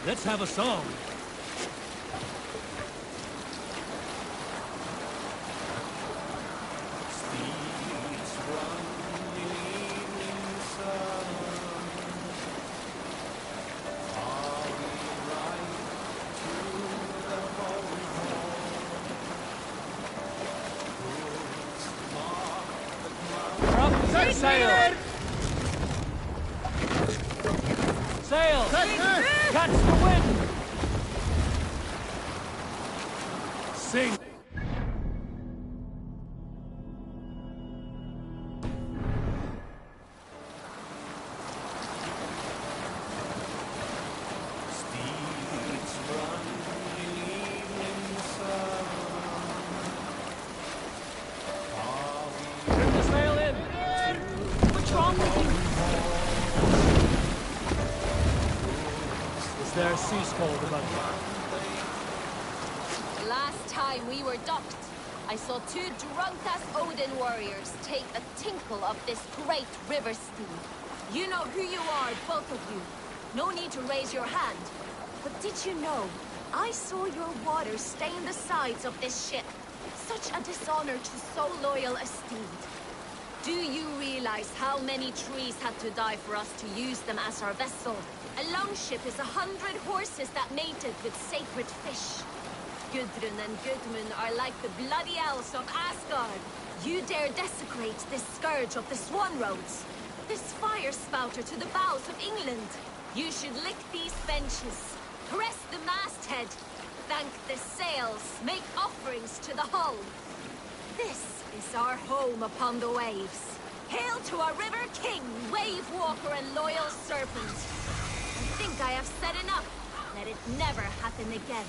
Let's have a song. Set sail! Sail! Catch the wind! Sing! Bring the sail in! What's wrong with you? Is there a sea scold about Last time we were docked, I saw two drunk-ass Odin warriors take a tinkle of this great river steam. You know who you are, both of you. No need to raise your hand. But did you know, I saw your water stain the sides of this ship. Such a dishonor to so loyal a steed. Do you realize how many trees had to die for us to use them as our vessel? A longship is 100 horses that mated with sacred fish. Gudrun and Gudmund are like the bloody elves of Asgard. You dare desecrate this scourge of the Swan Roads, this fire spouter to the bows of England. You should lick these benches, caress the masthead, thank the sails, make offerings to the hull. This is our home upon the waves. Hail to our river king, wave walker and loyal serpent. I think I have said enough. Let it never happen again.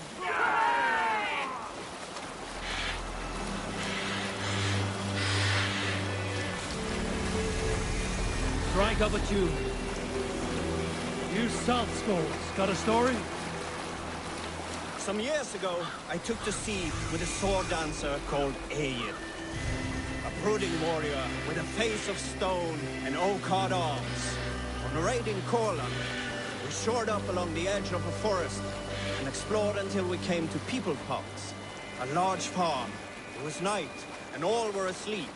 Strike up a tune. You salt skulls, got a story? Some years ago, I took to sea with a sword dancer called Egil. A brooding warrior with a face of stone and oak-hard arms. On a raid in Courland, we shored up along the edge of a forest and explored until we came to People Pots, a large farm. It was night, and all were asleep.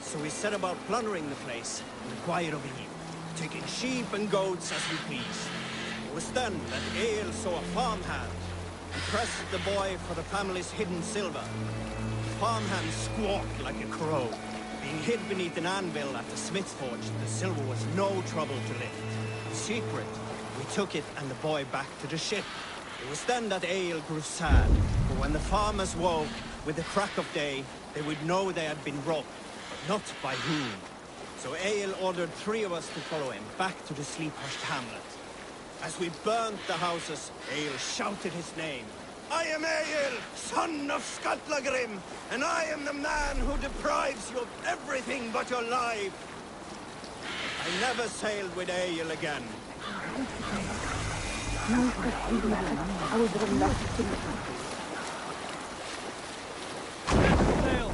So we set about plundering the place in the quiet of eve, taking sheep and goats as we pleased. It was then that Egil saw a farmhand and pressed the boy for the family's hidden silver. The farmhand squawked like a crow. Being hid beneath an anvil at the smith's forge, the silver was no trouble to lift. In secret, we took it and the boy back to the ship. It was then that Egil grew sad, for when the farmers woke with the crack of day, they would know they had been robbed, but not by whom. So Egil ordered 3 of us to follow him back to the sleep-hushed hamlet. As we burnt the houses, Egil shouted his name. I am Egil, son of Skatlagrim, and I am the man who deprives you of everything but your life. I never sailed with Egil again. Sail!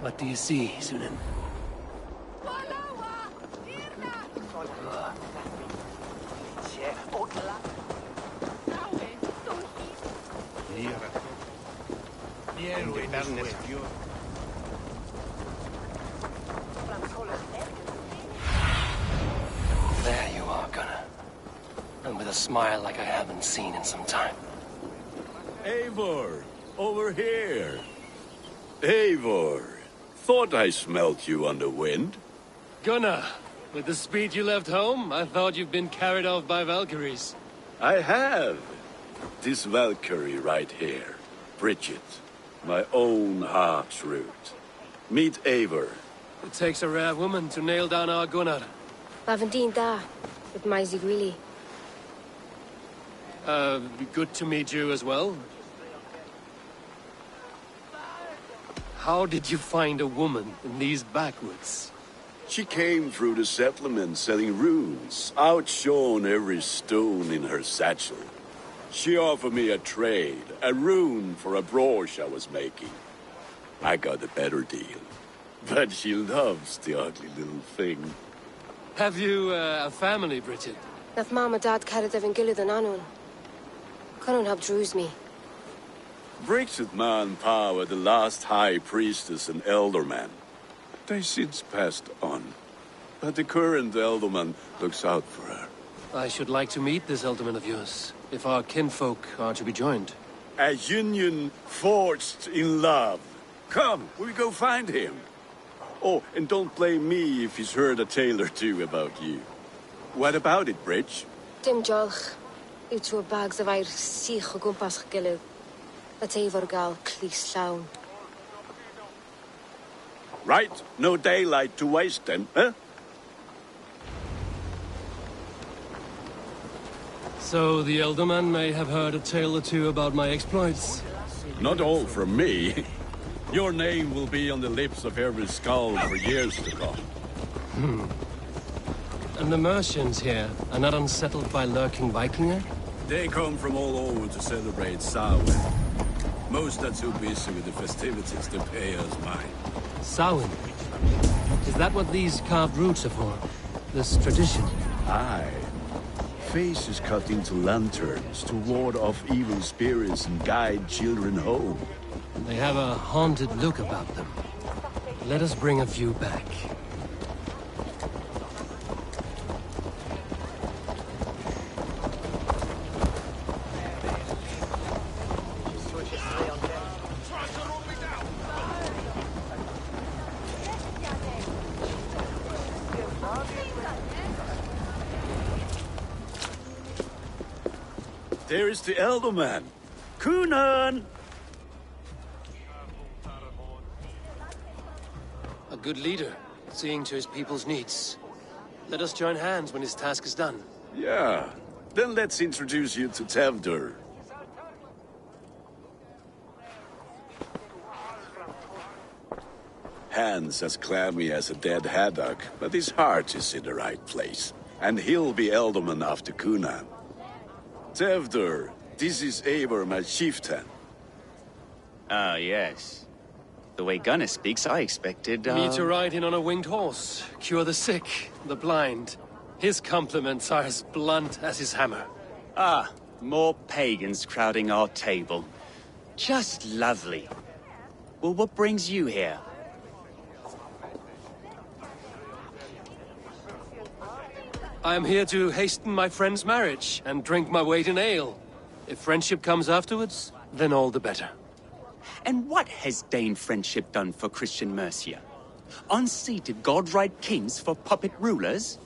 What do you see, Sunan? There you are, Gunnar. And with a smile like I haven't seen in some time. Eivor, over here. Eivor, thought I smelt you on the wind. Gunnar, With the speed you left home, I thought you'd been carried off by Valkyries. I have. This Valkyrie right here. Bridget. My own heart's root. Meet Eivor. It takes a rare woman to nail down our Gunnar. Lavendine da, with Maisy Greeley. Good to meet you as well. How did you find a woman in these backwoods? She came through the settlement selling runes, outshone every stone in her satchel. She offered me a trade, a rune for a brooch I was making. I got a better deal. But she loves the ugly little thing. Have you a family, Bridget? Nath Mom and Dad carried Devin Gillard and Anun. Couldn't have drews me. Bridget Man Power, the last high priestess and elderman. They since passed on. But the current elderman looks out for her. I should like to meet this elderman of yours, if our kinfolk are to be joined. A union forged in love. Come, we'll go find him. Oh, and don't blame me if he's heard a tale or two about you. What about it, Bridge? Dim Jolch. You two bags of air sich o gwmpas gilydd. Let Eivor gal clis llawn. Right, no daylight to waste then, huh? So the elderman may have heard a tale or two about my exploits. Not all from me. Your name will be on the lips of every skull for years to come. And the merchants here are not unsettled by lurking Vikinger? They come from all over to celebrate Samhain. Most are too busy with the festivities to pay us mind. Samhain? Is that what these carved roots are for? This tradition? Aye. Faces cut into lanterns to ward off evil spirits and guide children home. They have a haunted look about them. Let us bring a few back. There is the elderman. Kunan! A good leader, seeing to his people's needs. Let us join hands when his task is done. Yeah. Then let's introduce you to Tevdur. Hands as clammy as a dead haddock, but his heart is in the right place. And he'll be elderman after Kunan. Tevdur, this is Eivor, my chieftain. Ah, yes. The way Gunnar speaks, I expected, Me to ride in on a winged horse, cure the sick, the blind. His compliments are as blunt as his hammer. Ah, more pagans crowding our table. Just lovely. Well, what brings you here? I am here to hasten my friend's marriage and drink my weight in ale. If friendship comes afterwards, then all the better. And what has Dane friendship done for Christian Mercia? Unseated godright kings for puppet rulers?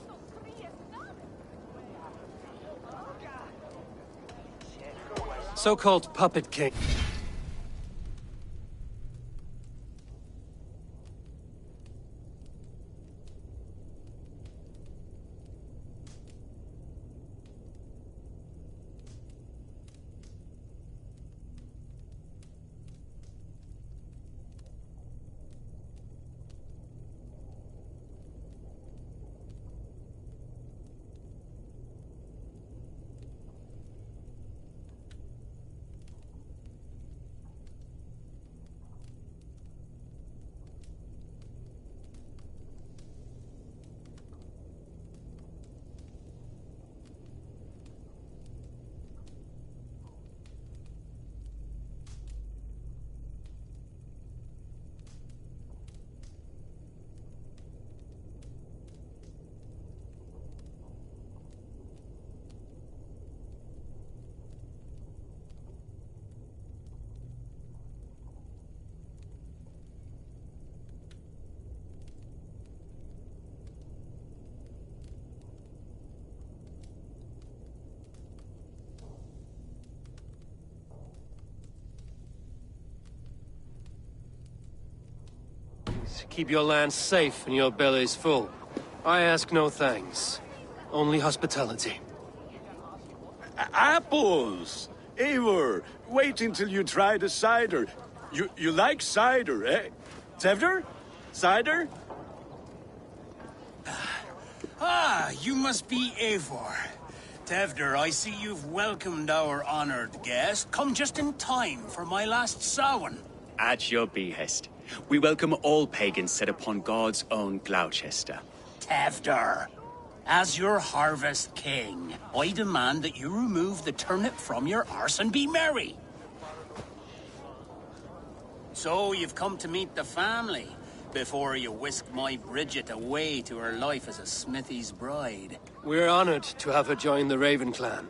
So-called puppet king. keep your lands safe and your bellies full. I ask no thanks. Only hospitality. Apples! Eivor, wait until you try the cider. You like cider, eh? Tevder? Cider? Ah, you must be Eivor. Tevder, I see you've welcomed our honored guest. Come just in time for my last Samhain. At your behest. We welcome all pagans set upon God's own Gloucester. Tevder, as your harvest king, I demand that you remove the turnip from your arse and be merry. So you've come to meet the family before you whisk my Bridget away to her life as a smithy's bride. We're honored to have her join the Raven clan.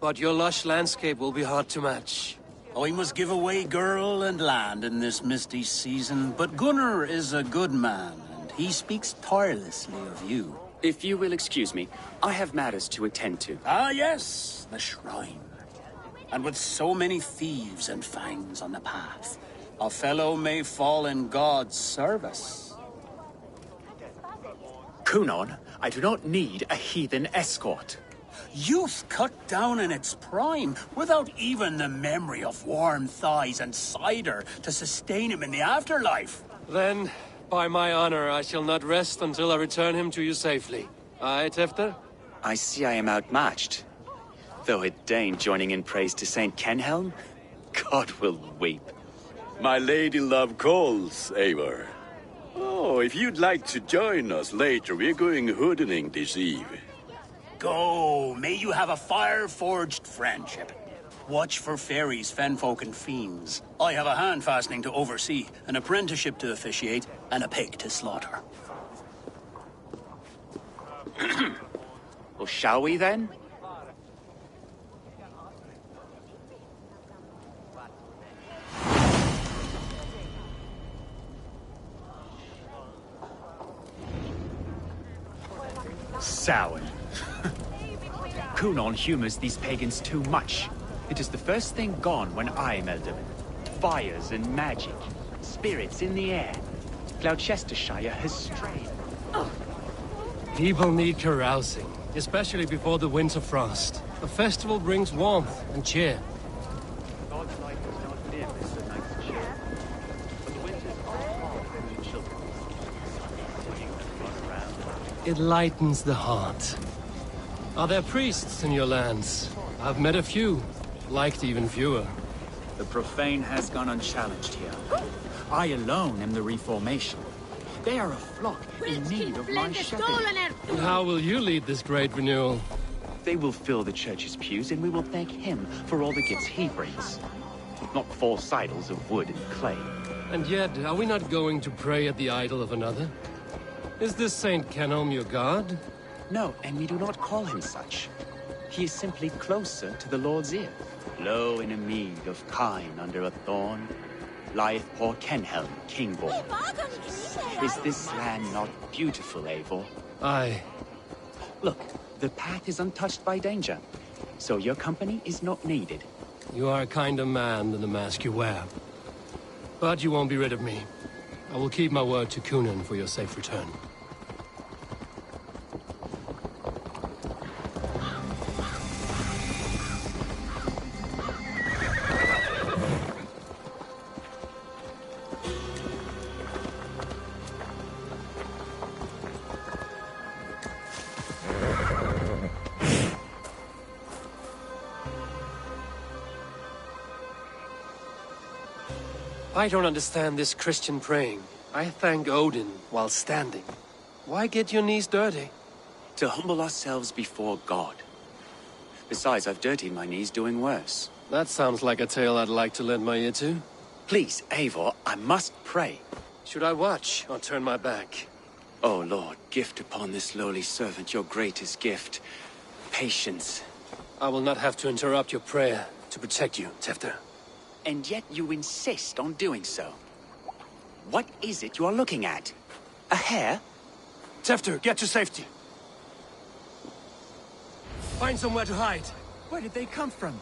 But your lush landscape will be hard to match. I must give away girl and land in this misty season, but Gunnar is a good man, and he speaks tirelessly of you. If you will excuse me, I have matters to attend to. Ah, yes, the shrine. And with so many thieves and fangs on the path, a fellow may fall in God's service. Kunon, I do not need a heathen escort. Youth cut down in its prime, without even the memory of warm thighs and cider to sustain him in the afterlife. Then, by my honor, I shall not rest until I return him to you safely. Aye, Tefter? I see I am outmatched. Though it deign joining in praise to Saint Kenhelm, God will weep. My lady love calls, Eivor. Oh, if you'd like to join us later, we're going hoodening this eve. Go, may you have a fire-forged friendship. Watch for fairies, fenfolk, and fiends. I have a hand fastening to oversee, an apprenticeship to officiate, and a pig to slaughter. Well, shall we then? Samhain. Kunon humors these pagans too much. It is the first thing gone when I am Elderman. Fires and magic, spirits in the air. Gloucestershire has strayed. People need carousing, especially before the winter frost. A festival brings warmth and cheer. God's light does not dim as the night's chill. But the winters are hard for the children. Singing and run around. It lightens the heart. Are there priests in your lands? I've met a few, liked even fewer. The profane has gone unchallenged here. I alone am the reformation. They are a flock in need of my shepherd. And how will you lead this great renewal? They will fill the church's pews, and we will thank him for all the gifts he brings. Not false idols of wood and clay. And yet, are we not going to pray at the idol of another? Is this Saint Kenelm your god? No, and we do not call him such. He is simply closer to the Lord's ear. Low in a mead of kine under a thorn, lieth poor Kenhelm, king-born. Is this land not beautiful, Eivor? Aye. Look, the path is untouched by danger, so your company is not needed. You are a kinder man than the mask you wear. But you won't be rid of me. I will keep my word to Kunan for your safe return. I don't understand this Christian praying. I thank Odin while standing. Why get your knees dirty? To humble ourselves before God. Besides, I've dirtied my knees doing worse. That sounds like a tale I'd like to lend my ear to. Please, Eivor, I must pray. Should I watch or turn my back? Oh, Lord, gift upon this lowly servant your greatest gift. Patience. I will not have to interrupt your prayer to protect you, Tefter. And yet you insist on doing so. What is it you are looking at? A hare? Tefter, get to safety. Find somewhere to hide. Where did they come from?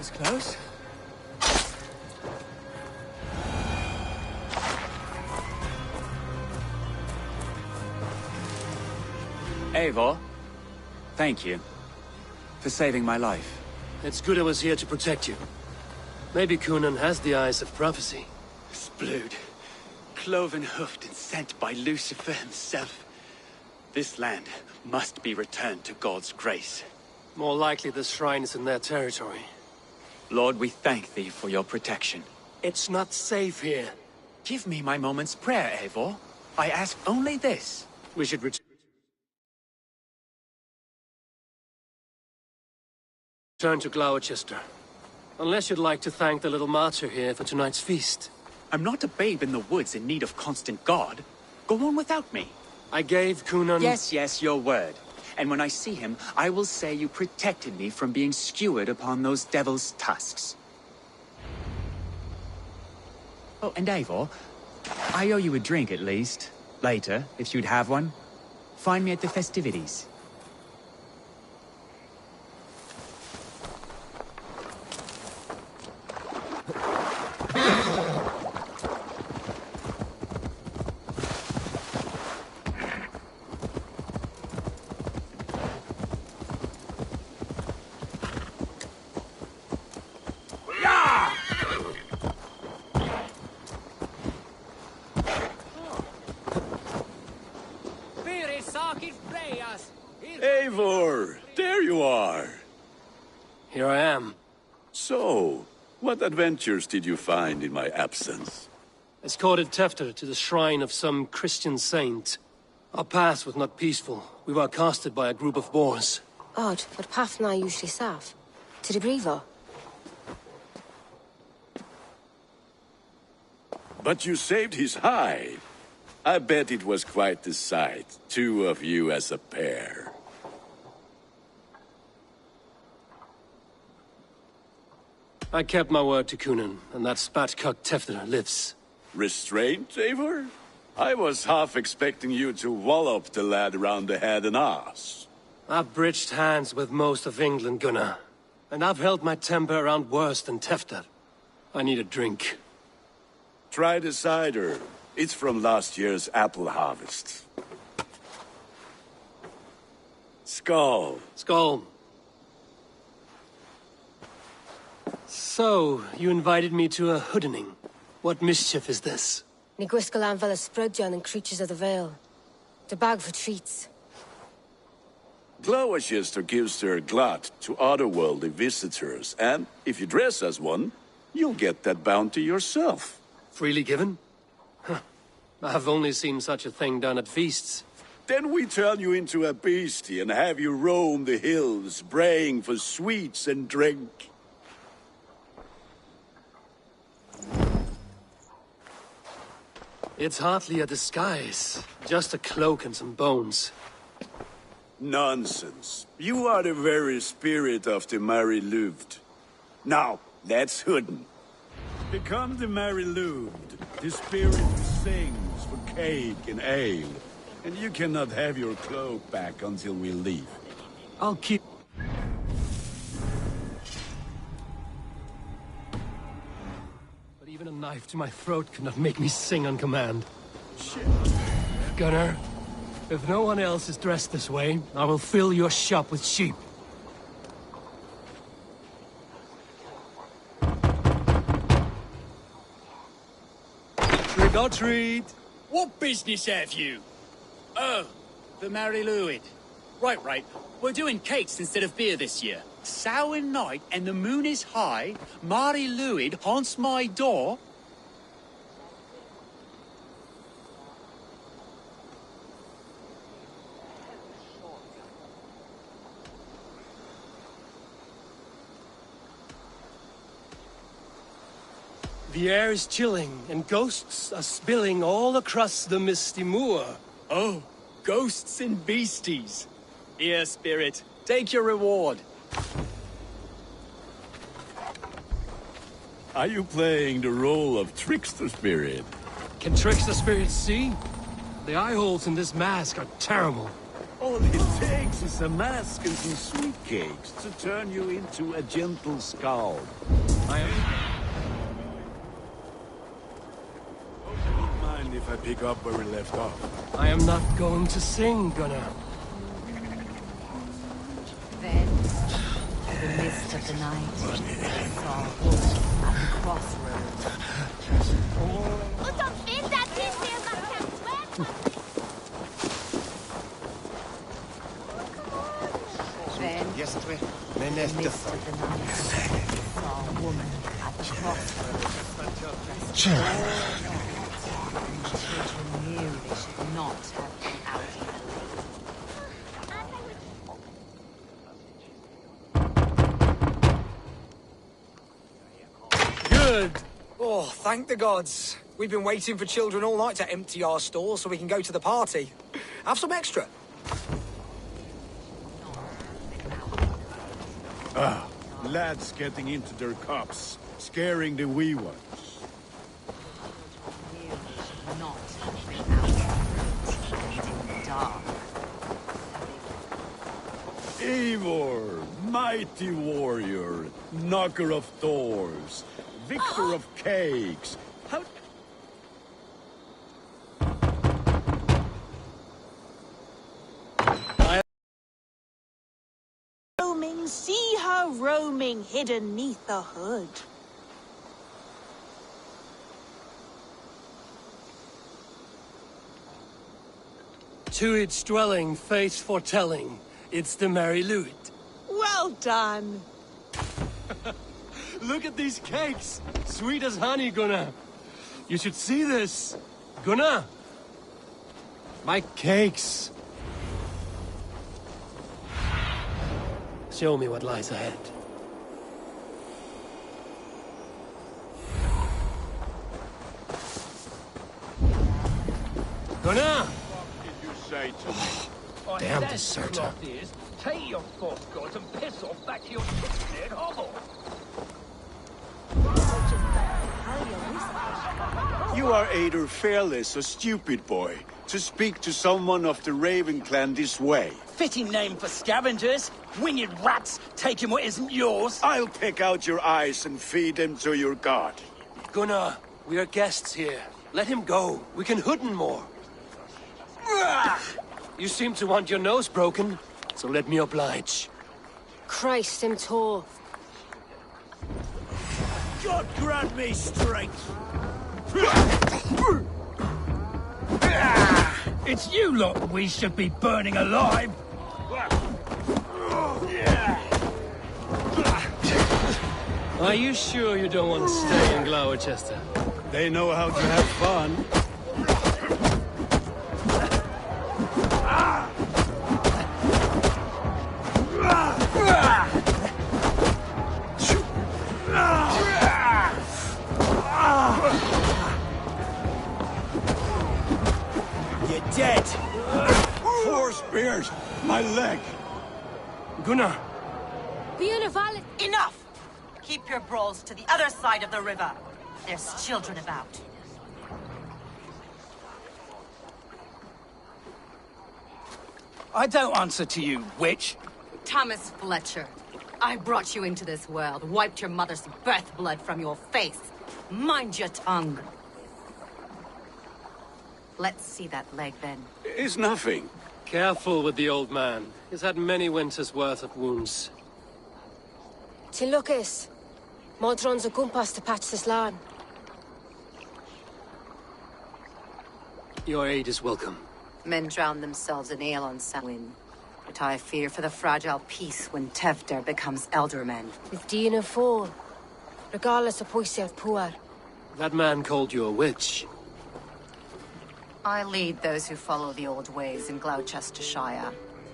was close. Eivor, thank you for saving my life. It's good I was here to protect you. Maybe Conan has the eyes of prophecy. Splood, cloven-hoofed and sent by Lucifer himself. This land must be returned to God's grace. More likely the shrine is in their territory. Lord, we thank thee for your protection. It's not safe here. Give me my moment's prayer, Eivor. I ask only this. We should return to Gloucester. Unless you'd like to thank the little martyr here for tonight's feast. I'm not a babe in the woods in need of constant guard. Go on without me. I gave Conan... Yes, your word. And when I see him, I will say you protected me from being skewered upon those devil's tusks. Oh, and Eivor, I owe you a drink at least. Later, if you'd have one. Find me at the festivities. Eivor, there you are. Here I am. So, what adventures did you find in my absence? Escorted Tefter to the shrine of some Christian saint. Our path was not peaceful. We were accosted by a group of boars. Odd, but path na usually safe. To the Brevo. But you saved his hide. I bet it was quite the sight, two of you as a pair. I kept my word to Conan, and that spatcock Tefter lives. Restraint, Eivor? I was half expecting you to wallop the lad around the head and ass. I've bridged hands with most of England, Gunnar. And I've held my temper around worse than Tefter. I need a drink. Try the cider. It's from last year's apple harvest. Skull. Skull. So, you invited me to a hoodening. What mischief is this? Ni gwisgal an fel ysbrydon and creatures of the Vale. The bag for treats. Gloucester gives their glut to otherworldly visitors, and if you dress as one, you'll get that bounty yourself. Freely given? Huh. I've only seen such a thing done at feasts. Then we turn you into a beastie and have you roam the hills, braying for sweets and drink. It's hardly a disguise. Just a cloak and some bones. Nonsense. You are the very spirit of the Mary Louved. Now, let's hooden. Become the Mary Louved, the spirit who sings for cake and ale. And you cannot have your cloak back until we leave. I'll keep... But even a knife to my throat could not make me sing on command. Shit. Gunnar, if no one else is dressed this way, I will fill your shop with sheep. Trick or treat! What business have you? Oh, the Mary Louid. Right. We're doing cakes instead of beer this year. Samhain night and the moon is high. Mary Louid haunts my door. The air is chilling, and ghosts are spilling all across the misty moor. Oh, ghosts and beasties. Here, spirit, take your reward. Are you playing the role of trickster spirit? Can trickster spirits see? The eye holes in this mask are terrible. All it takes is a mask and some sweet cakes to turn you into a gentle skald. Don't mind if I pick up where we left off. I am not going to sing, Gunnar. Then, in the mist of the night, I saw a wolf at the crossroads. Then, in the mist of the night, I saw a woman at the crossroads. Children knew they should not have been out in the Good! Oh, thank the gods. We've been waiting for children all night to empty our stores so we can go to the party. Have some extra. Lads getting into their cups, scaring the wee ones. not in the dark. Eivor, mighty warrior, knocker of doors, victor of cakes. How... Roaming, see her roaming hidden neath the hood. To its dwelling, fate foretelling, it's the Merry Louis. Well done. Look at these cakes! Sweet as honey, Gunnar. You should see this. Gunnar! My cakes! Show me what lies ahead. Gunnar! What did you say to me? Damn deserter. Take your false gods and piss off back to your kitchen hovel. You are either fearless or stupid, boy, to speak to someone of the Raven clan this way. Fitting name for scavengers. Winged rats taking what isn't yours. I'll pick out your eyes and feed them to your god. Gunnar, we are guests here. Let him go. We can hood him more. You seem to want your nose broken, so let me oblige. Christ him tall. God grant me strength! It's you lot we should be burning alive. Are you sure you don't want to stay in Gloucester? They know how to have fun. You're dead. 4 spears! My leg! Gunnar! Enough! Keep your brawls to the other side of the river. There's children about. I don't answer to you, witch. Thomas Fletcher, I brought you into this world, wiped your mother's birth blood from your face. Mind your tongue. Let's see that leg, then. It's nothing. Careful with the old man. He's had many winters' worth of wounds. Till Lucas. Modron's a gumpas to patch this land. Your aid is welcome. Men drown themselves in ale on Samhain. But I fear for the fragile peace when Tevder becomes elderman. With Dean and Fall. Regardless of Poisiav Puar. That man called you a witch. I lead those who follow the old ways in Gloucestershire.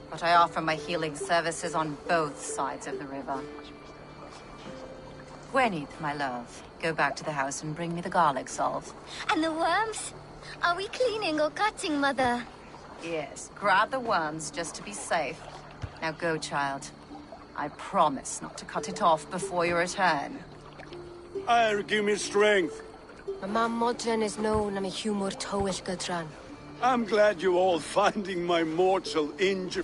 But I offer my healing services on both sides of the river. Gwenith, my love, go back to the house and bring me the garlic salve. And the worms? Are we cleaning or cutting, Mother? Yes, grab the worms just to be safe. Now go, child. I promise not to cut it off before your return. Give me strength. My mam Modron is known am a humor towel Gudran. I'm glad you all finding my mortal injury.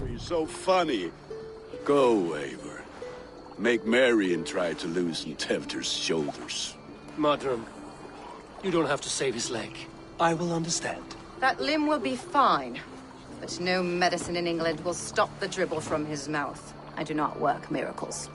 You're so funny. Go, Eivor. Make merry and try to loosen Tevter's shoulders. Modron, you don't have to save his leg. I will understand. That limb will be fine, but no medicine in England will stop the dribble from his mouth. I do not work miracles.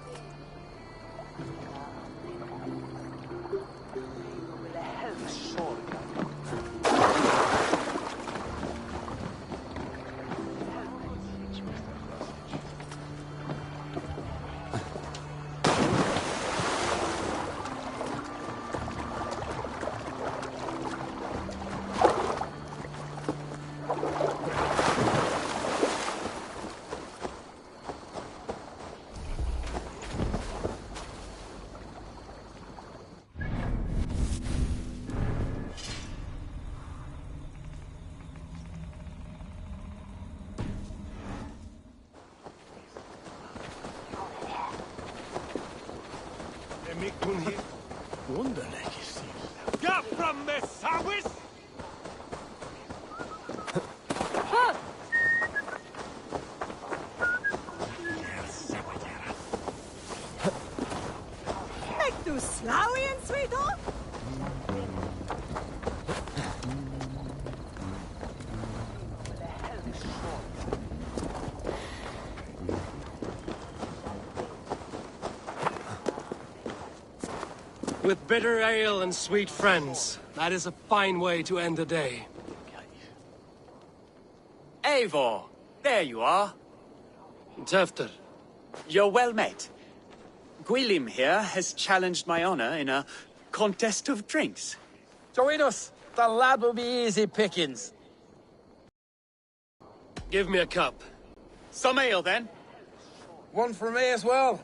Get from the Sawis! Like du Slawian, sweetheart? With bitter ale and sweet friends. That is a fine way to end the day. Eivor, there you are. Tefter. You're well met. Gwilym here has challenged my honor in a contest of drinks. Join us. The lad will be easy pickings. Give me a cup. Some ale, then. One for me as well.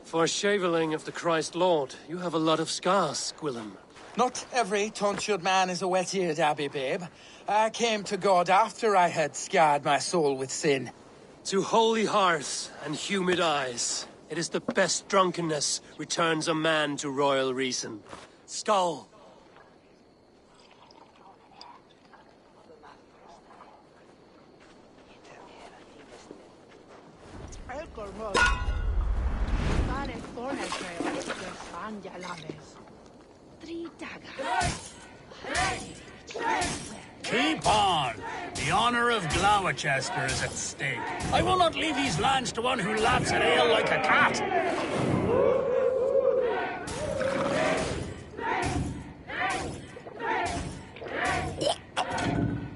For shaveling of the Christ Lord, you have a lot of scars, Gwilym. Not every tonsured man is a wet-eared Abbey, babe. I came to God after I had scarred my soul with sin. To holy hearts and humid eyes, it is the best drunkenness returns a man to royal reason. Skull! Keep on! The honor of Gloucester is at stake. I will not leave these lands to one who laps at ale like a cat.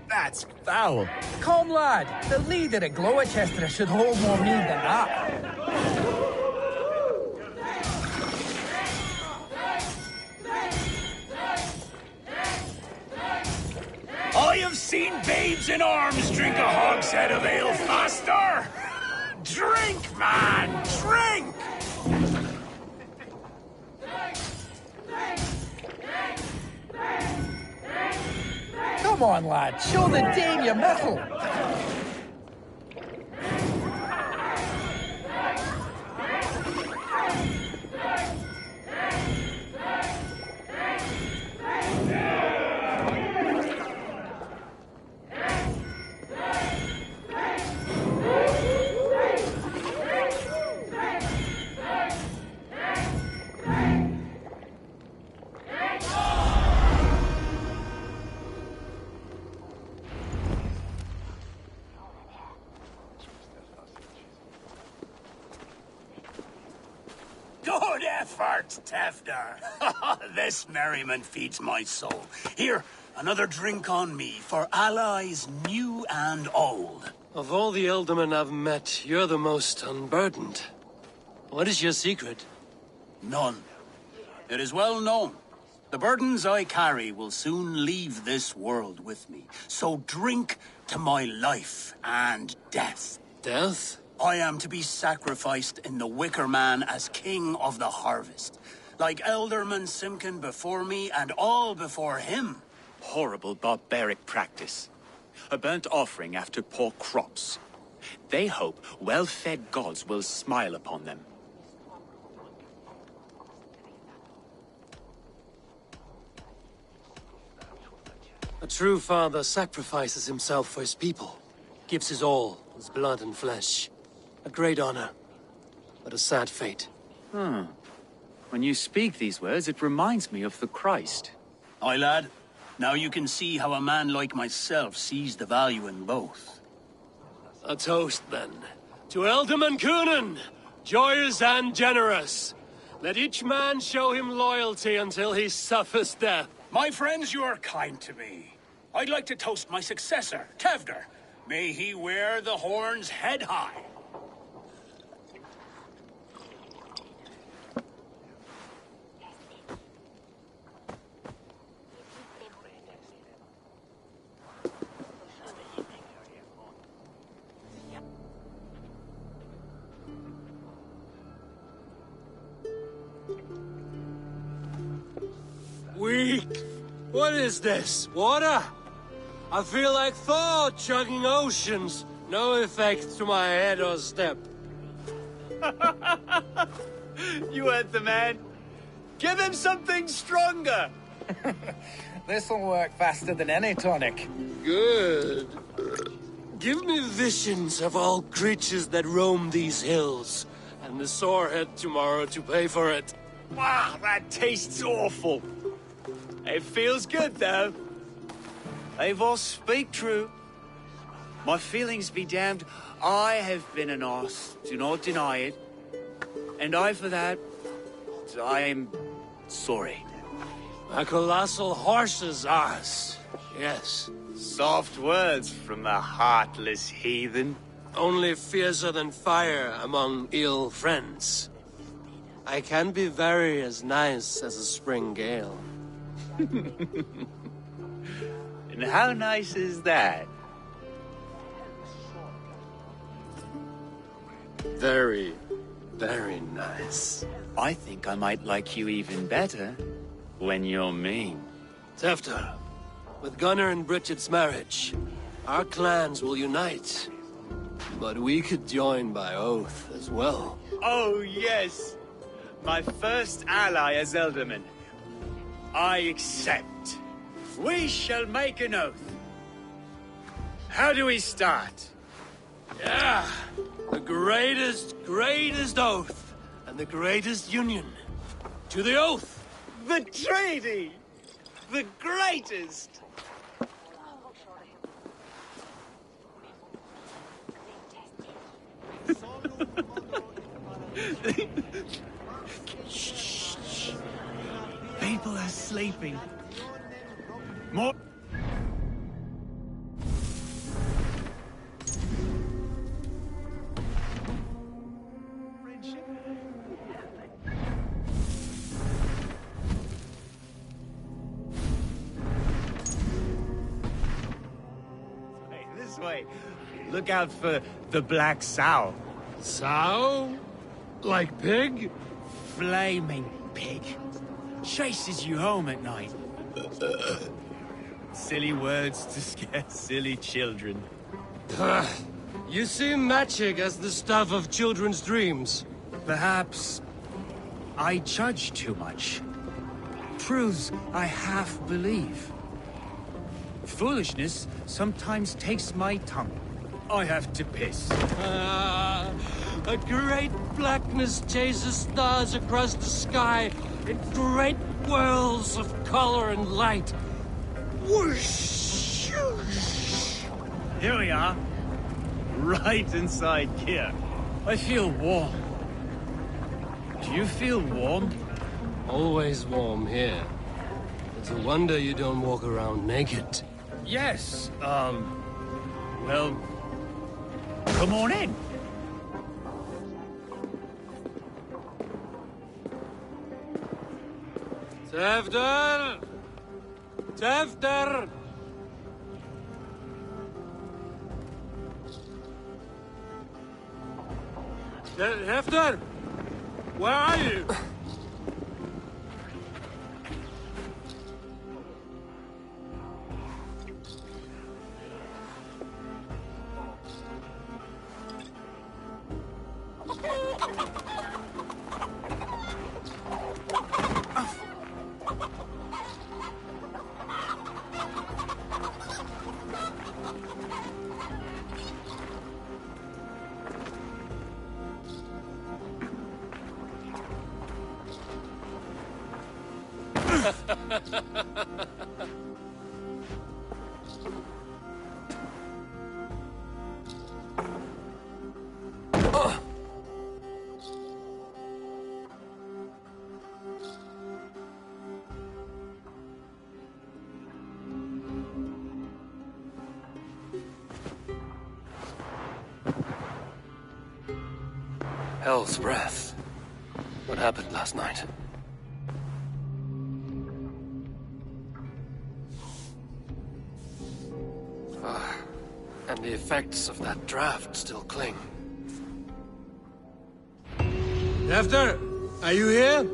That's foul. Come, lad. The leader of Gloucester should hold more mead than that. I have seen babes in arms drink a hogshead of ale faster! Drink, man! Drink! Come on, lad. Show the dame your mettle. Good effort, Tefter. This merriment feeds my soul. Here, Another drink on me for allies new and old. Of all the Eldermen I've met, you're the most unburdened. What is your secret? None. It is well known. The burdens I carry will soon leave this world with me. So drink to my life and death. Death? I am to be sacrificed in the Wicker Man as king of the harvest. Like Elderman Simkin before me and all before him. Horrible barbaric practice. A burnt offering after poor crops. They hope well-fed gods will smile upon them. A true father sacrifices himself for his people. Gives his all, his blood and flesh. A great honor, but a sad fate. When you speak these words, it reminds me of the Christ. Aye, lad. Now you can see how a man like myself sees the value in both. A toast, then. To Elderman Coonan, joyous and generous. Let each man show him loyalty until he suffers death. My friends, you are kind to me. I'd like to toast my successor, Tevder. May he wear the horns head high. Weak. What is this? Water? I feel like Thor chugging oceans. No effect to my head or step. You heard the man. Give him something stronger. This'll work faster than any tonic. Good. Give me visions of all creatures that roam these hills, and the sorehead tomorrow to pay for it. Wow, that tastes awful. It feels good, though. Eivor, speak true. My feelings be damned. I have been an arse, do not deny it. And I, for that, I am sorry. A colossal horse's arse, yes. Soft words from the heartless heathen. Only fiercer than fire among ill friends. I can be very as nice as a spring gale. And how nice is that? Very, very nice. I think I might like you even better when you're mean. Tefter, with Gunnar and Bridget's marriage, our clans will unite. But we could join by oath as well. Oh, yes. My first ally as Elderman. I accept. We shall make an oath. How do we start? Yeah, the greatest oath, and the greatest union. To the oath! The treaty! The greatest! Shh. People are sleeping. More. This way. Look out for the black sow. Sow? Like pig? Flaming pig. Chases you home at night. Silly words to scare silly children. You see magic as the stuff of children's dreams. Perhaps I judge too much. Truths I half believe. Foolishness sometimes takes my tongue. I have to piss. A great blackness chases stars across the sky in great whirls of color and light. Whoosh! Here we are. Right inside here. I feel warm. Do you feel warm? Always warm here. It's It's a wonder you don't walk around naked. Yes, well, come on in. Tevder! Tevder! Hefter! Where are you? Hell's breath. What happened last night? And the effects of that draft still cling. Hefter, are you here?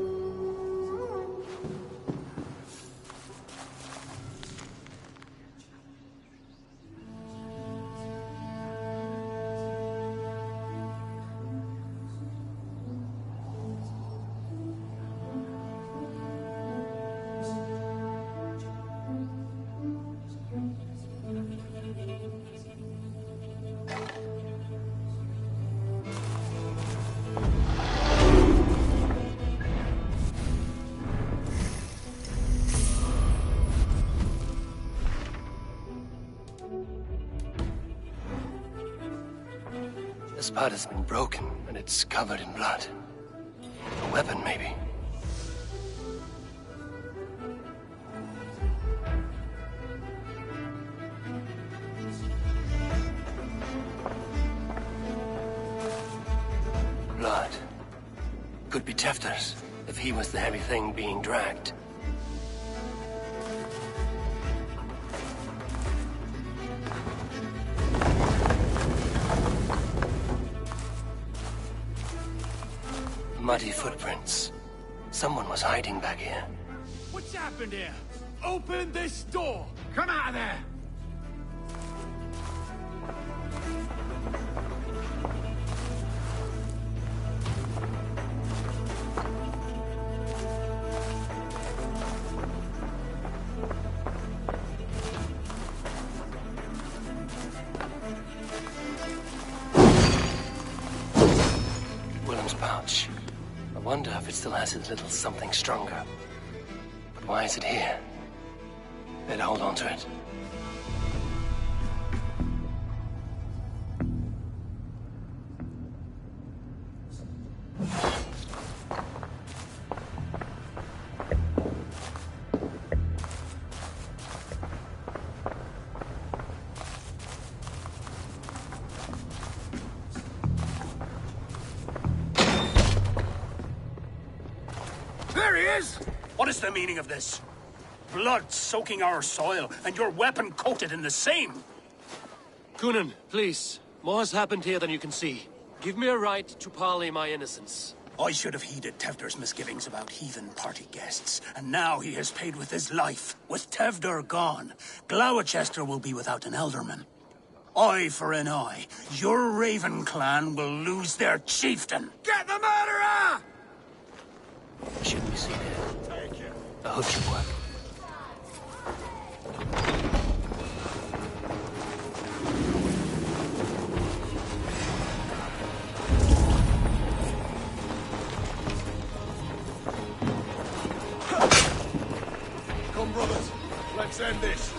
This part has been broken, and it's covered in blood. A weapon, maybe. Blood. Could be Tefter's, if he was the heavy thing being dragged. Muddy footprints. Someone was hiding back here. What's happened here? Open this door! Come out of there! Pouch. I wonder if it still has its little something stronger. But why is it here? Better hold on to it. There he is! What is the meaning of this? Blood soaking our soil, and your weapon coated in the same! Coonan, please. More has happened here than you can see. Give me a right to parley my innocence. I should have heeded Tevder's misgivings about heathen party guests, and now he has paid with his life. With Tevder gone, Gloucester will be without an elderman. Eye for an eye. Your Raven clan will lose their chieftain. Get the murderer! We shouldn't be seen here. The hood should work. Come, brothers. Let's end this.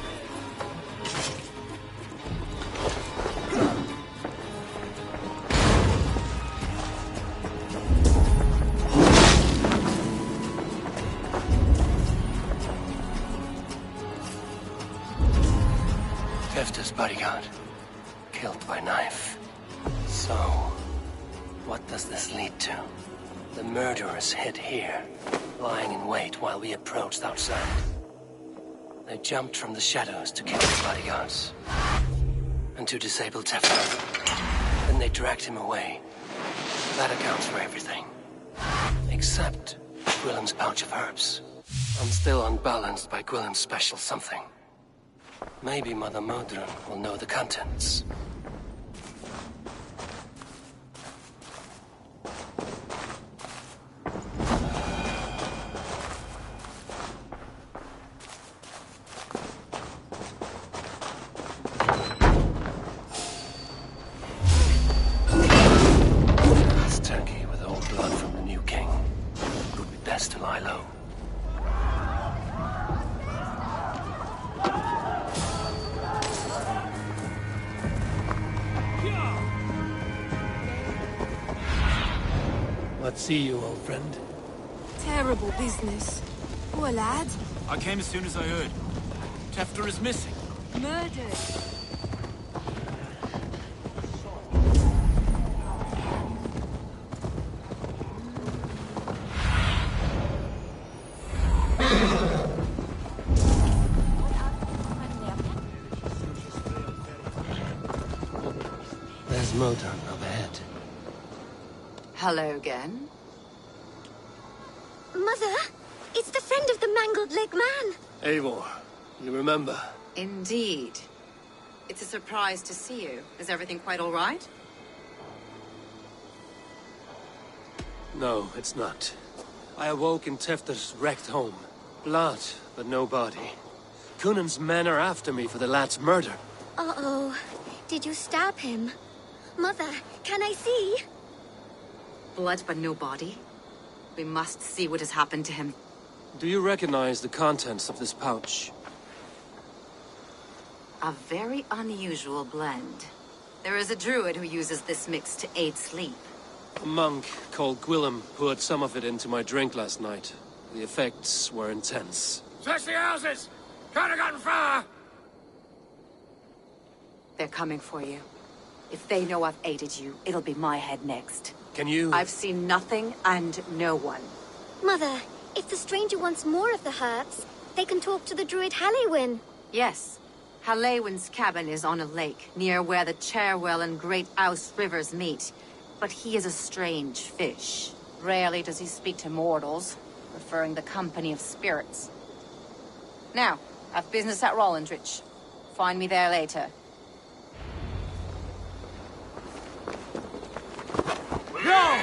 Chefta's bodyguard. Killed by knife. So, what does this lead to? The murderers hid here, lying in wait while we approached outside. They jumped from the shadows to kill the bodyguards. And to disable Tefta. Then they dragged him away. That accounts for everything. Except Gwillem's pouch of herbs. I'm still unbalanced by Gwillem's special something. Maybe Mother Modron will know the contents. That's turkey with old blood from the new king. It would be best to lie low. What see you, old friend? Terrible business. Poor lad. I came as soon as I heard. Tefta is missing. Murdered. There's Modron up ahead. Hello again. Mother, it's the friend of the mangled leg man. Eivor, you remember? Indeed. It's a surprise to see you. Is everything quite all right? No, it's not. I awoke in Tefta's wrecked home. Blood, but no body. Cunan's men are after me for the lad's murder. Uh-oh. Did you stab him? Mother, can I see? Blood but no body? We must see what has happened to him. Do you recognize the contents of this pouch? A very unusual blend. There is a druid who uses this mix to aid sleep. A monk called Gwillem poured some of it into my drink last night. The effects were intense. Search the houses! Could have gotten far! They're coming for you. If they know I've aided you, it'll be my head next. Can you... I've seen nothing and no one. Mother, if the stranger wants more of the herbs, they can talk to the druid Halewyn. Yes. Halewyn's cabin is on a lake, near where the Cherwell and Great Ouse rivers meet. But he is a strange fish. Rarely does he speak to mortals, preferring the company of spirits. Now, I've business at Rollindrich. Find me there later. No!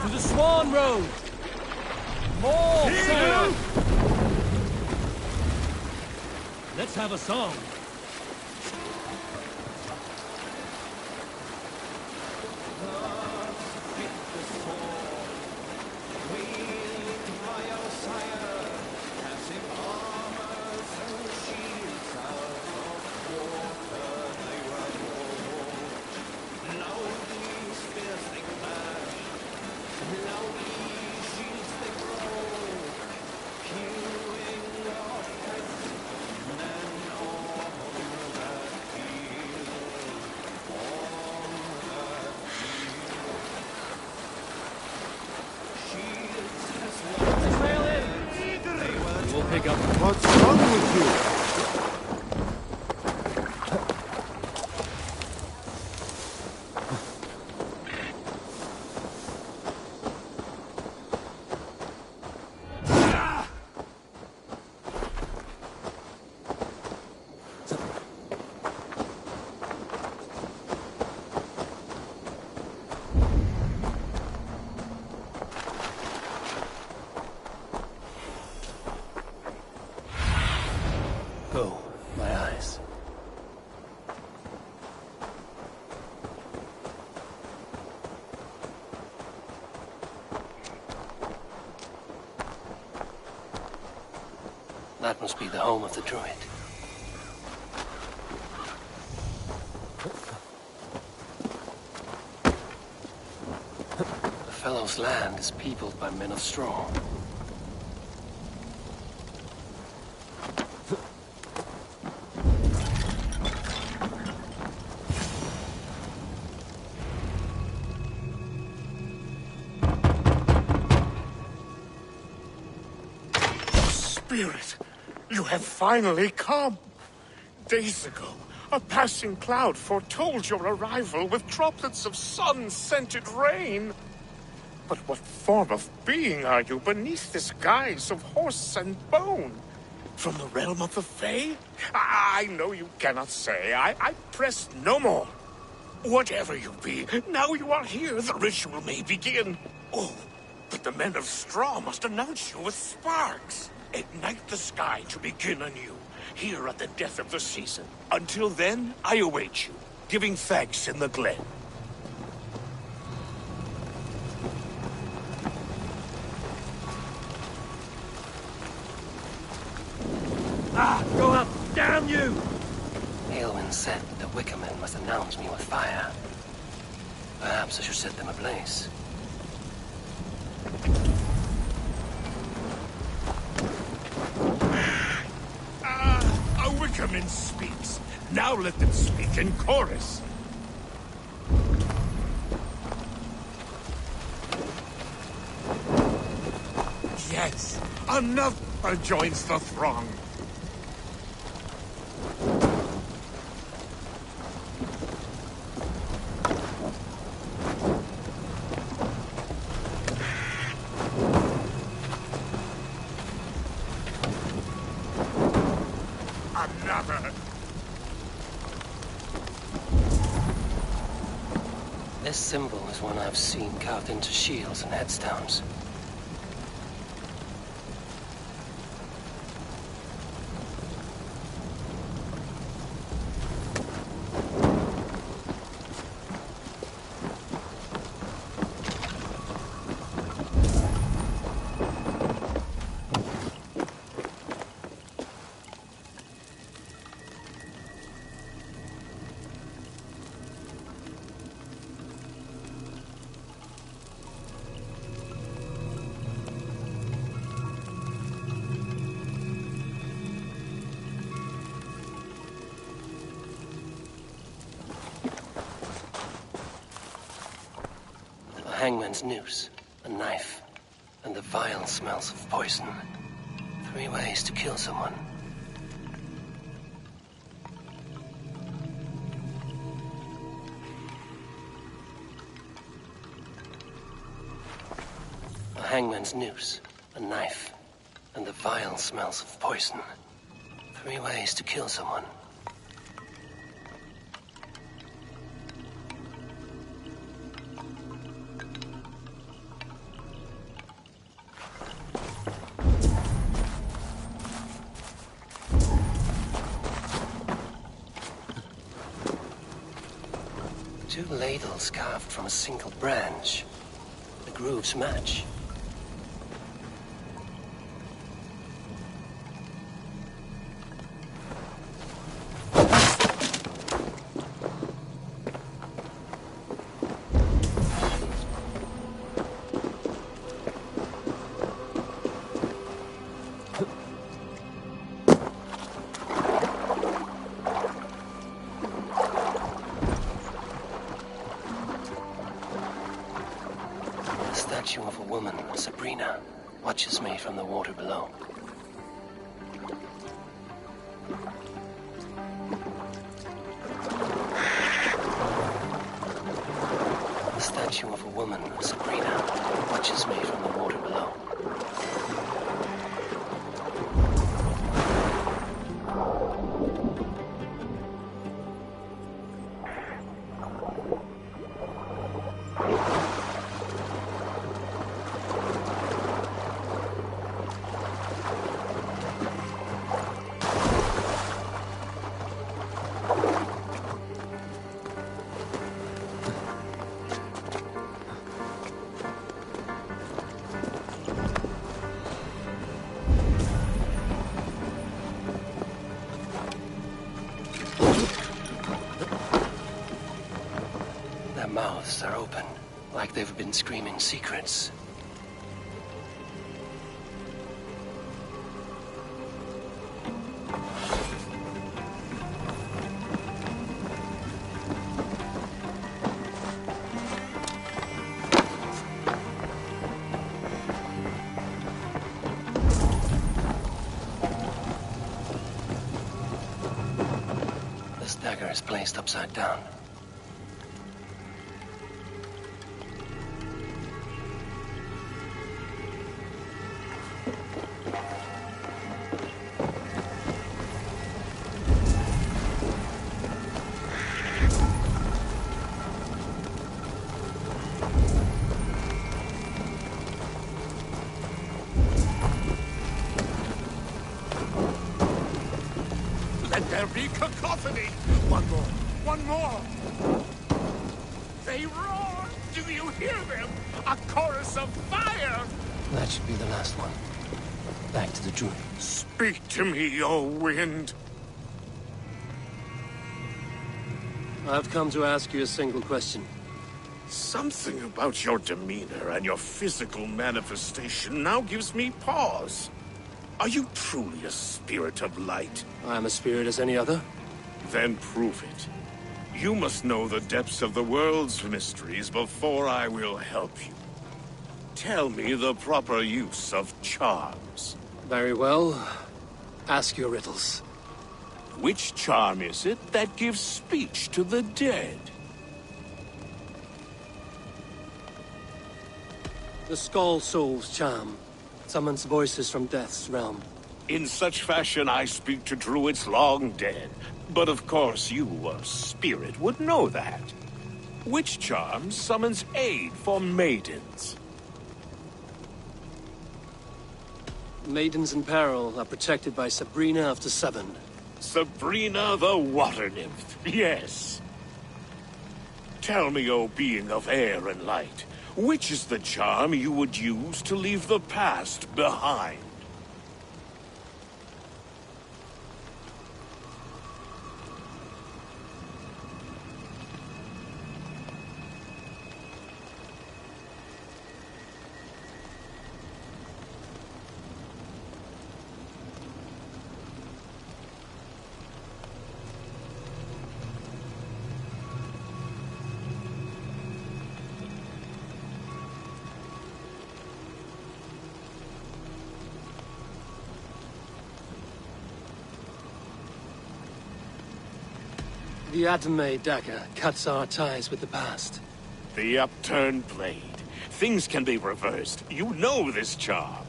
To the Swan Road! More sail! Let's have a song. Pick up. What's wrong with you? That must be the home of the druid. The fellow's land is peopled by men of straw. Spirit, you have finally come. Days ago, a passing cloud foretold your arrival with droplets of sun-scented rain. But what form of being are you beneath this guise of horse and bone? From the realm of the Fae? I know you cannot say. I press no more. Whatever you be, now you are here, the ritual may begin. Oh, but the men of straw must announce you with sparks. Ignite the sky to begin anew, here at the death of the season. Until then, I await you, giving thanks in the glen. Go up! Damn you! Aelwyn said the Wickermen must announce me with fire. Perhaps I should set them ablaze. A Wickerman speaks. Now let them speak in chorus. Yes, another joins the throng. Another. This symbol is one I've seen carved into shields and headstones. Hangman's noose, a knife, and the vile smells of poison. 3 ways to kill someone. A hangman's noose, a knife, and the vile smells of poison. 3 ways to kill someone. Two ladles carved from a single branch. The grooves match. The statue of a woman, Sabrina, watches me from the water below. The statue of a woman, Sabrina, watches me from the water below. Like they've been screaming secrets. This dagger is placed upside down. Let there be cacophony! One more! One more! They roar! Do you hear them? A chorus of fire! That should be the last one. Back to the druid. Speak to me, O wind! I've come to ask you a single question. Something about your demeanor and your physical manifestation now gives me pause. Are you truly a spirit of light? I am a spirit as any other. Then prove it. You must know the depths of the world's mysteries before I will help you. Tell me the proper use of charms. Very well. Ask your riddles. Which charm is it that gives speech to the dead? The Skull Soul's charm summons voices from Death's realm. In such fashion, I speak to druids long dead. But of course, you, a spirit, would know that. Which charm summons aid for maidens? Maidens in peril are protected by Sabrina of the Seven. Sabrina the Water Nymph, yes. Tell me, O being of air and light, which is the charm you would use to leave the past behind? The Adame dagger cuts our ties with the past. The upturned blade. Things can be reversed. You know this charm.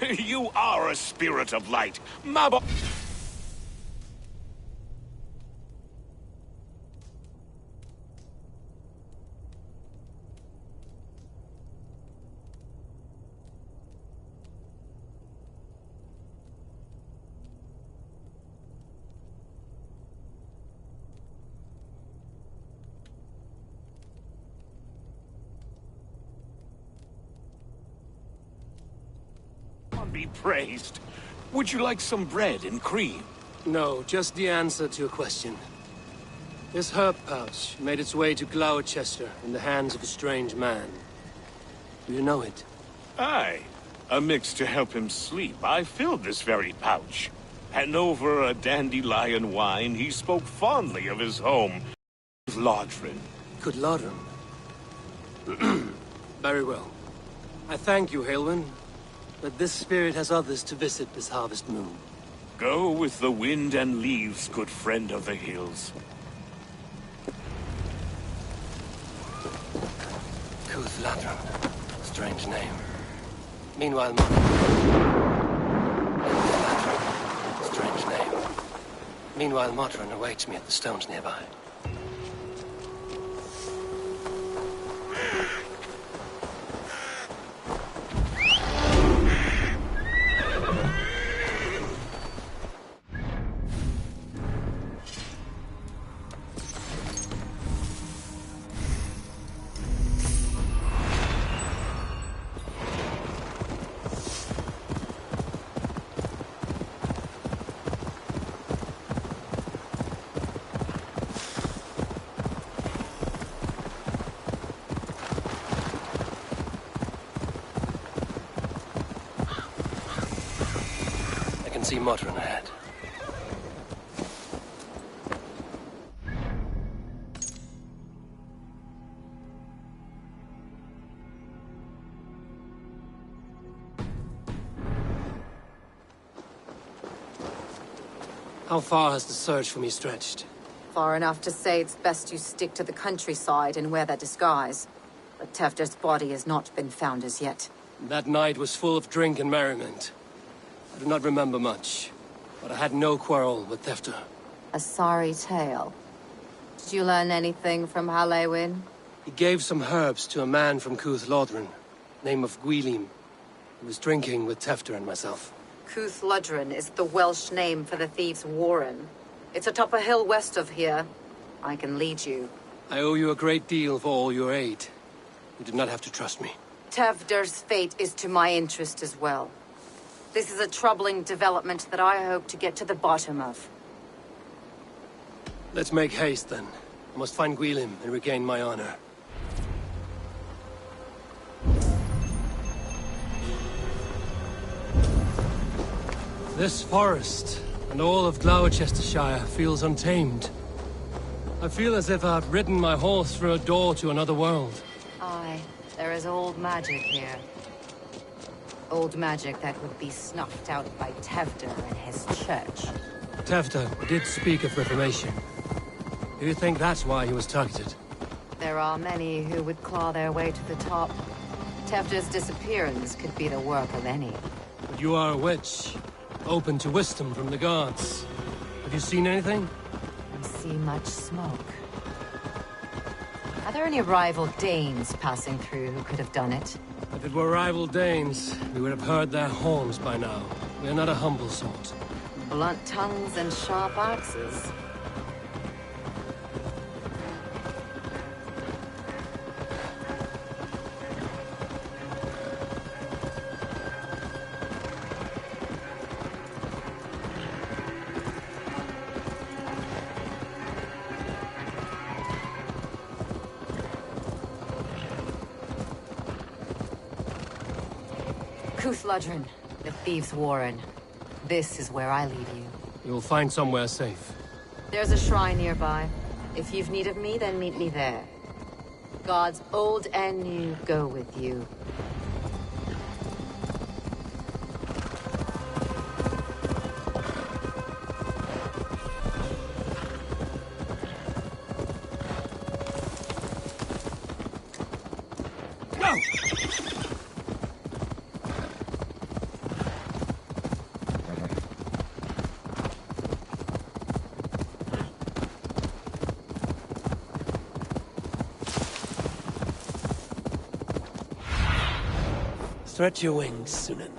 You are a spirit of light. Mabo... be praised. Would you like some bread and cream? No, just the answer to a question. This herb pouch made its way to Gloucester in the hands of a strange man. Do you know it? Aye. A mix to help him sleep. I filled this very pouch. And over a dandelion wine, he spoke fondly of his home, Lodrin. Good Lodrin. Very well. I thank you, Halwyn. But this spirit has others to visit this harvest moon. Go with the wind and leaves, good friend of the hills. Ladron. Strange name. Meanwhile, strange name. Meanwhile, Modron awaits me at the stones nearby. see Modron ahead. How far has the search for me stretched? Far enough to say it's best you stick to the countryside and wear that disguise. But Tefder's body has not been found as yet. That night was full of drink and merriment. I do not remember much, but I had no quarrel with Tefder. A sorry tale. Did you learn anything from Halewin? He gave some herbs to a man from Cuth Lodren, name of Gwylim. He was drinking with Tefder and myself. Cuth Lodren is the Welsh name for the thieves' warren. It's atop a hill west of here. I can lead you. I owe you a great deal for all your aid. You did not have to trust me. Tefder's fate is to my interest as well. This is a troubling development that I hope to get to the bottom of. Let's make haste, then. I must find Gwylim and regain my honor. This forest, and all of Gloucestershire, feels untamed. I feel as if I've ridden my horse through a door to another world. Aye, there is old magic here. Old magic that would be snuffed out by Tefder and his church. Tefder did speak of reformation. Do you think that's why he was targeted? There are many who would claw their way to the top. Tefder's disappearance could be the work of any. But you are a witch, open to wisdom from the gods. Have you seen anything? I see much smoke. Are there any rival Danes passing through who could have done it? If it were rival Danes, we would have heard their horns by now. We are not a humble sort. Blunt tongues and sharp axes. Cuth Lodren, the thieves' warren. This is where I leave you. You'll find somewhere safe. There's a shrine nearby. If you've need of me, then meet me there. Gods old and new go with you. Stretch your wings, Sunan.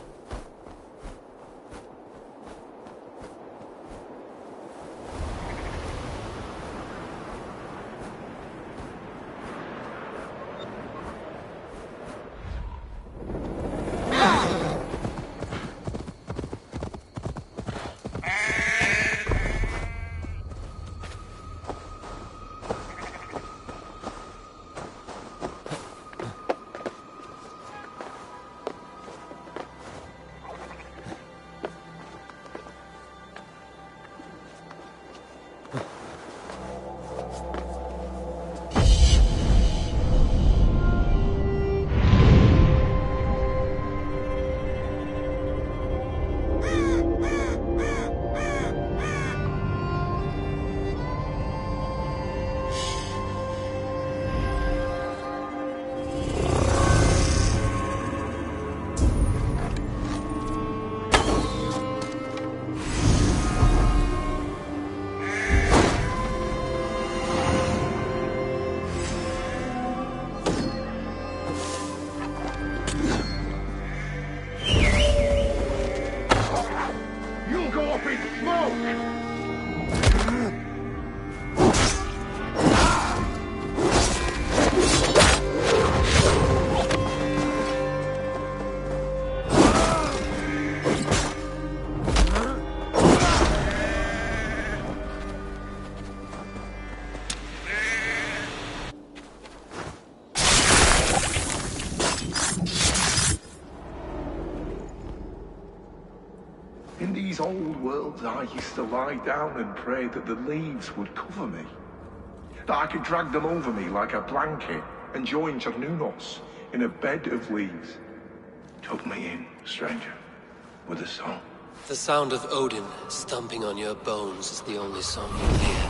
these old worlds I used to lie down and pray that the leaves would cover me. That I could drag them over me like a blanket and join Cernunos in a bed of leaves. Tuck me in, stranger, with a song. The sound of Odin stomping on your bones is the only song you hear.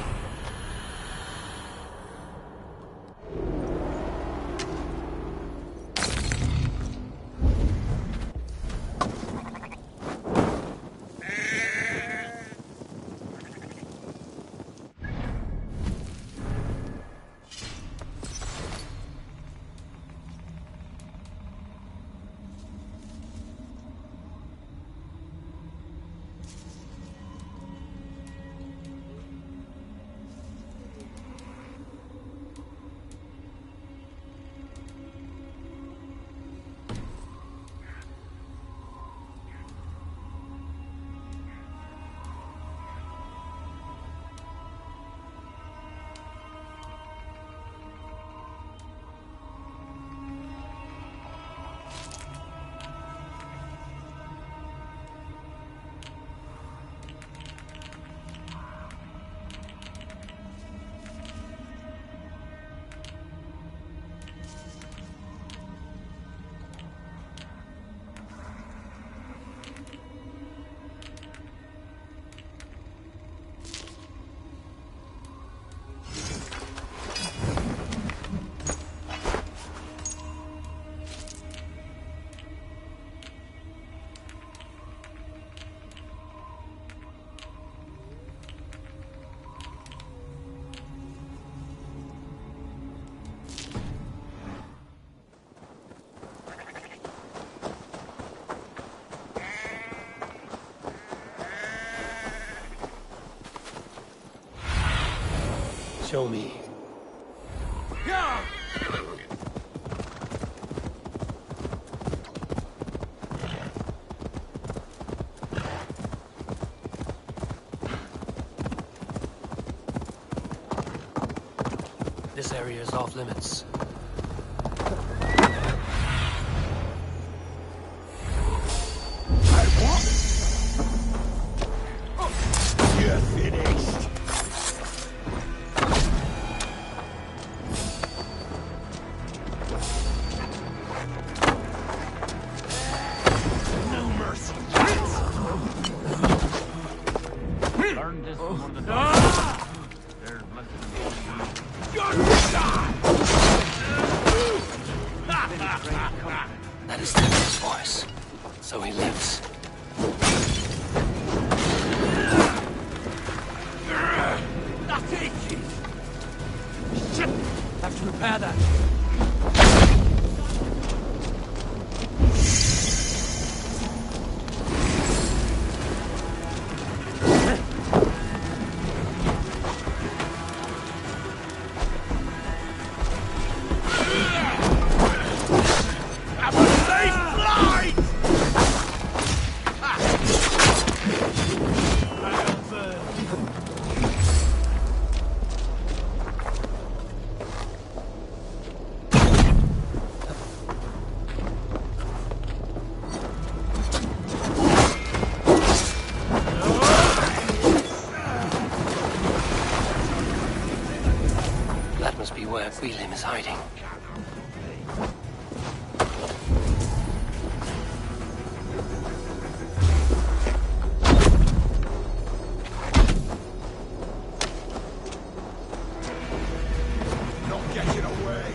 Show me. This area is off limits. You're finished. That is Themir's voice. So he lives. That's it! Shit! Have to repair that. That must be where William is hiding. Not getting away.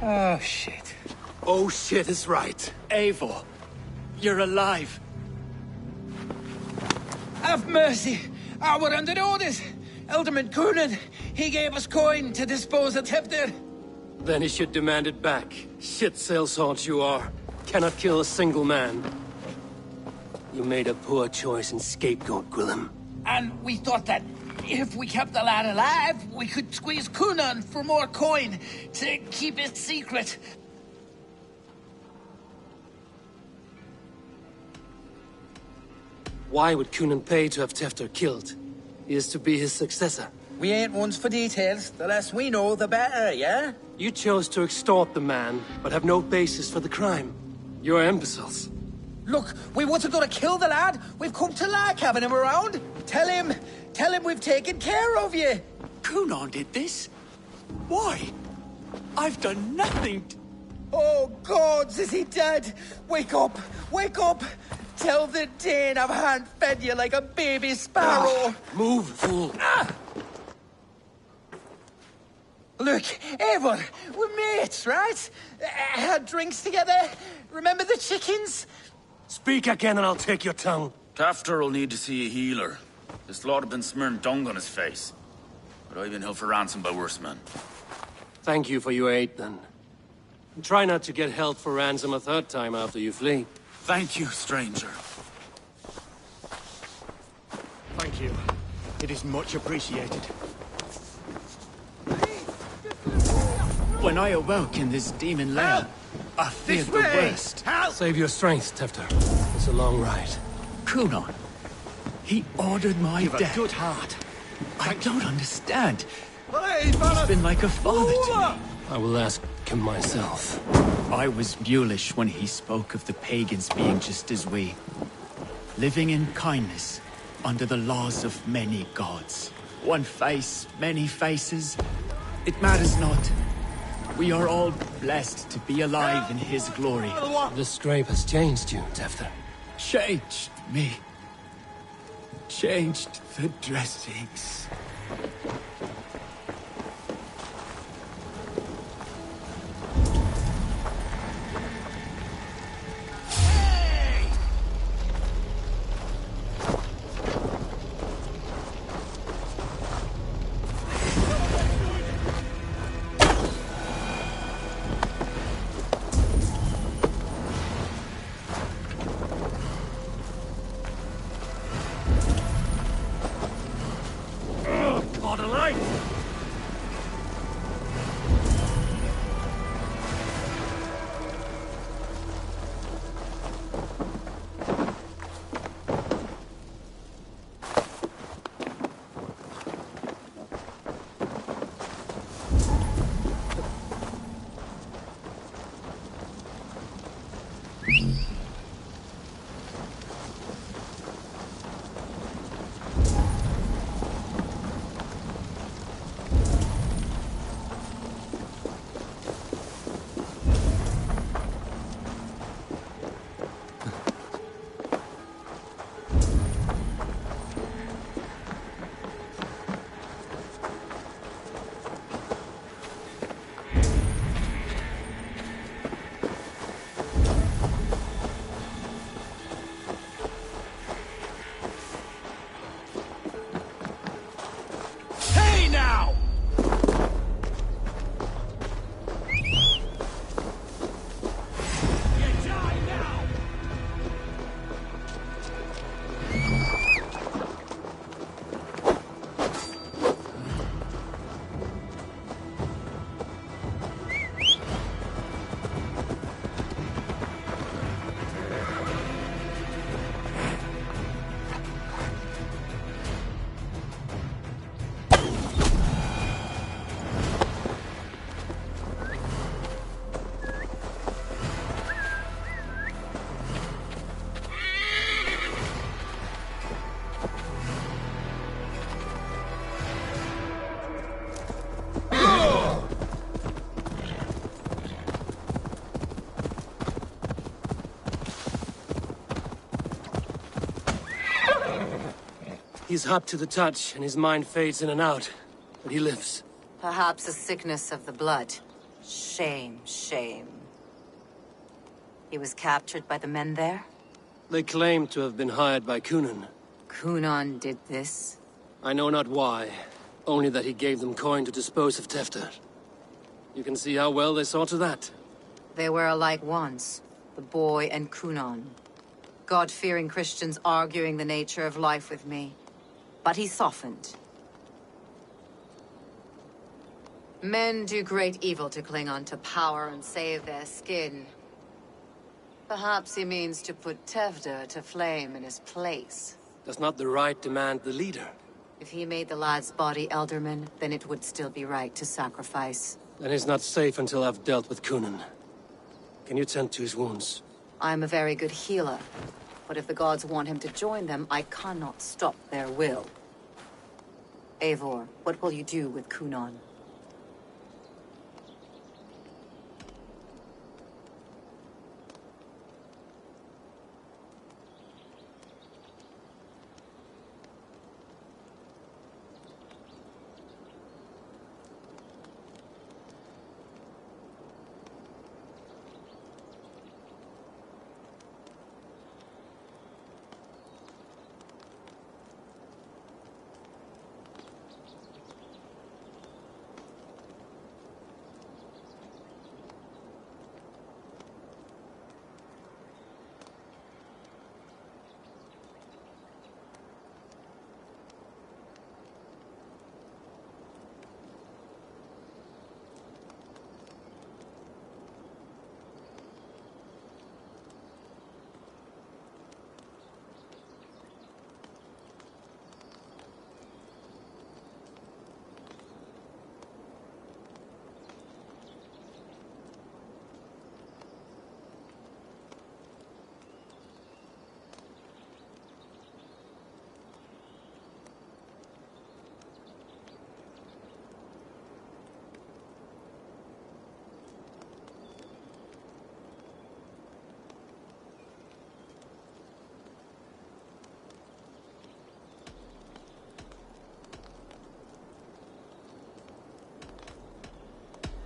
Oh, shit. Oh, shit is right. Eivor, you're alive. Have mercy! We're under orders! Alderman Coonan, he gave us coin to dispose of Tefter. Then he should demand it back. Shit sellsword you are. Cannot kill a single man. You made a poor choice in scapegoat, Gwillem. And we thought that if we kept the lad alive, we could squeeze Coonan for more coin to keep it secret. Why would Coonan pay to have Tefter killed? He is to be his successor. We ain't ones for details. The less we know, the better, yeah? You chose to extort the man, but have no basis for the crime. You're imbeciles. Look, we wasn't gonna kill the lad. We've come to like having him around. Tell him we've taken care of you. Coonan did this? Why? I've done nothing. Oh, gods, is he dead? Wake up! Wake up! Tell the Dane I've hand-fed you like a baby sparrow. Move, fool. Look, Eivor, we're mates, right? Had drinks together. Remember the chickens? Speak again and I'll take your tongue. Tafter will need to see a healer. This lord have been smearing dung on his face. But I've been held for ransom by worse men. Thank you for your aid, then. And try not to get held for ransom a third time after you flee. Thank you, stranger. Thank you. It is much appreciated. When I awoke in this demon lair, I feared the worst. Save your strength, Tefter. It's a long ride. Coonan, he ordered my You've death. a good heart. I don't understand. He's been like a father to me. I will ask him myself. I was mulish when he spoke of the pagans being just as we. Living in kindness, under the laws of many gods. One face, many faces. It matters not. We are all blessed to be alive in his glory. The scrape has changed you, Tefter. Changed me. Changed the dressings. He's hot to the touch, and his mind fades in and out. But he lives. Perhaps a sickness of the blood. Shame, shame. He was captured by the men there? They claim to have been hired by Cunan. Cunan did this? I know not why, only that he gave them coin to dispose of Tefter. You can see how well they saw to that. They were alike once, the boy and Cunan. God-fearing Christians arguing the nature of life with me. But he softened. Men do great evil to cling on to power and save their skin. Perhaps he means to put Tevder to flame in his place. Does not the right demand the leader? If he made the lad's body Elderman, then it would still be right to sacrifice. Then he's not safe until I've dealt with Cunan. Can you tend to his wounds? I'm a very good healer. But if the gods want him to join them, I cannot stop their will. Eivor, what will you do with Cunan?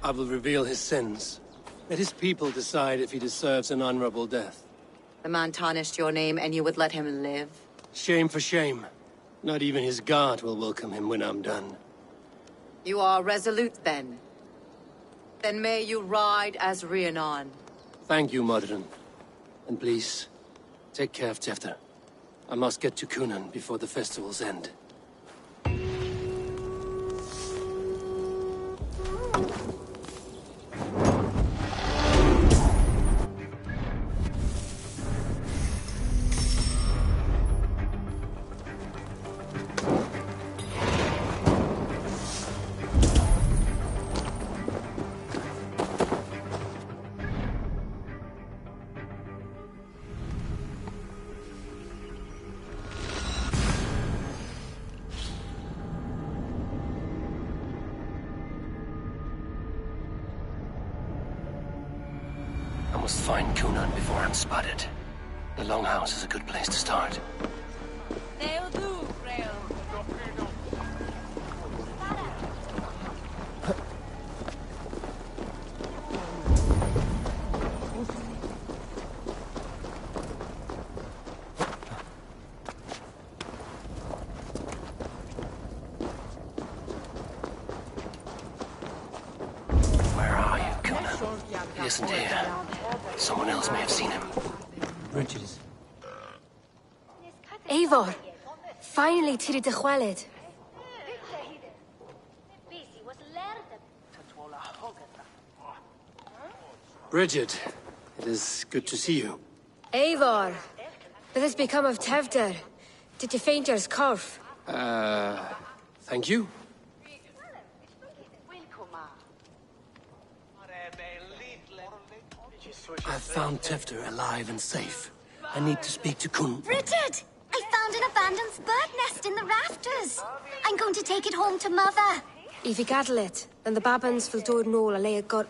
I will reveal his sins. Let his people decide if he deserves an honorable death. The man tarnished your name and you would let him live? Shame for shame. Not even his guard will welcome him when I'm done. You are resolute then. Then may you ride as Rhiannon. Thank you, Modron. And please, take care of Tefter. I must get to Cunan before the festival's end. I must find Cunan before I'm spotted. The Longhouse is a good place to start. Where are you, Cunan? He isn't here. Someone else may have seen him. Bridges. Eivor, finally tiri de chwaled. Bridget, it is good to see you. Eivor, what has become of Tevder? Did you faint your scarf? Thank you. I found Tefter alive and safe. I need to speak to Kun. Richard! I found an abandoned bird nest in the rafters. I'm going to take it home to Mother. If you gather it, then the Babans will do it all a lay a gut.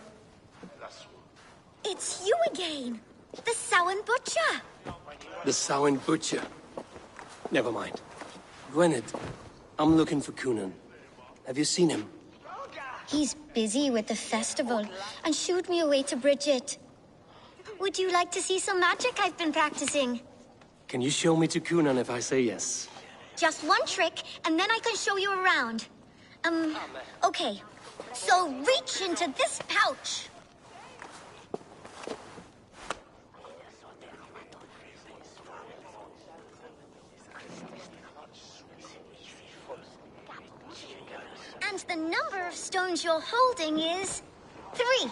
It's you again. The Samhain Butcher. The Samhain Butcher. Never mind. Gwynedd, I'm looking for Cunan. Have you seen him? He's busy with the festival and shooed me away to Bridget. Would you like to see some magic I've been practicing? Can you show me to Cunan if I say yes? Just one trick, and then I can show you around. Okay. So reach into this pouch. And the number of stones you're holding is 3.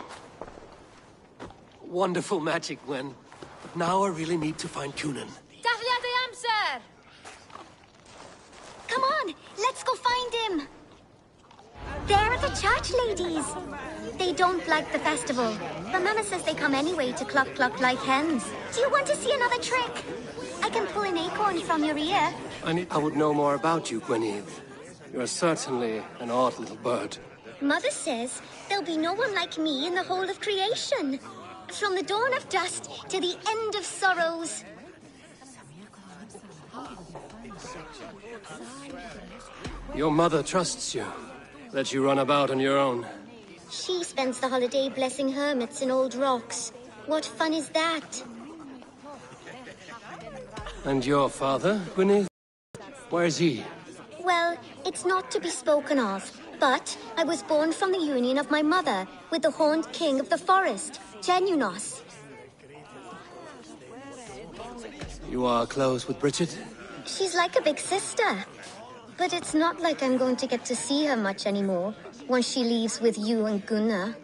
Wonderful magic, Gwen. But now I really need to find Cunan. Dathliad I am, sir! Come on, let's go find him. There are the church ladies. They don't like the festival, but Mama says they come anyway to cluck cluck like hens. Do you want to see another trick? I can pull an acorn from your ear. I would know more about you, Gweneve. You are certainly an odd little bird. Mother says there'll be no one like me in the whole of creation. From the dawn of dust to the end of sorrows. Your mother trusts you. Let you run about on your own. She spends the holiday blessing hermits in old rocks. What fun is that? And your father, Gwyneth? Where is he? Well, it's not to be spoken of, but I was born from the union of my mother with the horned king of the forest, Genunos. You are close with Bridget? She's like a big sister. But it's not like I'm going to get to see her much anymore once she leaves with you and Gunnar.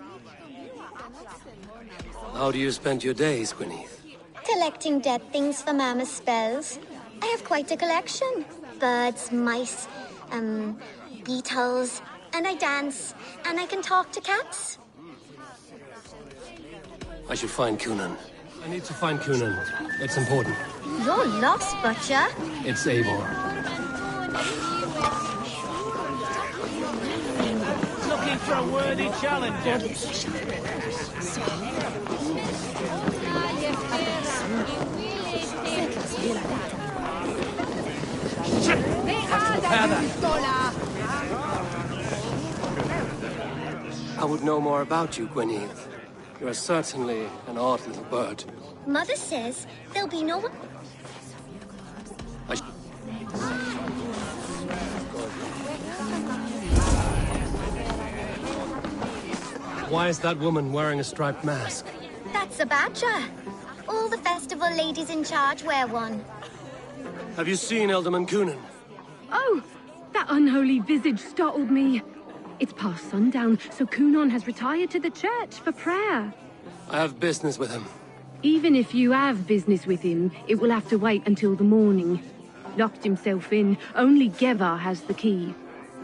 How do you spend your days, Gwyneth? Collecting dead things for Mama's spells. I have quite a collection. Birds, mice, beetles, and I dance, and I can talk to cats. I should find Cunan. I need to find Cunan. It's important. You're lost, Butcher. It's Eivor. Looking for a worthy challenger. I would know more about you, Gweneth. You are certainly an odd little bird. Mother says there'll be no one... Why is that woman wearing a striped mask? That's a badger. All the festival ladies in charge wear one. Have you seen Alderman Cunan? Oh, that unholy visage startled me. It's past sundown, so Cunan has retired to the church for prayer. I have business with him. Even if you have business with him, it will have to wait until the morning. Locked himself in. Only Geva has the key.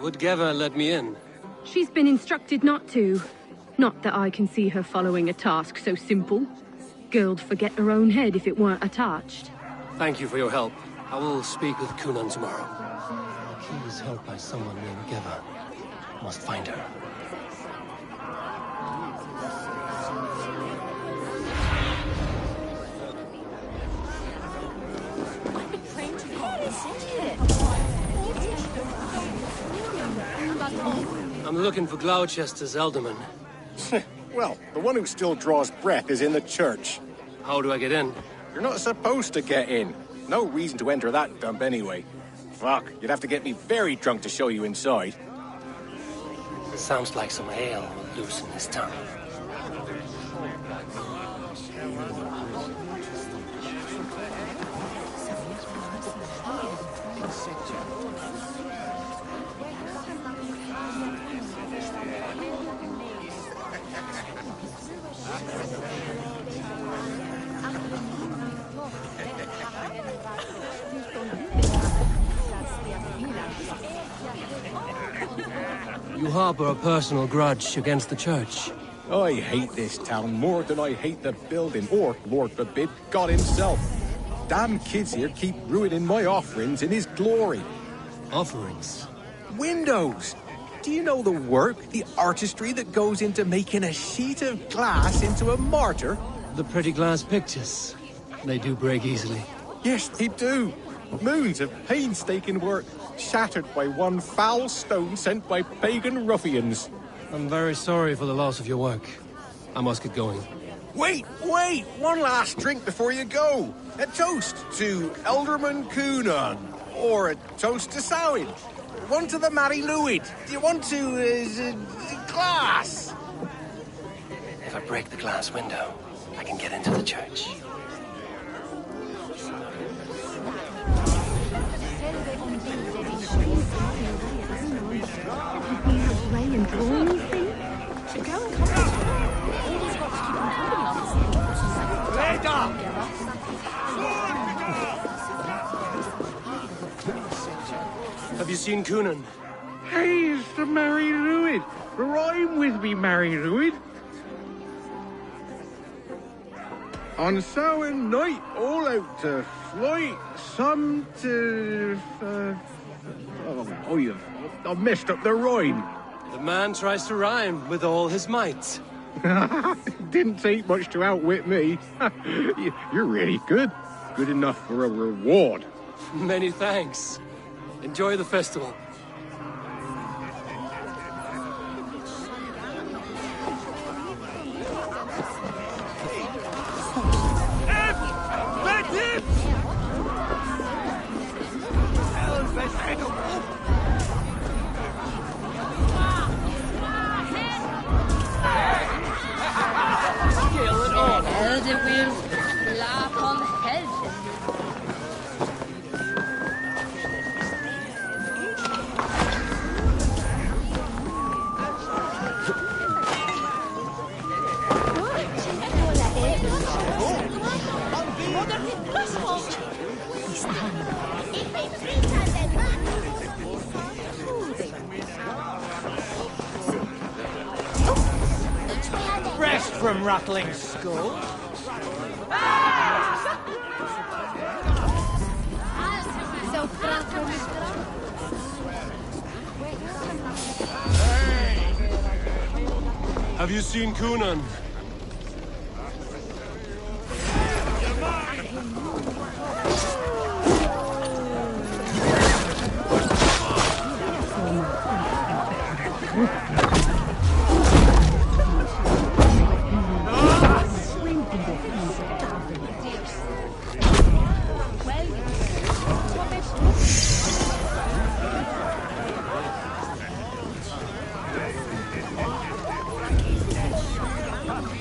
Would Geva let me in? She's been instructed not to. Not that I can see her following a task so simple. Girl'd forget her own head if it weren't attached. Thank you for your help. I will speak with Cunan tomorrow. The key is held by someone named Geva. Must find her. I'm looking for Gloucester's alderman. Well, the one who still draws breath is in the church. How do I get in? You're not supposed to get in. No reason to enter that dump anyway. Fuck, you'd have to get me very drunk to show you inside. Sounds like some ale will loosen his tongue. You harbor a personal grudge against the church. I hate this town more than I hate the building, or, Lord forbid, God himself. Damn kids here keep ruining my offerings in his glory. Offerings? Windows! Do you know the work, the artistry that goes into making a sheet of glass into a martyr? The pretty glass pictures. They do break easily. Yes, they do. Moons of painstaking work, shattered by one foul stone sent by pagan ruffians. I'm very sorry for the loss of your work. I must get going. Wait! One last drink before you go. A toast to Elderman Coonan. Or a toast to Samhain. One to the Mary Lwyd. Do you want to, glass? If I break the glass window, I can get into the church. Have you seen Coonan? Hey, it's the Mary Lwyd. Rhyme with me, Mary Lwyd. On Samhain night, all out to flight, some to... I've messed up the rhyme. The man tries to rhyme with all his might. Didn't take much to outwit me. You're really good. Good enough for a reward. Many thanks. Enjoy the festival. Rest from rattling skull. Have you seen Coonan?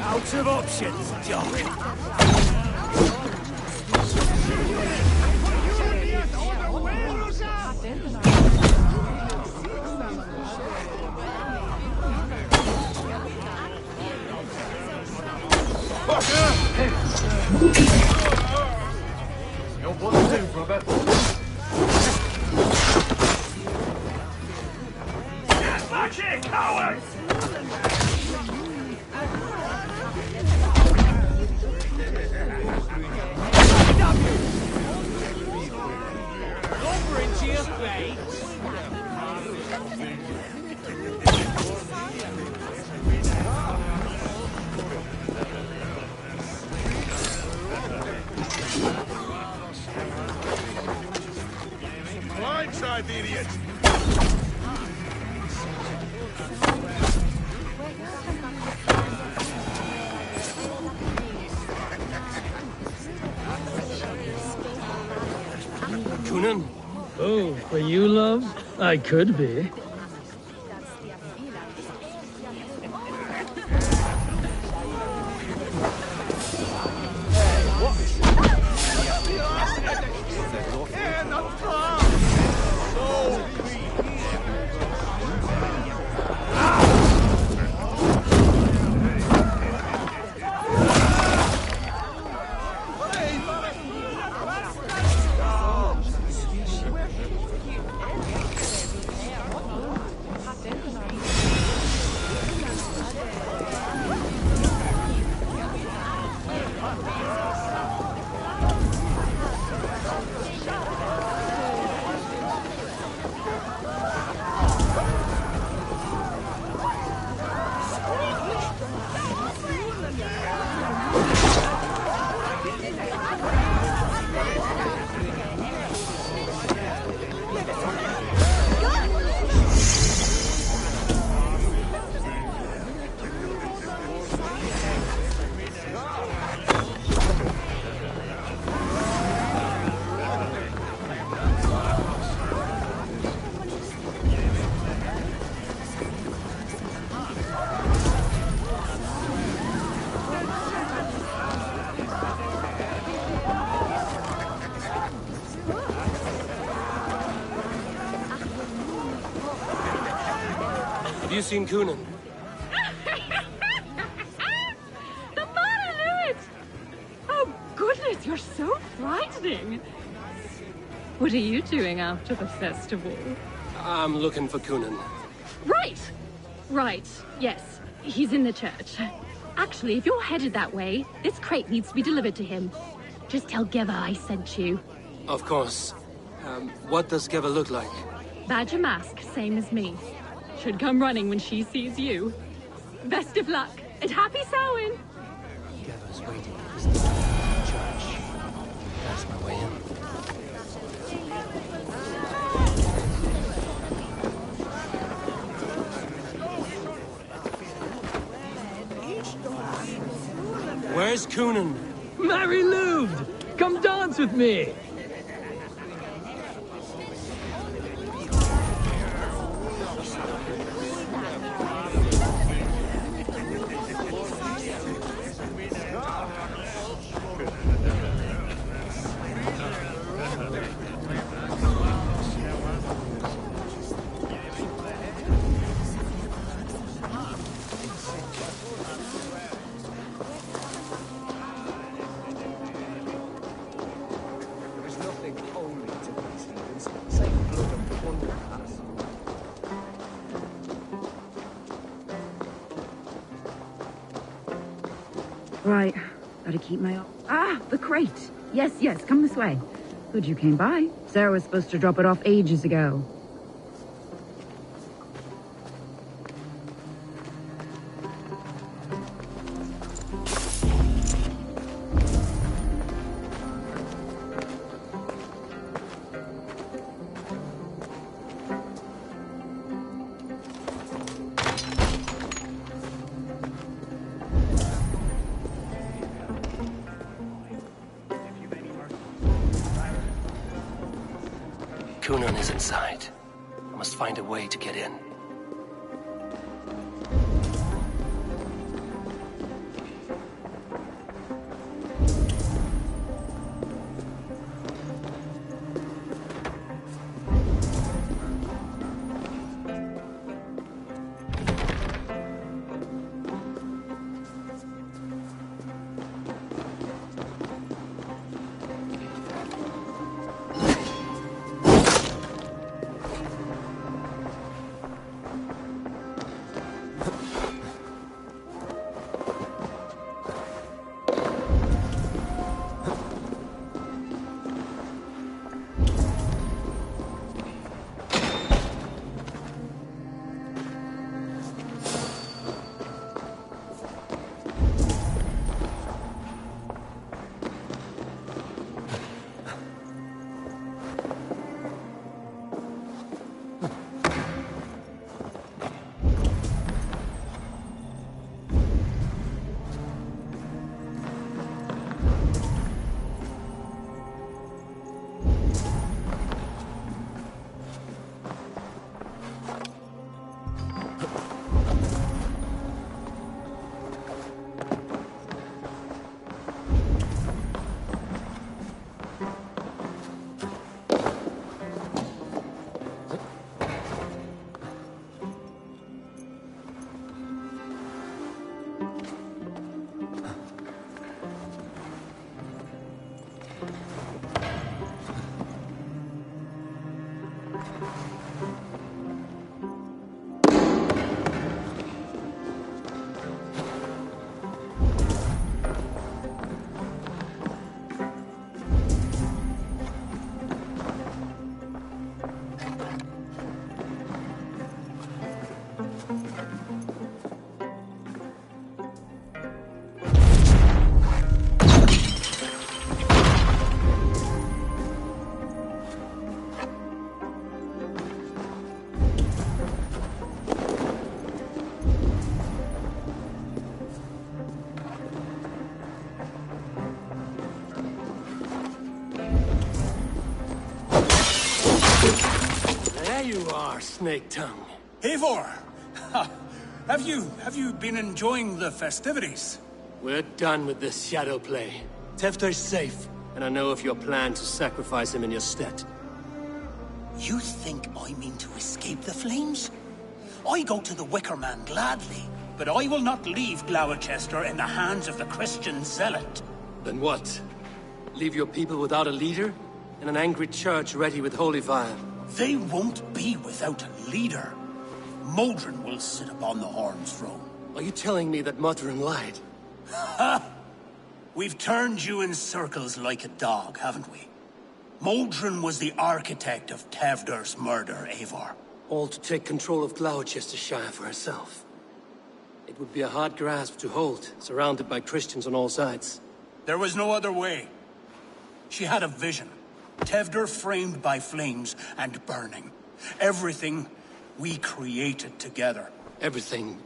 Out of options, Doc. You're what to do, brother. Back here, cowards! Over into your face! Blindside the idiot! Coonan? Oh, for you, love? I could be. Have you seen Coonan? The Mari! Oh, goodness, you're so frightening. What are you doing after the festival? I'm looking for Coonan. Right. Yes, he's in the church. Actually, if you're headed that way, this crate needs to be delivered to him. Just tell Geva I sent you. Of course. What does Geva look like? Badger mask, same as me. Should come running when she sees you. Best of luck, and happy Samhain! Geva's waiting at this church. That's my way in. Where's Coonan? Mary Lud! Come dance with me! Right, gotta keep my... Ah, the crate! Yes, come this way. Good you came by. Sarah was supposed to drop it off ages ago. Coonan is inside. I must find a way to get in. There you are, Snake Tongue. Eivor! Have you been enjoying the festivities? We're done with this shadow play. Tefter's safe, and I know of your plan to sacrifice him in your stead. You think I mean to escape the flames? I go to the Wicker Man gladly, but I will not leave Gloucester in the hands of the Christian zealot. Then what? Leave your people without a leader? And an angry church ready with holy fire? They won't be without a leader. Modron will sit upon the Horn's throne. Are you telling me that Modron lied? Ha! We've turned you in circles like a dog, haven't we? Modron was the architect of Tevder's murder, Eivor. All to take control of Gloucestershire for herself. It would be a hard grasp to hold, surrounded by Christians on all sides. There was no other way. She had a vision. Tevder framed by flames and burning. Everything we created together. Everything...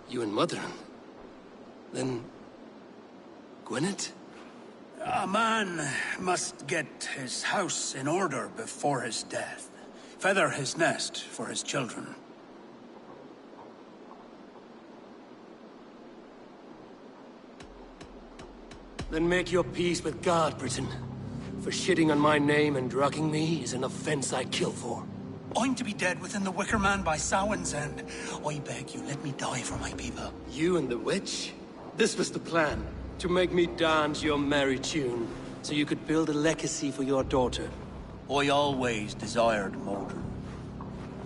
you and Modron? Then... Gwynedd? A man must get his house in order before his death. Feather his nest for his children. Then make your peace with God, Britain. For shitting on my name and drugging me is an offense I kill for. I'm to be dead within the Wicker Man by Samhain's end. I beg you, let me die for my people. You and the witch? This was the plan. To make me dance your merry tune, so you could build a legacy for your daughter. I always desired Modron.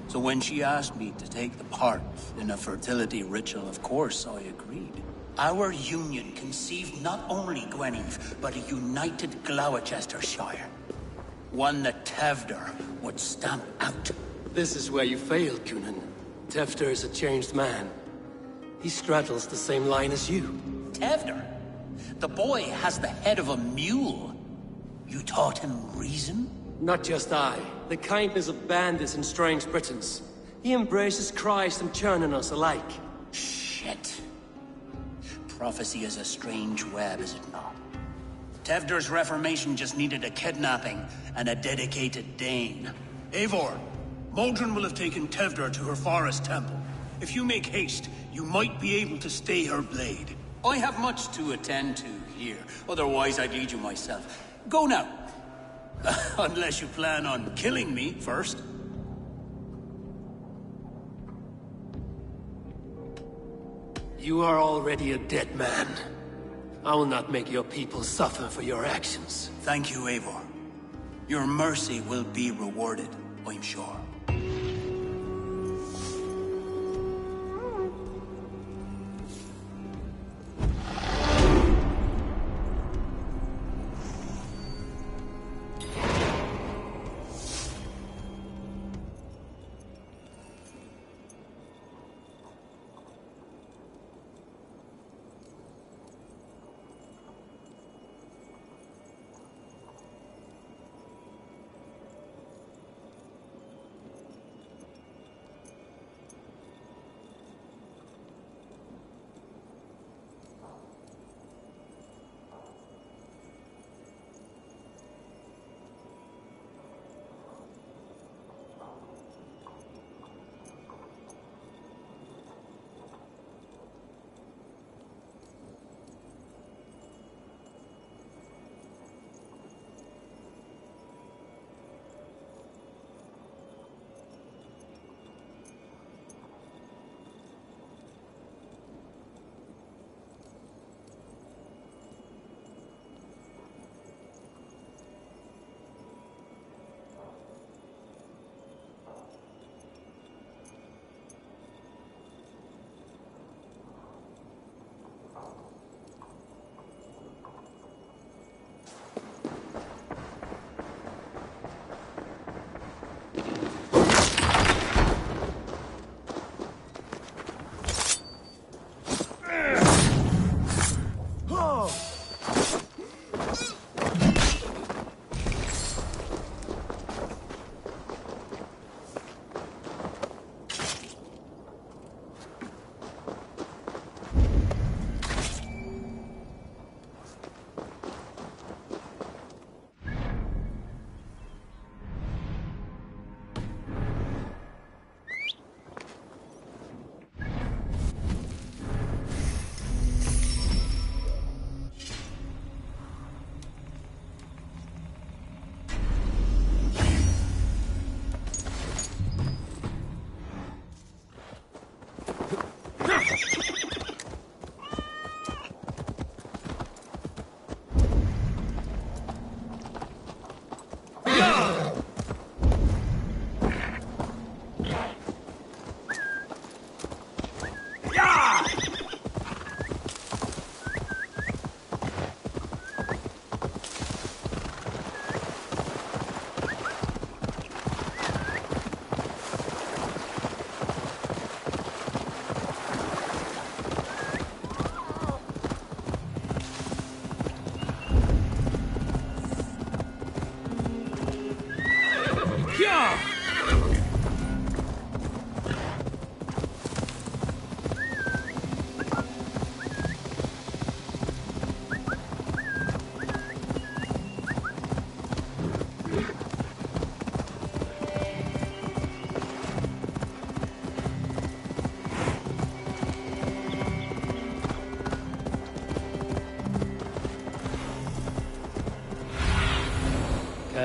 So when she asked me to take the part in a fertility ritual, of course I agreed. Our union conceived not only Gweneve, but a united Gloucestershire. One that Tevder would stamp out. This is where you failed, Cúnan. Tevder is a changed man. He straddles the same line as you. Tevder? The boy has the head of a mule. You taught him reason? Not just I. The kindness of bandits and strange Britons. He embraces Christ and churning us alike. Shit. Prophecy is a strange web, is it not? Tevder's reformation just needed a kidnapping and a dedicated Dane. Eivor, Modron will have taken Tevder to her forest temple. If you make haste, you might be able to stay her blade. I have much to attend to here, otherwise I'd lead you myself. Go now. Unless you plan on killing me first. You are already a dead man. I will not make your people suffer for your actions. Thank you, Eivor. Your mercy will be rewarded, I'm sure.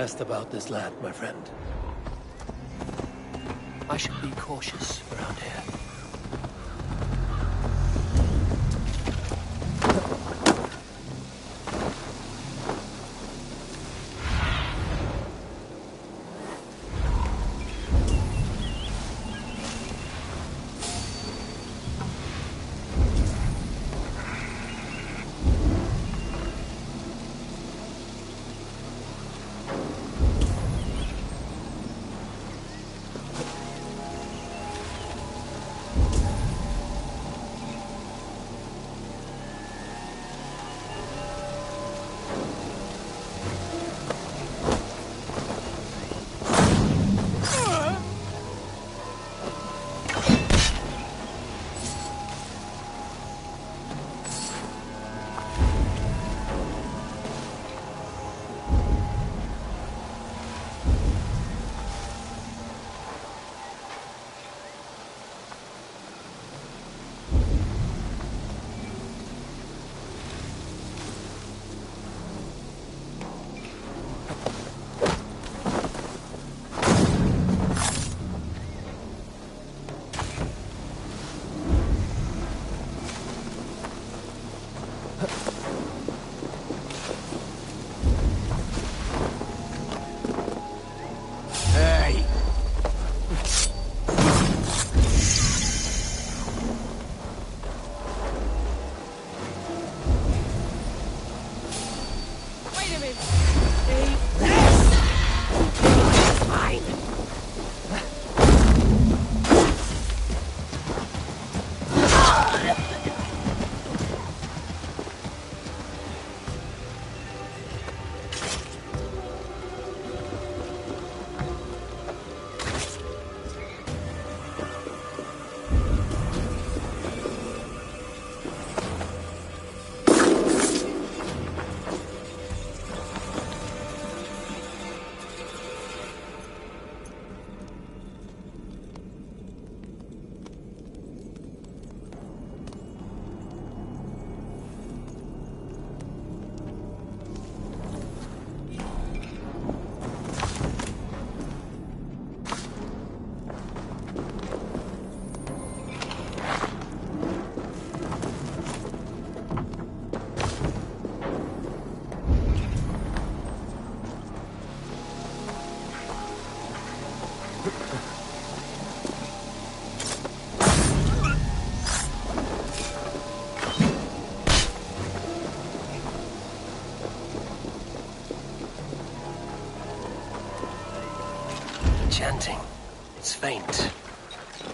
asked about this land, my friend. I should be cautious around here. Chanting. It's faint,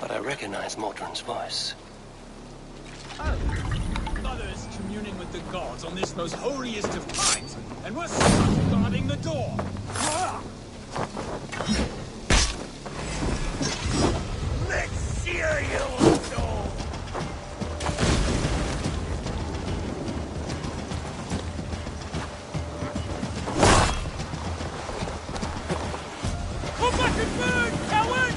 but I recognize Mordrin's voice. Oh, Mother's communing with the gods on this most holiest of times, and we're stuck guarding the door. Let's sear you, soul! Come back and burn, coward!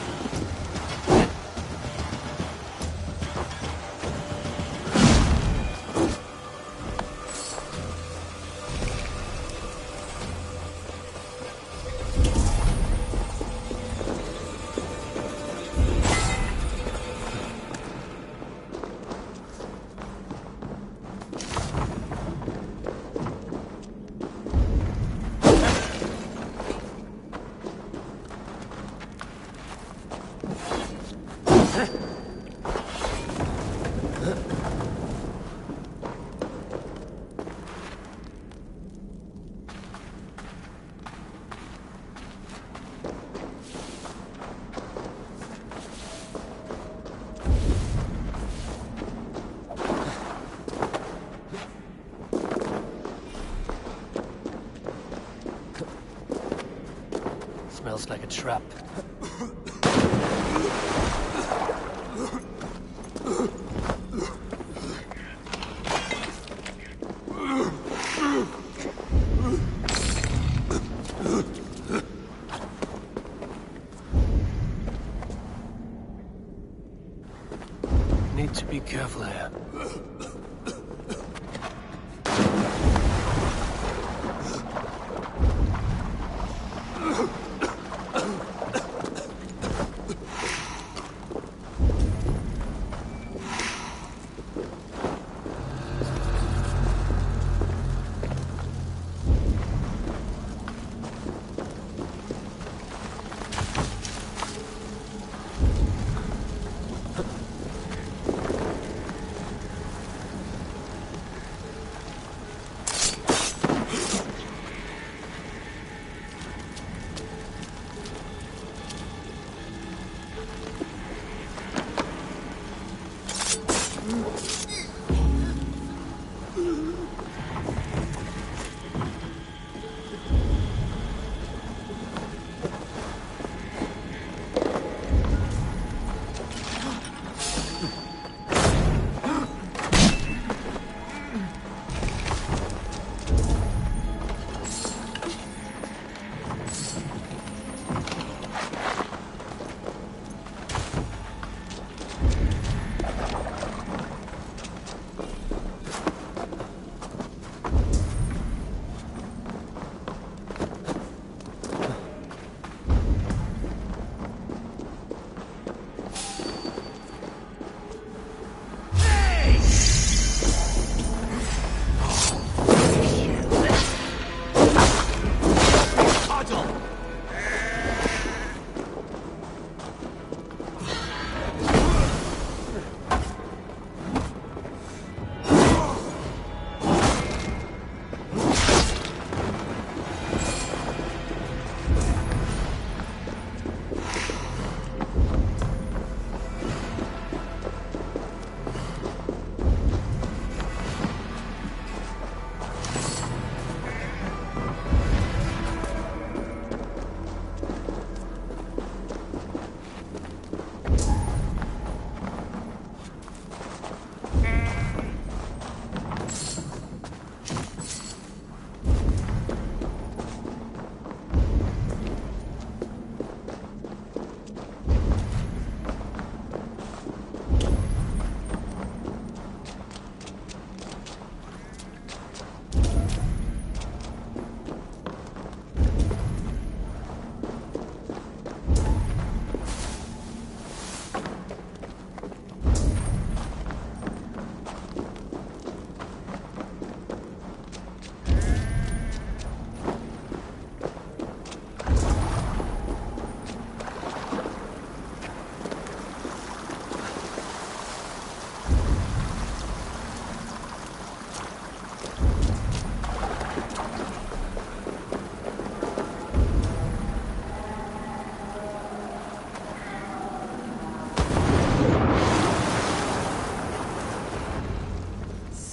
Smells like a trap. Need to be careful here.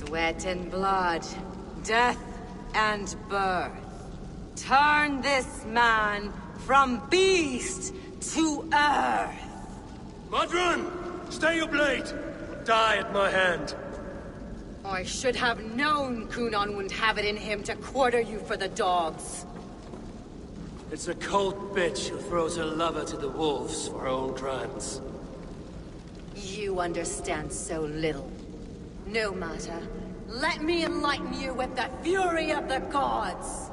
Sweat and blood, death and birth. Turn this man from beast to earth. Modron! Stay your blade! Die at my hand. I should have known Kunon wouldn't have it in him to quarter you for the dogs. It's a cold bitch who throws her lover to the wolves for her own crimes. You understand so little. No matter. Let me enlighten you with the fury of the gods!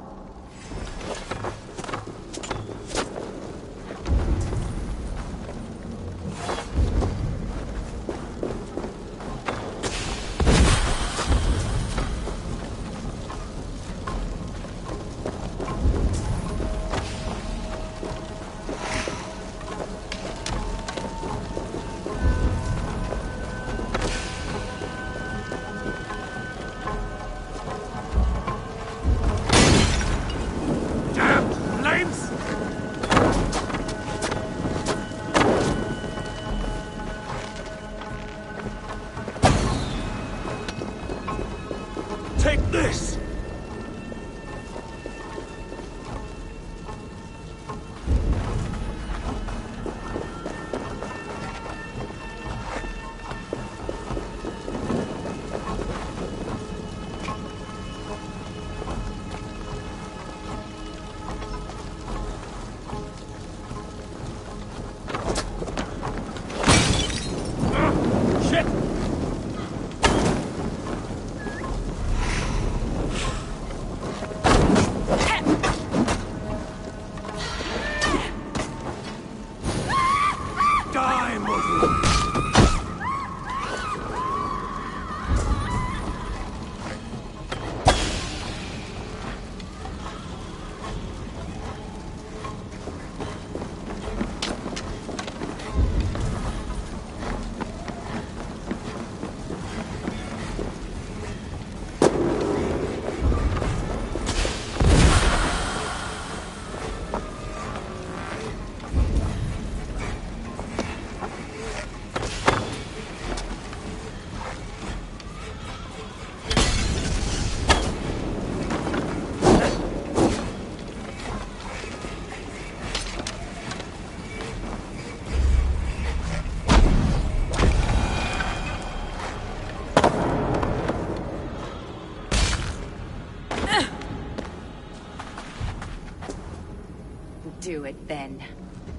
Do it then.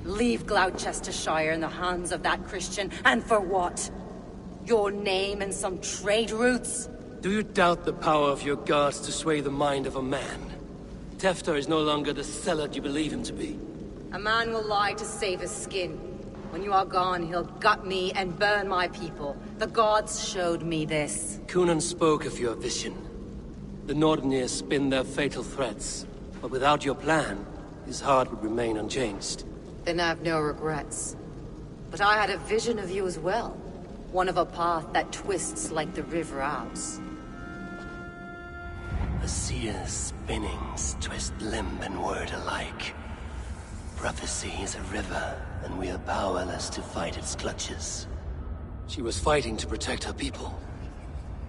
Leave Gloucestershire in the hands of that Christian, and for what? Your name and some trade routes? Do you doubt the power of your guards to sway the mind of a man? Tefter is no longer the zealot you believe him to be. A man will lie to save his skin. When you are gone, he'll gut me and burn my people. The gods showed me this. Coonan spoke of your vision. The Nordenir spin their fatal threats, but without your plan, his heart would remain unchanged. Then I have no regrets. But I had a vision of you as well. One of a path that twists like the River Ouse. A seer's spinnings twist limb and word alike. Prophecy is a river, and we are powerless to fight its clutches. She was fighting to protect her people.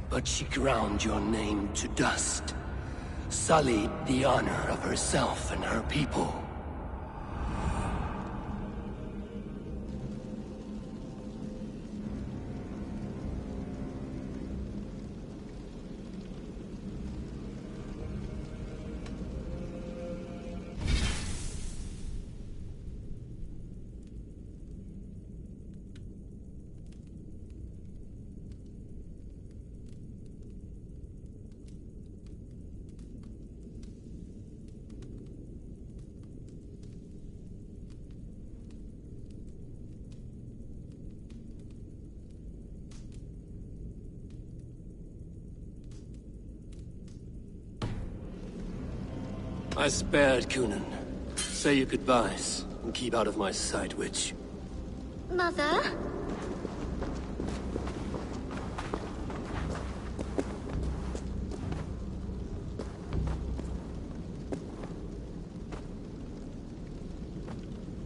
But she ground your name to dust. Sullied the honor of herself and her people. I spared Coonan. Say your goodbyes, and keep out of my sight, witch. Mother?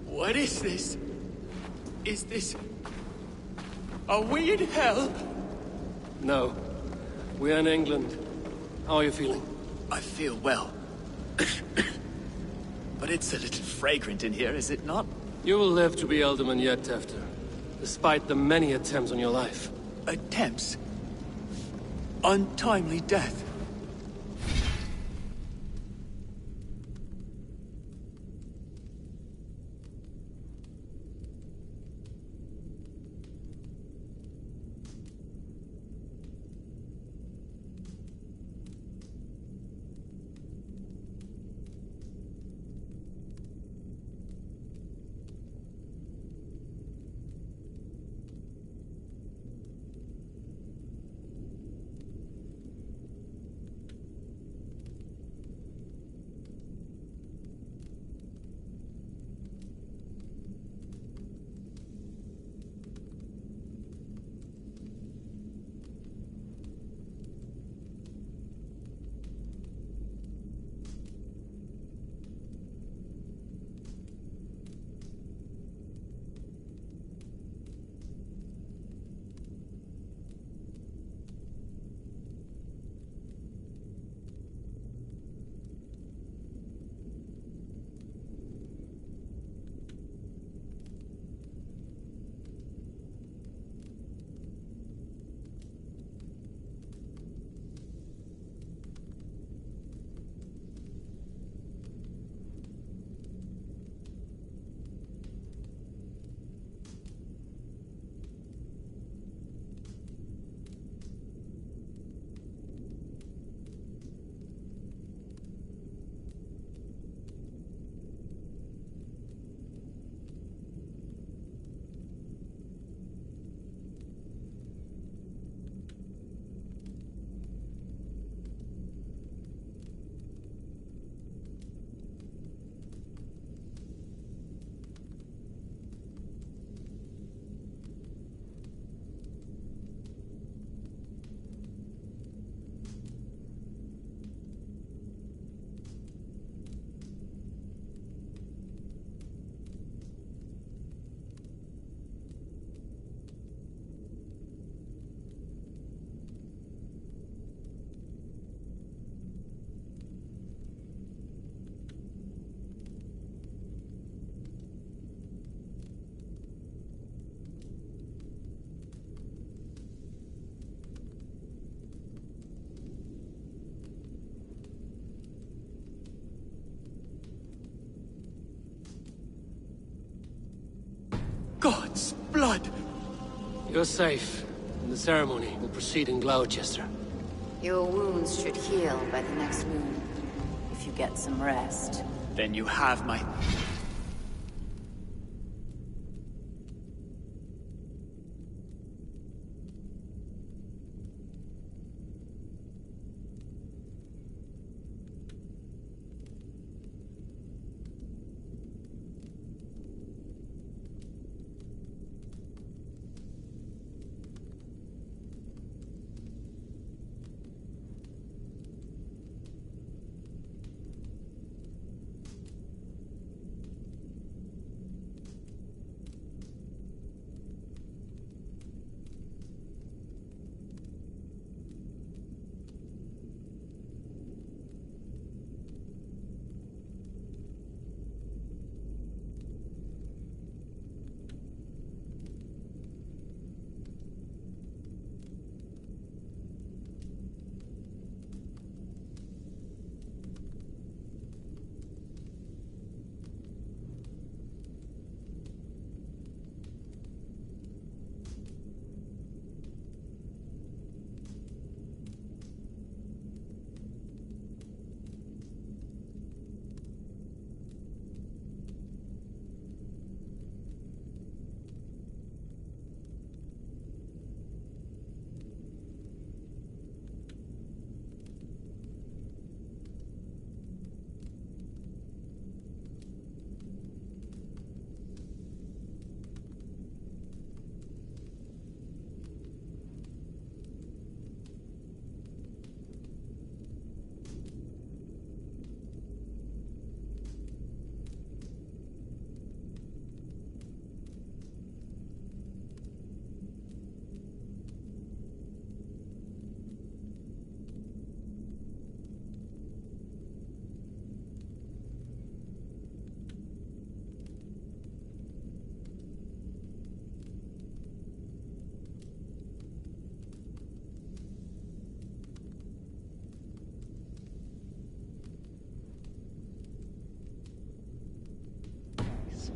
What is this? Is this... Are we in hell? No. We're in England. How are you feeling? I feel well. But it's a little fragrant in here, is it not? You will live to be Alderman yet, Tefter. Despite the many attempts on your life. Attempts? Untimely death? God's blood! You're safe, and the ceremony will proceed in Gloucester. Your wounds should heal by the next moon, if you get some rest. Then you have my...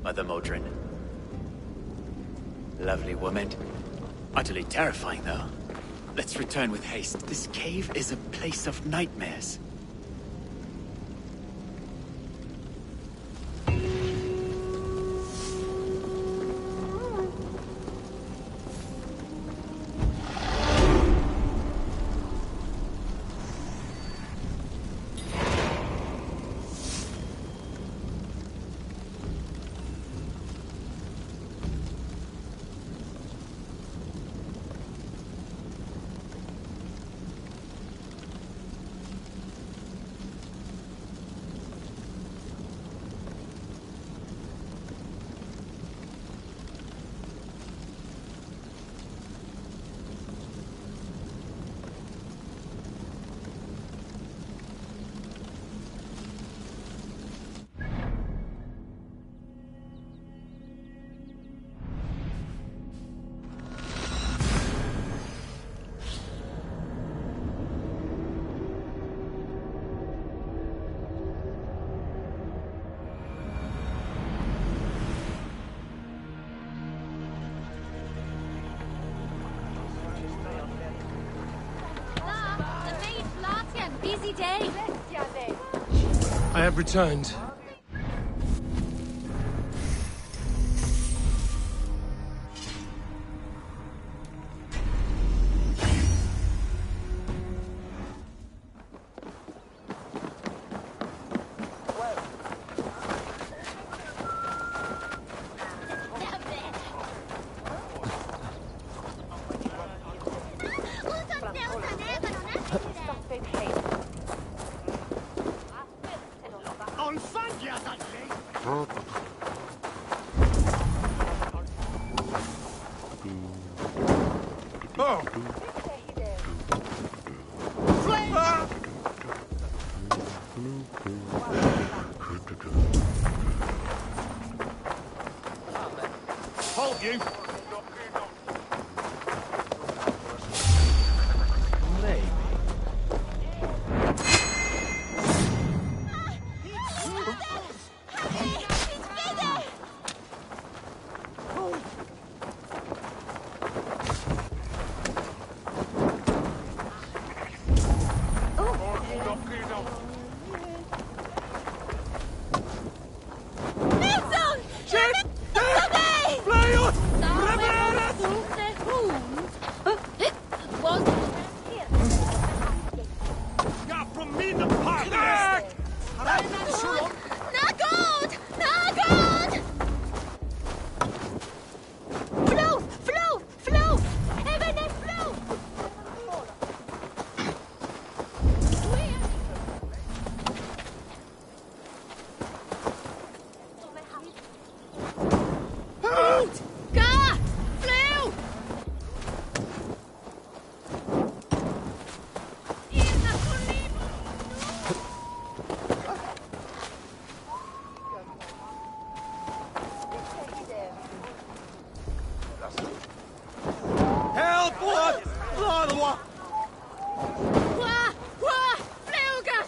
Mother Modron. Lovely woman. Utterly terrifying, though. Let's return with haste. This cave is a place of nightmares. Busy day. I have returned. Hold you!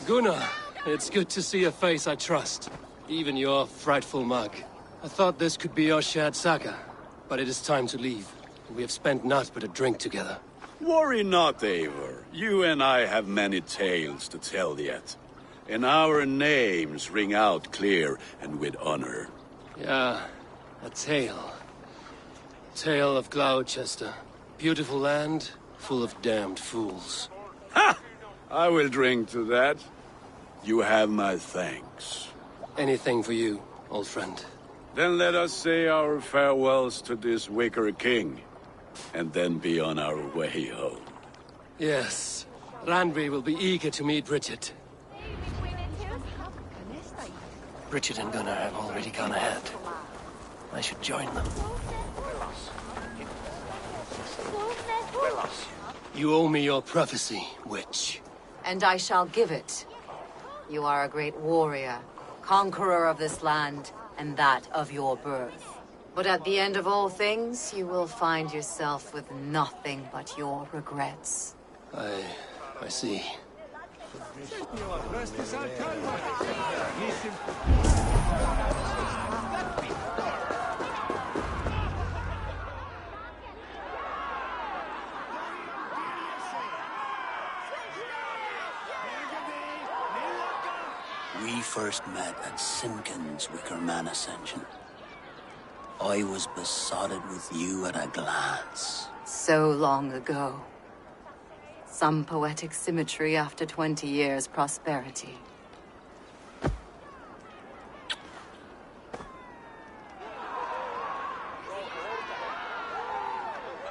Gunnar, it's good to see a face I trust. Even your frightful mug. I thought this could be our shared saga, but it is time to leave. We have spent naught but a drink together. Worry not, Eivor. You and I have many tales to tell yet. And our names ring out clear and with honor. Yeah, a tale. Tale of Gloucester. Beautiful land, full of damned fools. Ha! I will drink to that. You have my thanks. Anything for you, old friend. Then let us say our farewells to this wicker king, and then be on our way home. Yes, Randvi will be eager to meet Bridget. Bridget and Gunnar have already gone ahead. I should join them. You owe me your prophecy, witch. And I shall give it. You are a great warrior, conqueror of this land, and that of your birth. But at the end of all things, you will find yourself with nothing but your regrets. I see. We first met at Simpkins' Wicker Man Ascension. I was besotted with you at a glance. So long ago. Some poetic symmetry after 20 years' prosperity.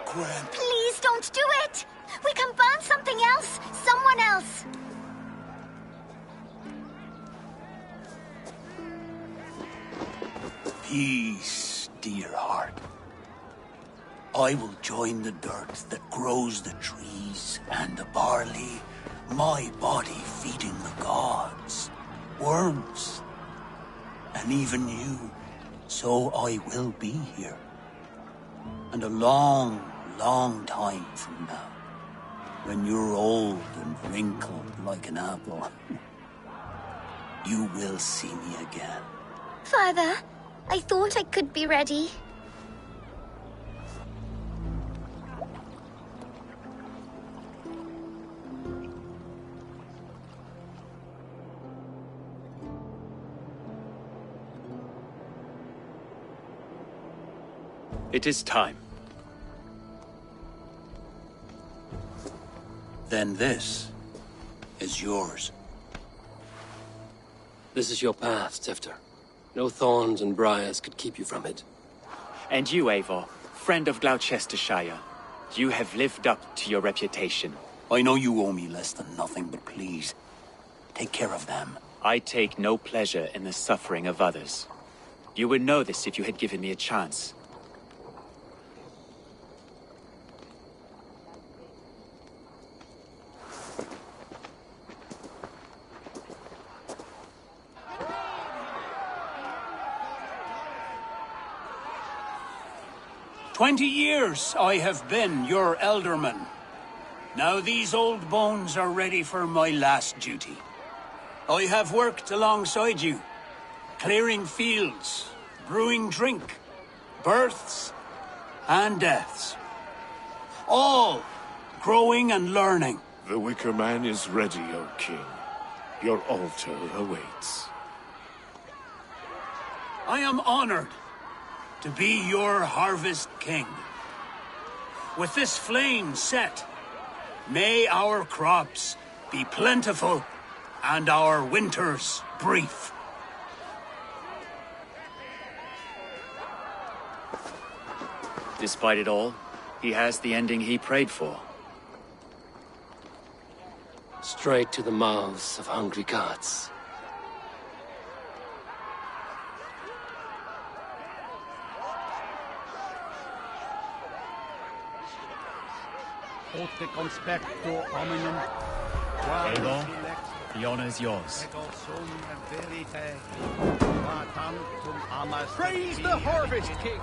Gwen. Please don't do it! We can burn something else! Someone else! Peace, dear heart. I will join the dirt that grows the trees and the barley, my body feeding the gods, worms, and even you. So I will be here. And a long, long time from now, when you're old and wrinkled like an apple, you will see me again. Father, I thought I could be ready. It is time. Then this is yours. This is your path, Tifter. No thorns and briars could keep you from it. And you, Eivor, friend of Gloucestershire, you have lived up to your reputation. I know you owe me less than nothing, but please, take care of them. I take no pleasure in the suffering of others. You would know this if you had given me a chance. "20 years I have been your elderman. Now these old bones are ready for my last duty. I have worked alongside you, clearing fields, brewing drink, births and deaths. All growing and learning. The Wicker Man is ready, O King. Your altar awaits. I am honored to be your harvest king. With this flame set, may our crops be plentiful and our winters brief. Despite it all, he has the ending he prayed for. Straight to the mouths of hungry gods. Eivor, the honor's yours. Praise the Harvest King!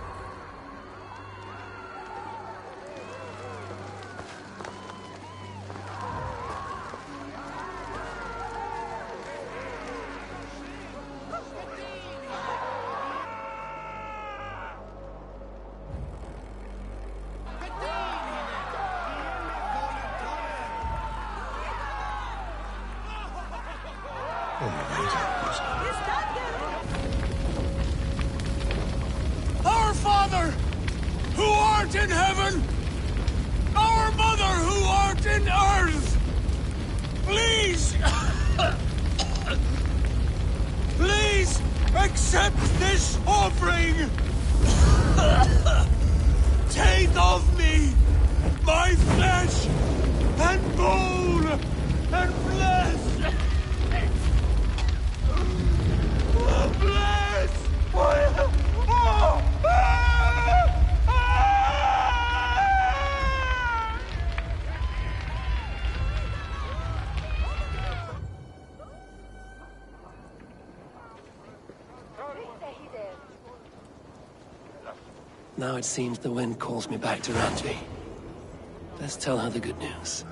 Our Father, who art in heaven, our Mother, who art in earth, please, please accept this offering. Take of me my flesh and bone and flesh. Bless! Now it seems the wind calls me back to Ranji. Let's tell her the good news.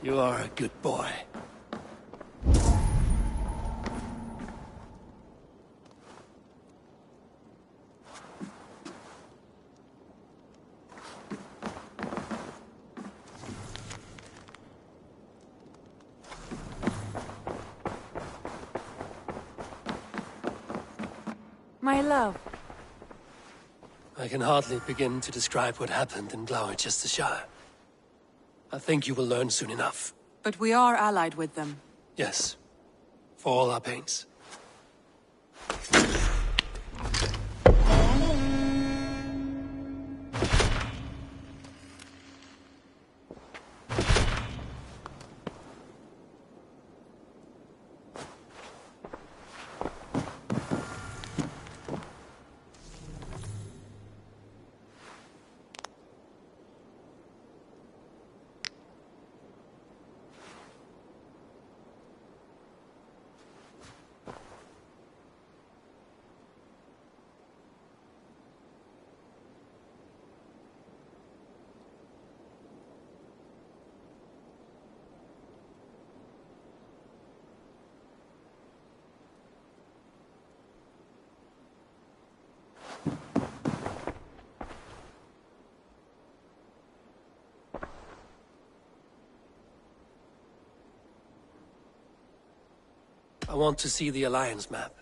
You are a good boy. My love. I can hardly begin to describe what happened in Gloucestershire. I think you will learn soon enough. But we are allied with them. Yes. For all our pains. I want to see the Alliance map.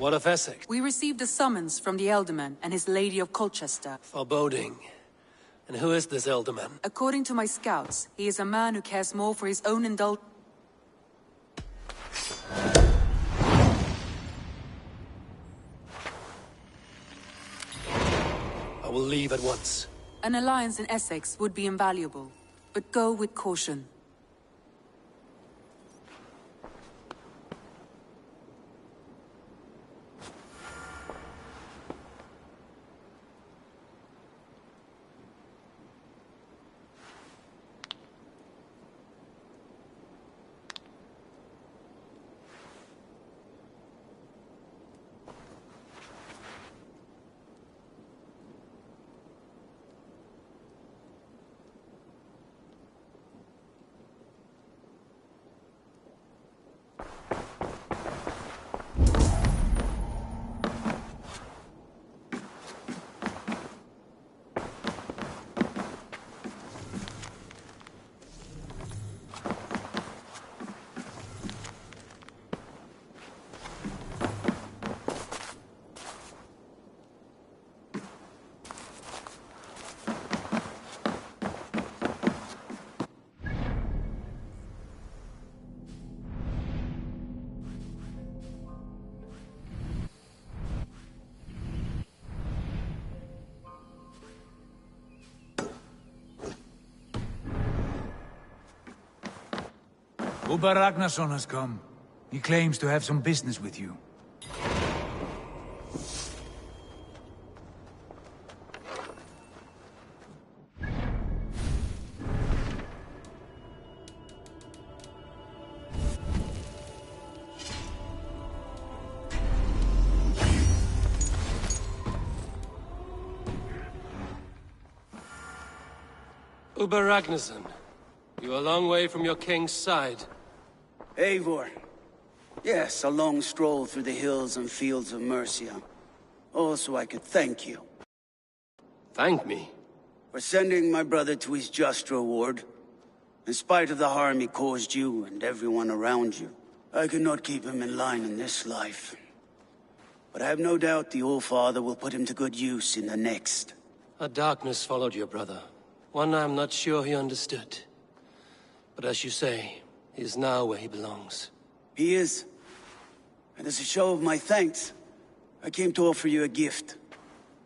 What of Essex? We received a summons from the Elderman and his Lady of Colchester. Foreboding. And who is this Elderman? According to my scouts, he is a man who cares more for his own I will leave at once. An alliance in Essex would be invaluable, but go with caution. Uber Ragnarsson has come. He claims to have some business with you. Uber Ragnarsson. You're a long way from your king's side. Eivor. Yes, a long stroll through the hills and fields of Mercia. Also, I could thank you. Thank me? For sending my brother to his just reward. In spite of the harm he caused you and everyone around you, I could not keep him in line in this life. But I have no doubt the All-Father will put him to good use in the next. A darkness followed your brother. One I'm not sure he understood. But as you say, he is now where he belongs. He is. And as a show of my thanks, I came to offer you a gift.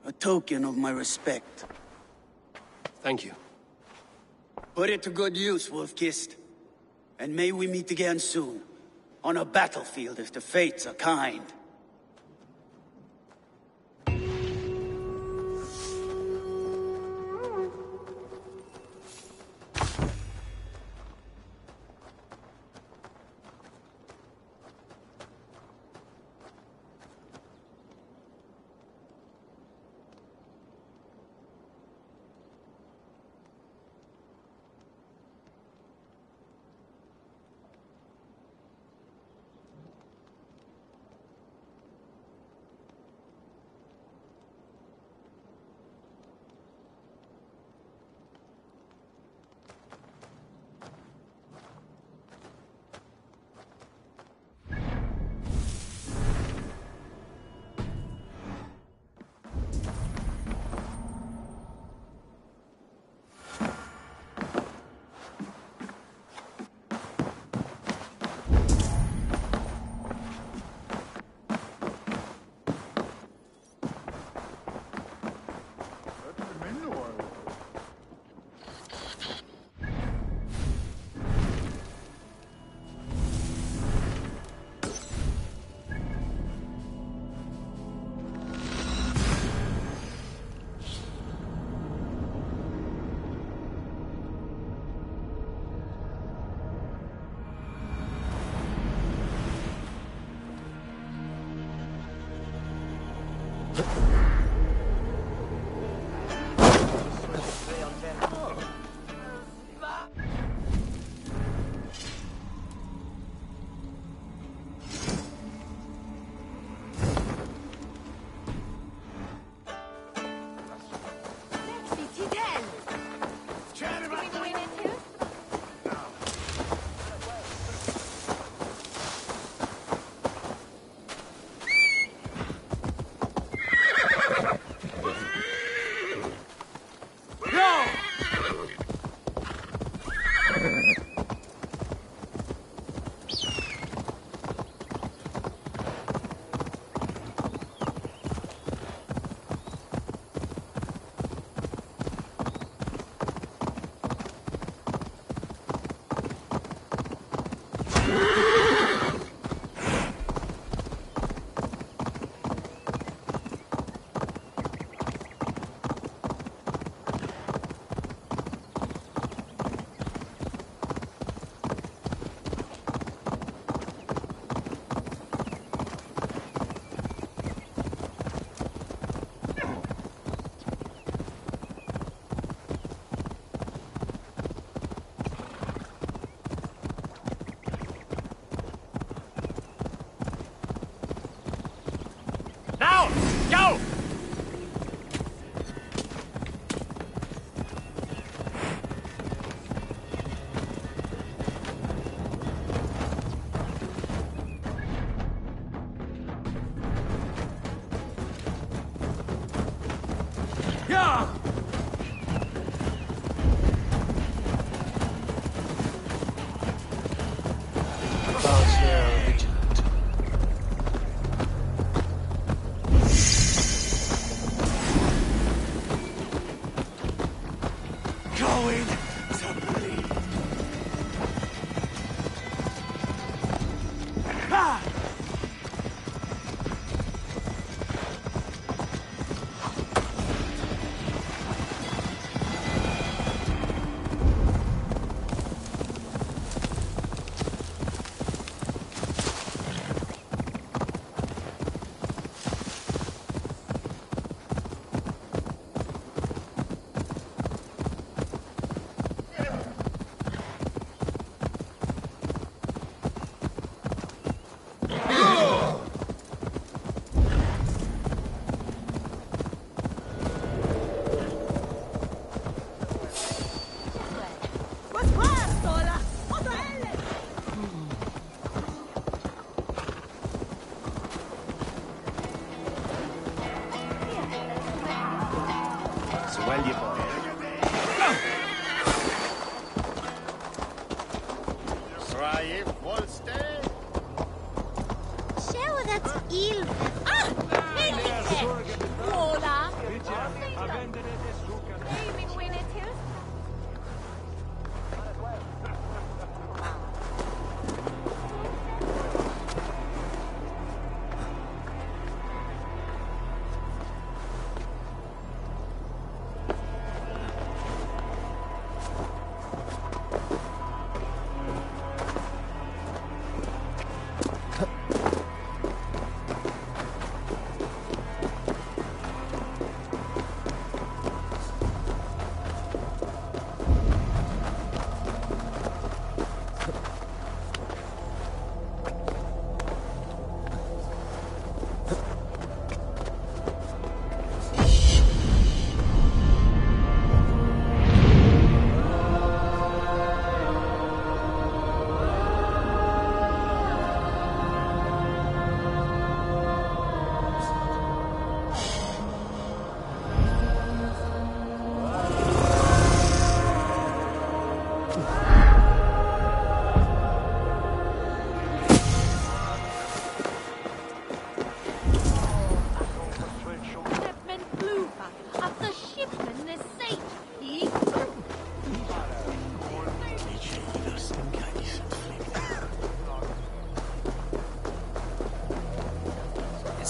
A token of my respect. Thank you. Put it to good use, Wolf-Kissed. And may we meet again soon. On a battlefield if the fates are kind.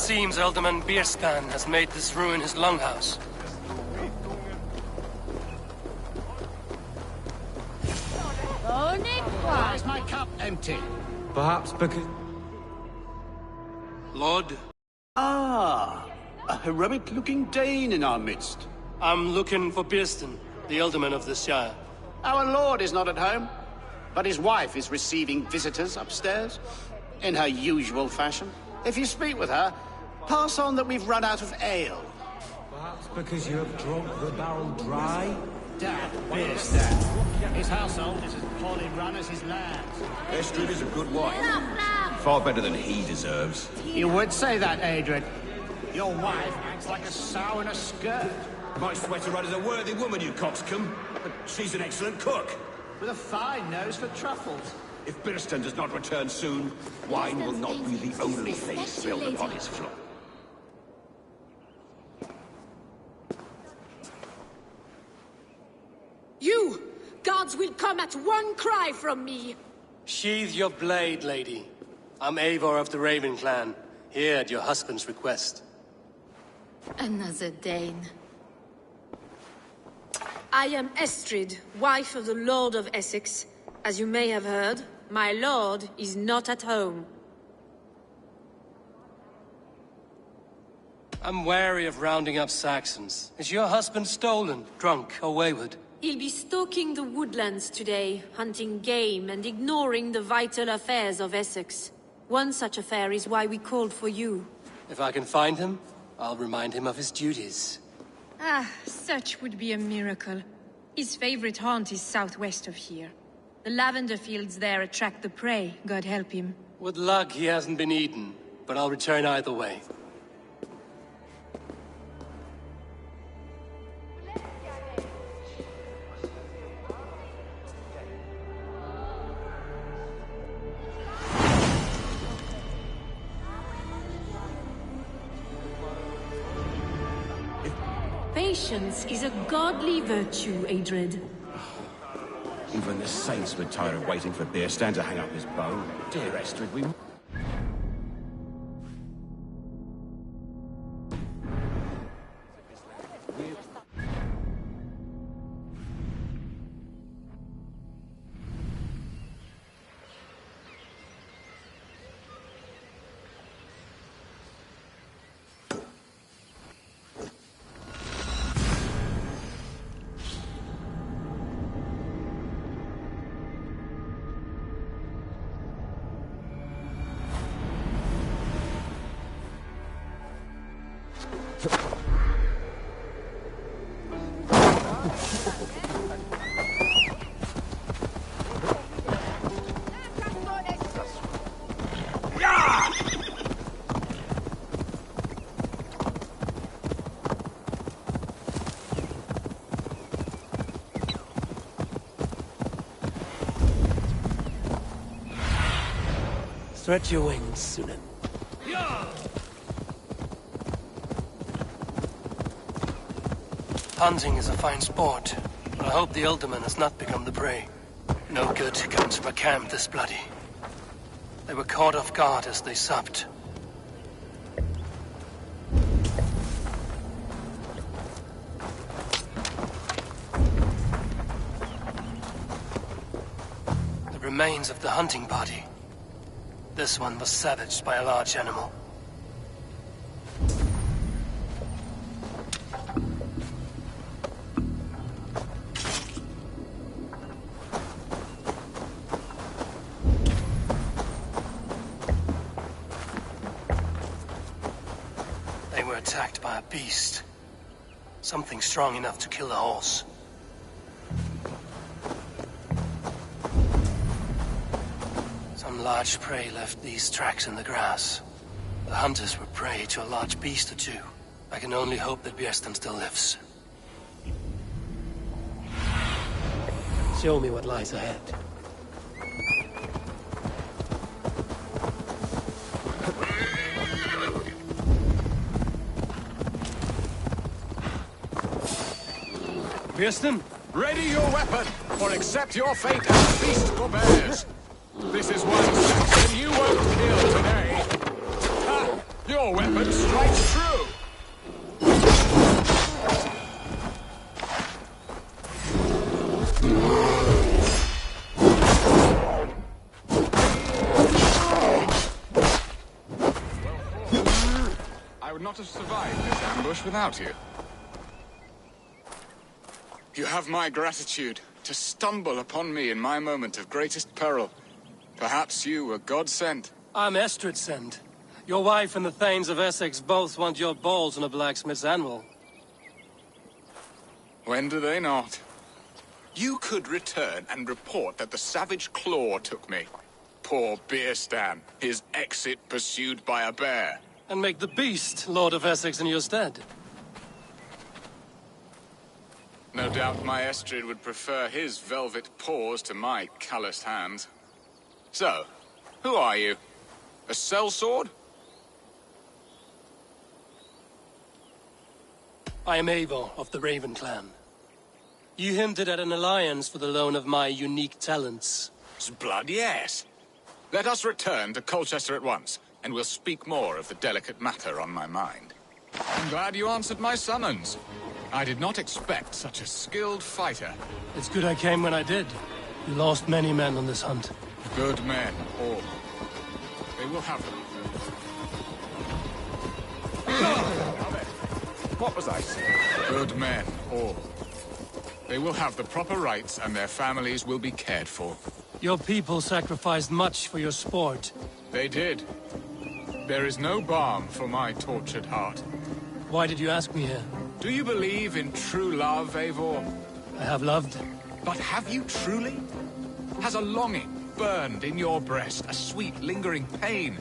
Seems Alderman Bierstan has made this ruin his longhouse. Why is my cup empty? Perhaps because... Lord? Ah, heroic-looking Dane in our midst. I'm looking for Birston, the alderman of the Shire. Our lord is not at home, but his wife is receiving visitors upstairs, in her usual fashion. If you speak with her, pass on that we've run out of ale. Perhaps because you have drunk the barrel dry? Dad, beer's Dad. His household is as poorly run as his lands. Estrid is a good wife. Far better than he deserves. You would say that, Adrian. Your wife acts like a sow in a skirt. My sweater run is a worthy woman, you coxcomb. But she's an excellent cook. With a fine nose for truffles. If Birston does not return soon, wine will not be the only thing spilled upon his floor. You! Gods will come at one cry from me! Sheathe your blade, lady. I'm Eivor of the Raven clan, here at your husband's request. Another Dane. I am Estrid, wife of the Lord of Essex. As you may have heard, my lord is not at home. I'm wary of rounding up Saxons. Is your husband stolen, drunk, or wayward? He'll be stalking the woodlands today, hunting game and ignoring the vital affairs of Essex. One such affair is why we called for you. If I can find him, I'll remind him of his duties. Ah, such would be a miracle. His favorite haunt is southwest of here. The lavender fields there attract the prey, God help him. With luck, he hasn't been eaten, but I'll return either way. Patience is a godly virtue, Adred. Even the saints were tired of waiting for Birston to hang up his bow. Dear Estrid, we... Stretch your wings, Sunan. Hunting is a fine sport, but I hope the alderman has not become the prey. No good comes from a camp this bloody. They were caught off guard as they supped. The remains of the hunting party. This one was savaged by a large animal. They were attacked by a beast. Something strong enough to kill a horse. Some large prey left these tracks in the grass. The hunters were prey to a large beast or two. I can only hope that Birston still lives. Show me what lies ahead. Birston? Ready your weapon, or accept your fate as beast forbears. This is one Saxon you won't kill today. Ha! Your weapon strikes true. I would not have survived this ambush without you. You have my gratitude to stumble upon me in my moment of greatest peril. Perhaps you were God-sent. I'm Estrid sent. Your wife and the Thanes of Essex both want your balls on a blacksmith's anvil. When do they not? You could return and report that the savage Claw took me. Poor Beerstan, his exit pursued by a bear. And make the beast Lord of Essex in your stead. No doubt my Estrid would prefer his velvet paws to my calloused hands. So, who are you? A sellsword? I am Eivor of the Raven clan. You hinted at an alliance for the loan of my unique talents. Blood, yes. Let us return to Colchester at once, and we'll speak more of the delicate matter on my mind. I'm glad you answered my summons. I did not expect such a skilled fighter. It's good I came when I did. You lost many men on this hunt. Good men, all. They will have them. What was I saying? Good men, all. They will have the proper rights, and their families will be cared for. Your people sacrificed much for your sport. They did. There is no balm for my tortured heart. Why did you ask me here? Do you believe in true love, Eivor? I have loved. But have you truly? Has a longing burned in your breast, a sweet, lingering pain,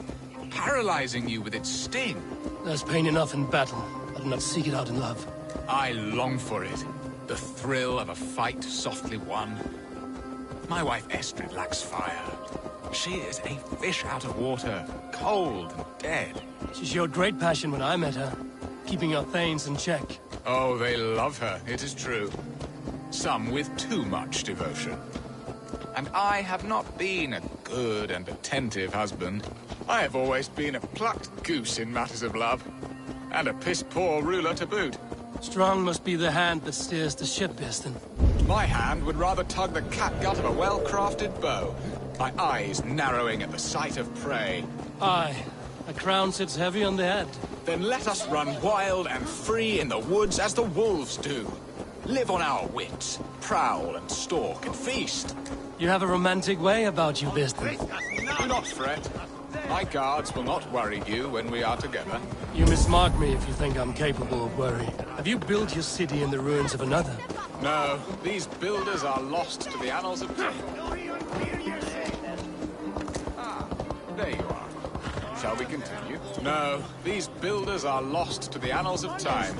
paralyzing you with its sting? There's pain enough in battle. I do not seek it out in love. I long for it. The thrill of a fight softly won. My wife Estrid lacks fire. She is a fish out of water, cold and dead. She showed great passion when I met her, keeping your Thanes in check. Oh, they love her, it is true. Some with too much devotion. And I have not been a good and attentive husband. I have always been a plucked goose in matters of love. And a piss-poor ruler to boot. Strong must be the hand that steers the ship, Beerstan. My hand would rather tug the catgut of a well-crafted bow. My eyes narrowing at the sight of prey. Aye, a crown sits heavy on the head. Then let us run wild and free in the woods as the wolves do. Live on our wits, prowl and stalk and feast. You have a romantic way about you, Beerstan. Do not fret. My guards will not worry you when we are together. You mismark me if you think I'm capable of worry. Have you built your city in the ruins of another? No, these builders are lost to the annals of time. There you are. Shall we continue? No, these builders are lost to the annals of time.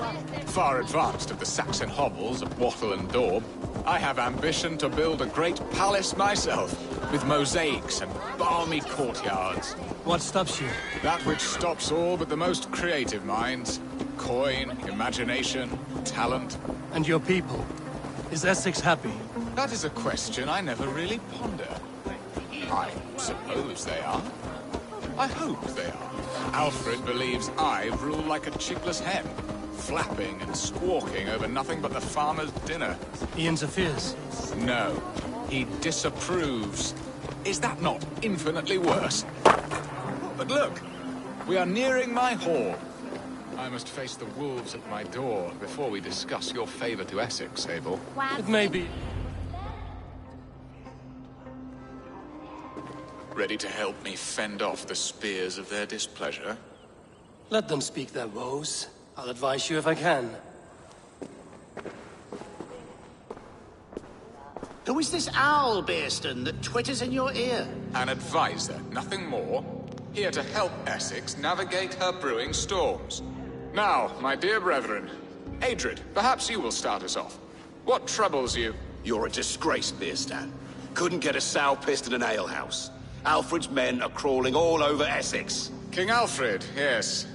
Far advanced of the Saxon hovels of Wattle and Daub, I have ambition to build a great palace myself, with mosaics and balmy courtyards. What stops you? That which stops all but the most creative minds. Coin, imagination, talent. And your people? Is Essex happy? That is a question I never really ponder. I suppose they are. I hope they are. Alfred believes I rule like a chickless hen, flapping and squawking over nothing but the farmer's dinner. He interferes? No, he disapproves. Is that not infinitely worse? But look, we are nearing my hall. I must face the wolves at my door before we discuss your favor to Essex, Abel. It may be. Ready to help me fend off the spears of their displeasure? Let them speak their woes. I'll advise you if I can. Who is this owl, Beerstan, that twitters in your ear? An advisor, nothing more. Here to help Essex navigate her brewing storms. Now, my dear brethren, Adrid, perhaps you will start us off. What troubles you? You're a disgrace, Beerstan. Couldn't get a sow pissed in an alehouse. Alfred's men are crawling all over Essex. King Alfred, yes.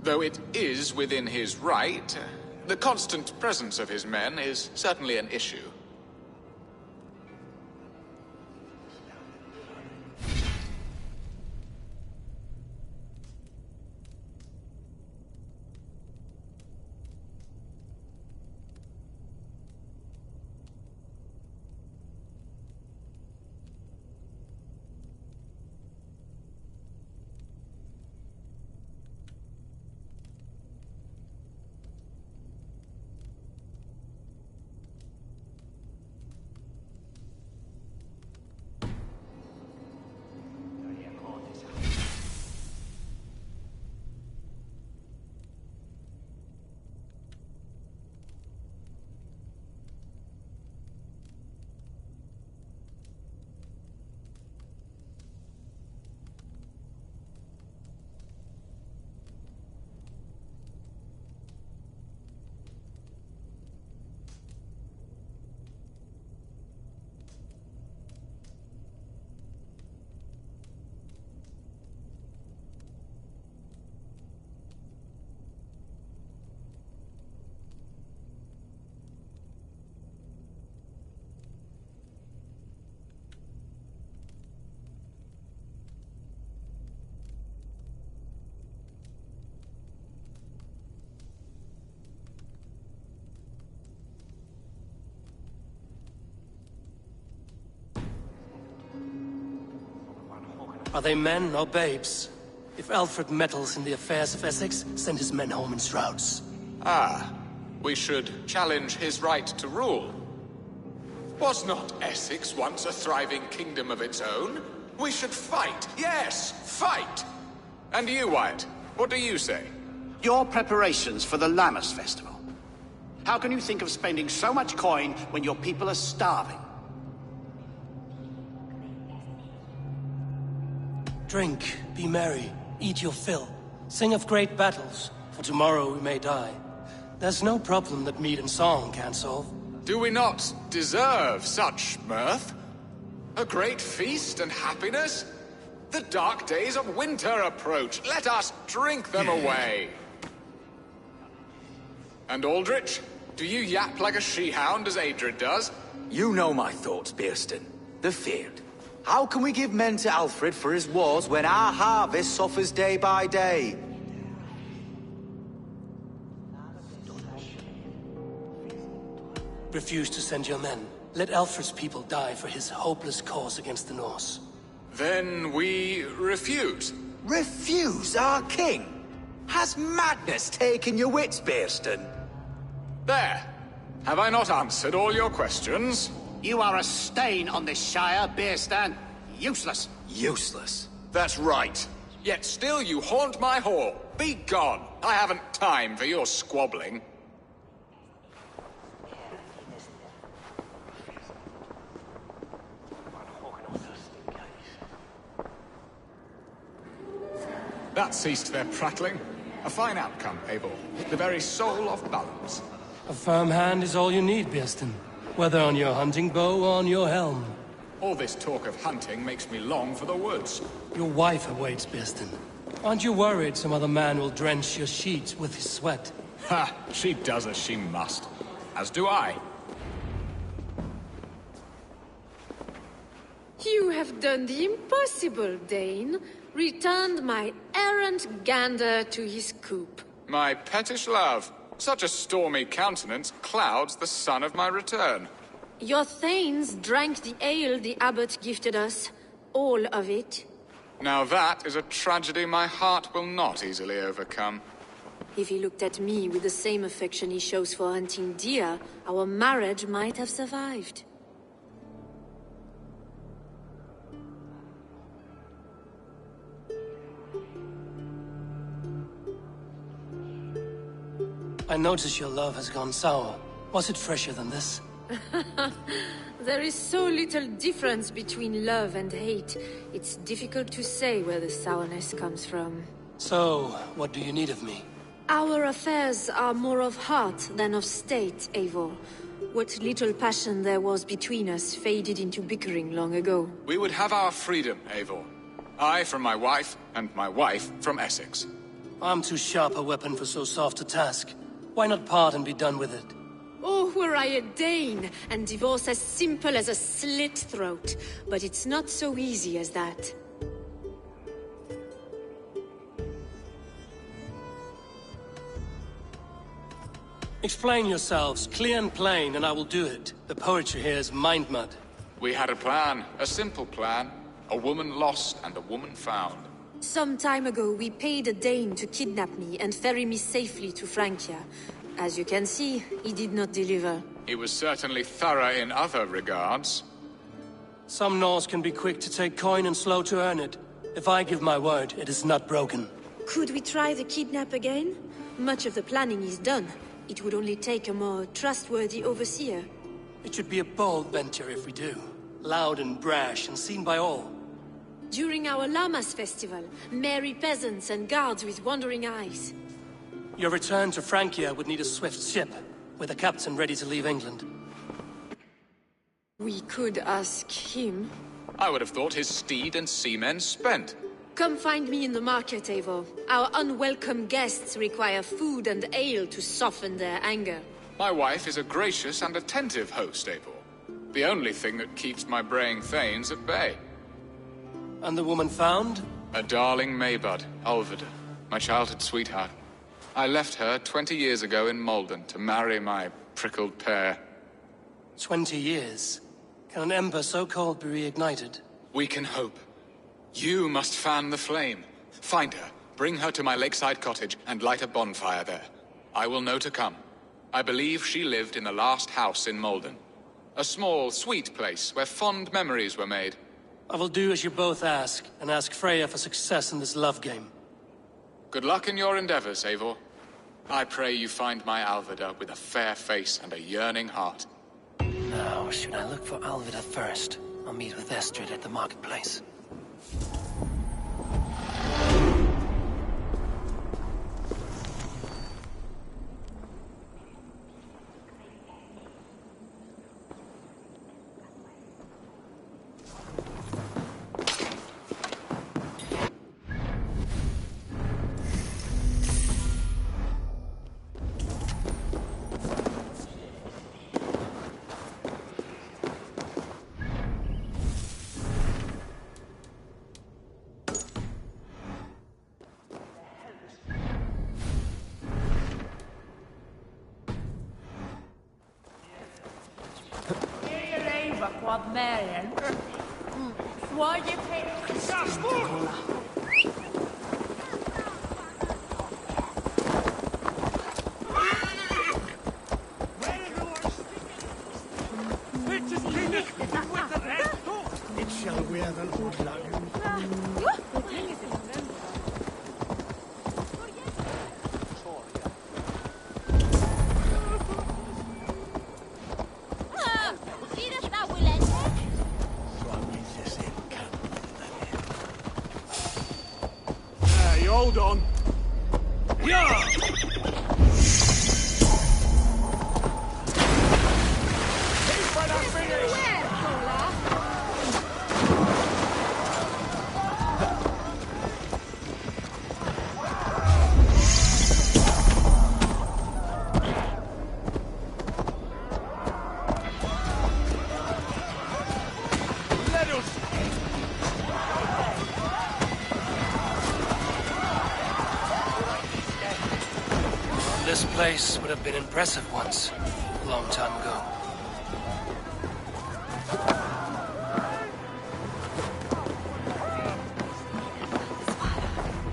Though it is within his right, the constant presence of his men is certainly an issue. Are they men or babes? If Alfred meddles in the affairs of Essex, send his men home in shrouds. Ah, we should challenge his right to rule. Was not Essex once a thriving kingdom of its own? We should fight, yes, fight! And you, Wyatt, what do you say? Your preparations for the Lammas festival. How can you think of spending so much coin when your people are starving? Drink, be merry, eat your fill. Sing of great battles, for tomorrow we may die. There's no problem that meat and song can't solve. Do we not deserve such mirth? A great feast and happiness? The dark days of winter approach. Let us drink them away. And Aldrich, do you yap like a she-hound as Adred does? You know my thoughts, Bearston. The feared. How can we give men to Alfred for his wars when our harvest suffers day by day? Refuse to send your men. Let Alfred's people die for his hopeless cause against the Norse. Then we refuse. Refuse our king? Has madness taken your wits, Bearston? There. Have I not answered all your questions? You are a stain on this shire, Bearstan. Useless. Useless? That's right. Yet still you haunt my hall. Be gone. I haven't time for your squabbling. That ceased their prattling. A fine outcome, Abel. Hit the very soul of balance. A firm hand is all you need, Bearston. Whether on your hunting bow or on your helm. All this talk of hunting makes me long for the woods. Your wife awaits, Bearston. Aren't you worried some other man will drench your sheets with his sweat? Ha! She does as she must. As do I. You have done the impossible, Dane. Returned my errant gander to his coop. My pettish love. Such a stormy countenance clouds the sun of my return. Your thanes drank the ale the abbot gifted us. All of it. Now that is a tragedy my heart will not easily overcome. If he looked at me with the same affection he shows for hunting deer, our marriage might have survived. I notice your love has gone sour. Was it fresher than this? There is so little difference between love and hate. It's difficult to say where the sourness comes from. So, what do you need of me? Our affairs are more of heart than of state, Eivor. What little passion there was between us faded into bickering long ago. We would have our freedom, Eivor. I from my wife, and my wife from Essex. I'm too sharp a weapon for so soft a task. Why not part and be done with it? Oh, were I a Dane, and divorce as simple as a slit throat. But it's not so easy as that. Explain yourselves, clear and plain, and I will do it. The poetry here is mind mud. We had a plan, a simple plan. A woman lost and a woman found. Some time ago, we paid a Dane to kidnap me and ferry me safely to Francia. As you can see, he did not deliver. He was certainly thorough in other regards. Some Norse can be quick to take coin and slow to earn it. If I give my word, it is not broken. Could we try the kidnap again? Much of the planning is done. It would only take a more trustworthy overseer. It should be a bold venture if we do. Loud and brash and seen by all. During our Lammas festival, merry peasants and guards with wandering eyes. Your return to Francia would need a swift ship, with a captain ready to leave England. We could ask him. I would have thought his steed and seamen spent. Come find me in the market, Eivor. Our unwelcome guests require food and ale to soften their anger. My wife is a gracious and attentive host, Eivor. The only thing that keeps my braying thanes at bay. And the woman found? A darling Maybud, Ulvida, my childhood sweetheart. I left her 20 years ago in Malden to marry my prickled pear. 20 years? Can an ember so cold be reignited? We can hope. You must fan the flame. Find her, bring her to my lakeside cottage, and light a bonfire there. I will know to come. I believe she lived in the last house in Malden. A small, sweet place where fond memories were made. I will do as you both ask, and ask Freya for success in this love game. Good luck in your endeavors, Eivor. I pray you find my Alvida with a fair face and a yearning heart. Now, should I look for Alvida first? I'll meet with Estrid at the marketplace. Hold on. Yeah! This place would have been impressive once, a long time ago.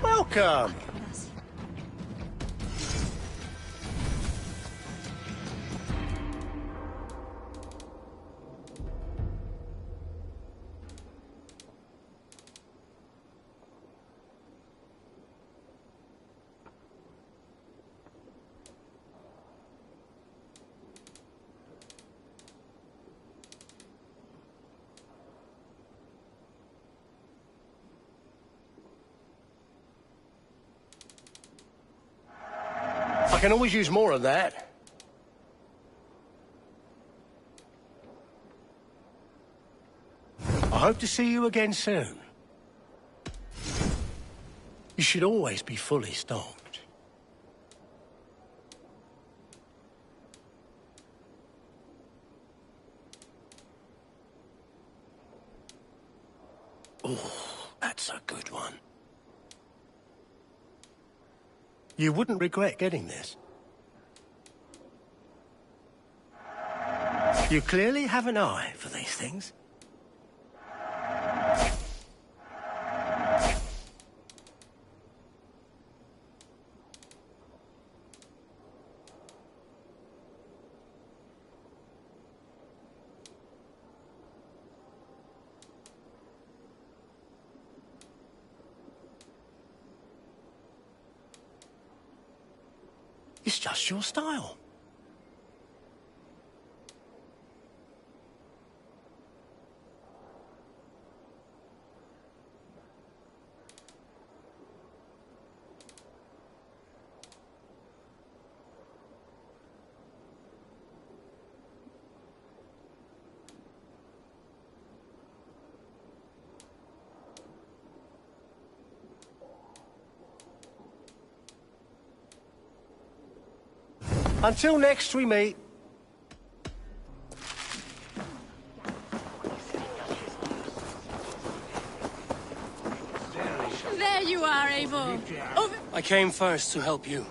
Welcome! I can always use more of that. I hope to see you again soon. You should always be fully stocked. Oh, that's a good one. You wouldn't regret getting this. You clearly have an eye for these things. It's just your style. Until next we meet. There you are, Eivor. I came first to help you.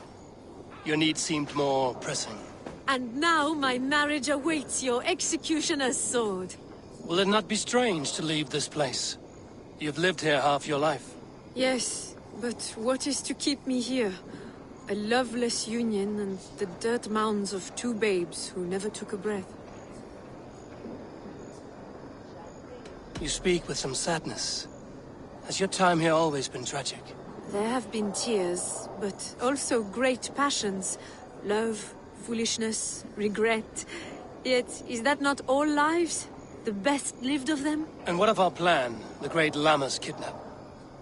Your need seemed more pressing. And now my marriage awaits your executioner's sword. Will it not be strange to leave this place? You've lived here half your life. Yes, but what is to keep me here? A loveless union and the dirt mounds of two babes who never took a breath. You speak with some sadness. Has your time here always been tragic? There have been tears, but also great passions. Love, foolishness, regret. Yet, is that not all lives? The best lived of them? And what of our plan, the great Llama's kidnap?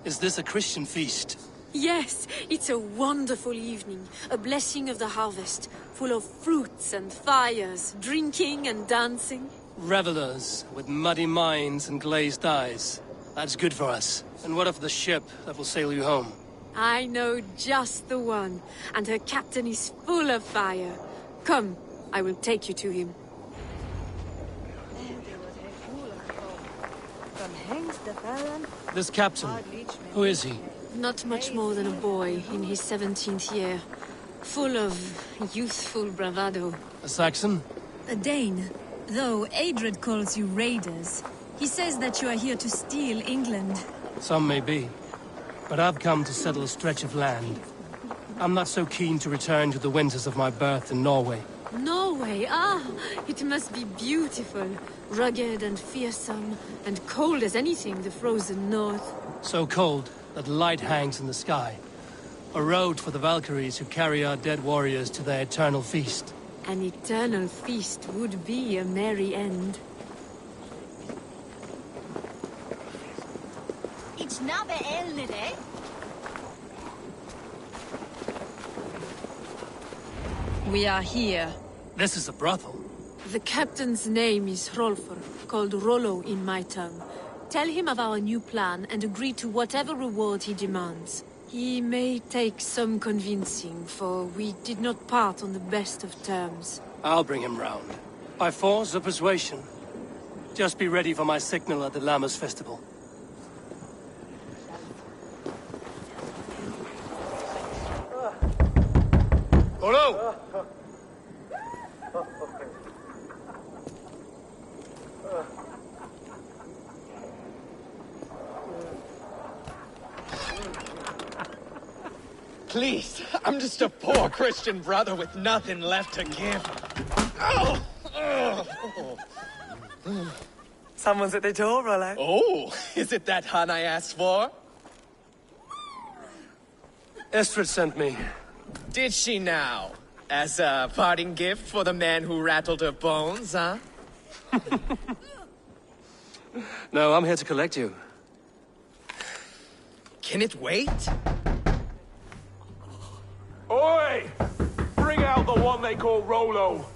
Is this a Christian feast? Yes, it's a wonderful evening. A blessing of the harvest, full of fruits and fires, drinking and dancing. Revelers with muddy minds and glazed eyes. That's good for us. And what of the ship that will sail you home? I know just the one, and her captain is full of fire. Come, I will take you to him. This captain, who is he? Not much more than a boy in his 17th year. Full of youthful bravado. A Saxon? A Dane. Though Adred calls you raiders. He says that you are here to steal England. Some may be. But I've come to settle a stretch of land. I'm not so keen to return to the winters of my birth in Norway. Norway, ah! It must be beautiful. Rugged and fearsome, and cold as anything, the frozen north. So cold that light hangs in the sky. A road for the Valkyries who carry our dead warriors to their eternal feast. An eternal feast would be a merry end. It's not elnere. We are here. This is a brothel. The captain's name is Hrolfr, called Rollo in my tongue. Tell him of our new plan and agree to whatever reward he demands. He may take some convincing, for we did not part on the best of terms. I'll bring him round. By force or persuasion. Just be ready for my signal at the Llama's festival. Rollo! Please, I'm just a poor Christian brother with nothing left to give. Oh! Someone's at the door, Rollo. Oh, is it that hun I asked for? Estrid sent me. Did she now? As a parting gift for the man who rattled her bones, huh? No, I'm here to collect you. Can it wait? Oi! Bring out the one they call Rollo.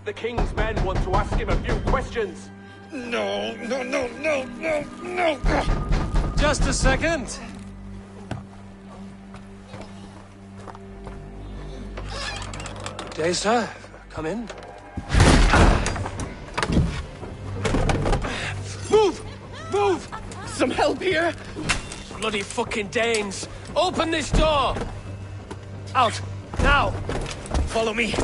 The king's men want to ask him a few questions. No. Just a second. Good day, sir. Come in. Move! Move! Some help here? Bloody fucking Danes! Open this door! Out! Now! Follow me.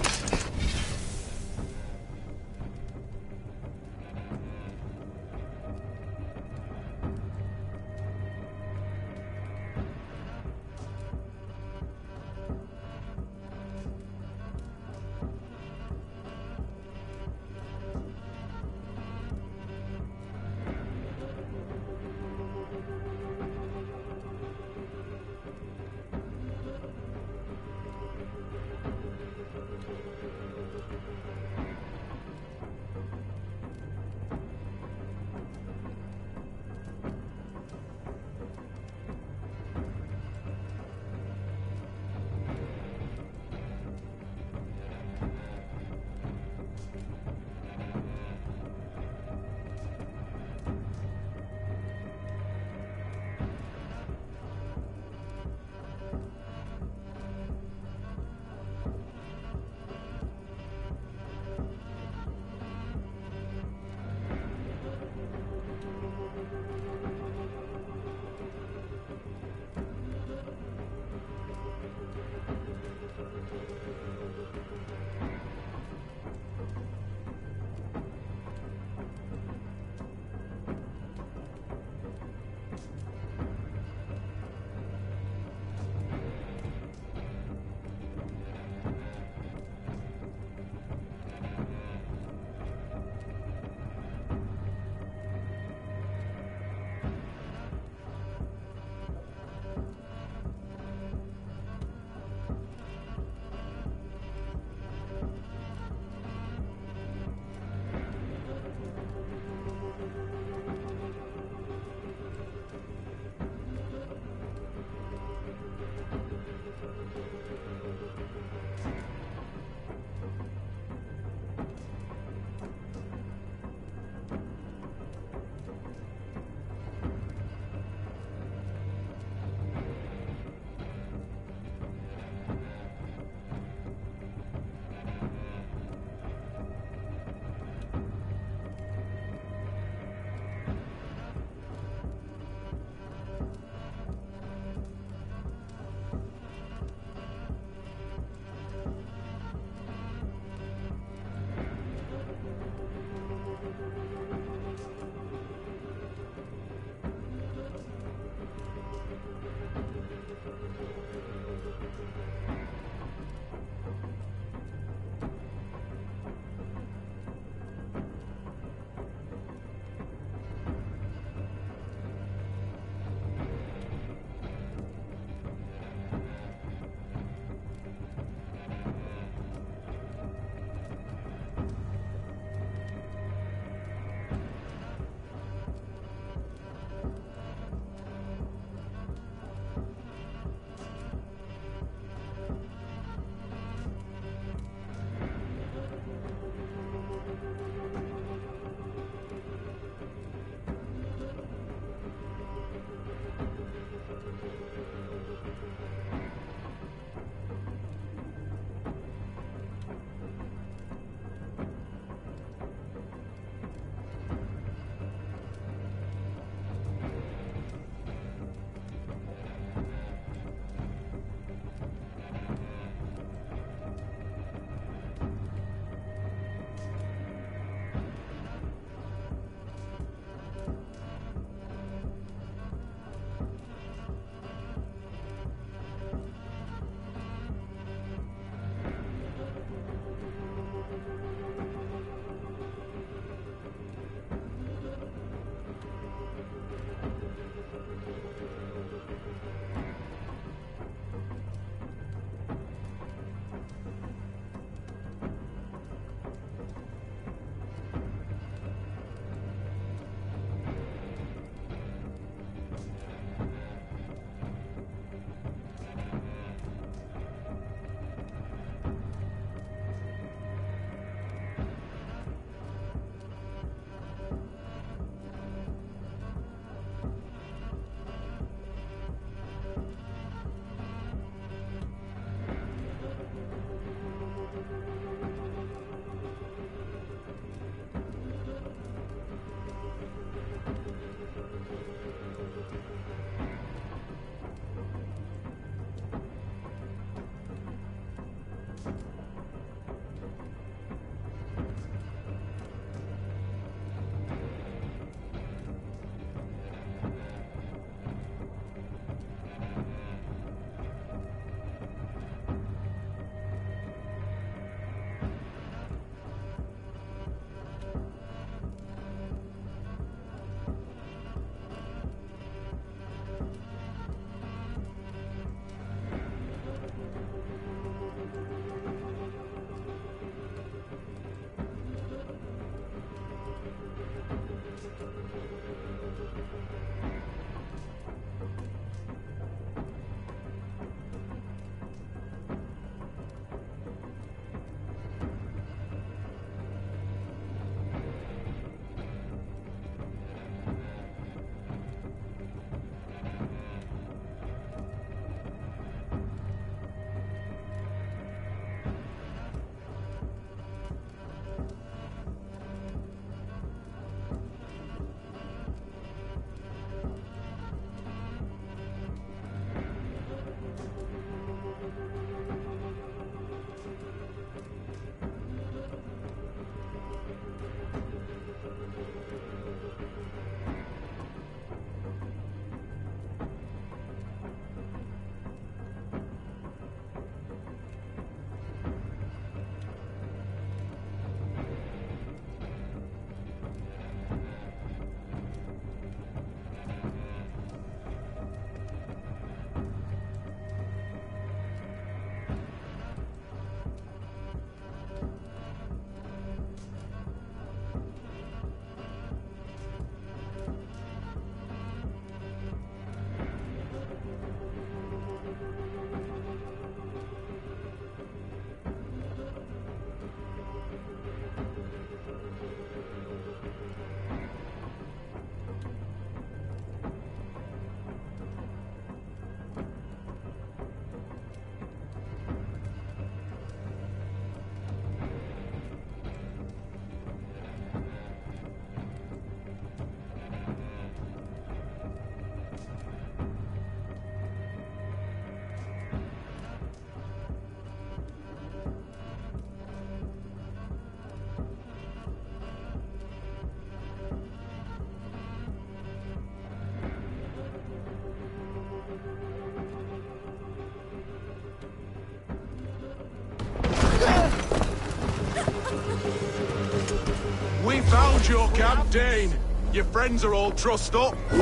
Found your camp, Dane. Your friends are all trussed up. No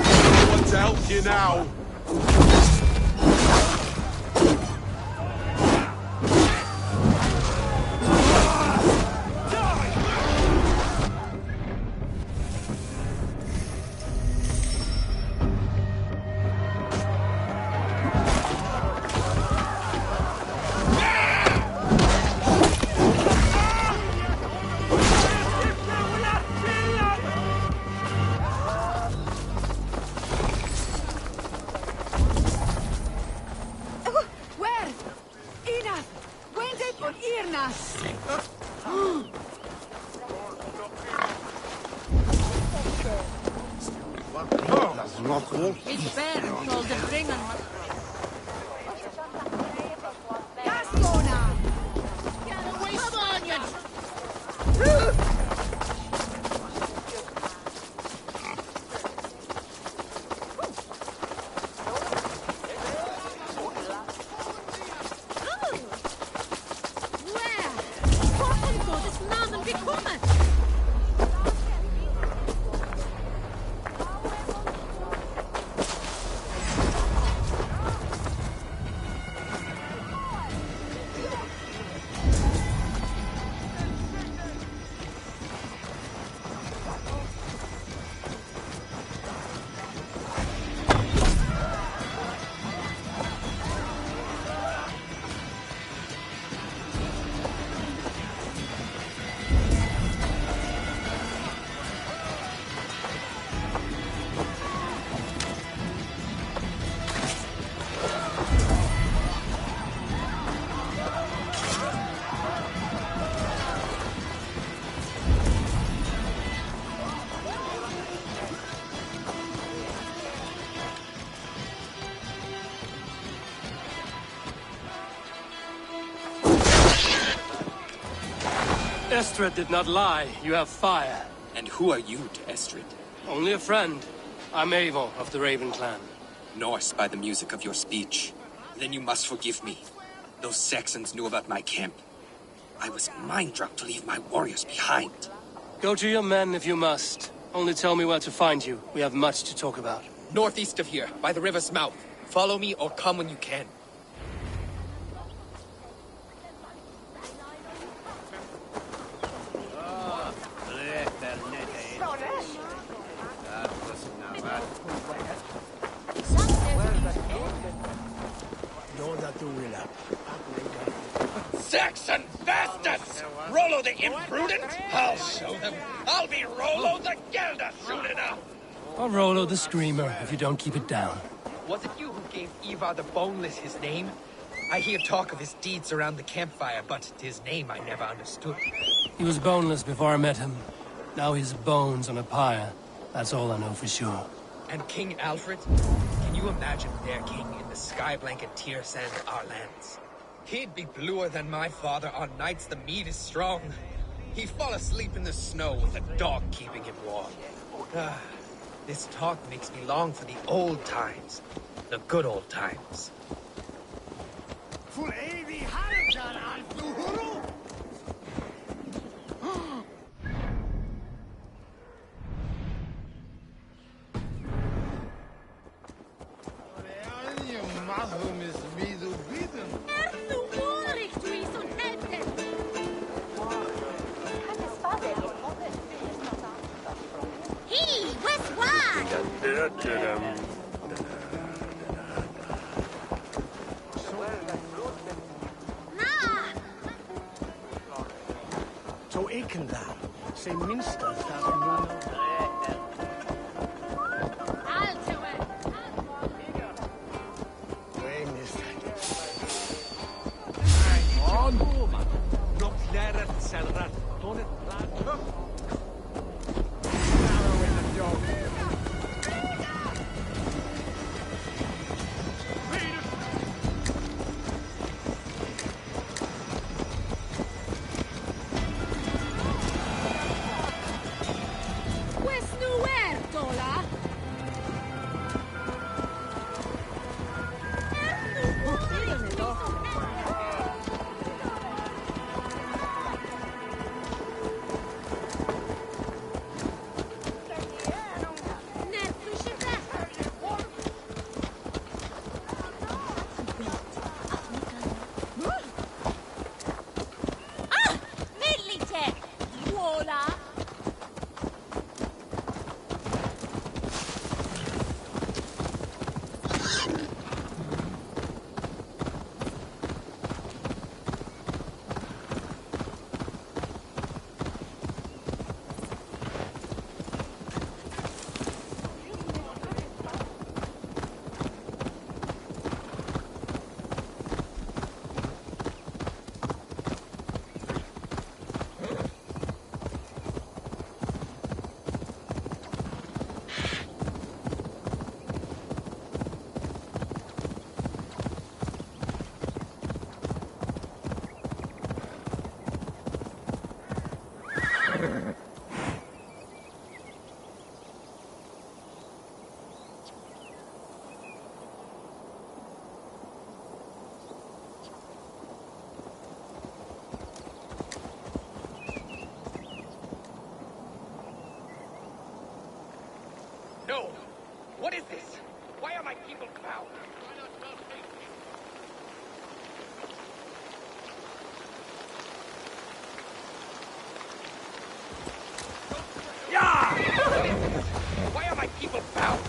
one to help you now. It's bear called the Bringer. Estrid did not lie. You have fire. And who are you to Estrid? Only a friend. I'm Eivor of the Raven clan. Norse by the music of your speech. Then you must forgive me. Those Saxons knew about my camp. I was mind-drunk to leave my warriors behind. Go to your men if you must. Only tell me where to find you. We have much to talk about. Northeast of here, by the river's mouth. Follow me or come when you can. Saxon bastards! Rollo the imprudent? I'll show them. I'll be Rollo the Gelder soon enough! Or Rollo the Screamer, if you don't keep it down. Was it you who gave Ivar the Boneless his name? I hear talk of his deeds around the campfire, but his name I never understood. He was boneless before I met him. Now he's bones on a pyre. That's all I know for sure. And King Alfred? Can you imagine their king in the sky-blanket tear sand of our lands? He'd be bluer than my father on nights the mead is strong. He'd fall asleep in the snow with a dog keeping him warm. This talk makes me long for the old times. The good old times. Så ikke der. Se minster, der er noget. Why are my people bound?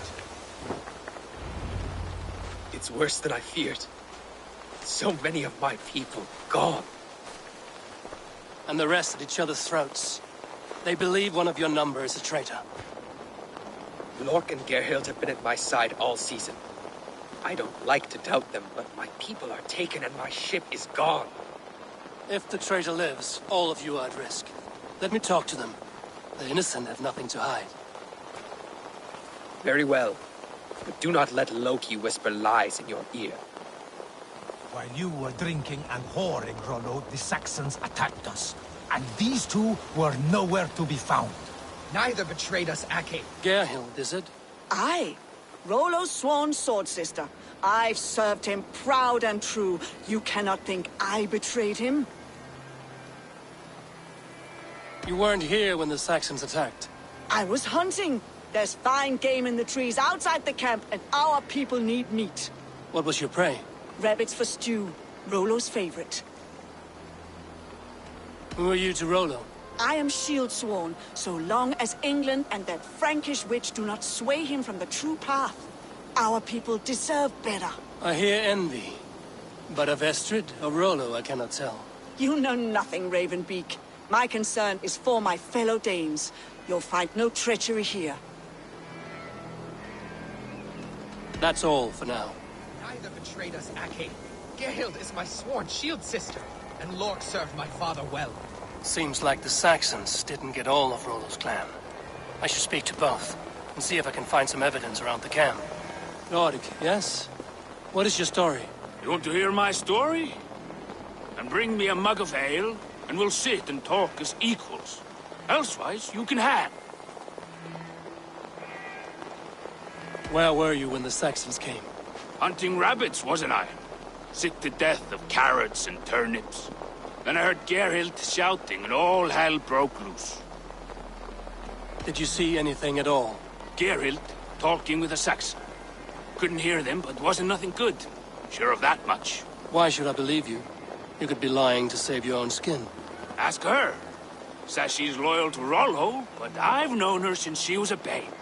It's worse than I feared. So many of my people gone. And the rest at each other's throats. They believe one of your number is a traitor. Lork and Gerhild have been at my side all season. I don't like to doubt them, but my people are taken and my ship is gone. If the traitor lives, all of you are at risk. Let me talk to them. The innocent have nothing to hide. Very well. But do not let Loki whisper lies in your ear. While you were drinking and whoring, Rollo, the Saxons attacked us. And these two were nowhere to be found. Neither betrayed us, Ake. Gerhild, is it? Aye. Rollo's sworn sword sister. I've served him proud and true. You cannot think I betrayed him? You weren't here when the Saxons attacked. I was hunting. There's fine game in the trees outside the camp, and our people need meat. What was your prey? Rabbits for stew. Rollo's favorite. Who are you to Rollo? I am shield sworn, so long as England and that Frankish witch do not sway him from the true path. Our people deserve better. I hear envy. But of Estrid or Rollo, I cannot tell. You know nothing, Ravenbeak. My concern is for my fellow Danes. You'll find no treachery here. That's all for now. Neither betrayed us, Ake. Gerhild is my sworn shield sister, and Lork served my father well. Seems like the Saxons didn't get all of Rollo's clan. I should speak to both, and see if I can find some evidence around the camp. Lork, yes? What is your story? You want to hear my story? Then bring me a mug of ale, and we'll sit and talk as equals. Elsewise, you can hang. Where were you when the Saxons came? Hunting rabbits, wasn't I? Sick to death of carrots and turnips. Then I heard Gerhild shouting, and all hell broke loose. Did you see anything at all? Gerhild talking with a Saxon. Couldn't hear them, but wasn't nothing good. Sure of that much. Why should I believe you? You could be lying to save your own skin. Ask her. Says she's loyal to Rollo, but I've known her since she was a babe.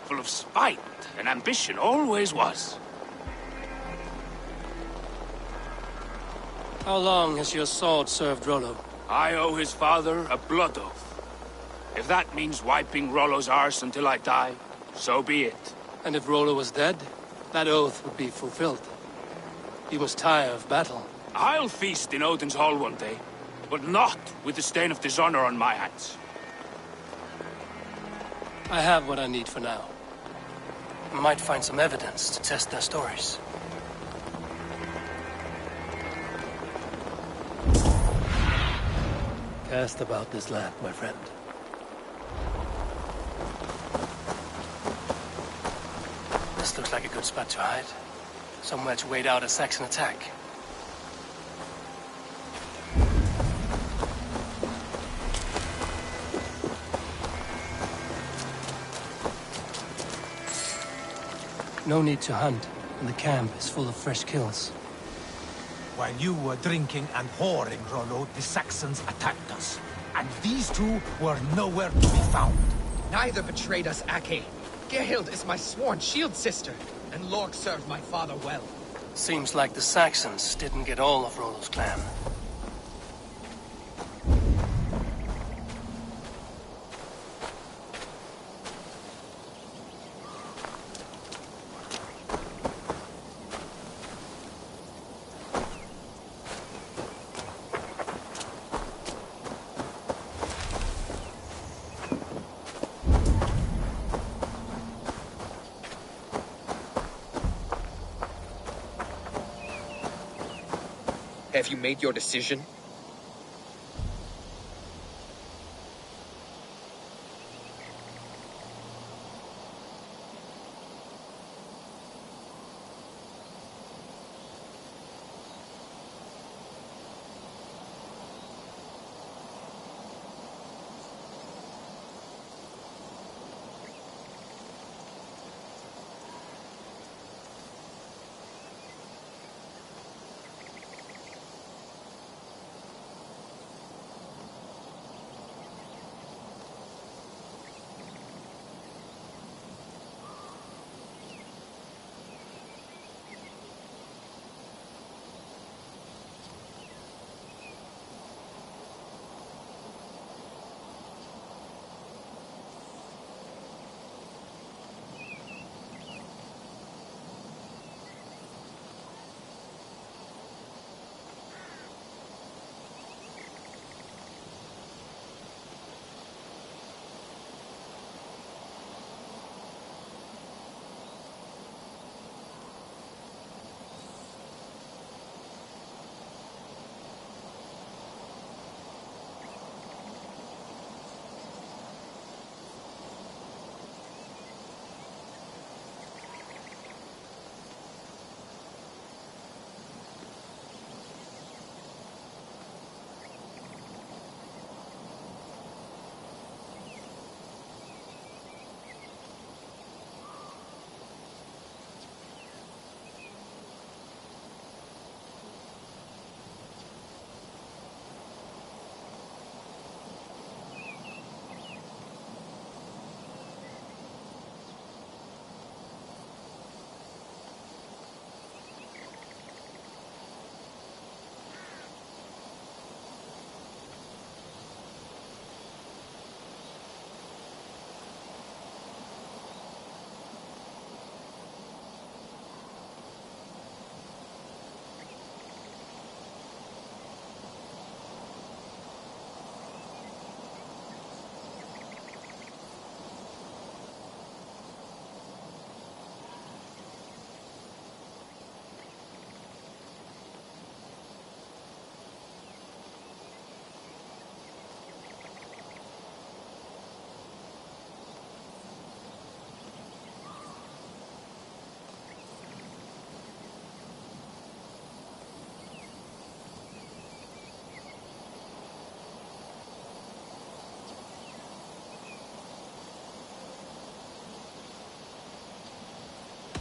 Full of spite and ambition, always was. How long has your sword served Rollo? I owe his father a blood oath. If that means wiping Rollo's arse until I die, so be it. And if Rollo was dead, that oath would be fulfilled. You must tire of battle. I'll feast in Odin's hall one day, but not with the stain of dishonor on my hands. I have what I need for now. I might find some evidence to test their stories. Cast about this land, my friend. This looks like a good spot to hide. Somewhere to wait out a Saxon attack. No need to hunt, and the camp is full of fresh kills. While you were drinking and whoring, Rollo, the Saxons attacked us. And these two were nowhere to be found. Neither betrayed us, Ake. Gerhild is my sworn shield sister, and Lork served my father well. Seems like the Saxons didn't get all of Rollo's clan. Have you made your decision?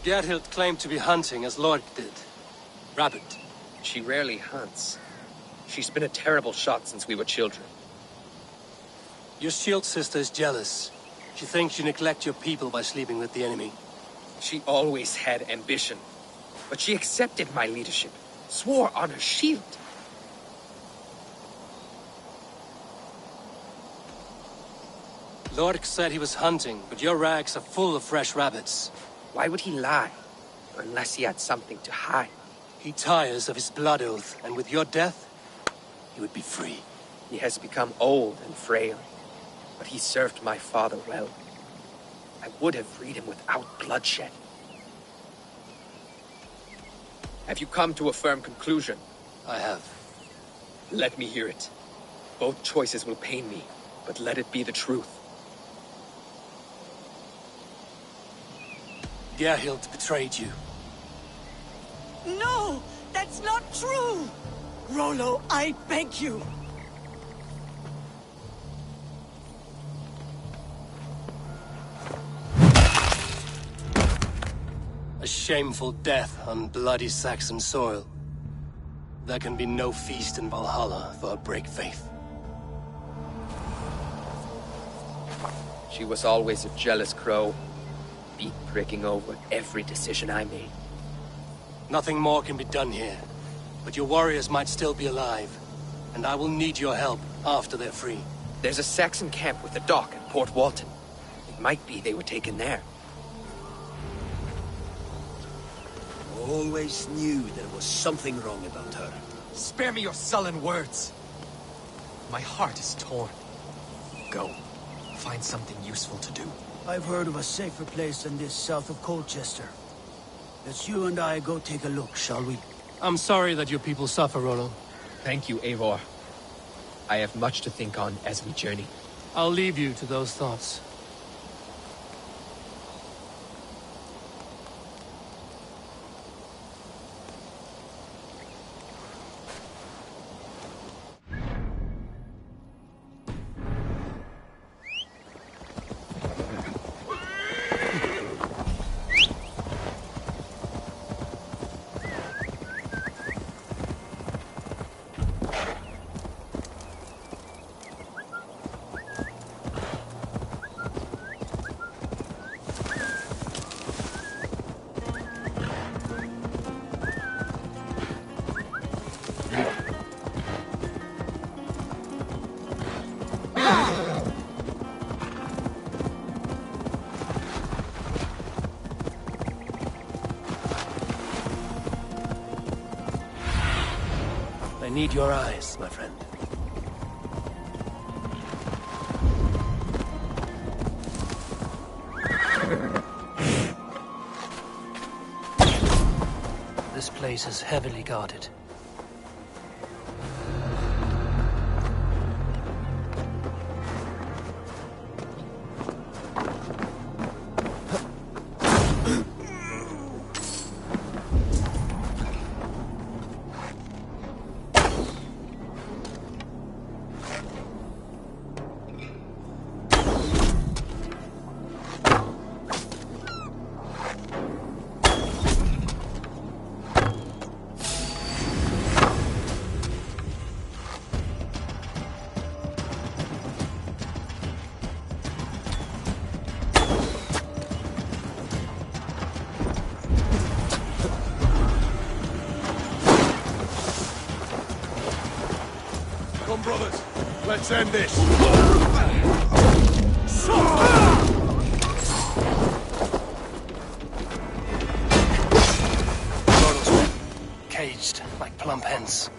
Gerhild claimed to be hunting as Lord did. Rabbit. She rarely hunts. She's been a terrible shot since we were children. Your shield sister is jealous. She thinks you neglect your people by sleeping with the enemy. She always had ambition. But she accepted my leadership. Swore on her shield. Lork said he was hunting, but your rags are full of fresh rabbits. Why would he lie? Unless he had something to hide. He tires of his blood oath, and with your death, he would be free. He has become old and frail, but he served my father well. I would have freed him without bloodshed. Have you come to a firm conclusion? I have. Let me hear it. Both choices will pain me, but let it be the truth. Gerhild betrayed you. No! That's not true! Rollo, I beg you! A shameful death on bloody Saxon soil. There can be no feast in Valhalla for a break faith. She was always a jealous crow, beak pricking over every decision I made. Nothing more can be done here, but your warriors might still be alive, and I will need your help after they're free. There's a Saxon camp with a dock at Port Walton. It might be they were taken there. Always knew there was something wrong about her. Spare me your sullen words. My heart is torn. Go. Find something useful to do. I've heard of a safer place than this south of Colchester. Let's you and I go take a look, shall we? I'm sorry that your people suffer, Rollo. Thank you, Eivor. I have much to think on as we journey. I'll leave you to those thoughts. I need your eyes, my friend. This place is heavily guarded. Come, brothers. Let's end this. Caged like plump hens.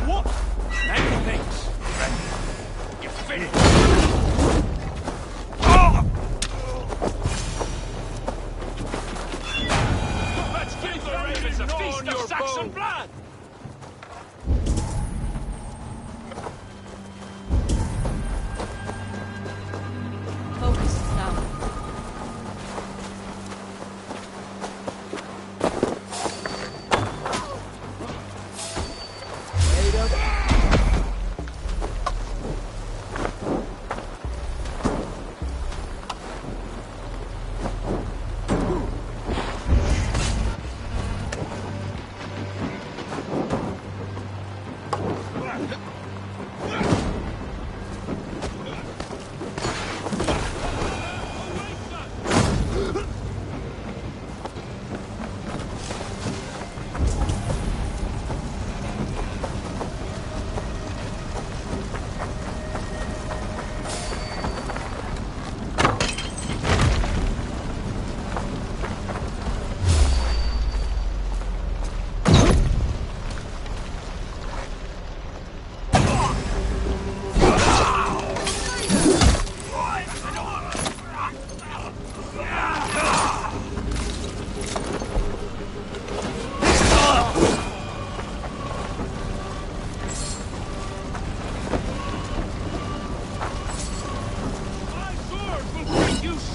What? Many things. You finished. Let's give the ravens a feast of Saxon blood!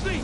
see!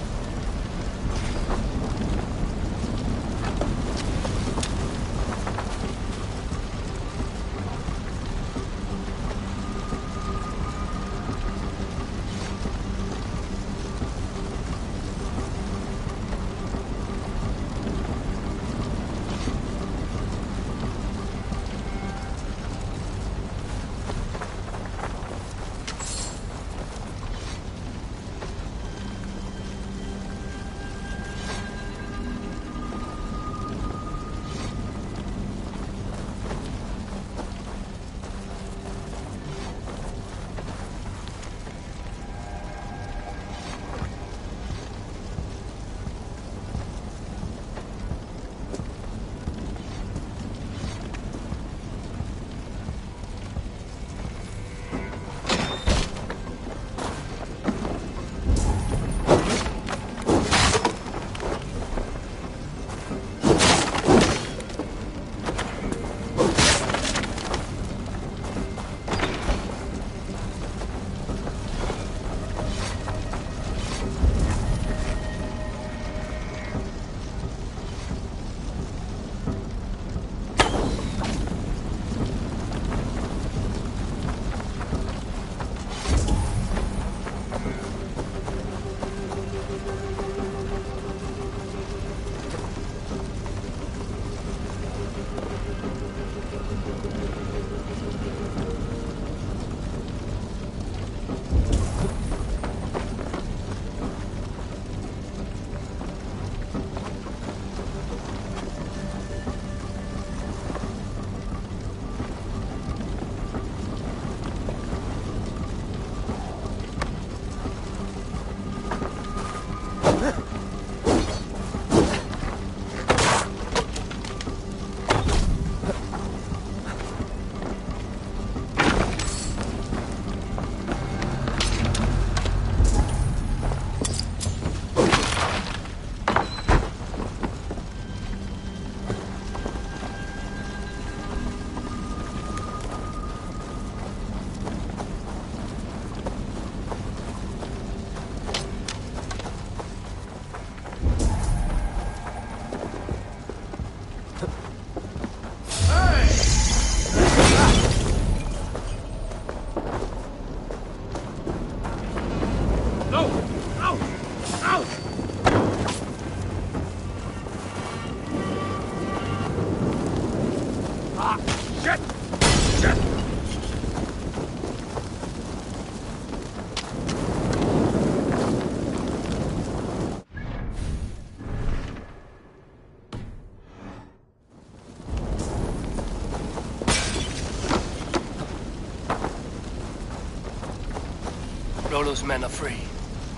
Rollo's men are free.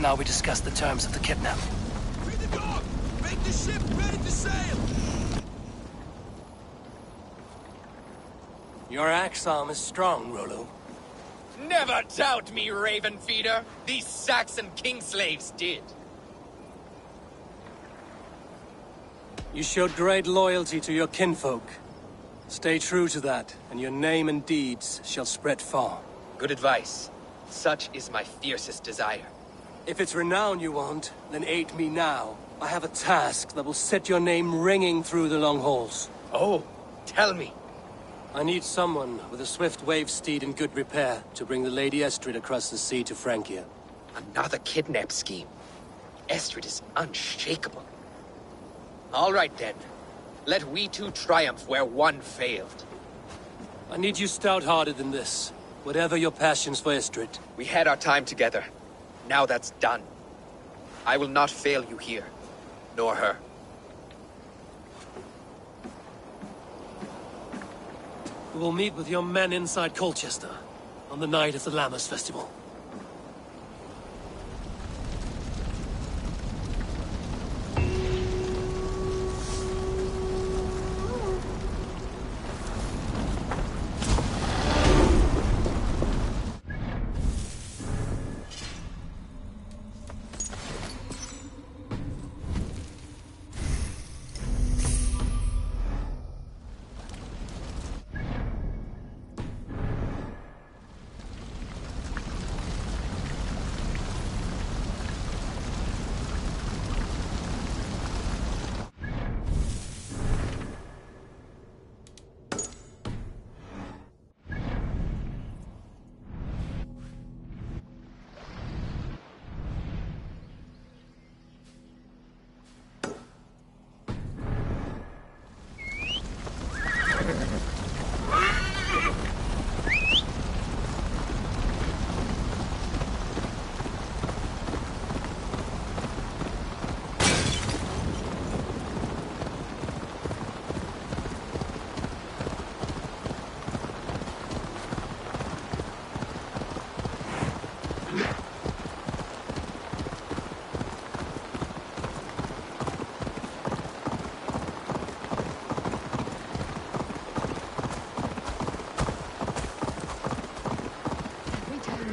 Now we discuss the terms of the kidnap. Free the dog! Make the ship ready to sail! Your axe arm is strong, Rollo. Never doubt me, Raven Feeder. These Saxon king slaves did. You showed great loyalty to your kinfolk. Stay true to that, and your name and deeds shall spread far. Good advice. Such is my fiercest desire. If it's renown you want, then aid me now. I have a task that will set your name ringing through the long halls. Oh, tell me. I need someone with a swift wave steed in good repair to bring the Lady Estrid across the sea to Francia. Another kidnap scheme. Estrid is unshakable. All right then. Let we two triumph where one failed. I need you stout-hearted in this. Whatever your passions for Estrid. We had our time together. Now that's done. I will not fail you here. Nor her. We will meet with your men inside Colchester on the night of the Lammas Festival.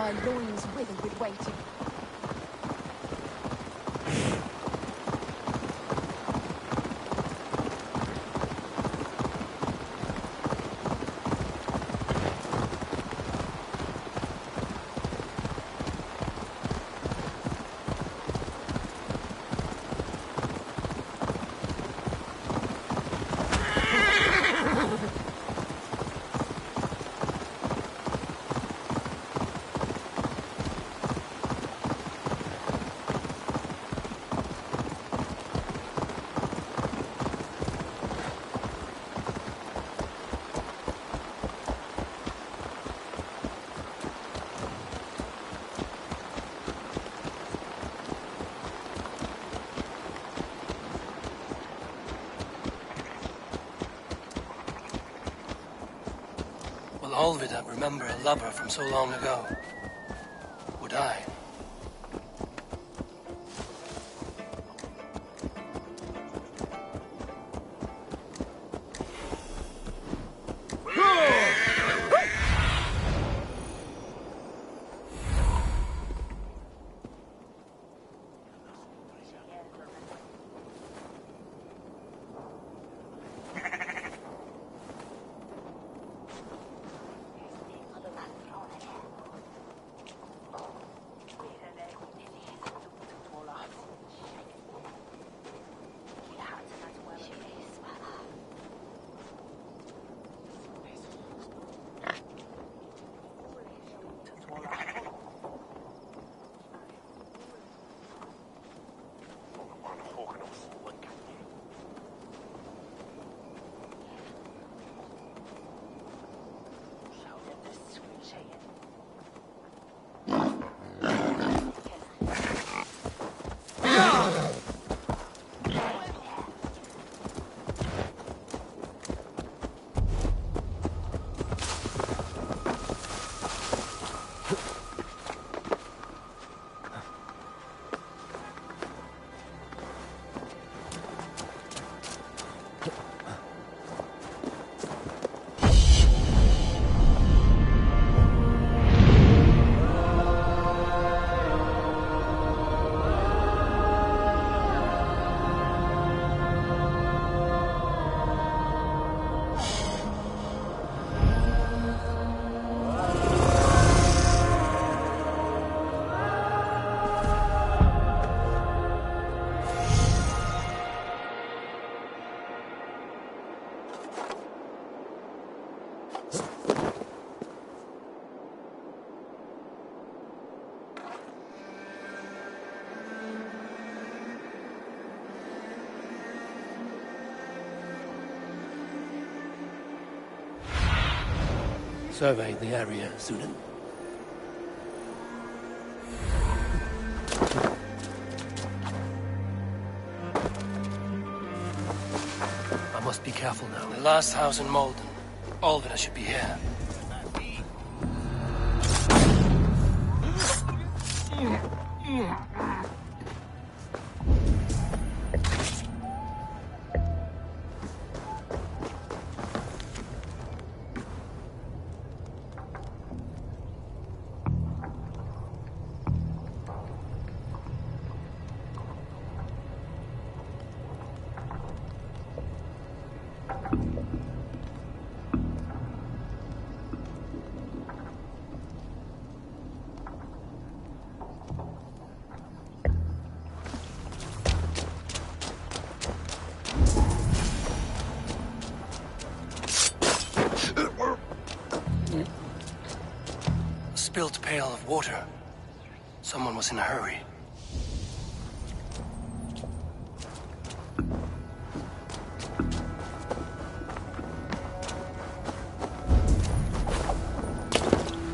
my loins wither with waiting. Olvida remember a lover from so long ago? Would I? Survey the area, student. I must be careful now. The last house in Malden. Olvida should be here. Spilt pail of water. Someone was in a hurry.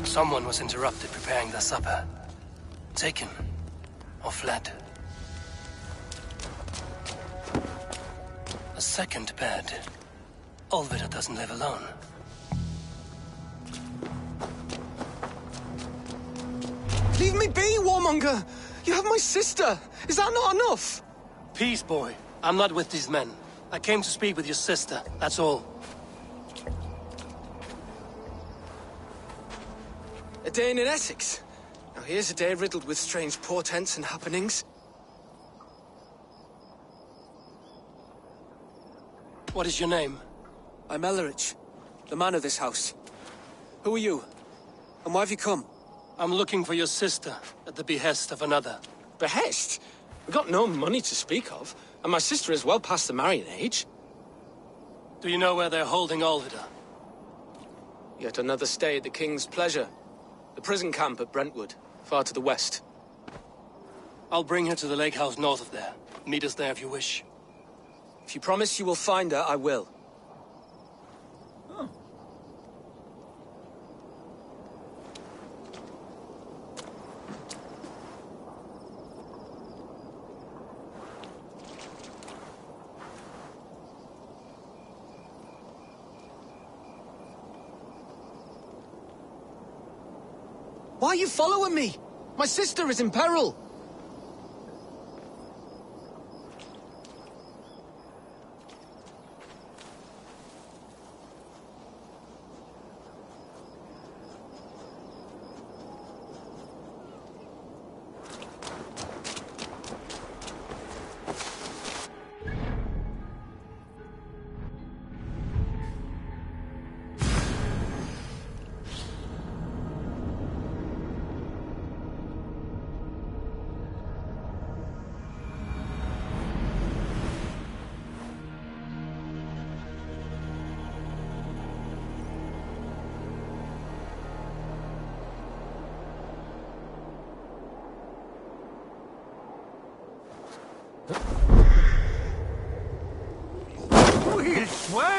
Someone was interrupted preparing their supper. Taken or fled. A second bed. Olvida doesn't live alone. Leave me be, warmonger! You have my sister! Is that not enough? Peace, boy. I'm not with these men. I came to speak with your sister, that's all. A Dane in Essex? Now here's a day riddled with strange portents and happenings. What is your name? I'm Ellerich, the man of this house. Who are you? And why have you come? I'm looking for your sister, at the behest of another. Behest? We've got no money to speak of, and my sister is well past the marrying age. Do you know where they're holding Alvida? Yet another stay at the King's pleasure. The prison camp at Brentwood, far to the west. I'll bring her to the lake house north of there. Meet us there if you wish. If you promise you will find her, I will. Why are you following me? My sister is in peril! Wait!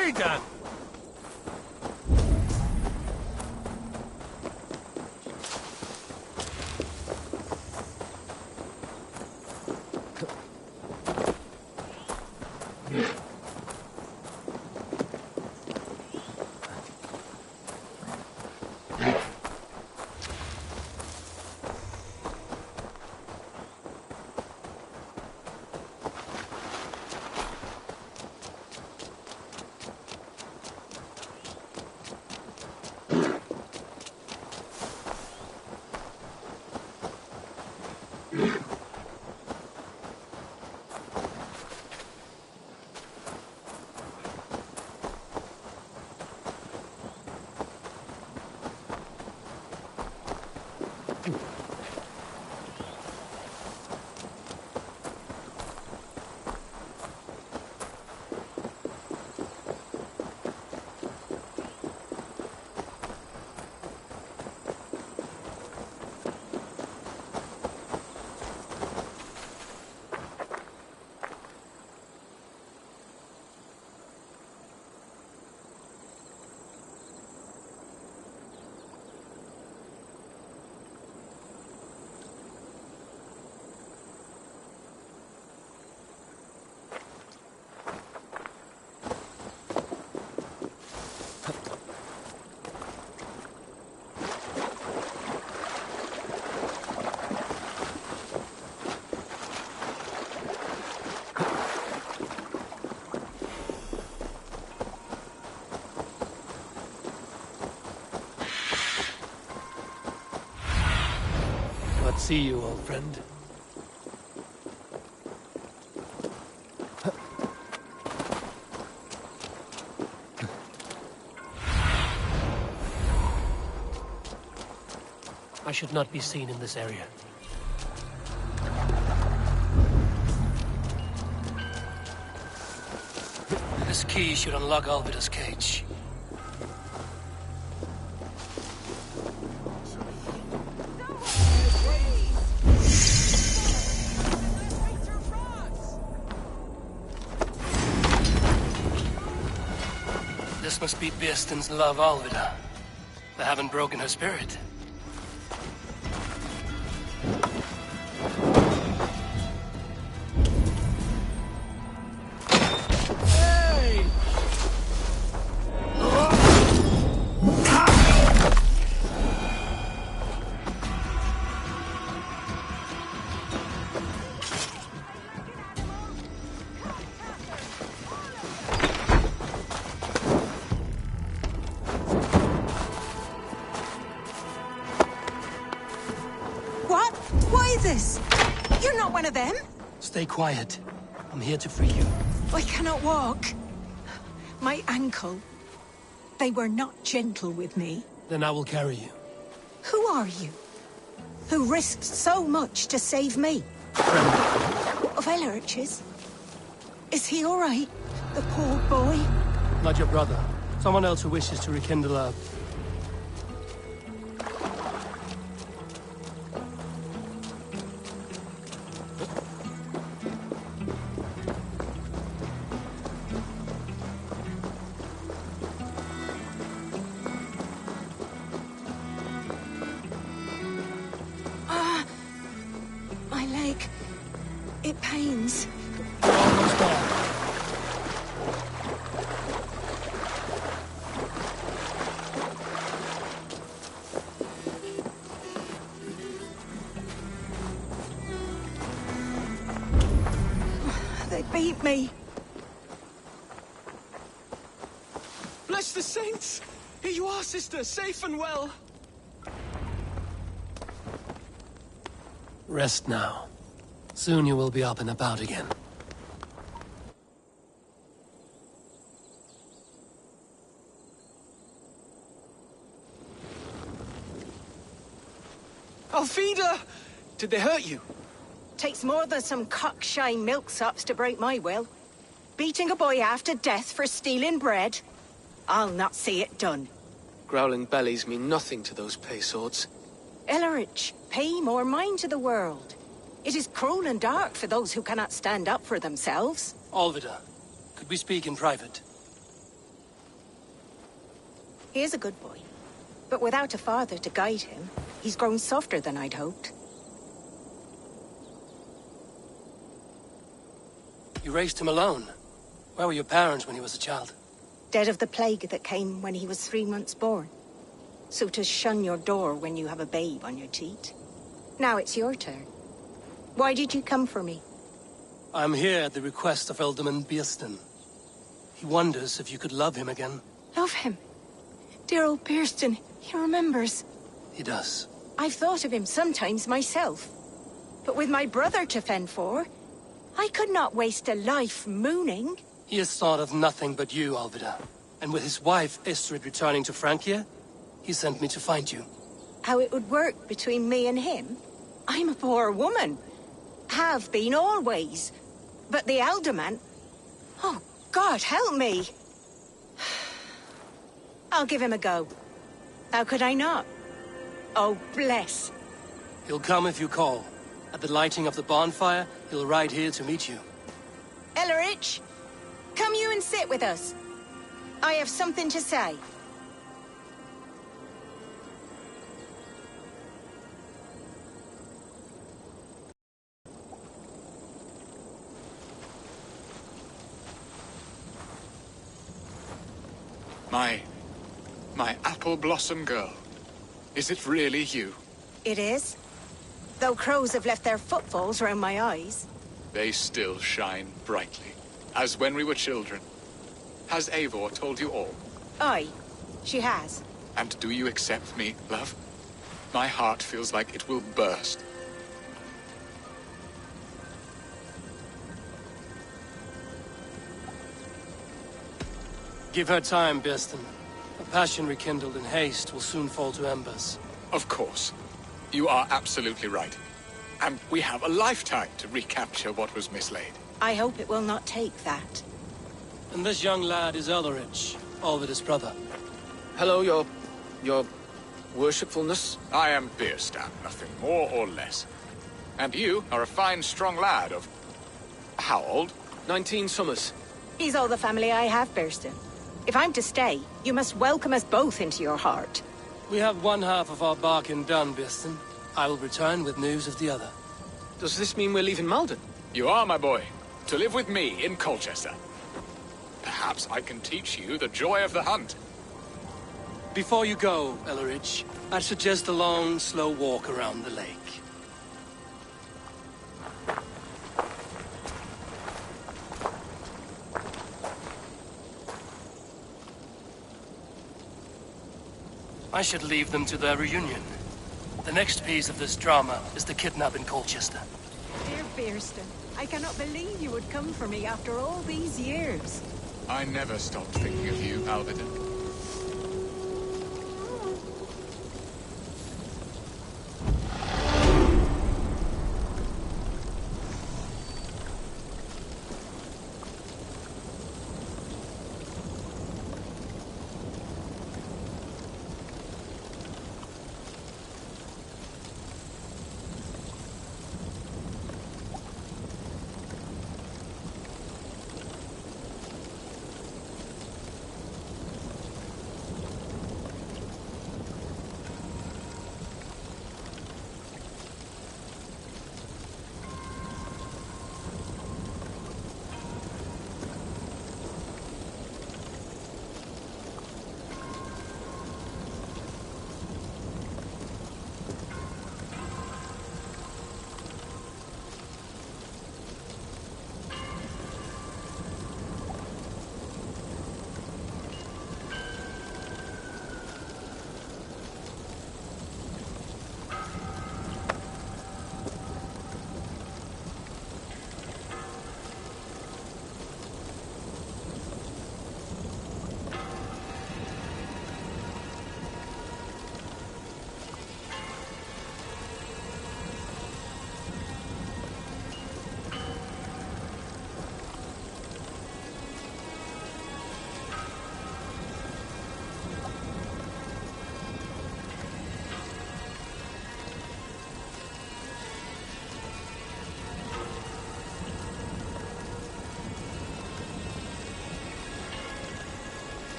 See you, old friend. I should not be seen in this area. This key should unlock Alvida's cage. This must be Birsten's love, Alvida. They haven't broken her spirit. Jesus! You're not one of them? Stay quiet. I'm here to free you. I cannot walk. My ankle. They were not gentle with me. Then I will carry you. Who are you? Who risked so much to save me? Of Elrich's? Is he all right? The poor boy? Not your brother. Someone else who wishes to rekindle our... My leg. It pains. We're almost there. They beat me. Bless the saints! Here you are, sister, safe and well. Rest now. Soon you will be up and about again. Alfida! Did they hurt you? Takes more than some cockshy milksops to break my will. Beating a boy half to death for stealing bread? I'll not see it done. Growling bellies mean nothing to those pay swords. Ellerich, pay more mind to the world. It is cruel and dark for those who cannot stand up for themselves. Alvida, could we speak in private? He is a good boy. But without a father to guide him, he's grown softer than I'd hoped. You raised him alone. Where were your parents when he was a child? Dead of the plague that came when he was 3 months born. So to shun your door when you have a babe on your teat. Now it's your turn. Why did you come for me? I'm here at the request of Alderman Beerston. He wonders if you could love him again. Love him? Dear old Beerston, he remembers. He does. I've thought of him sometimes myself. But with my brother to fend for, I could not waste a life mooning. He has thought of nothing but you, Alvida. And with his wife, Istrid, returning to Francia, he sent me to find you. How it would work between me and him? I'm a poor woman. Have been always. But the alderman... Oh, God, help me! I'll give him a go. How could I not? Oh, bless. He'll come if you call. At the lighting of the bonfire, he'll ride here to meet you. Ellerich, come you and sit with us. I have something to say. My apple blossom girl. Is it really you? It is. Though crows have left their footfalls round my eyes. They still shine brightly, as when we were children. Has Eivor told you all? Aye, she has. And do you accept me, love? My heart feels like it will burst. Give her time, Beerston. A passion rekindled in haste will soon fall to embers. Of course. You are absolutely right. And we have a lifetime to recapture what was mislaid. I hope it will not take that. And this young lad is Ellerich, Alvida's brother. Hello, your worshipfulness? I am Beerstan, nothing more or less. And you are a fine, strong lad of... how old? 19 summers. He's all the family I have, Beerston. If I'm to stay, you must welcome us both into your heart. We have one half of our bargain done, Beerston. I will return with news of the other. Does this mean we're leaving Malden? You are, my boy. To live with me in Colchester. Perhaps I can teach you the joy of the hunt. Before you go, Ellerich, I'd suggest a long, slow walk around the lake. I should leave them to their reunion. The next piece of this drama is the kidnap in Colchester. Dear Bearston, I cannot believe you would come for me after all these years. I never stopped thinking of you, Alvedon.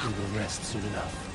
We will rest soon enough.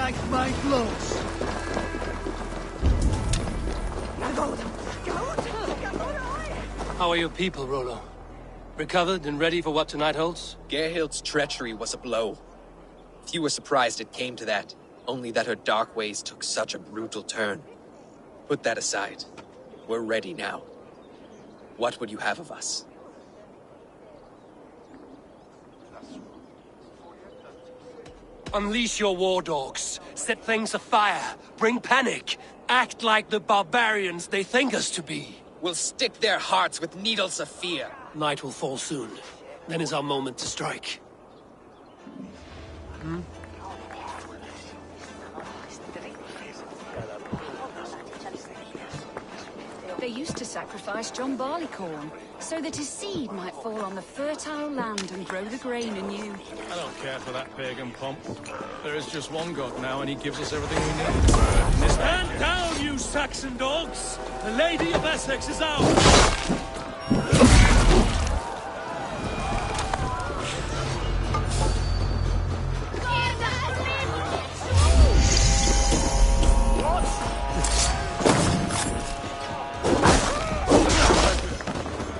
like my blows. How are your people, Rollo? Recovered and ready for what tonight holds? Gerhild's treachery was a blow. Few were surprised it came to that, only that her dark ways took such a brutal turn. Put that aside. We're ready now. What would you have of us? Unleash your war dogs. Set things afire. Bring panic. Act like the barbarians they think us to be. We'll stick their hearts with needles of fear. Night will fall soon. Then is our moment to strike. They used to sacrifice John Barleycorn, so that his seed might fall on the fertile land and grow the grain anew. I don't care for that pagan pomp. There is just one god now, and he gives us everything we need. Stand down, you Saxon dogs! The Lady of Essex is ours!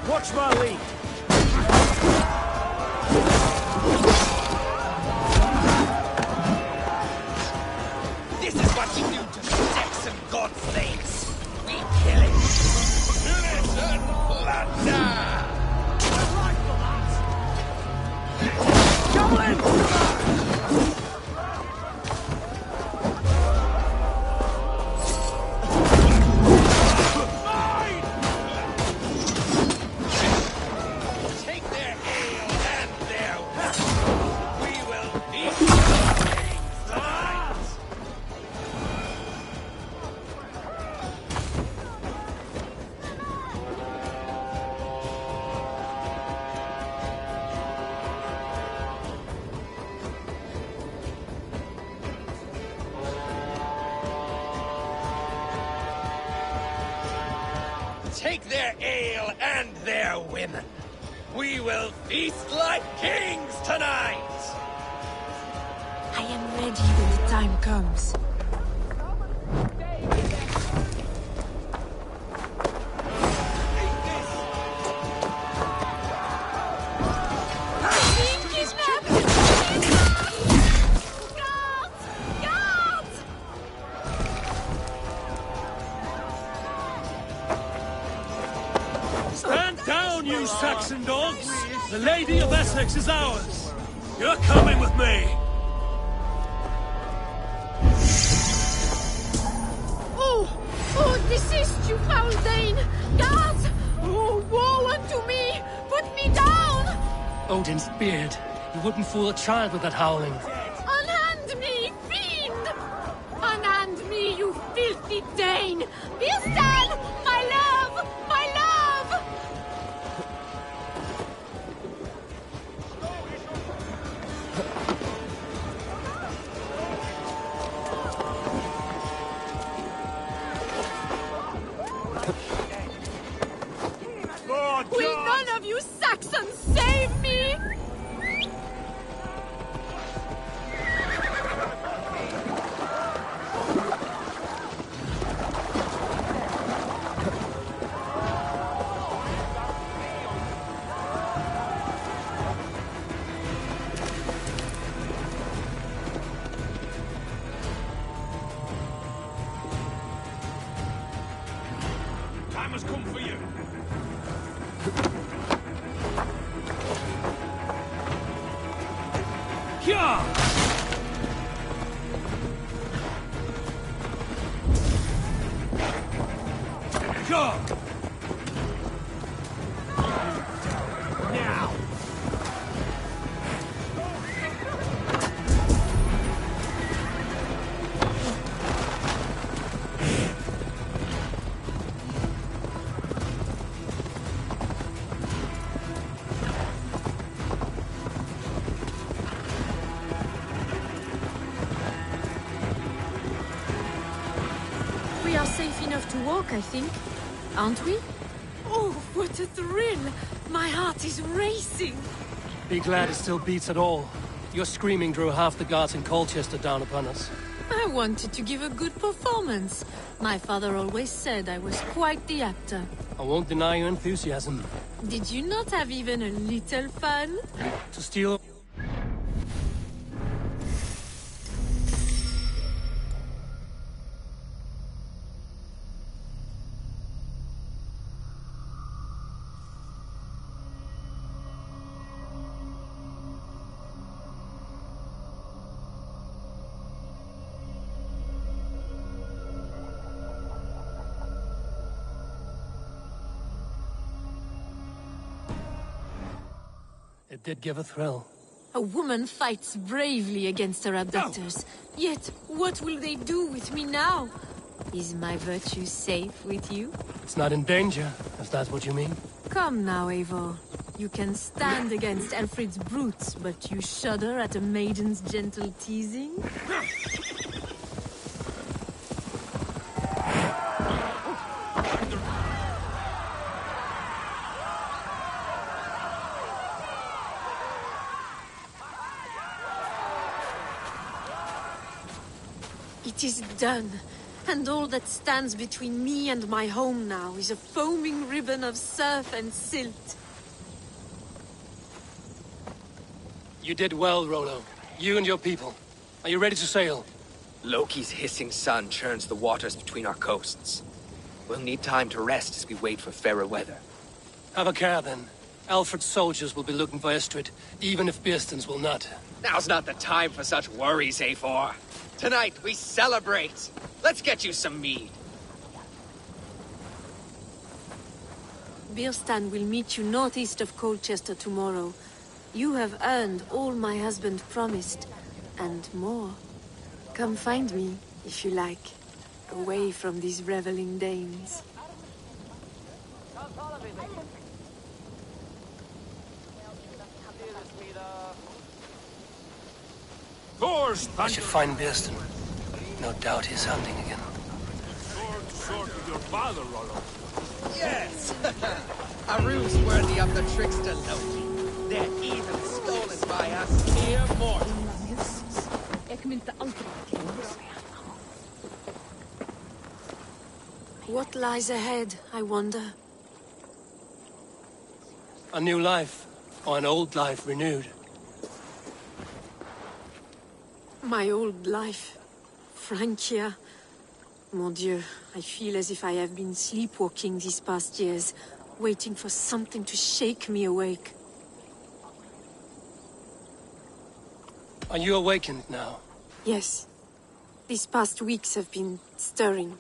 Watch my lead. This is what you do to Saxon god slaves. We kill it. Kill it and plunder. Take their ale and their we will eat tonight. Take their ale and their women. We will feast like kings tonight! I am ready when the time comes. Stand down, you Saxon dogs! The Lady of Essex is ours! You're coming with me! Oh, desist, you foul Dane! Guards! Oh, woe unto me! Put me down! Odin's beard. You wouldn't fool a child with that howling. Unhand me, fiend! Unhand me, you filthy Dane! Birsten! My love! My love! Will none of you Saxons save me? Time has come for you. Hyah! Go! Now! We are safe enough to walk, I think. Aren't we? Oh, what a thrill! My heart is racing! Be glad it still beats at all. Your screaming drew half the guards in Colchester down upon us. I wanted to give a good performance. My father always said I was quite the actor. I won't deny your enthusiasm. Did you not have even a little fun? To steal... It did give a thrill. A woman fights bravely against her abductors. Yet, what will they do with me now? Is my virtue safe with you? It's not in danger, if that's what you mean. Come now, Eivor. You can stand against Alfred's brutes, but you shudder at a maiden's gentle teasing? It is done, and all that stands between me and my home now is a foaming ribbon of surf and silt. You did well, Rollo. You and your people. Are you ready to sail? Loki's hissing sun churns the waters between our coasts. We'll need time to rest as we wait for fairer weather. Have a care, then. Alfred's soldiers will be looking for Estrid, even if Birsten's will not. Now's not the time for such worries, Eivor. Tonight, we celebrate! Let's get you some mead. Birstan will meet you northeast of Colchester tomorrow. You have earned all my husband promised, and more. Come find me, if you like, away from these reveling Danes. I should find Birsten. No doubt he's hunting again. Sword with your father, Rollo. Yes! A ruse worthy of the trickster Loki. They're even stolen by us mere mortals. What lies ahead, I wonder? A new life, or an old life renewed. My old life. Francia. Mon Dieu, I feel as if I have been sleepwalking these past years, waiting for something to shake me awake. Are you awakened now? Yes. These past weeks have been stirring.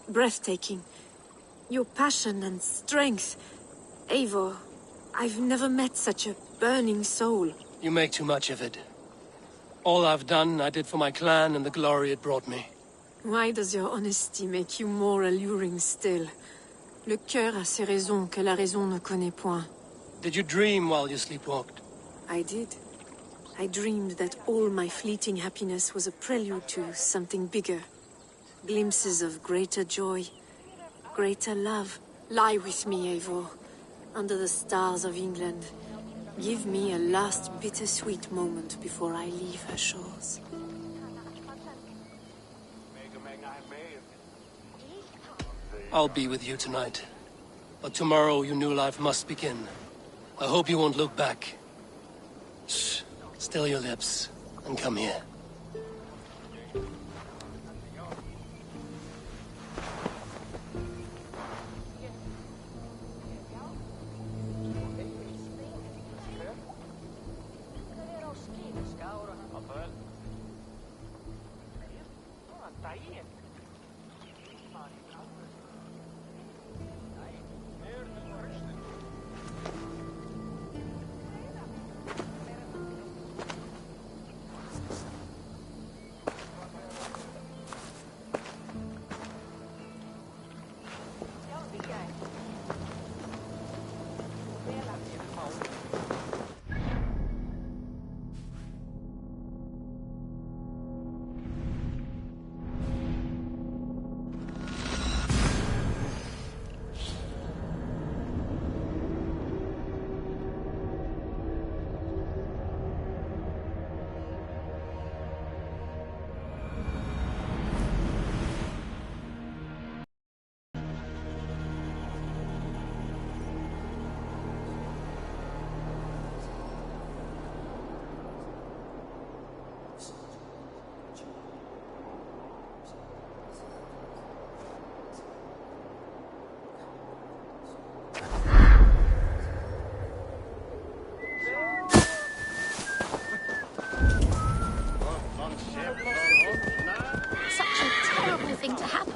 Breathtaking. Your passion and strength. Eivor, I've never met such a burning soul. You make too much of it. All I've done, I did for my clan and the glory it brought me. Why does your honesty make you more alluring still? Le cœur a ses raisons que la raison ne connaît point. Did you dream while you sleepwalked? I did. I dreamed that all my fleeting happiness was a prelude to something bigger. Glimpses of greater joy, greater love. Lie with me, Eivor, under the stars of England. Give me a last bittersweet moment before I leave her shores. I'll be with you tonight. But tomorrow your new life must begin. I hope you won't look back. Shh. Still your lips, and come here.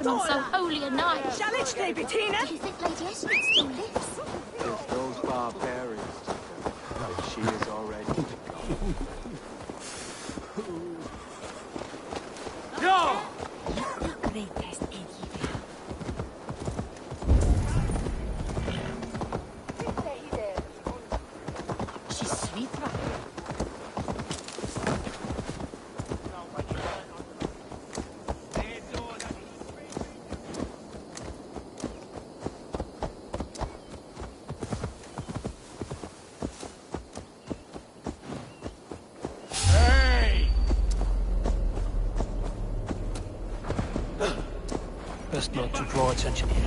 on so holy a night. Shall it stay, Bettina? Do you think Lady Estrid still lives? If those barbarians took her, like she is already. No! Greatest She's sweet, right? Best not to draw attention here.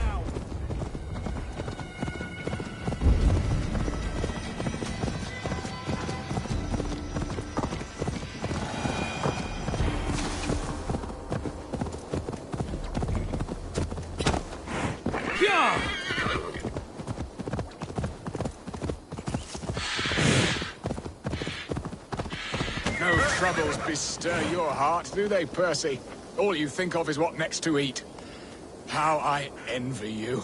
No troubles bestir your heart, do they, Percy? All you think of is what next to eat. How I envy you.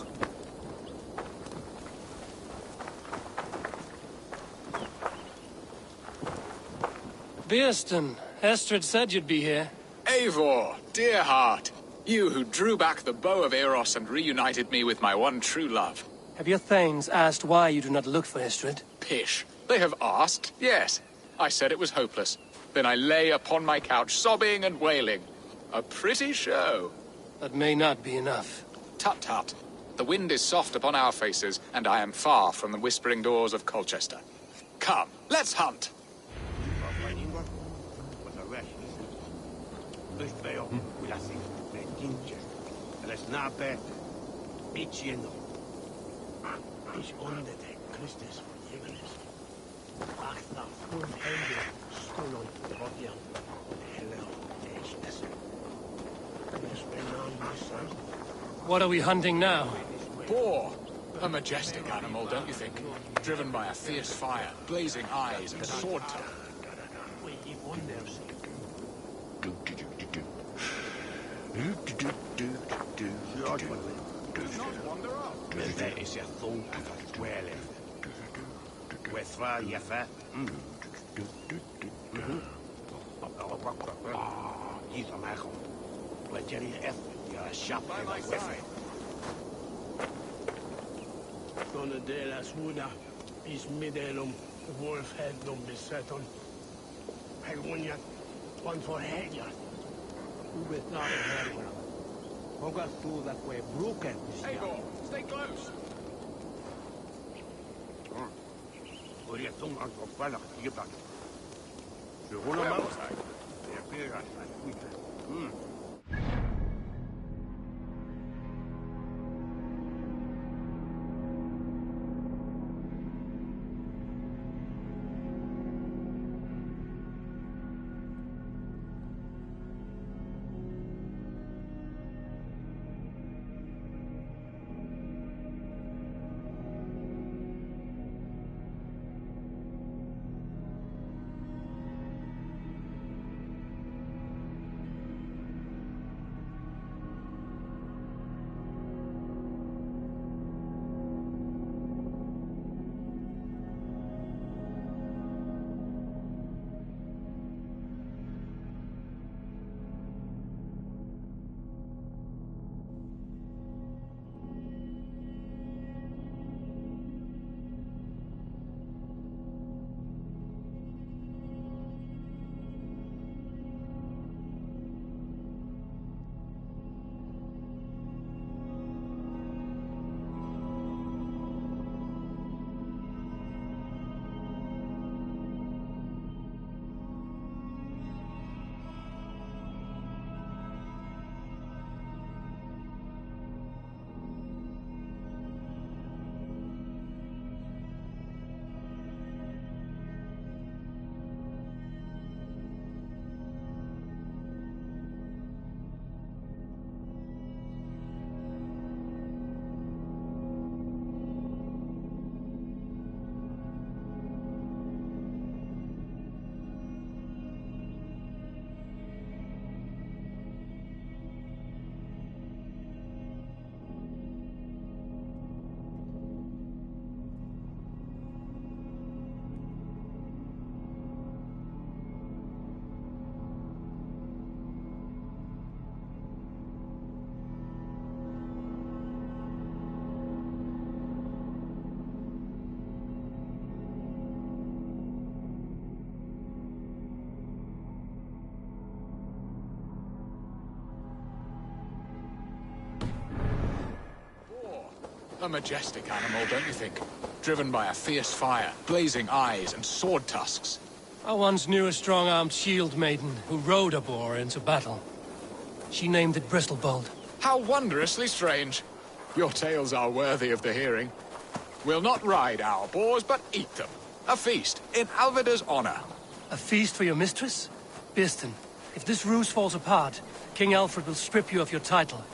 Bearston, Estrid said you'd be here. Eivor, dear heart, you who drew back the bow of Eros and reunited me with my one true love. Have your thanes asked why you do not look for Estrid? Pish. They have asked, yes. I said it was hopeless. Then I lay upon my couch, sobbing and wailing. A pretty show. That may not be enough. Tut tut. The wind is soft upon our faces, and I am far from the whispering doors of Colchester. Come, let's hunt! What are we hunting now? Boar. A majestic animal, don't you think? Driven by a fierce fire, blazing eyes, and sword tongue. Donna de las Muda is midelum, wolf head dum beseton. Hegunyat, one for Hedja. Ubet not a head. Hoga tu that way broken. Eivor, stay close! Orientung aan opvallig hierbij. De Rollermaus. Der Pilger ist gut. A majestic animal, don't you think? Driven by a fierce fire, blazing eyes, and sword tusks. I once knew a strong-armed shield maiden who rode a boar into battle. She named it Bristlebolt. How wondrously strange. Your tales are worthy of the hearing. We'll not ride our boars, but eat them. A feast, in Alvida's honor. A feast for your mistress? Birsten, if this ruse falls apart, King Alfred will strip you of your title.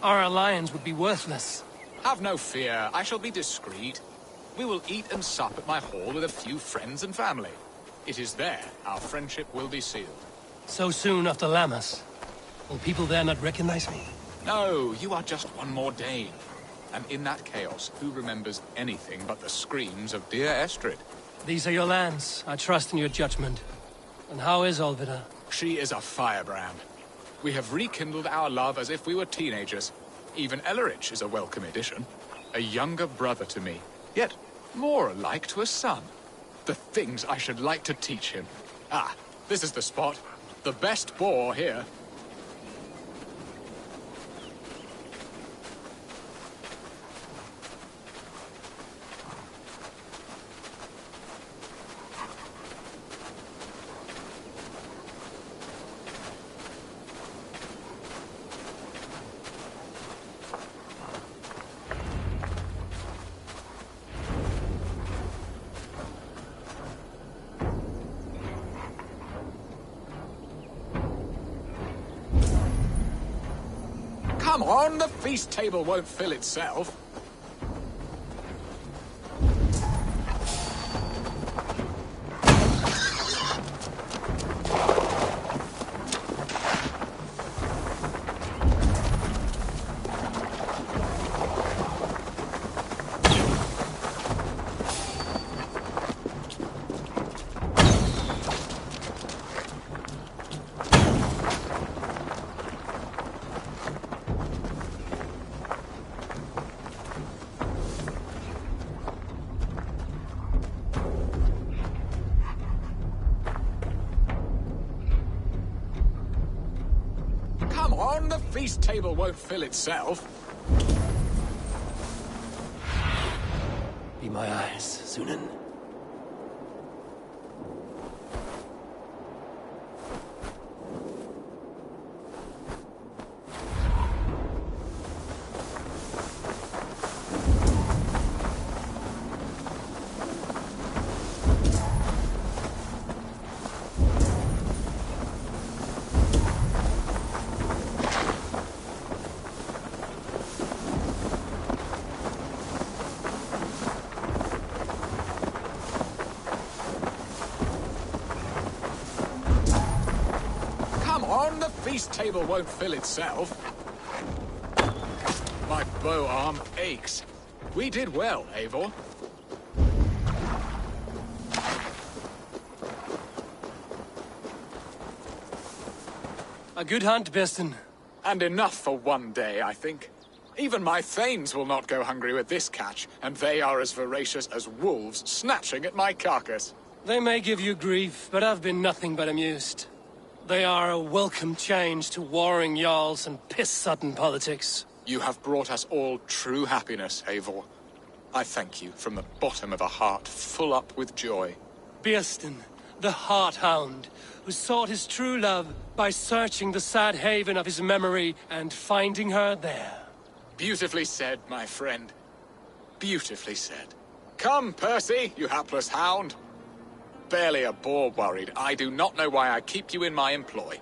Our alliance would be worthless. Have no fear, I shall be discreet. We will eat and sup at my hall with a few friends and family. It is there our friendship will be sealed. So soon after Lammas? Will people there not recognize me? No, you are just one more Dane. And in that chaos, who remembers anything but the screams of dear Estrid? These are your lands. I trust in your judgment. And how is Alvida? She is a firebrand. We have rekindled our love as if we were teenagers. Even Ellerich is a welcome addition. A younger brother to me, yet more alike to a son. The things I should like to teach him. Ah, this is the spot. The best boar here. Come on, the feast table won't fill itself. Come on, the feast table won't fill itself. Be my eyes, Sunan. On the feast table won't fill itself. My bow arm aches. We did well, Eivor. A good hunt, Birsten. And enough for one day, I think. Even my thanes will not go hungry with this catch, and they are as voracious as wolves snatching at my carcass. They may give you grief, but I've been nothing but amused. They are a welcome change to warring jarls and piss-sodden politics. You have brought us all true happiness, Eivor. I thank you from the bottom of a heart full up with joy. Birsten, the Heart Hound, who sought his true love by searching the sad haven of his memory and finding her there. Beautifully said, my friend. Beautifully said. Come, Percy, you hapless hound. Barely a boar worried. I do not know why I keep you in my employ.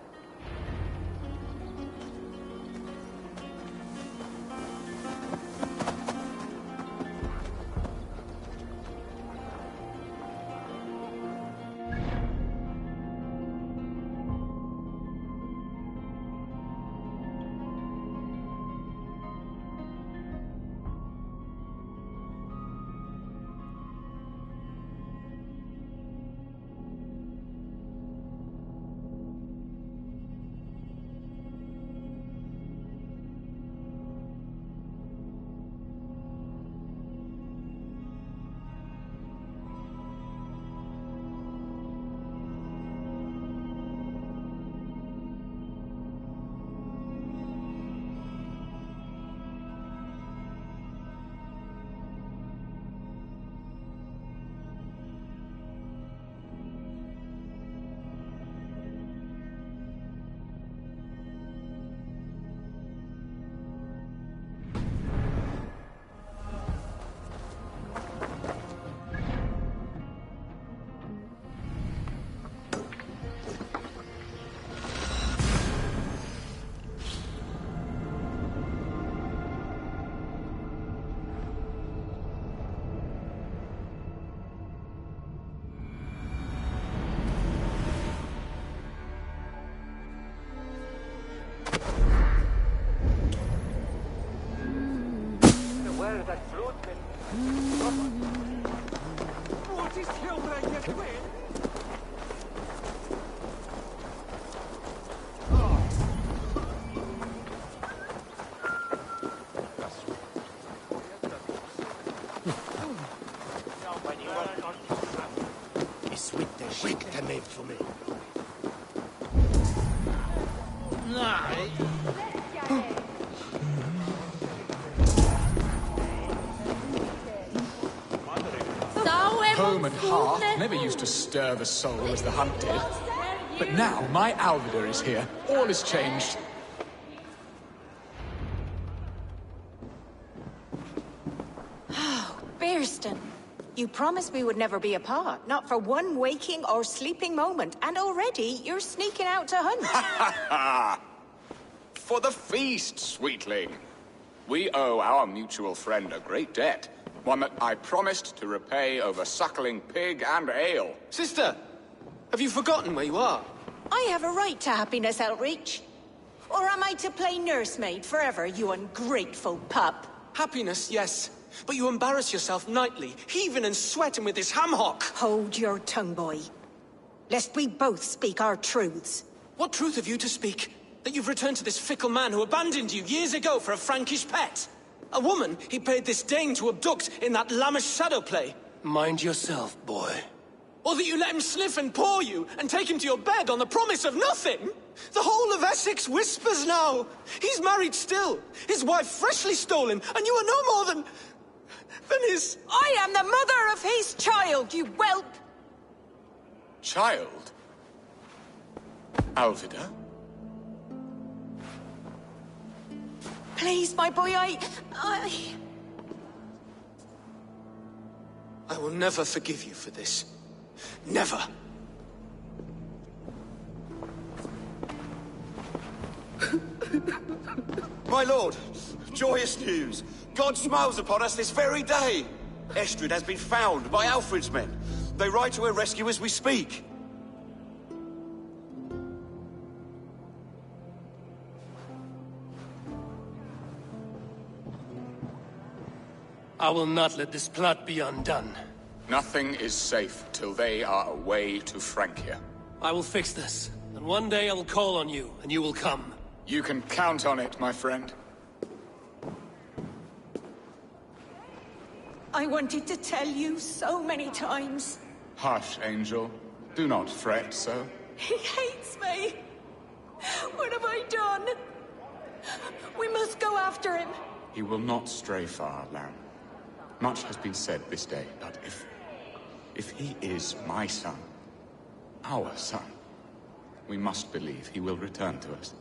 Skicka mig för mig. Nej. Home and hearth never used to stir the soul as the hunt did. But now my Alvidar is here. All is changed. Bearston, you promised we would never be apart, not for one waking or sleeping moment, and already you're sneaking out to hunt. For the feast, sweetling. We owe our mutual friend a great debt. One that I promised to repay over suckling pig and ale. Sister, have you forgotten where you are? I have a right to happiness, Outreach. Or am I to play nursemaid forever, you ungrateful pup? Happiness, yes. But you embarrass yourself nightly, heaving and sweating with this ham-hock. Hold your tongue, boy. Lest we both speak our truths. What truth have you to speak? That you've returned to this fickle man who abandoned you years ago for a Frankish pet? A woman he paid this Dane to abduct in that lammish shadow play? Mind yourself, boy. Or that you let him sniff and paw you, and take him to your bed on the promise of nothing? The whole of Essex whispers now. He's married still, his wife freshly stolen, and you are no more than his... I am the mother of his child, you whelp! Child? Alvidar? Please, my boy, I will never forgive you for this. Never. My lord, joyous news. God smiles upon us this very day. Estrid has been found by Alfred's men. They ride to her rescue as we speak. I will not let this plot be undone. Nothing is safe till they are away to Francia. I will fix this, and one day I will call on you, and you will come. You can count on it, my friend. I wanted to tell you so many times. Hush, Angel. Do not fret so. He hates me. What have I done? We must go after him. He will not stray far, lamb. Much has been said this day, but if he is my son, our son, we must believe he will return to us.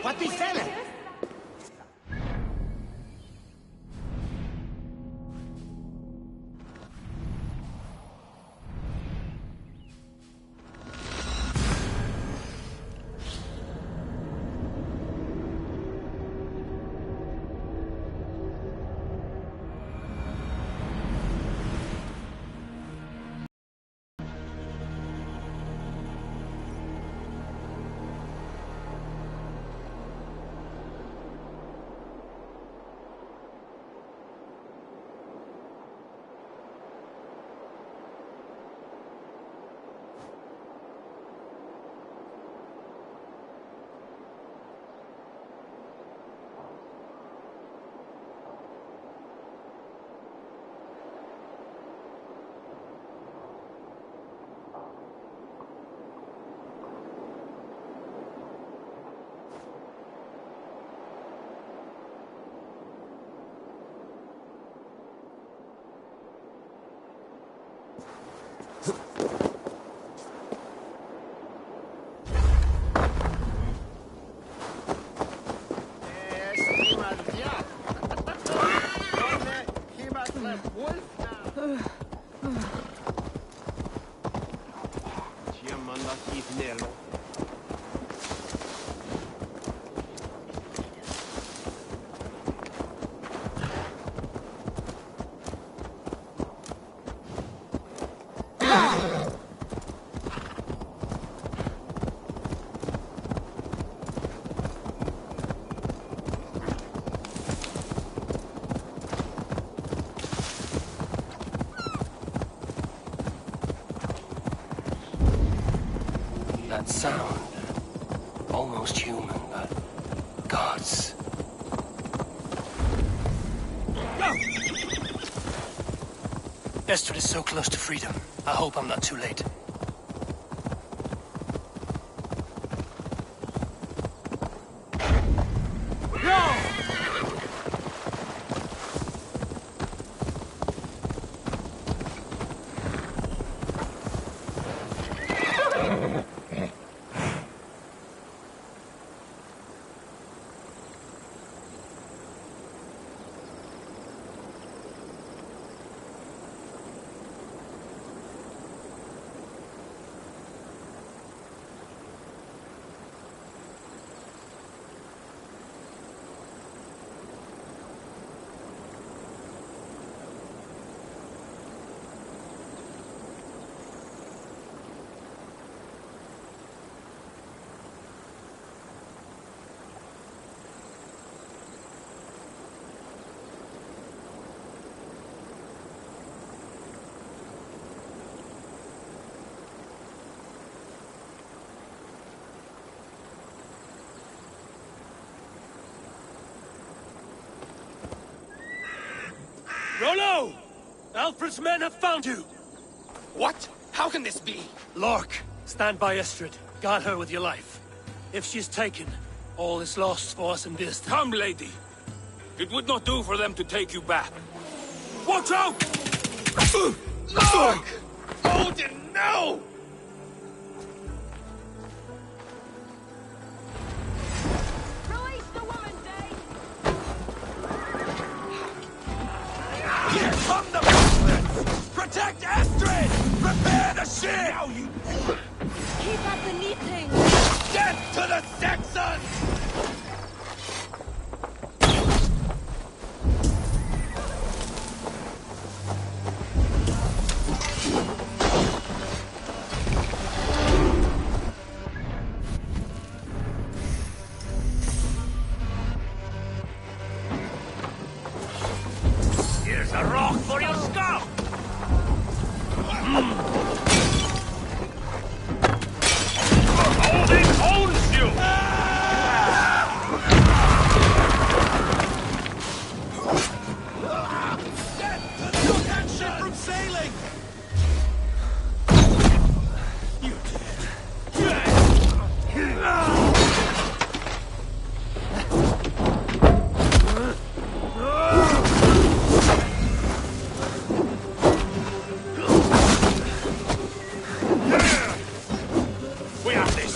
What befell? That sound. Almost human, but gods. Estrid is so close to freedom. I hope I'm not too late. Rollo! Alfred's men have found you! What? How can this be? Lork, stand by Estrid. Guard her with your life. If she's taken, all is lost for us in this time. Come, lady. It would not do for them to take you back. Watch out! Lork! Odin, no! Release the woman, Dane! Here come the Muslims! Protect Estrid! Prepare the shield! Now you... Keep at the knitting! Death to the Saxons! Here's a rock for your scalp! Odin owns you! Stop that ship from sailing! We have this!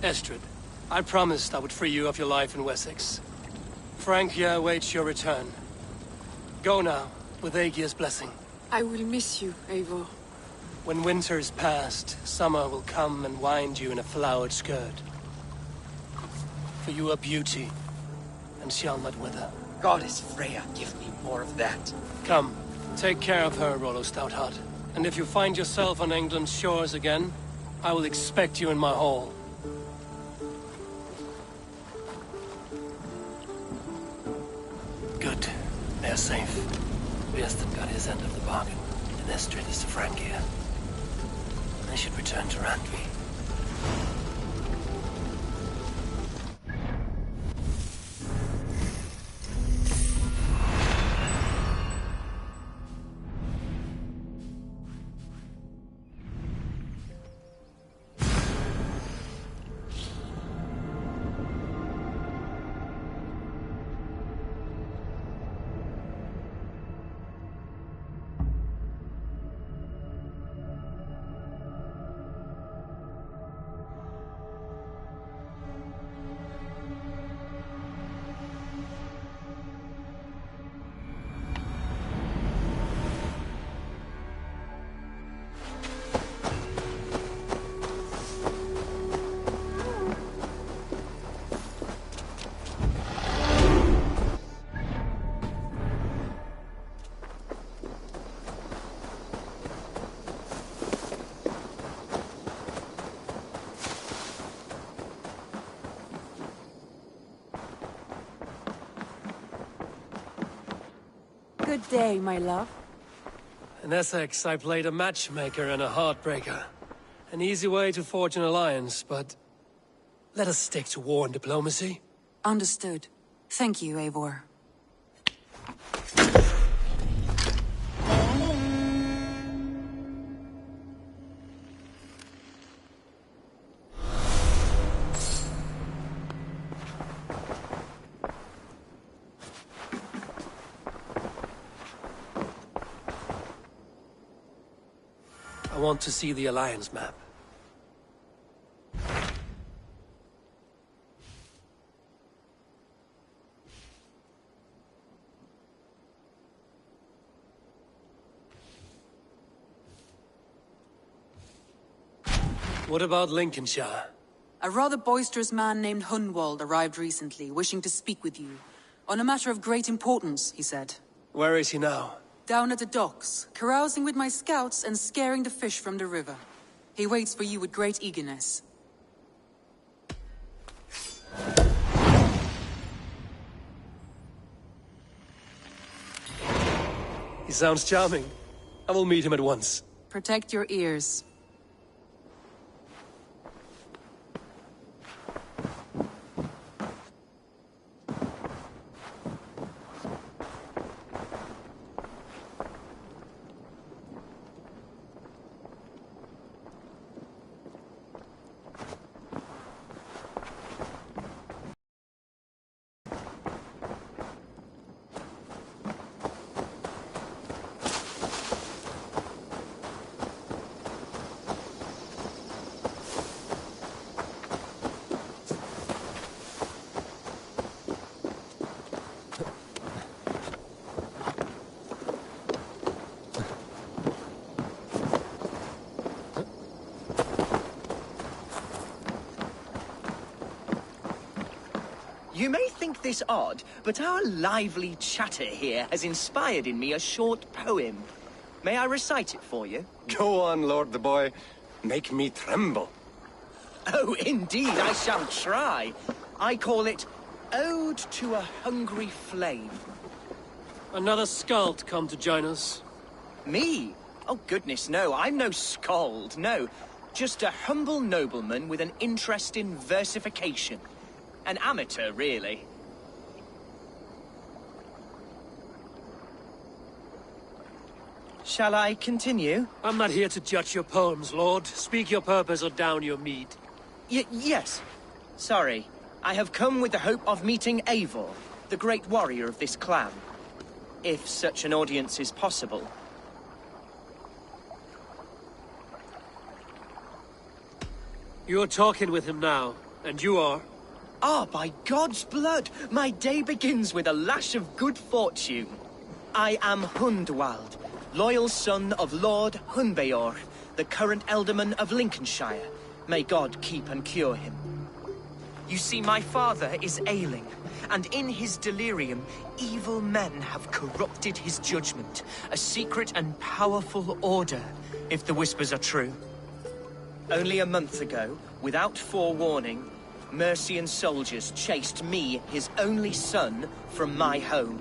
Estrid, I promised I would free you of your life in Wessex. Francia awaits your return. Go now, with Aegir's blessing. I will miss you, Eivor. When winter is past, summer will come and wind you in a flowered skirt. For you are beauty, and shall not wither. Goddess Freya, give me more of that. Come, take care of her, Rollo Stoutheart. And if you find yourself on England's shores again, I will expect you in my hall. Good. They're safe. Birston got his end of the bargain, and Estrid is to Francia. I should return to Randvi. Good day, my love. In Essex, I played a matchmaker and a heartbreaker. An easy way to forge an alliance, but... let us stick to war and diplomacy. Understood. Thank you, Eivor. I want to see the Alliance map. What about Lincolnshire? A rather boisterous man named Hunwald arrived recently, wishing to speak with you. On a matter of great importance, he said. Where is he now? Down at the docks, carousing with my scouts and scaring the fish from the river. He waits for you with great eagerness. He sounds charming. I will meet him at once. Protect your ears. You may think this odd, but our lively chatter here has inspired in me a short poem. May I recite it for you? Go on, Lord the Boy. Make me tremble. Oh, indeed, I shall try. I call it Ode to a Hungry Flame. Another skald come to join us. Me? Oh, goodness, no. I'm no skald, no. Just a humble nobleman with an interest in versification. An amateur, really. Shall I continue? I'm not here to judge your poems, Lord. Speak your purpose or down your mead. Yes. Sorry. I have come with the hope of meeting Eivor, the great warrior of this clan. If such an audience is possible. You're talking with him now. And you are? Ah, by God's blood, my day begins with a lash of good fortune. I am Hundwald, loyal son of Lord Hunbeor, the current Alderman of Lincolnshire. May God keep and cure him. You see, my father is ailing, and in his delirium, evil men have corrupted his judgment. A secret and powerful order, if the whispers are true. Only a month ago, without forewarning, Mercian soldiers chased me, his only son, from my home.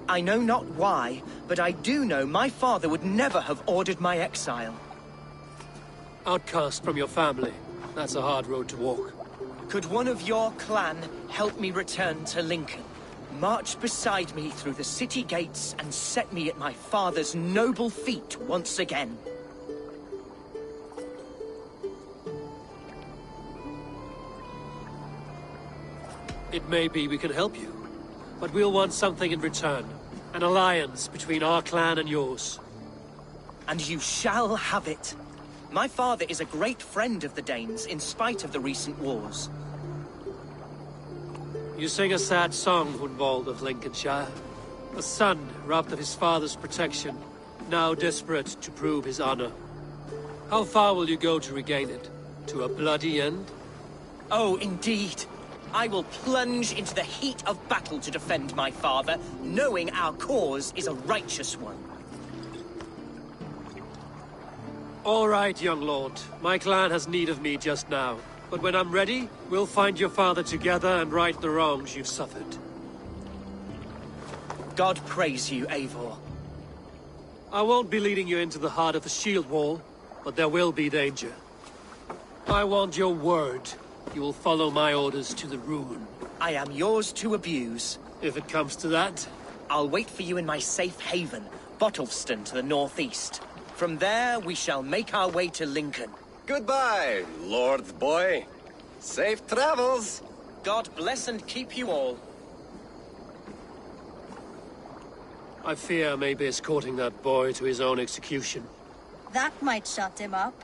I know not why, but I do know my father would never have ordered my exile. Outcast from your family. That's a hard road to walk. Could one of your clan help me return to Lincoln? March beside me through the city gates and set me at my father's noble feet once again. It may be we can help you, but we'll want something in return. An alliance between our clan and yours. And you shall have it. My father is a great friend of the Danes, in spite of the recent wars. You sing a sad song, Hunwald of Lincolnshire. A son robbed of his father's protection, now desperate to prove his honor. How far will you go to regain it? To a bloody end? Oh, indeed. I will plunge into the heat of battle to defend my father, knowing our cause is a righteous one. All right, young lord. My clan has need of me just now. But when I'm ready, we'll find your father together and right the wrongs you've suffered. God praise you, Eivor. I won't be leading you into the heart of the shield wall, but there will be danger. I want your word. You will follow my orders to the ruin. I am yours to abuse. If it comes to that. I'll wait for you in my safe haven, Bottleston to the northeast. From there, we shall make our way to Lincoln. Goodbye, Lord Boy. Safe travels. God bless and keep you all. I fear I may be escorting that boy to his own execution. That might shut him up.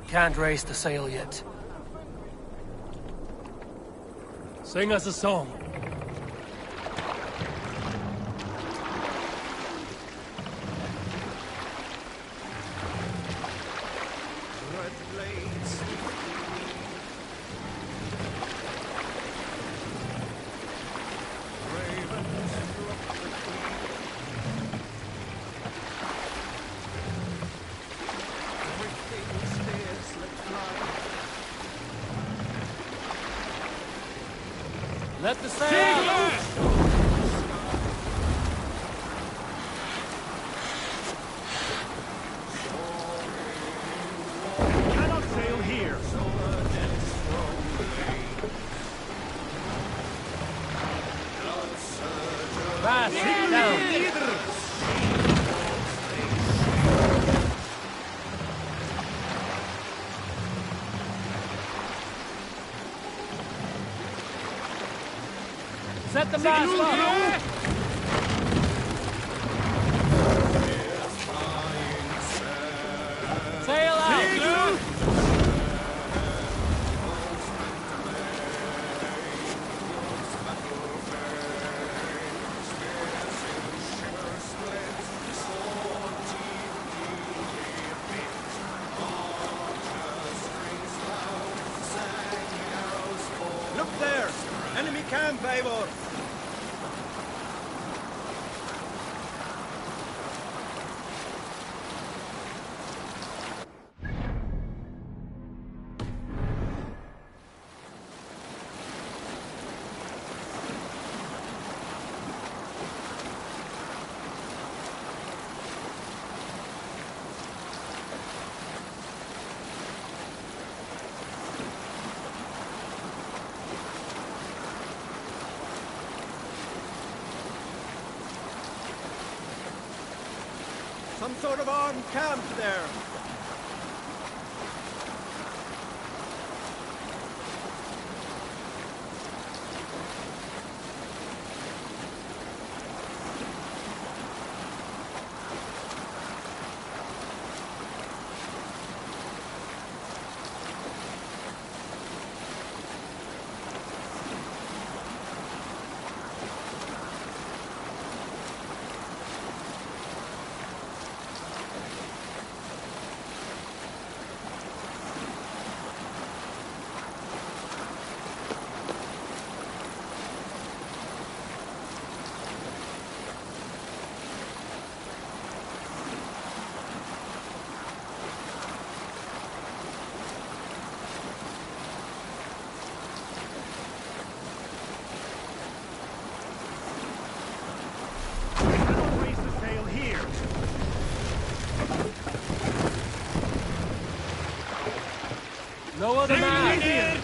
Can't raise the sail yet. Sing us a song. Let the sail loose! Cannot sail here. Fast, sit down! Set the mast up! Sail out! Look there! Enemy camp, Eivor! Some sort of armed camp there. No other man here!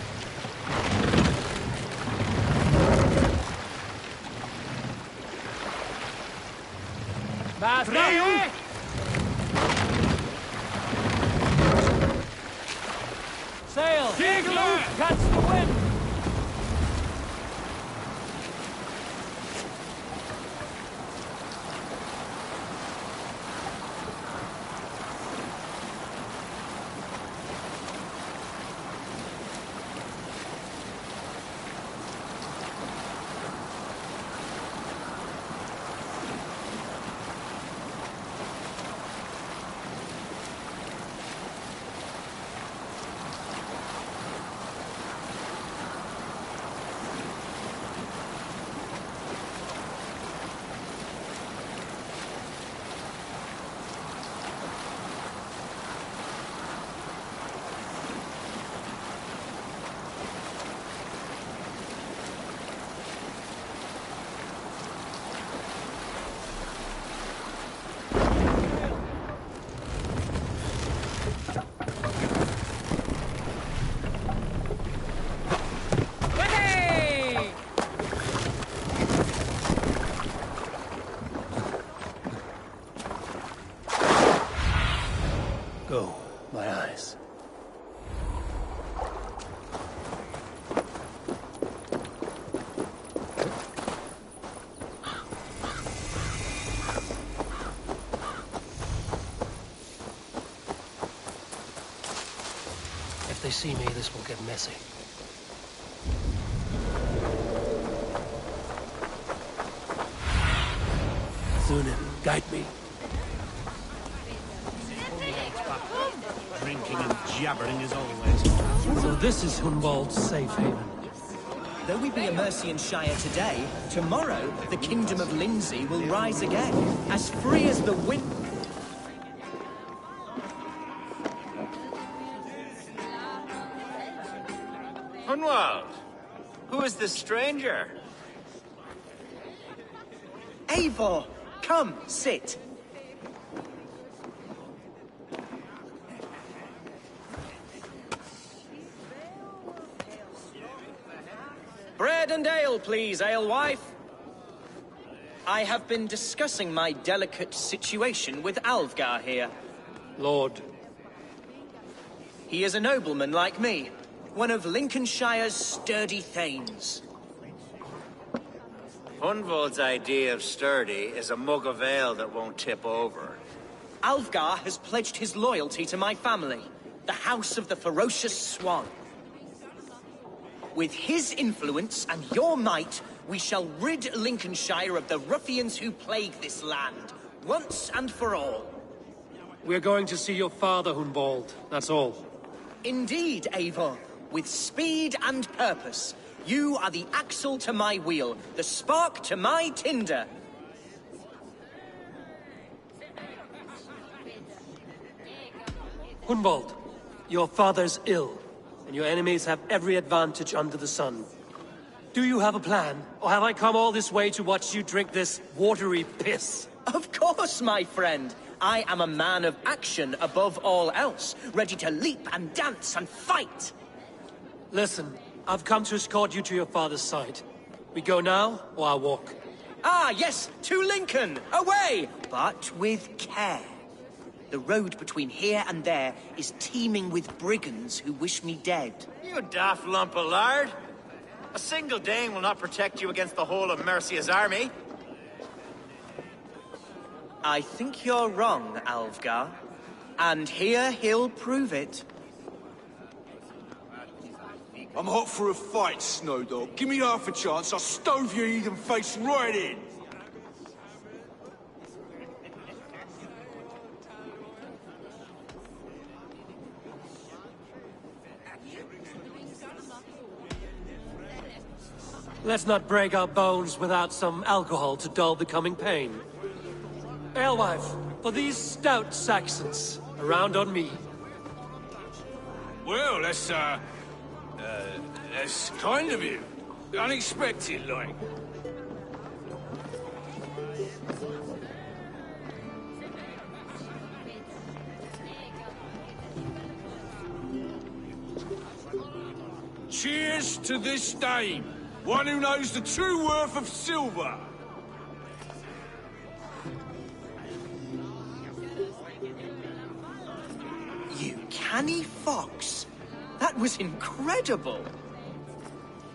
Master! Sail! Catch the wind! Go, my eyes. If they see me, this will get messy. Thunin, guide me. Drinking and jabbering as always. So this is Hunwald's safe haven. Though we be a Mercian Shire today, tomorrow the Kingdom of Lindsey will rise again, as free as the wind. Hunwald, who is this stranger? Eivor, come, sit. Bread and ale, please, alewife. I have been discussing my delicate situation with Alfgar here. Lord. He is a nobleman like me, one of Lincolnshire's sturdy thanes. Hunwald's idea of sturdy is a mug of ale that won't tip over. Alfgar has pledged his loyalty to my family, the House of the Ferocious Swan. With his influence and your might, we shall rid Lincolnshire of the ruffians who plague this land, once and for all. We're going to see your father, Hunwald. That's all. Indeed, Eivor. With speed and purpose. You are the axle to my wheel, the spark to my tinder. Hunwald, your father's ill, and your enemies have every advantage under the sun. Do you have a plan, or have I come all this way to watch you drink this watery piss? Of course, my friend. I am a man of action above all else, ready to leap and dance and fight. Listen, I've come to escort you to your father's side. We go now, or I'll walk. Ah, yes, to Lincoln! Away! But with care. The road between here and there is teeming with brigands who wish me dead. You daft lump of lard. A single Dane will not protect you against the whole of Mercia's army. I think you're wrong, Alfgar. And here he'll prove it. I'm hot for a fight, Snowdog. Give me half a chance, I'll stove your heathen face right in. Let's not break our bones without some alcohol to dull the coming pain. Alewife, for these stout Saxons, around on me. Well, that's kind of you. Unexpected, like. Cheers to this dame, one who knows the true worth of silver. You canny fox. That was incredible.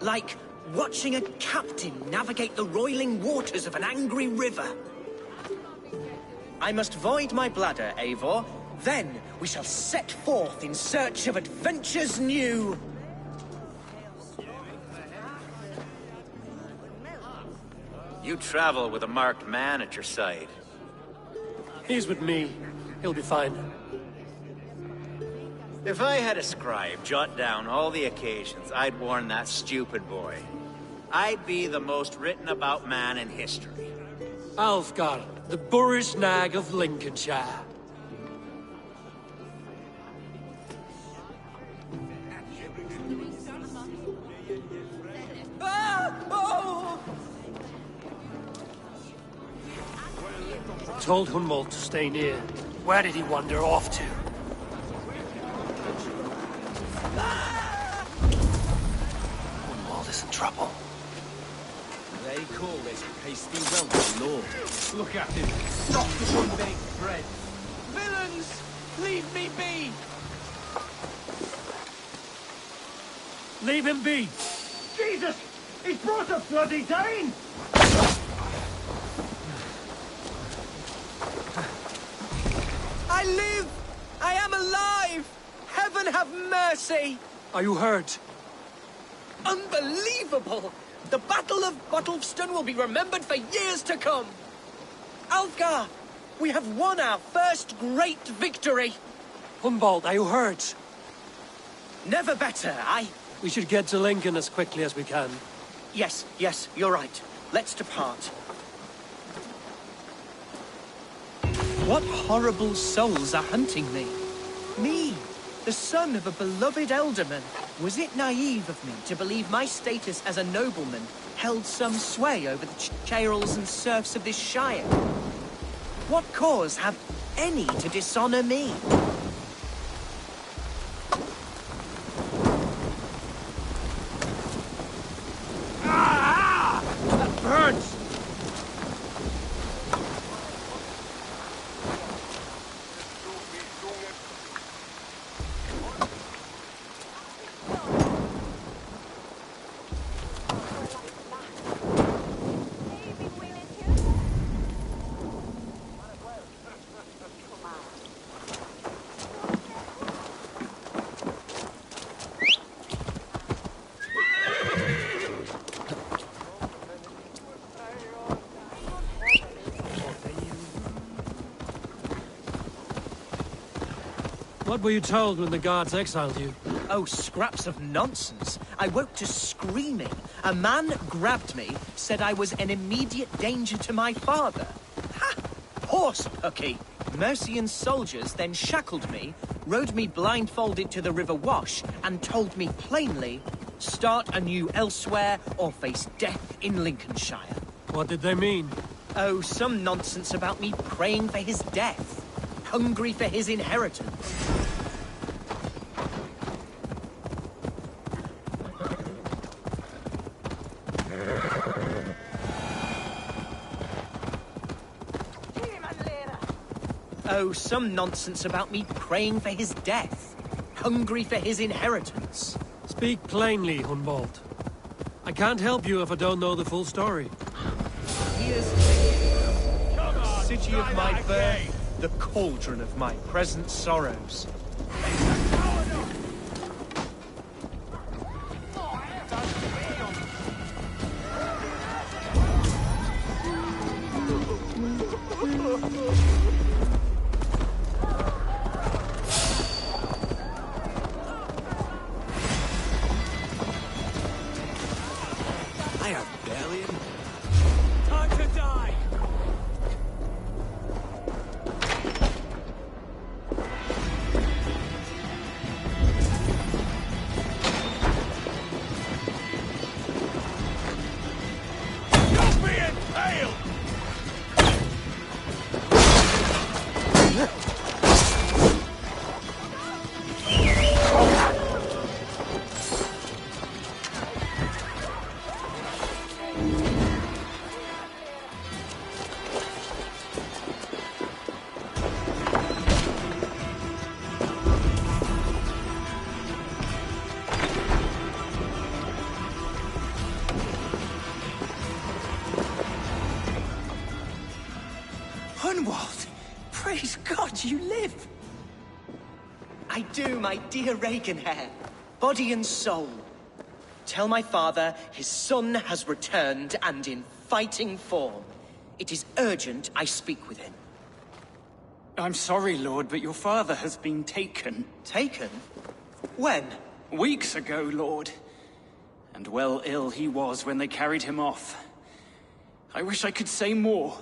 Like watching a captain navigate the roiling waters of an angry river. I must void my bladder, Eivor. Then we shall set forth in search of adventures new. You travel with a marked man at your side. He's with me. He'll be fine. If I had a scribe jot down all the occasions I'd warn that stupid boy, I'd be the most written about man in history. Alfgar, the boorish nag of Lincolnshire. I told Hunwald to stay near. Where did he wander off to? Hunwald is in trouble. They call this hasty Welsh lord. Look at him, soft as unbaked bread. Villains, leave me be! Leave him be! Jesus! He's brought a bloody Dane! I live! I am alive! Heaven have mercy! Are you hurt? Unbelievable! The Battle of Bottleston will be remembered for years to come! Alfgar, we have won our first great victory! Hunwald, are you hurt? Never better, We should get to Lincoln as quickly as we can. Yes, you're right. Let's depart. What horrible souls are hunting me? Me, the son of a beloved elderman. Was it naive of me to believe my status as a nobleman held some sway over the churls and serfs of this shire? What cause have any to dishonor me? That burns! What were you told when the guards exiled you? Oh, scraps of nonsense. I woke to screaming. A man grabbed me, said I was an immediate danger to my father. Ha! Horse pucky! Mercian soldiers then shackled me, rode me blindfolded to the River Wash, and told me plainly, start anew elsewhere or face death in Lincolnshire. What did they mean? Oh, some nonsense about me praying for his death. Hungry for his inheritance. Oh, some nonsense about me praying for his death. Hungry for his inheritance. Speak plainly, Hunwald. I can't help you if I don't know the full story. Here's the city of my birth, the cauldron of my present sorrows. I have barely... Time to die! You'll be impaled! Hunwald! Praise God you live! I do, my dear Regenhair. Body and soul. Tell my father his son has returned and in fighting form. It is urgent I speak with him. I'm sorry, Lord, but your father has been taken. Taken? When? Weeks ago, Lord. And well ill he was when they carried him off. I wish I could say more.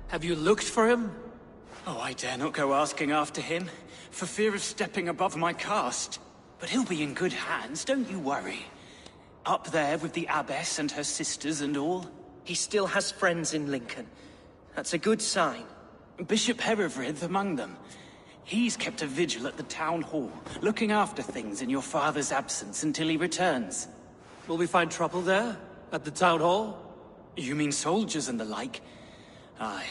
Have you looked for him? Oh, I dare not go asking after him, for fear of stepping above my caste. But he'll be in good hands, don't you worry. Up there with the abbess and her sisters and all. He still has friends in Lincoln. That's a good sign. Bishop Herewrith among them. He's kept a vigil at the town hall, looking after things in your father's absence until he returns. Will we find trouble there? At the town hall? You mean soldiers and the like? Aye.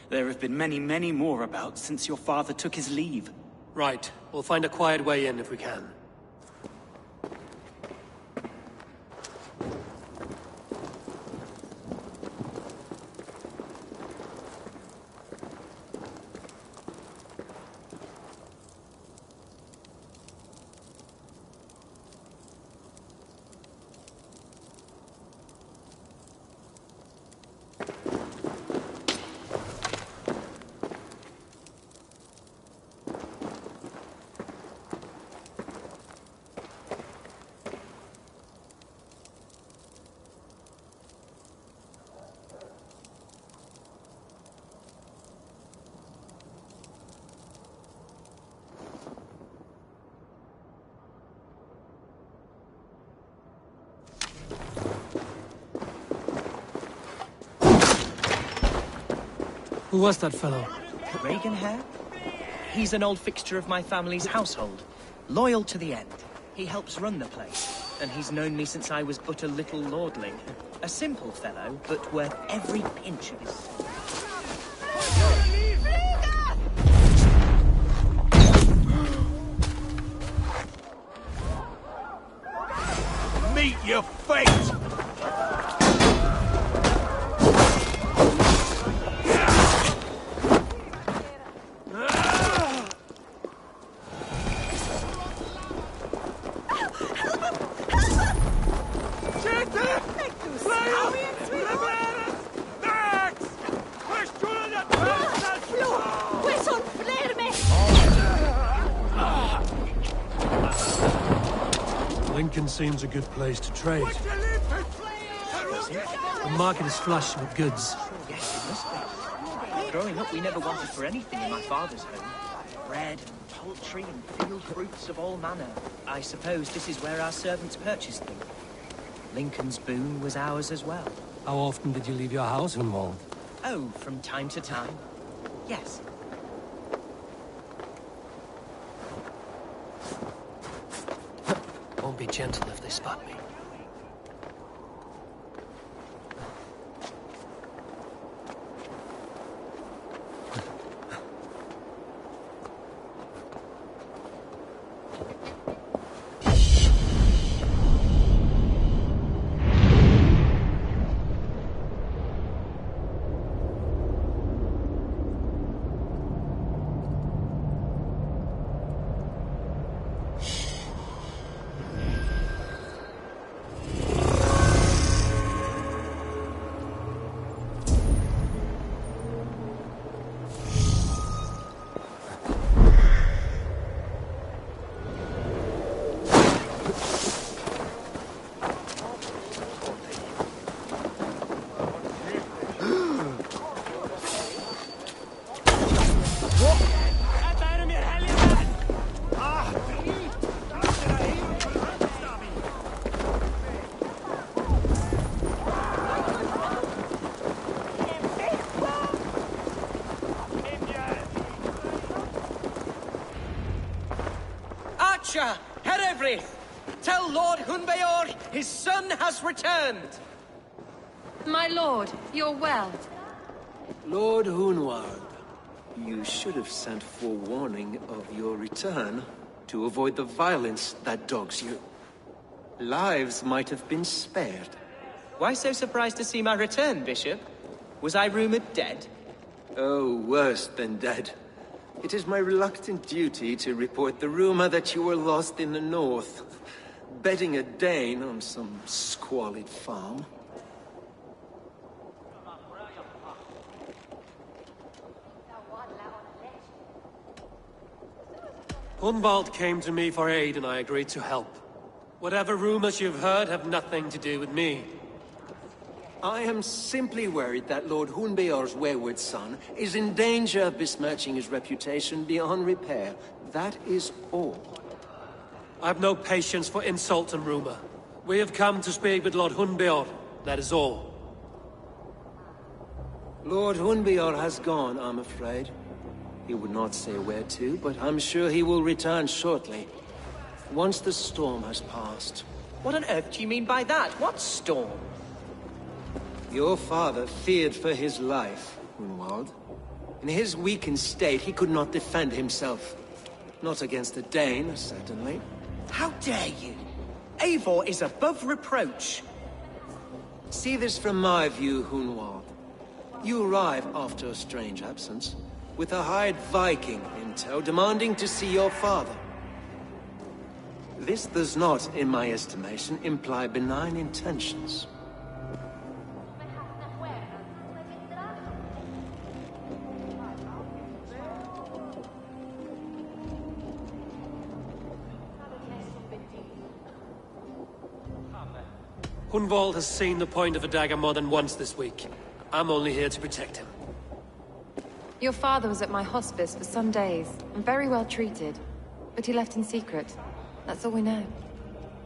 There have been many, many more about since your father took his leave. Right. We'll find a quiet way in if we can. Who was that fellow? Regenhair? He's an old fixture of my family's household. Loyal to the end. He helps run the place, and he's known me since I was but a little lordling. A simple fellow, but worth every pinch of his soul. Meet your fate! Lincoln seems a good place to trade. The market is flush with goods. Yes, it must be. Growing up, we never wanted for anything in my father's home. Bread, and poultry, and field fruits of all manner. I suppose this is where our servants purchased them. Lincoln's boon was ours as well. How often did you leave your house, Hunwald? Oh, from time to time. Yes. Won't be gentle if they spot me. Asha, Herevri! Tell Lord Hunbeor his son has returned! My lord, you're well. Lord Hunwald, you should have sent forewarning of your return to avoid the violence that dogs you. Lives might have been spared. Why so surprised to see my return, Bishop? Was I rumored dead? Oh, worse than dead. It is my reluctant duty to report the rumor that you were lost in the north, bedding a Dane on some squalid farm. Hunwald came to me for aid and I agreed to help. Whatever rumors you've heard have nothing to do with me. I am simply worried that Lord Hunbeor's wayward son is in danger of besmirching his reputation beyond repair. That is all. I've no patience for insult and rumor. We have come to speak with Lord Hunbeor, that is all. Lord Hunbeor has gone, I'm afraid. He would not say where to, but I'm sure he will return shortly. Once the storm has passed. What on earth do you mean by that? What storm? Your father feared for his life, Hunwald. In his weakened state, he could not defend himself. Not against a Dane, certainly. How dare you? Eivor is above reproach. See this from my view, Hunwald. You arrive after a strange absence, with a hired Viking in tow demanding to see your father. This does not, in my estimation, imply benign intentions. Hunwald has seen the point of a dagger more than once this week. I'm only here to protect him. Your father was at my hospice for some days, and very well treated. But he left in secret. That's all we know.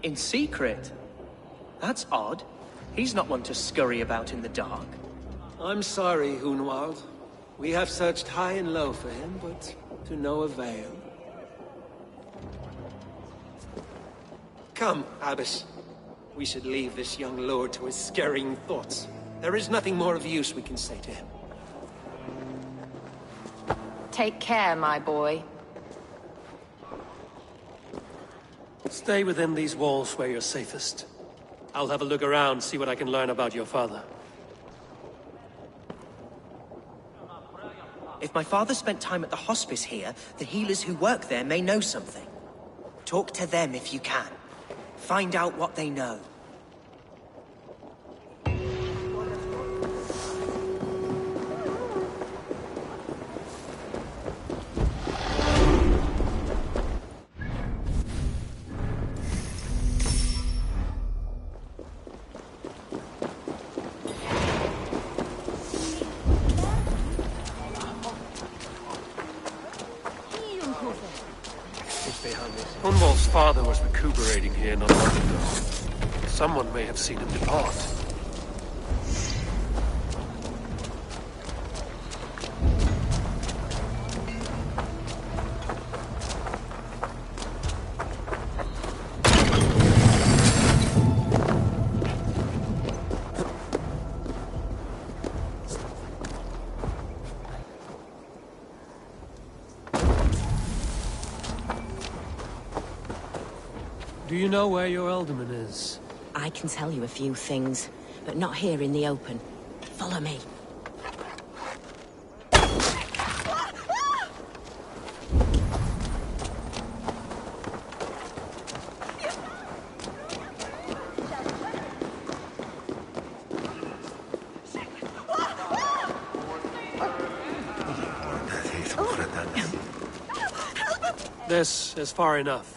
In secret? That's odd. He's not one to scurry about in the dark. I'm sorry, Hunwald. We have searched high and low for him, but to no avail. Come, Abbess. We should leave this young lord to his scurrying thoughts. There is nothing more of use we can say to him. Take care, my boy. Stay within these walls where you're safest. I'll have a look around, see what I can learn about your father. If my father spent time at the hospice here, the healers who work there may know something. Talk to them if you can. Find out what they know. Hunwald's father was recuperating here not long ago. Someone may have seen him depart. Do you know where your alderman is? I can tell you a few things, but not here in the open. Follow me. This is far enough.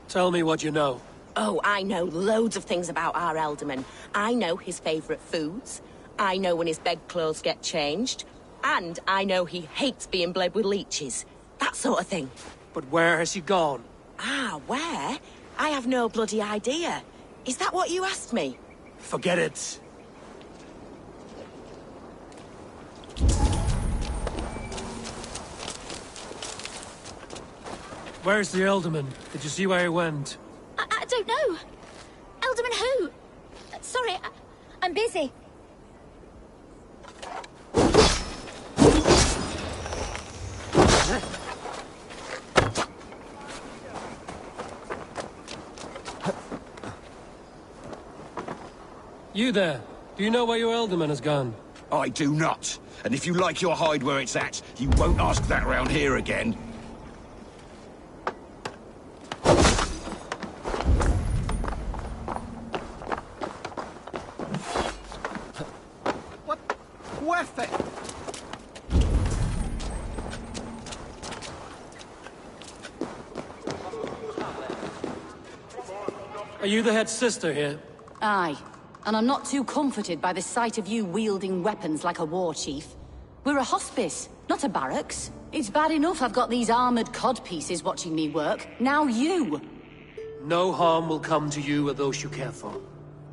Tell me what you know. Oh, I know loads of things about our alderman. I know his favourite foods. I know when his bedclothes get changed. And I know he hates being bled with leeches. That sort of thing. But where has he gone? Ah, where? I have no bloody idea. Is that what you asked me? Forget it. Where's the Elderman? Did you see where he went? I don't know. Alderman who? Sorry, I'm busy. You there. Do you know where your Elderman has gone? I do not. And if you like your hide where it's at, you won't ask that round here again. Worth it. Are you the head sister here? Aye. And I'm not too comforted by the sight of you wielding weapons like a war chief. We're a hospice, not a barracks. It's bad enough I've got these armored codpieces watching me work. Now you! No harm will come to you or those you care for.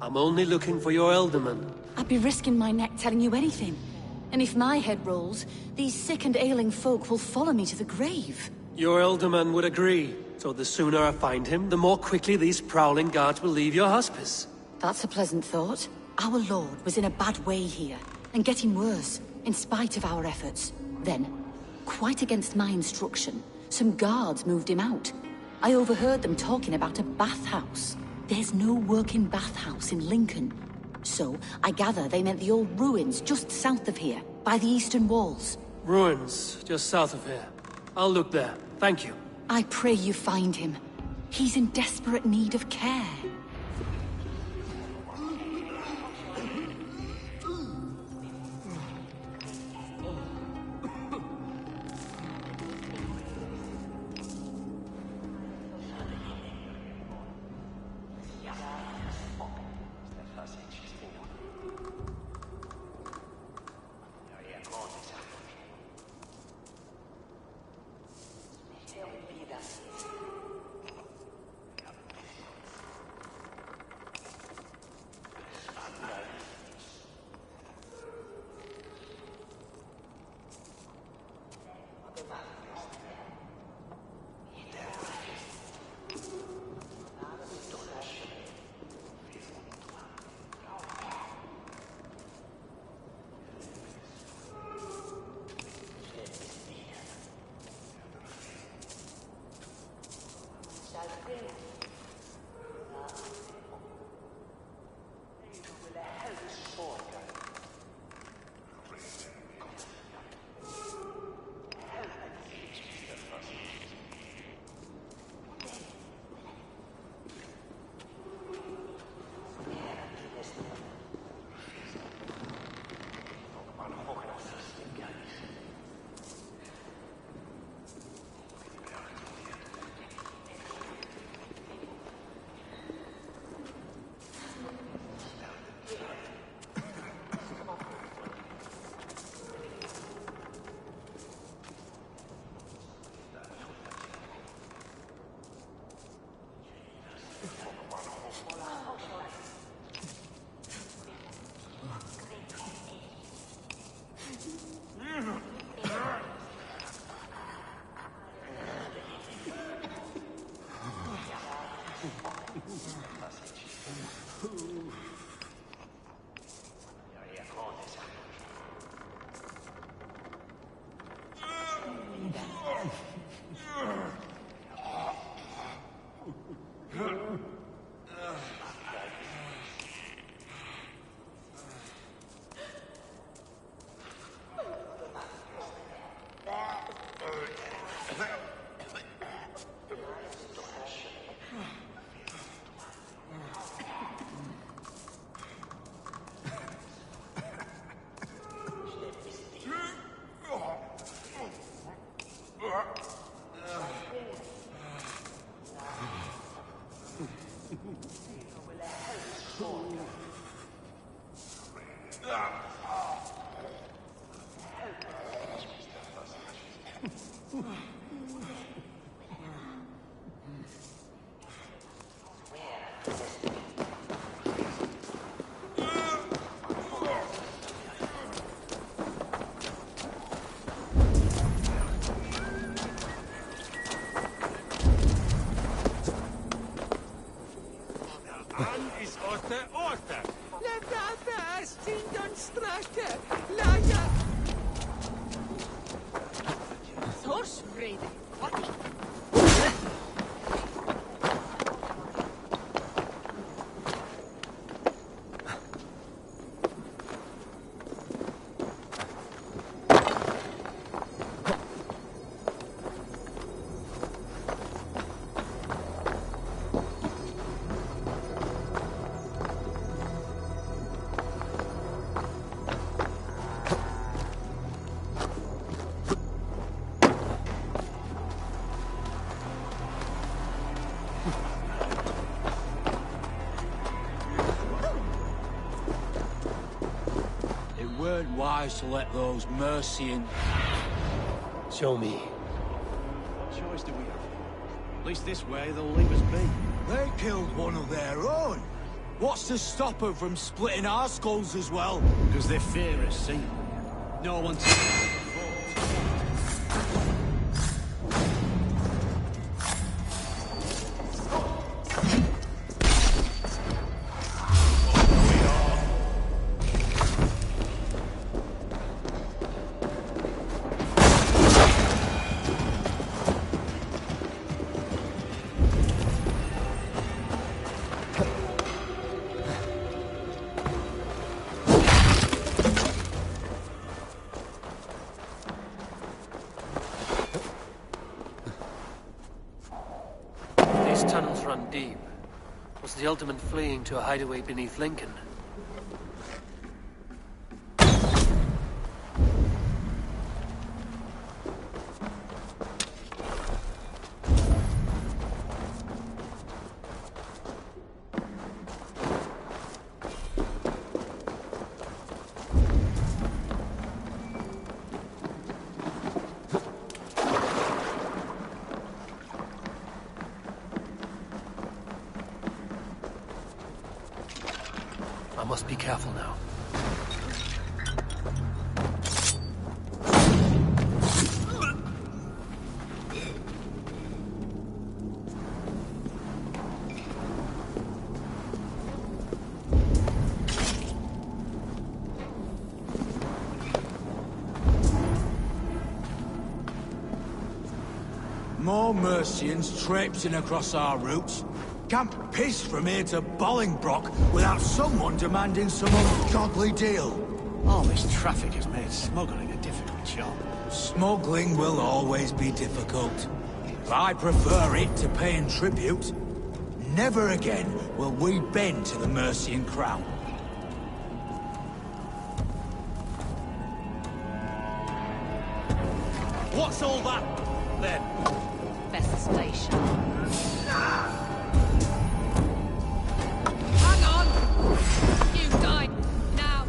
I'm only looking for your Elderman. I'd be risking my neck telling you anything. And if my head rolls, these sick and ailing folk will follow me to the grave. Your Elderman would agree. So the sooner I find him, the more quickly these prowling guards will leave your hospice. That's a pleasant thought. Our lord was in a bad way here, and getting worse, in spite of our efforts. Then, quite against my instruction, some guards moved him out. I overheard them talking about a bathhouse. There's no working bathhouse in Lincoln. So, I gather they meant the old ruins just south of here, by the eastern walls. Ruins, just south of here. I'll look there. Thank you. I pray you find him. He's in desperate need of care. Han is orte. Levanta stindon strate. Laja. Thorsvrede. Wise to let those Mercian... Show me. What choice do we have? At least this way they'll leave us be. They killed one of their own. What's to stop them from splitting our skulls as well? Because they fear us, see? No one to... Tunnels run deep. Was the Ultimate fleeing to a hideaway beneath Lincoln? I must be careful now. More Mercians traipsing across our routes. Can't piss from here to Bolingbroke without someone demanding some ungodly deal. All this traffic has made smuggling a difficult job. Smuggling will always be difficult. But I prefer it to paying tribute. Never again will we bend to the Mercian crown. What's all that, then? Festation. Hang on! You die now!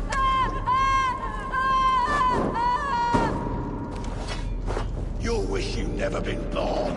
You'll wish you'd never been born.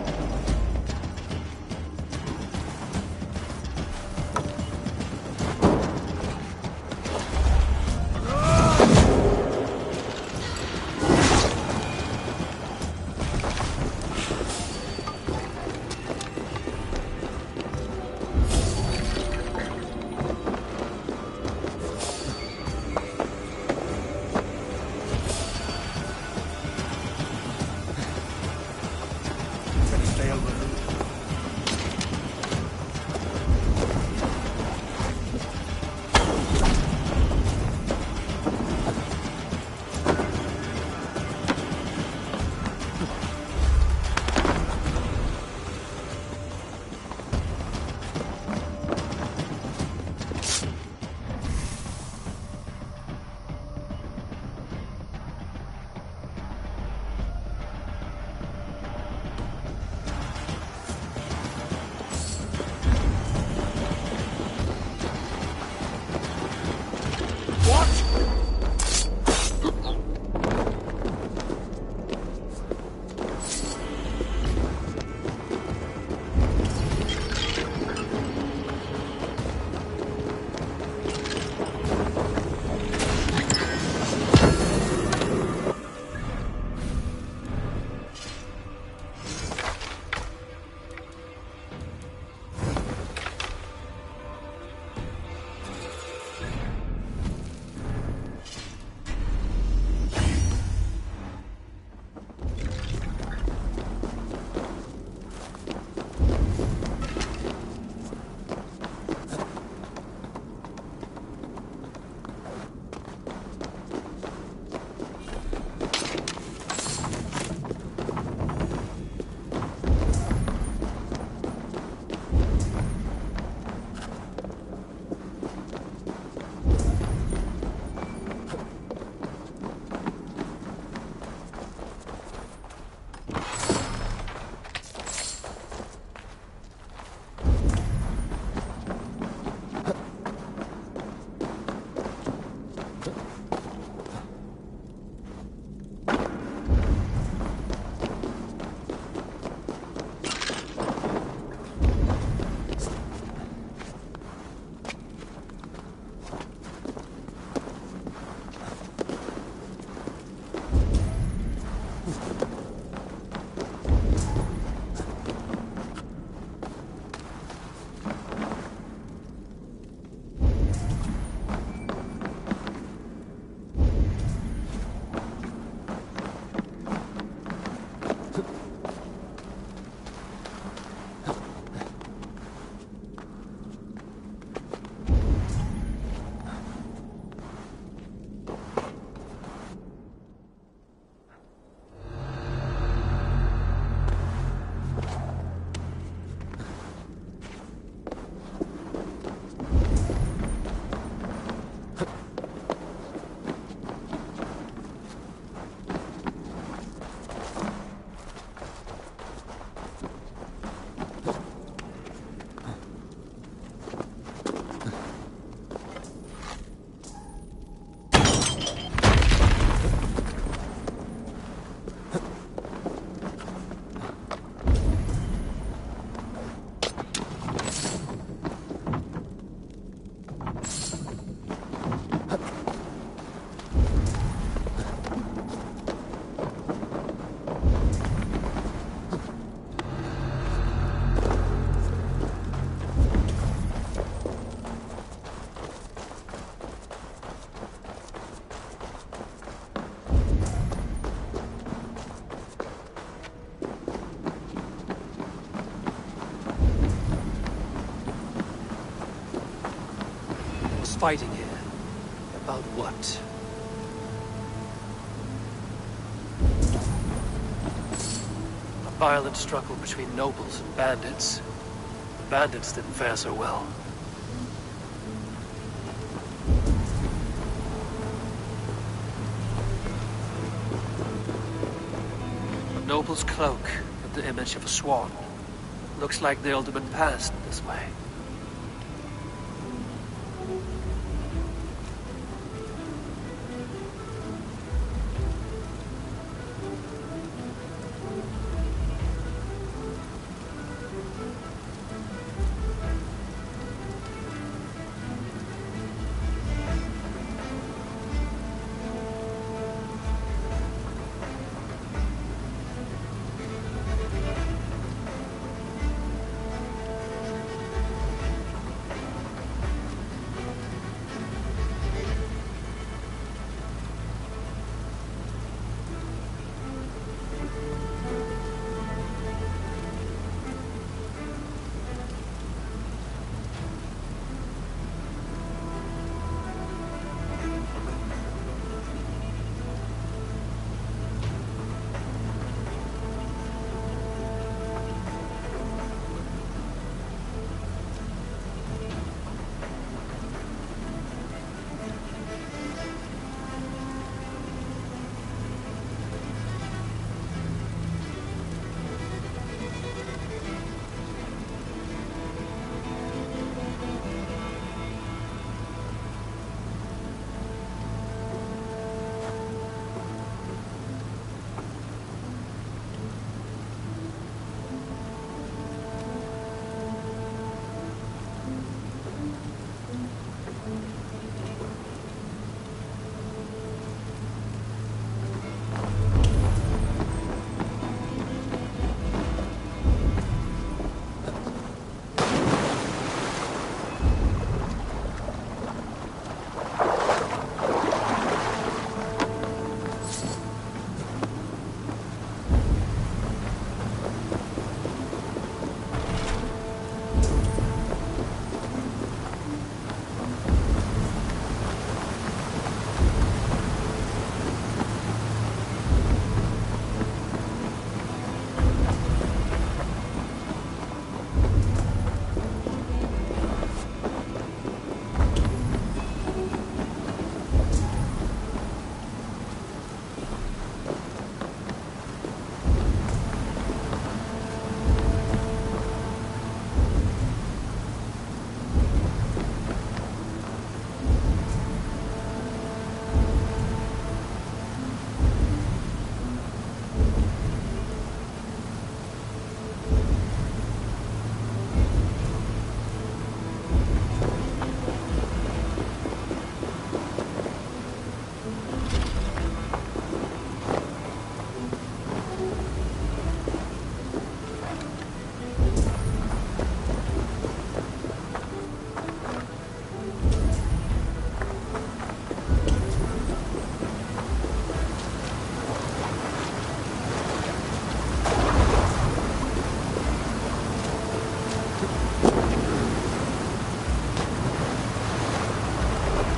nobles fighting here. About what? A violent struggle between nobles and bandits. The bandits didn't fare so well. A noble's cloak with the image of a swan. Looks like the Alderman passed this way.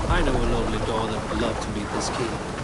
I know a lonely door that would love to meet this king.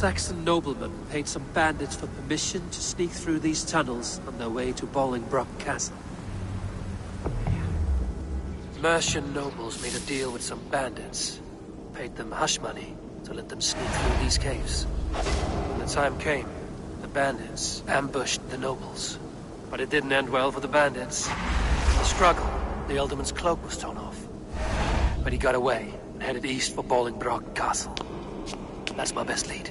Saxon nobleman paid some bandits for permission to sneak through these tunnels on their way to Bolingbroke Castle. Mercian nobles made a deal with some bandits, paid them hush money to let them sneak through these caves. When the time came, the bandits ambushed the nobles. But it didn't end well for the bandits. In the struggle, the Ealdorman's cloak was torn off. But he got away and headed east for Bolingbroke Castle. That's my best lead.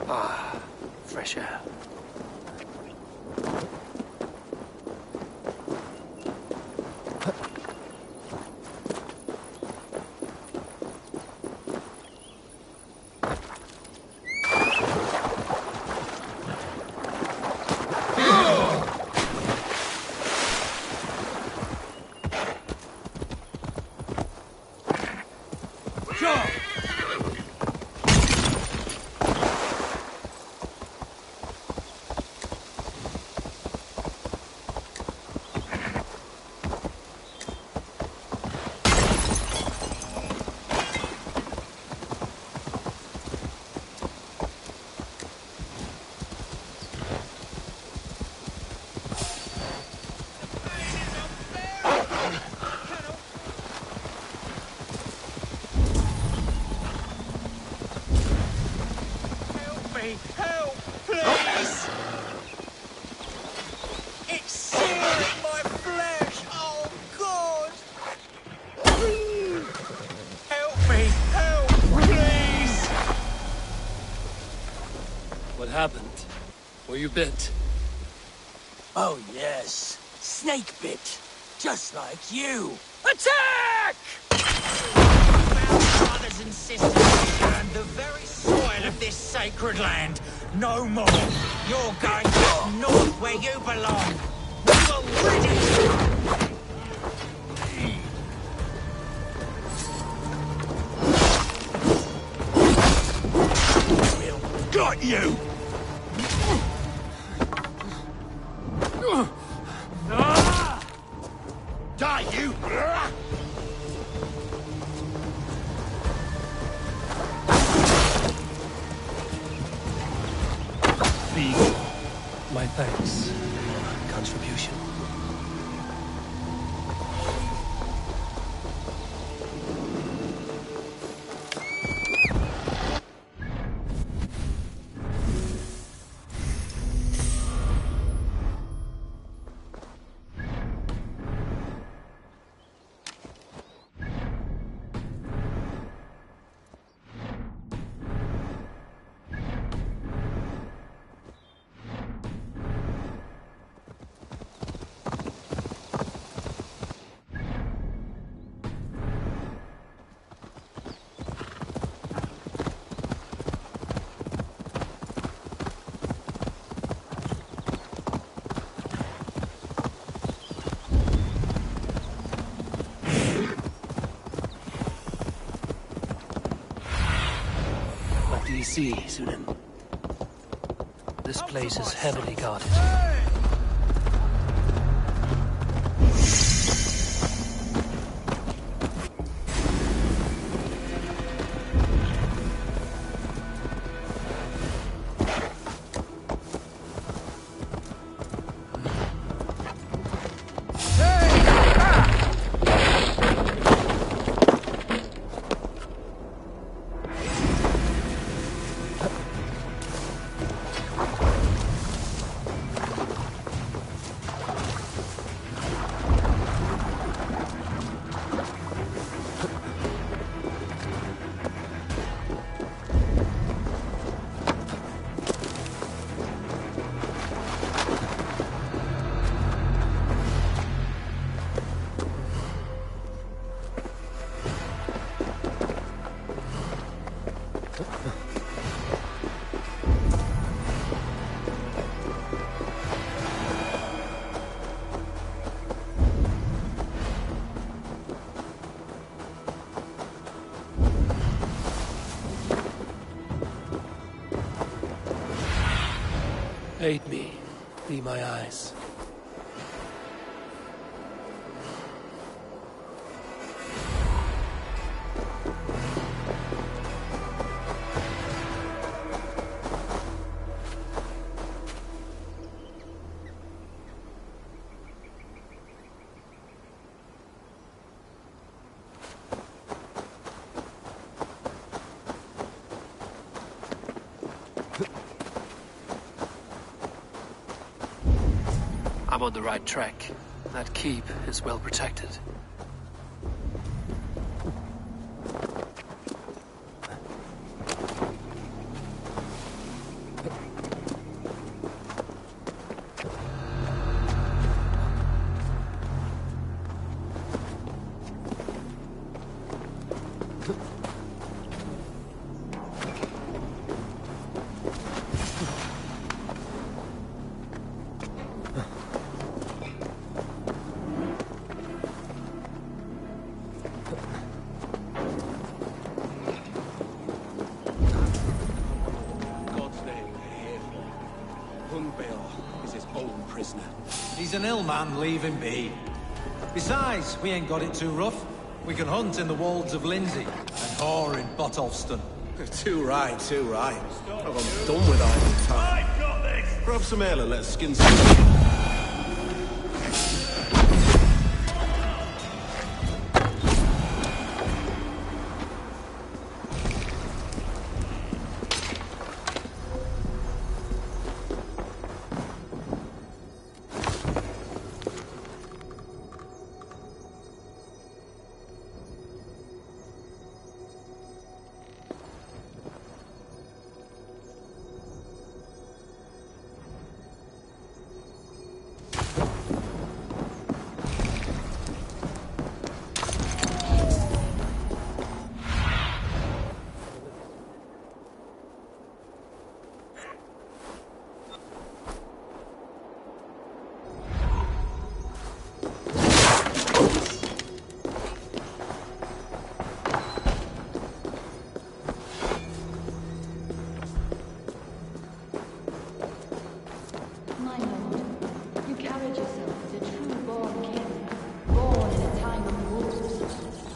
Ah, fresh air. Help, please! It's searing my flesh! Oh, God! Help me! Help, please! What happened? Were you bit? Oh, yes. Snake bit. Just like you. Attack! Our brothers and sisters and the very soil of this sacred land. No more. You're going back north where you belong. We will rid you. We'll got you. Die, you! Please, my thanks for your contribution. What do you see, Sunan? This place is heavily guarded. Aid me. Be my eyes. I'm on the right track. That keep is well protected. He's an ill man, leave him be. Besides, we ain't got it too rough. We can hunt in the wolds of Lindsey, and whore in Botolston. Too right, too right. Oh, I'm done with idle time. I've got this! Grab some ale and let's skin some...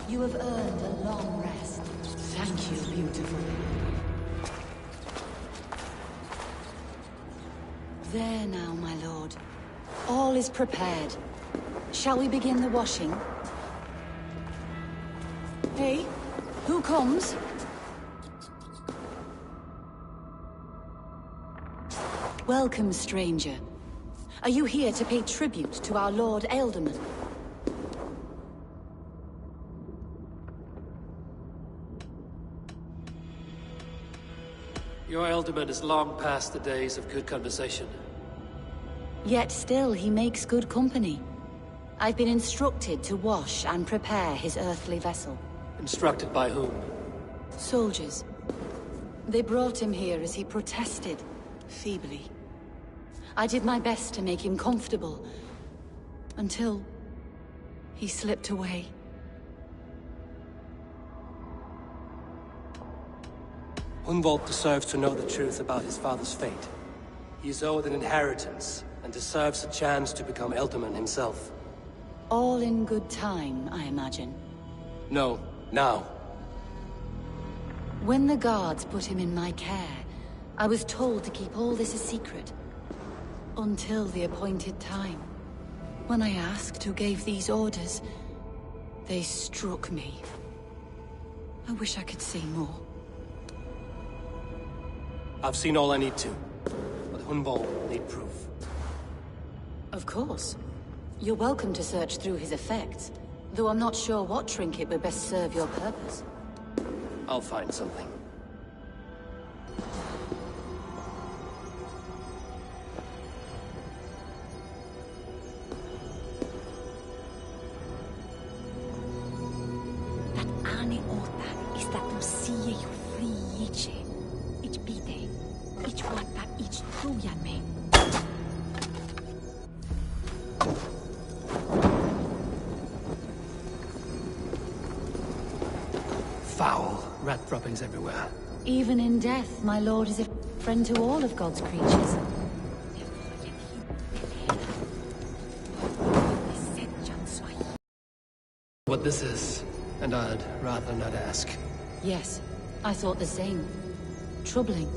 You have earned a long rest. Thank you, beautiful. There now, my lord. All is prepared. Shall we begin the washing? Hey, who comes? Welcome, stranger. Are you here to pay tribute to our Lord Ealdorman? Your Ealdorman is long past the days of good conversation. Yet still he makes good company. I've been instructed to wash and prepare his earthly vessel. Instructed by whom? Soldiers. They brought him here as he protested, feebly. I did my best to make him comfortable, until he slipped away. Hunwald deserves to know the truth about his father's fate. He is owed an inheritance, and deserves a chance to become Ealdorman himself. All in good time, I imagine. No, now. When the guards put him in my care, I was told to keep all this a secret. Until the appointed time. When I asked who gave these orders, they struck me. I wish I could say more. I've seen all I need to, but Hunwald will need proof. Of course. You're welcome to search through his effects, though I'm not sure what trinket would best serve your purpose. I'll find something. Foul rat droppings everywhere. Even in death, my lord is a friend to all of God's creatures. If what this is, and I'd rather not ask. Yes, I thought the same. Troubling.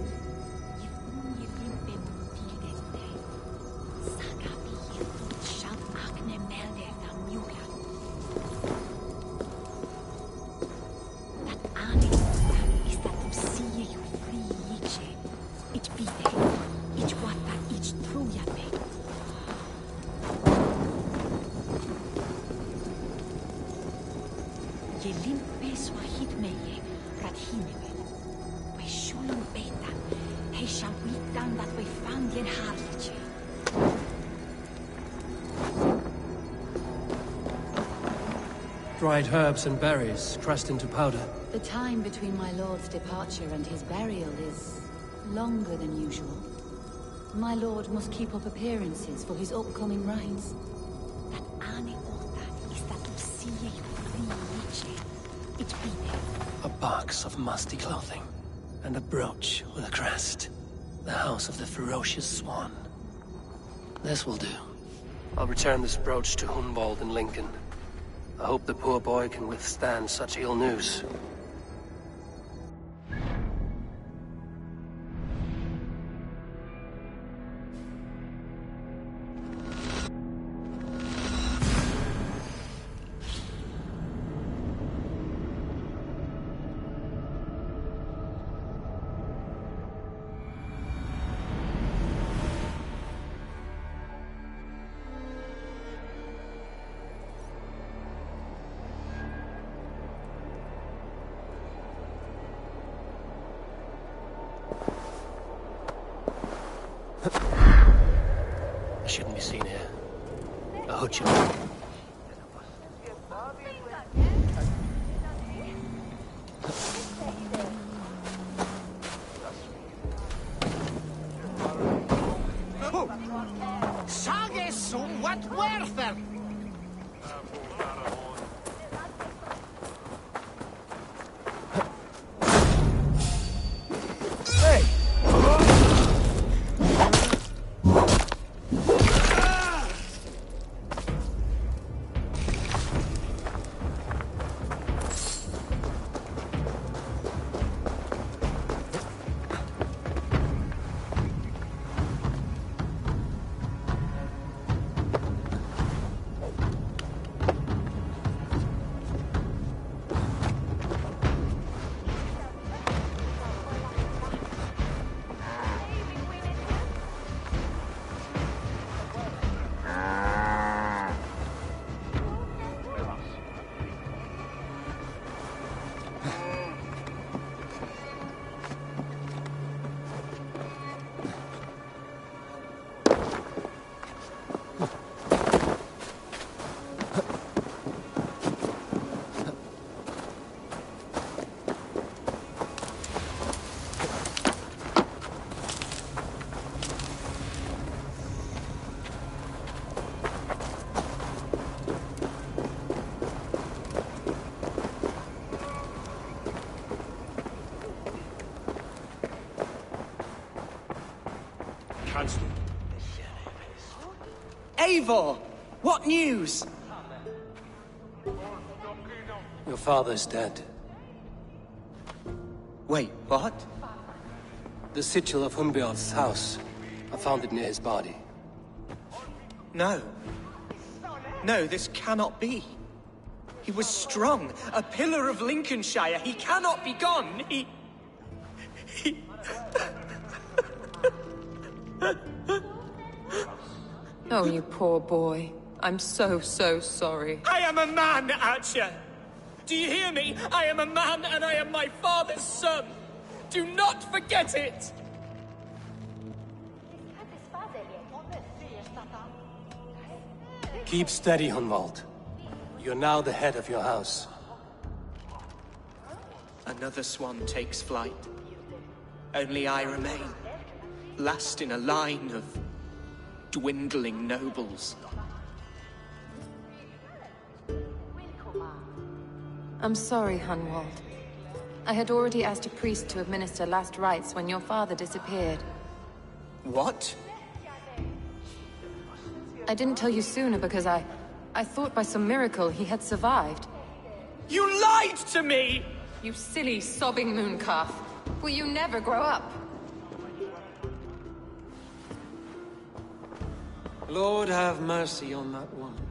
Dried herbs and berries, crushed into powder. The time between my lord's departure and his burial is longer than usual. My lord must keep up appearances for his upcoming rites. A box of musty clothing, and a brooch with a crest. The house of the ferocious swan. This will do. I'll return this brooch to Hunwald in Lincoln. I hope the poor boy can withstand such ill news. I shouldn't be seen here. A hutch. Sage sum wat werther! Eivor! What news? Your father's dead. Wait, what? The sigil of Hunbeorth's house. I found it near his body. No. No, this cannot be. He was strong, a pillar of Lincolnshire. He cannot be gone. He... Oh, you poor boy. I'm so sorry. I am a man, Archer! Do you hear me? I am a man and I am my father's son! Do not forget it! Keep steady, Hunwald. You're now the head of your house. Another swan takes flight. Only I remain. Last in a line of dwindling nobles. I'm sorry, Hunwald. I had already asked a priest to administer last rites when your father disappeared. What? I didn't tell you sooner because I thought by some miracle he had survived. You lied to me! You silly, sobbing mooncalf. Will you never grow up? Lord have mercy on that woman.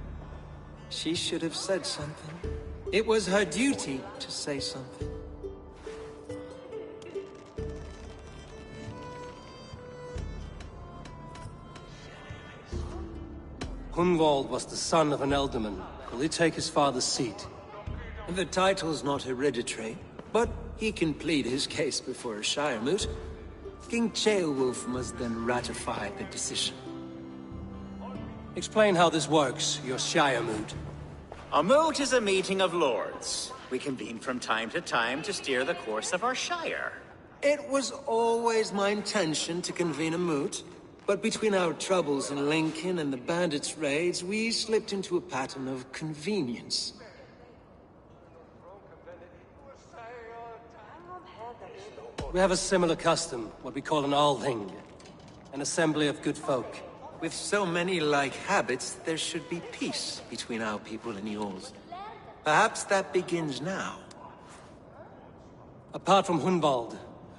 She should have said something. It was her duty to say something. Hunwald was the son of an ealdorman. Will he take his father's seat? The title's not hereditary, but he can plead his case before a Shire moot. King Ceolwulf must then ratify the decision. Explain how this works, your Shire moot. A moot is a meeting of lords. We convene from time to time to steer the course of our Shire. It was always my intention to convene a moot, but between our troubles in Lincoln and the bandits' raids, we slipped into a pattern of convenience. We have a similar custom, what we call an Althing. An assembly of good folk. With so many like habits, there should be peace between our people and yours. Perhaps that begins now. Apart from Hunwald,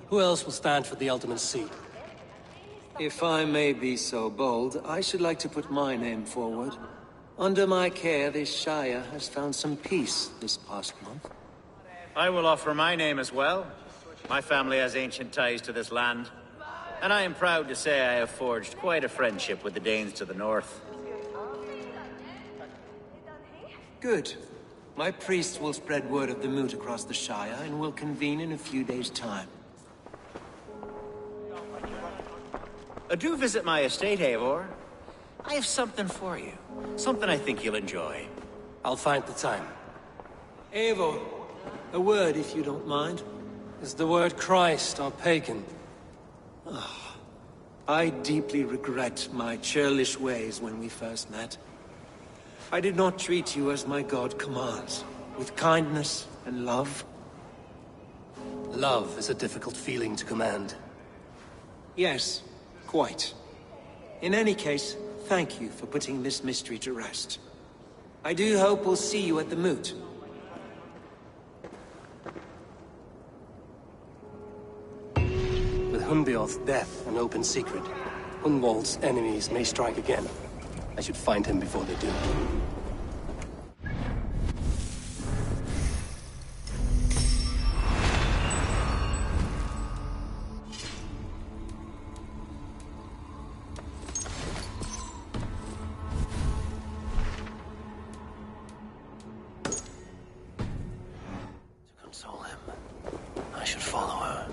who else will stand for the Ealdorman's seat? If I may be so bold, I should like to put my name forward. Under my care, this Shire has found some peace this past month. I will offer my name as well. My family has ancient ties to this land, and I am proud to say I have forged quite a friendship with the Danes to the north. Good. My priests will spread word of the moot across the Shire, and will convene in a few days' time. Do visit my estate, Eivor. I have something for you. Something I think you'll enjoy. I'll find the time. Eivor, a word if you don't mind. Is the word Christ or pagan? I deeply regret my churlish ways when we first met. I did not treat you as my god commands, with kindness and love. Love is a difficult feeling to command. Yes, quite. In any case, thank you for putting this mystery to rest. I do hope we'll see you at the moot. With Hunbeorth's death an open secret, Hunwald's enemies may strike again. I should find him before they do. To console him, I should follow her.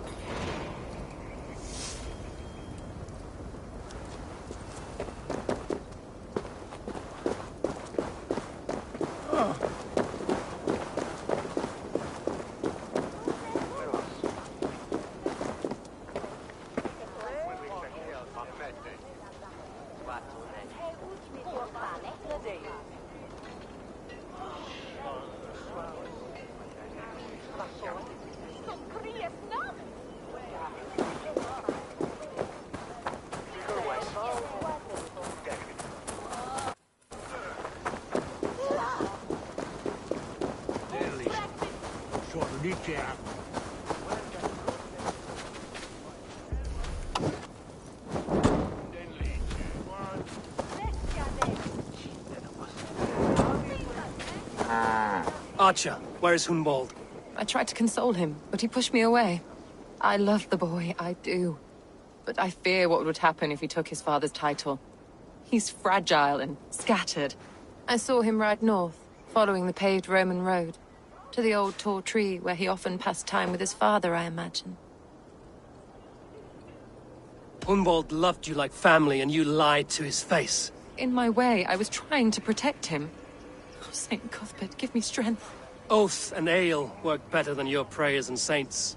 Archer, where is Hunwald? I tried to console him, but he pushed me away. I love the boy, I do. But I fear what would happen if he took his father's title. He's fragile and scattered. I saw him ride north, following the paved Roman road. To the old tall tree where he often passed time with his father, I imagine. Hunwald loved you like family and you lied to his face. In my way, I was trying to protect him. Oh, Saint Cuthbert, give me strength. Oath and ale work better than your prayers and saints.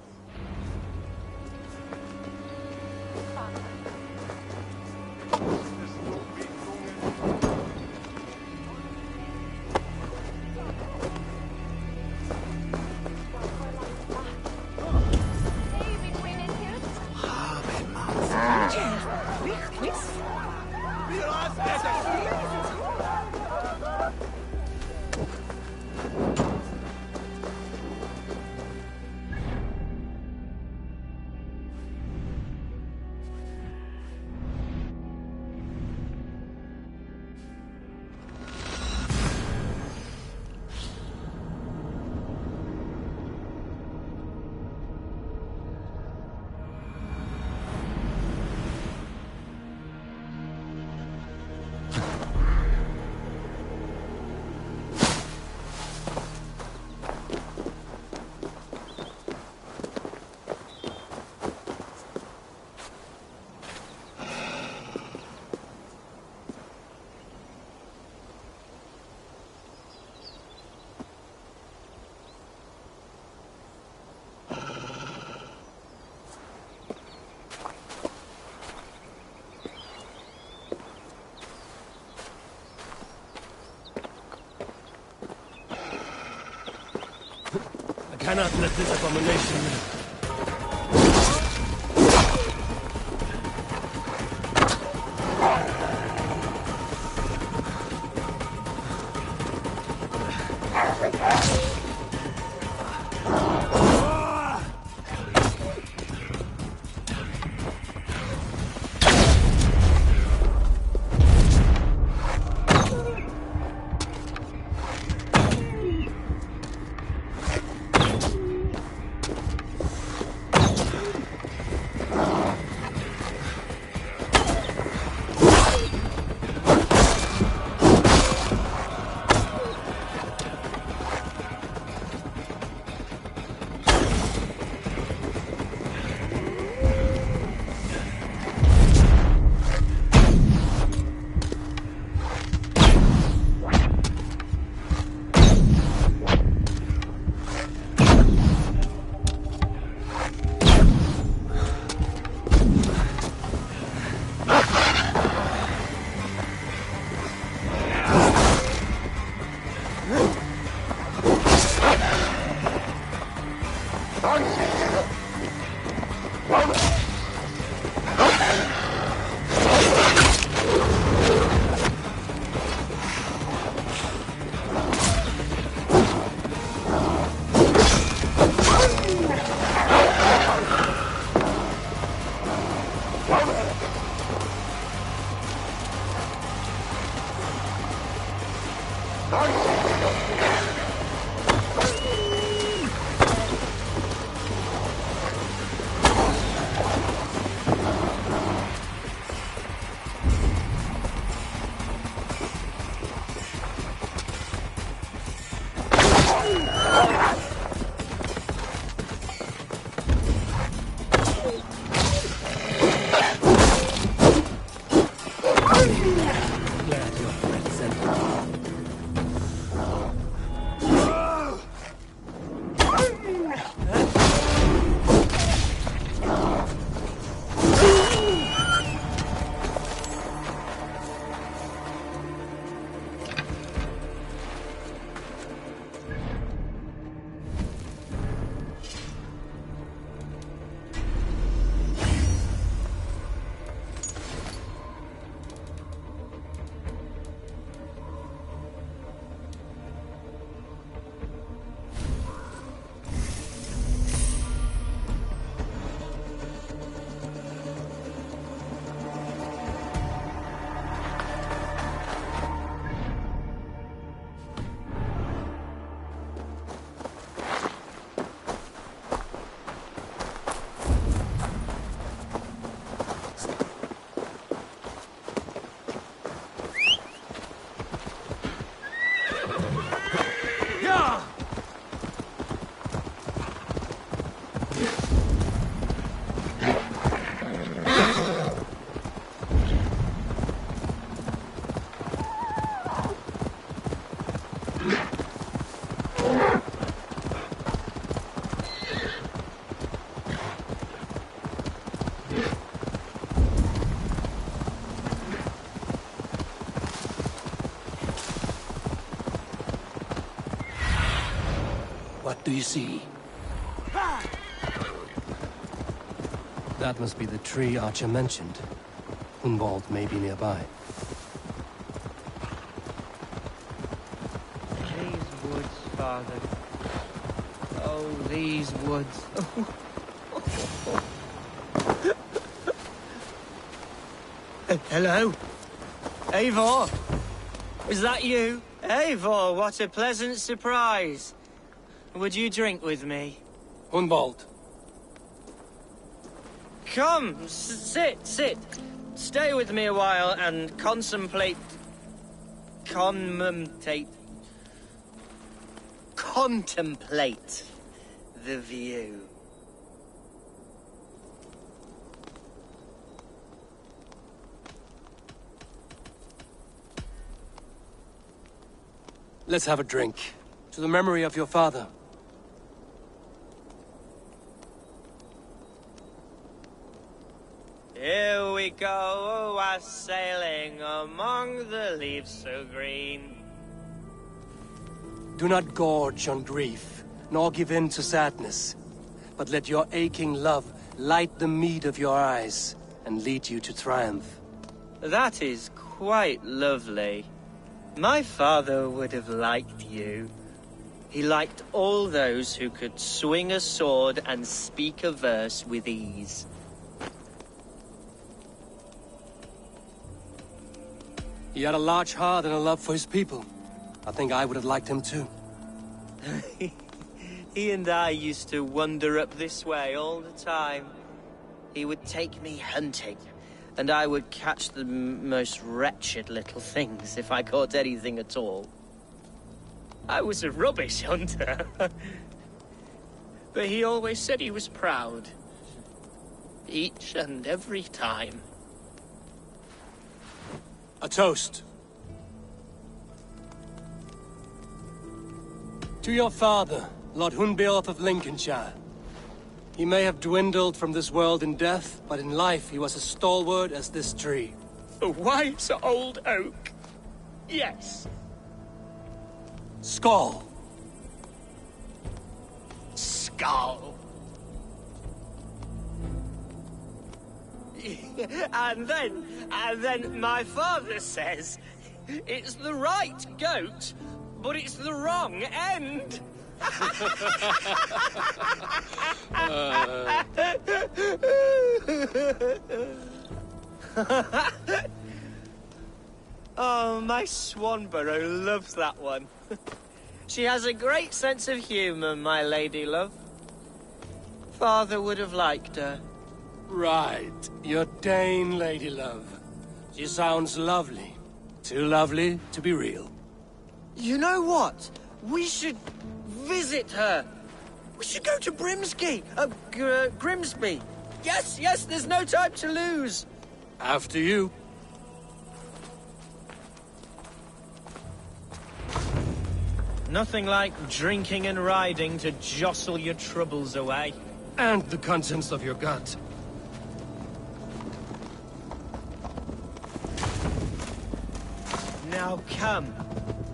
cannot let this abomination live. What do you see? That must be the tree Archer mentioned. Hunwald may be nearby. These woods, Father. Oh, these woods. Hello? Eivor? Is that you? Eivor, what a pleasant surprise. Would you drink with me? Hunwald. Come, sit. Stay with me a while and contemplate the view. Let's have a drink. To the memory of your father. Here we go, sailing among the leaves so green. Do not gorge on grief. nor give in to sadness. But let your aching love light the mead of your eyes, and lead you to triumph. That is quite lovely. My father would have liked you. He liked all those who could swing a sword and speak a verse with ease. He had a large heart and a love for his people. I think I would have liked him too. He and I used to wander up this way all the time. He would take me hunting, and I would catch the most wretched little things if I caught anything at all. I was a rubbish hunter. But he always said he was proud. Each and every time. A toast. To your father, Lord Hunbeorth of Lincolnshire. He may have dwindled from this world in death, but in life he was as stalwart as this tree. A wise old oak. Yes. Skull. Skull. And then my father says, it's the right goat, but it's the wrong end. Oh, my Swanborough loves that one. She has a great sense of humor, my lady love. Father would have liked her. Right. Your Dane lady love. She sounds lovely. Too lovely to be real. You know what? We should visit her. We should go to Grimsby. Yes, there's no time to lose. After you. Nothing like drinking and riding to jostle your troubles away. And the contents of your gut. Now come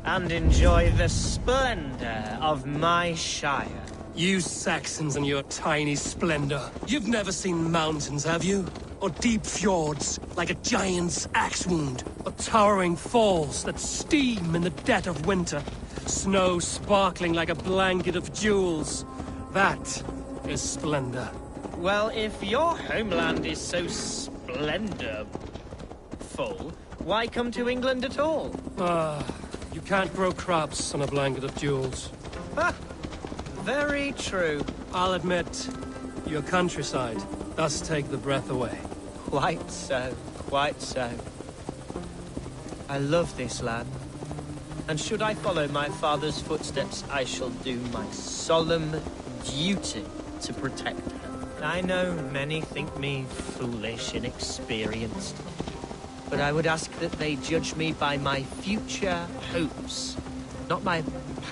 and enjoy the splendor of my shire. You Saxons and your tiny splendor. You've never seen mountains, have you? Or deep fjords, like a giant's axe wound? Or towering falls that steam in the dead of winter? Snow sparkling like a blanket of jewels? That is splendor. Well, if your homeland is so splendorful, why come to England at all? You can't grow crops on a blanket of jewels. Ha! Very true. I'll admit, your countryside does take the breath away. Quite so, quite so. I love this land. And should I follow my father's footsteps, I shall do my solemn duty to protect her. I know many think me foolish, inexperienced. But I would ask that they judge me by my future hopes, not my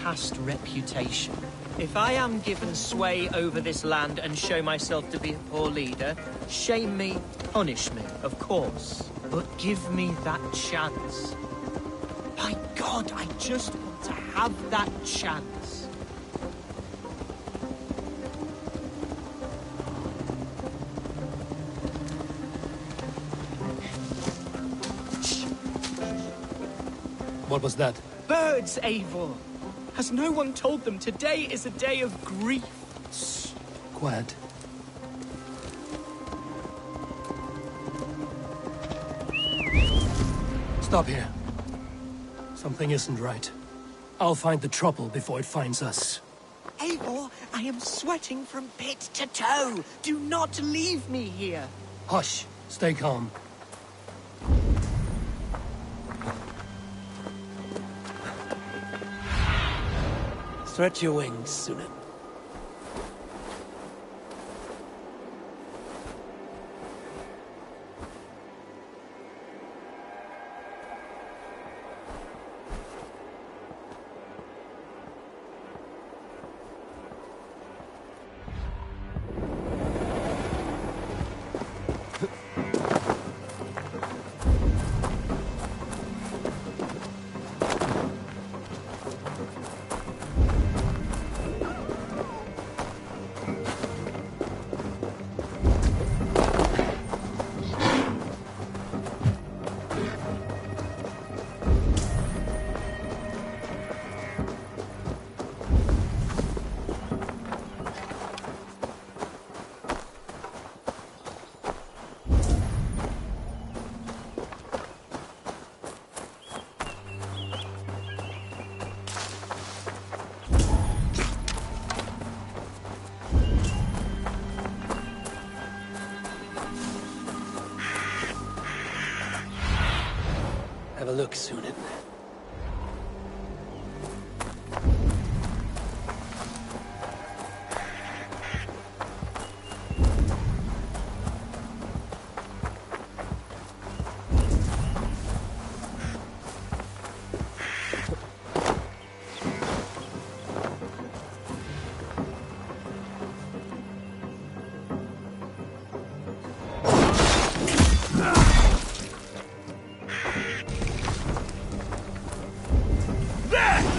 past reputation. If I am given sway over this land and show myself to be a poor leader, shame me, punish me, of course. But give me that chance. By God, I just want to have that chance. What was that? Birds, Eivor! Has no one told them today is a day of grief? Shh. Quiet. Stop here. Something isn't right. I'll find the trouble before it finds us. Eivor, I am sweating from pit to toe. Do not leave me here. Hush. Stay calm. Stretch your wings, Sunan. look, suited.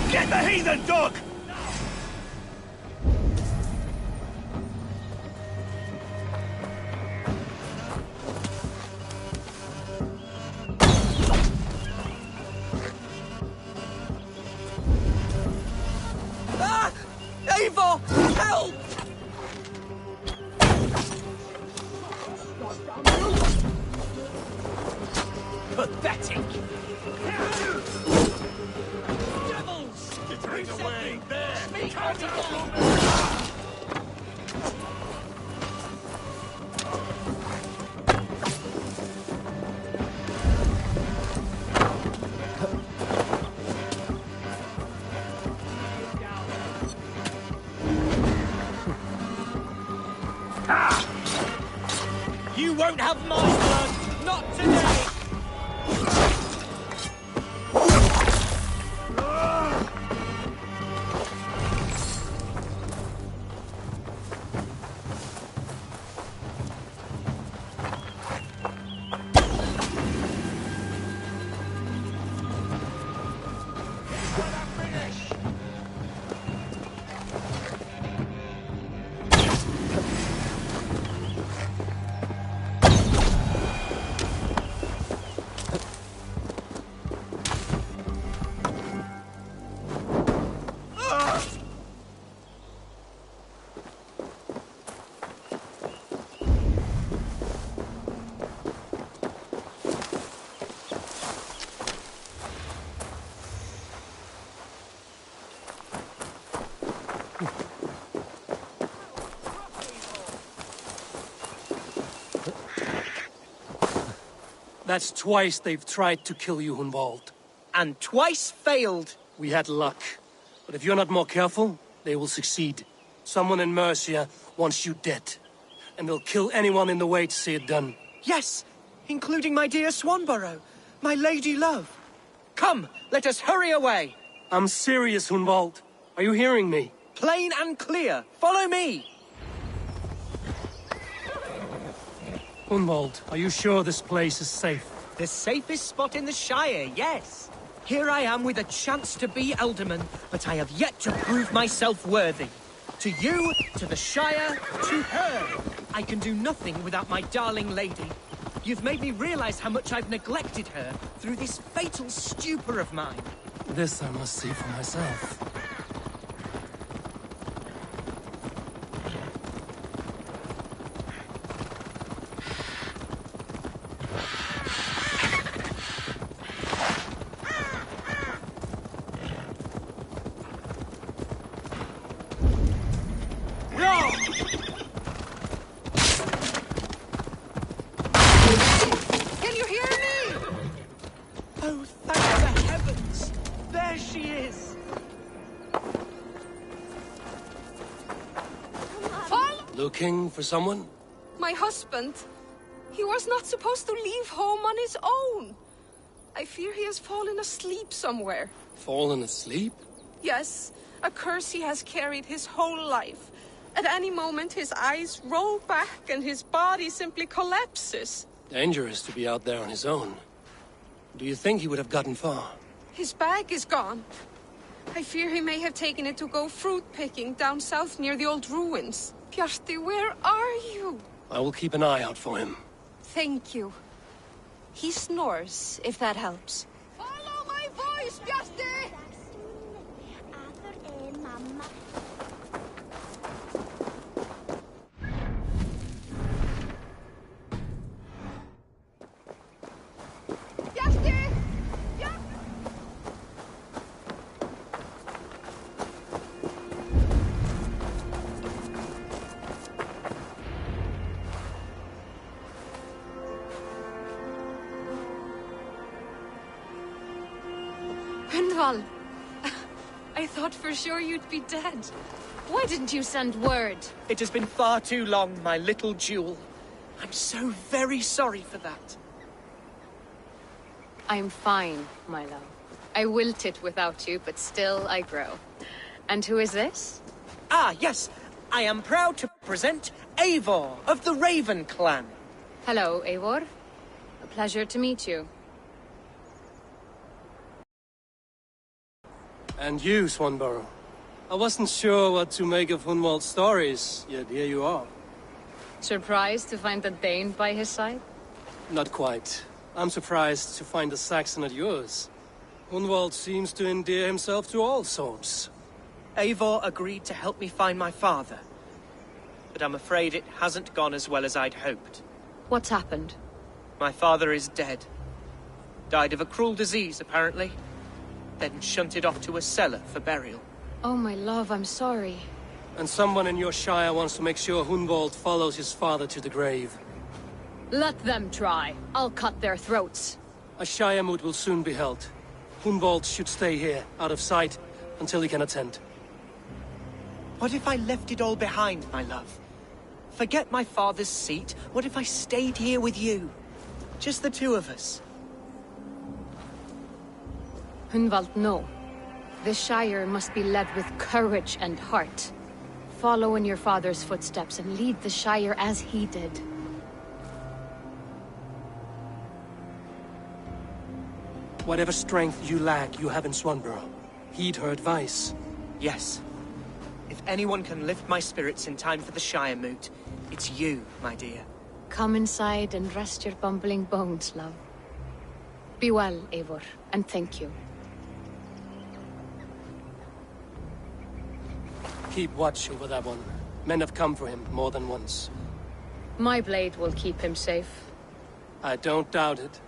Get the heathen dog! Ah! Eivor! Help! Pathetic! Get away! There! Cut out! You won't have my blood! Not today! That's twice they've tried to kill you, Hunwald. And twice failed. We had luck. But if you're not more careful, they will succeed. Someone in Mercia wants you dead. And they'll kill anyone in the way to see it done. Yes, including my dear Swanborough, my lady love. Come, let us hurry away. I'm serious, Hunwald. Are you hearing me? Plain and clear. Follow me. Hunwald, are you sure this place is safe? The safest spot in the Shire, yes. Here I am with a chance to be Alderman, but I have yet to prove myself worthy. To you, to the Shire, to her. I can do nothing without my darling lady. You've made me realize how much I've neglected her through this fatal stupor of mine. This I must see for myself. Looking for someone? My husband. He was not supposed to leave home on his own. I fear he has fallen asleep somewhere. Fallen asleep? Yes, a curse he has carried his whole life. At any moment, his eyes roll back and his body simply collapses. Dangerous to be out there on his own. Do you think he would have gotten far? His bag is gone. I fear he may have taken it to go fruit picking down south near the old ruins. Bjarti, where are you? I will keep an eye out for him. Thank you. He snores, if that helps. Follow my voice, Bjarti! Hundwald! I thought for sure you'd be dead. Why didn't you send word? It has been far too long, my little jewel. I'm so very sorry for that. I'm fine, my love. I wilted without you, but still I grow. And who is this? Ah, yes. I am proud to present Eivor of the Raven clan. Hello, Eivor. A pleasure to meet you. And you, Swanborough. I wasn't sure what to make of Hunwald's stories, yet here you are. Surprised to find a Dane by his side? Not quite. I'm surprised to find a Saxon at yours. Hunwald seems to endear himself to all sorts. Eivor agreed to help me find my father. But I'm afraid it hasn't gone as well as I'd hoped. What's happened? My father is dead. Died of a cruel disease, apparently. Then shunted off to a cellar for burial. Oh, my love, I'm sorry. And someone in your shire wants to make sure Hunwald follows his father to the grave. Let them try. I'll cut their throats. A shire moot will soon be held. Hunwald should stay here, out of sight, until he can attend. What if I left it all behind, my love? Forget my father's seat. What if I stayed here with you? Just the two of us. Hunwald, no. The Shire must be led with courage and heart. Follow in your father's footsteps and lead the Shire as he did. Whatever strength you lack, you have in Swanborough. Heed her advice. Yes. If anyone can lift my spirits in time for the Shire moot, it's you, my dear. Come inside and rest your bumbling bones, love. Be well, Eivor, and thank you. Keep watch over that one. Men have come for him more than once. My blade will keep him safe. I don't doubt it.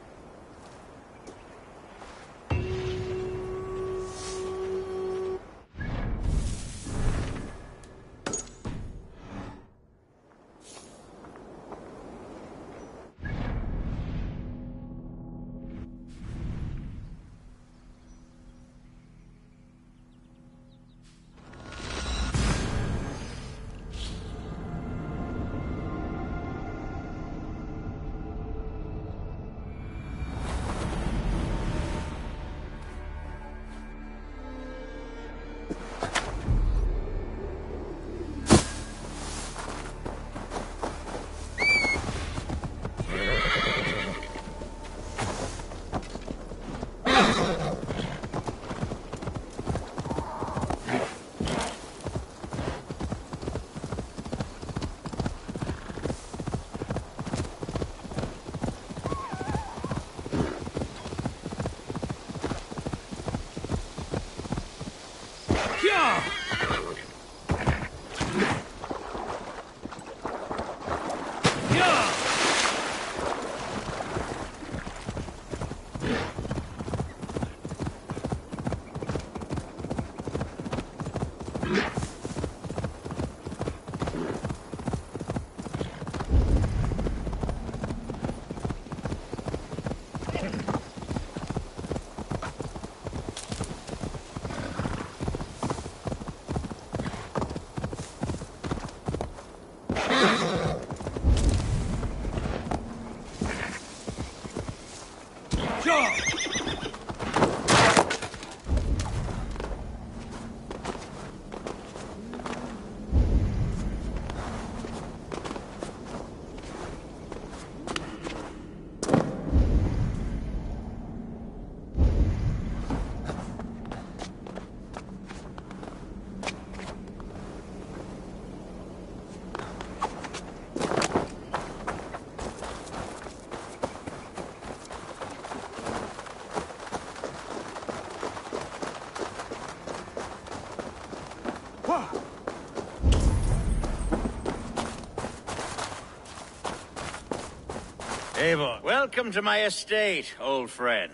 Eivor, welcome to my estate, old friend.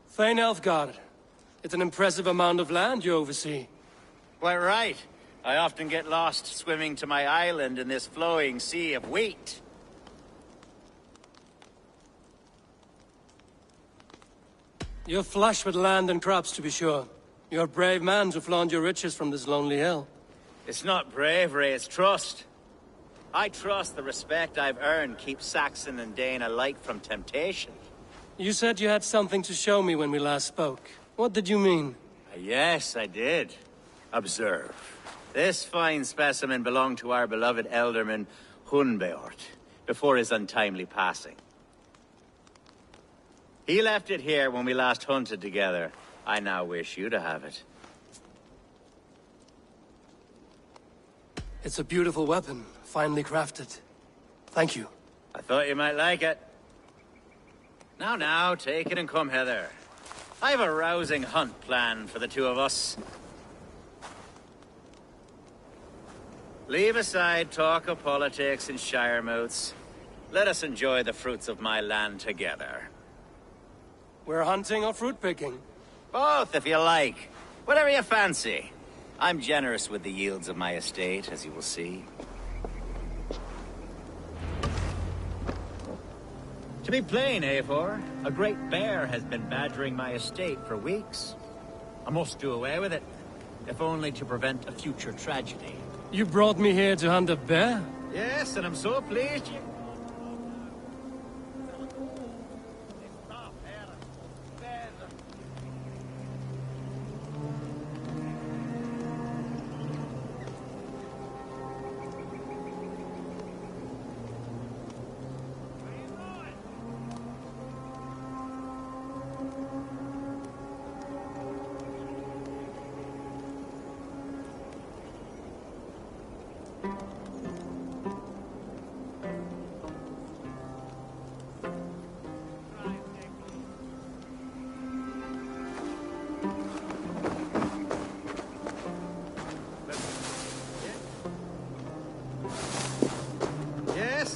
Thane Elfgard. It's an impressive amount of land you oversee. Quite right. I often get lost swimming to my island in this flowing sea of wheat. You're flush with land and crops, to be sure. You're a brave man to flaunt your riches from this lonely hill. It's not bravery, it's trust. I trust the respect I've earned keeps Saxon and Dane alike from temptation. You said you had something to show me when we last spoke. What did you mean? Yes, I did. Observe. This fine specimen belonged to our beloved Elderman Hunbeort, before his untimely passing. He left it here when we last hunted together. I now wish you to have it. It's a beautiful weapon, finely crafted. Thank you. I thought you might like it. Now, take it and come hither. I've a rousing hunt planned for the two of us. Leave aside talk of politics and shire moats. Let us enjoy the fruits of my land together. We're hunting or fruit picking? Both, if you like. Whatever you fancy. I'm generous with the yields of my estate, as you will see. To be plain, Eivor, a great bear has been badgering my estate for weeks. I must do away with it, if only to prevent a future tragedy. You brought me here to hunt a bear? Yes, and I'm so pleased you...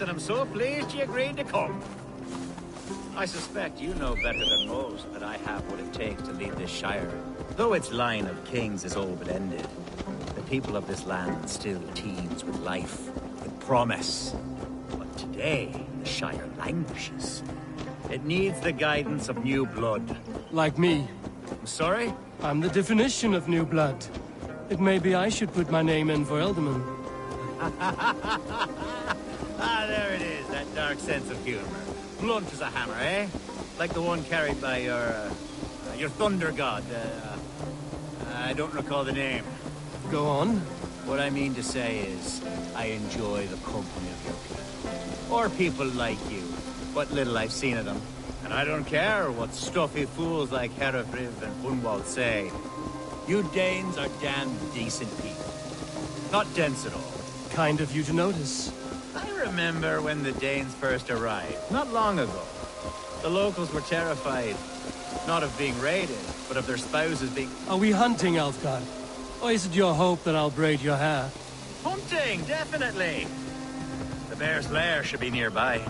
And I'm so pleased you agreed to come. I suspect you know better than most that I have what it takes to lead this shire. Though its line of kings is all but ended, the people of this land still teems with life, with promise. But today, the shire languishes. It needs the guidance of new blood. Like me. I'm sorry? I'm the definition of new blood. It may be I should put my name in for Elderman. Ah, there it is, that dark sense of humor. Blunt as a hammer, eh? Like the one carried by your thunder god. I don't recall the name. Go on. What I mean to say is, I enjoy the company of your people. Or people like you. What little I've seen of them. And I don't care what stuffy fools like Herefriv and Hunwald say. You Danes are damn decent people. Not dense at all. Kind of you to notice. I remember when the Danes first arrived, not long ago. The locals were terrified, not of being raided, but of their spouses being... Are we hunting, Alfgard? Or is it your hope that I'll braid your hair? Hunting, definitely! The bear's lair should be nearby.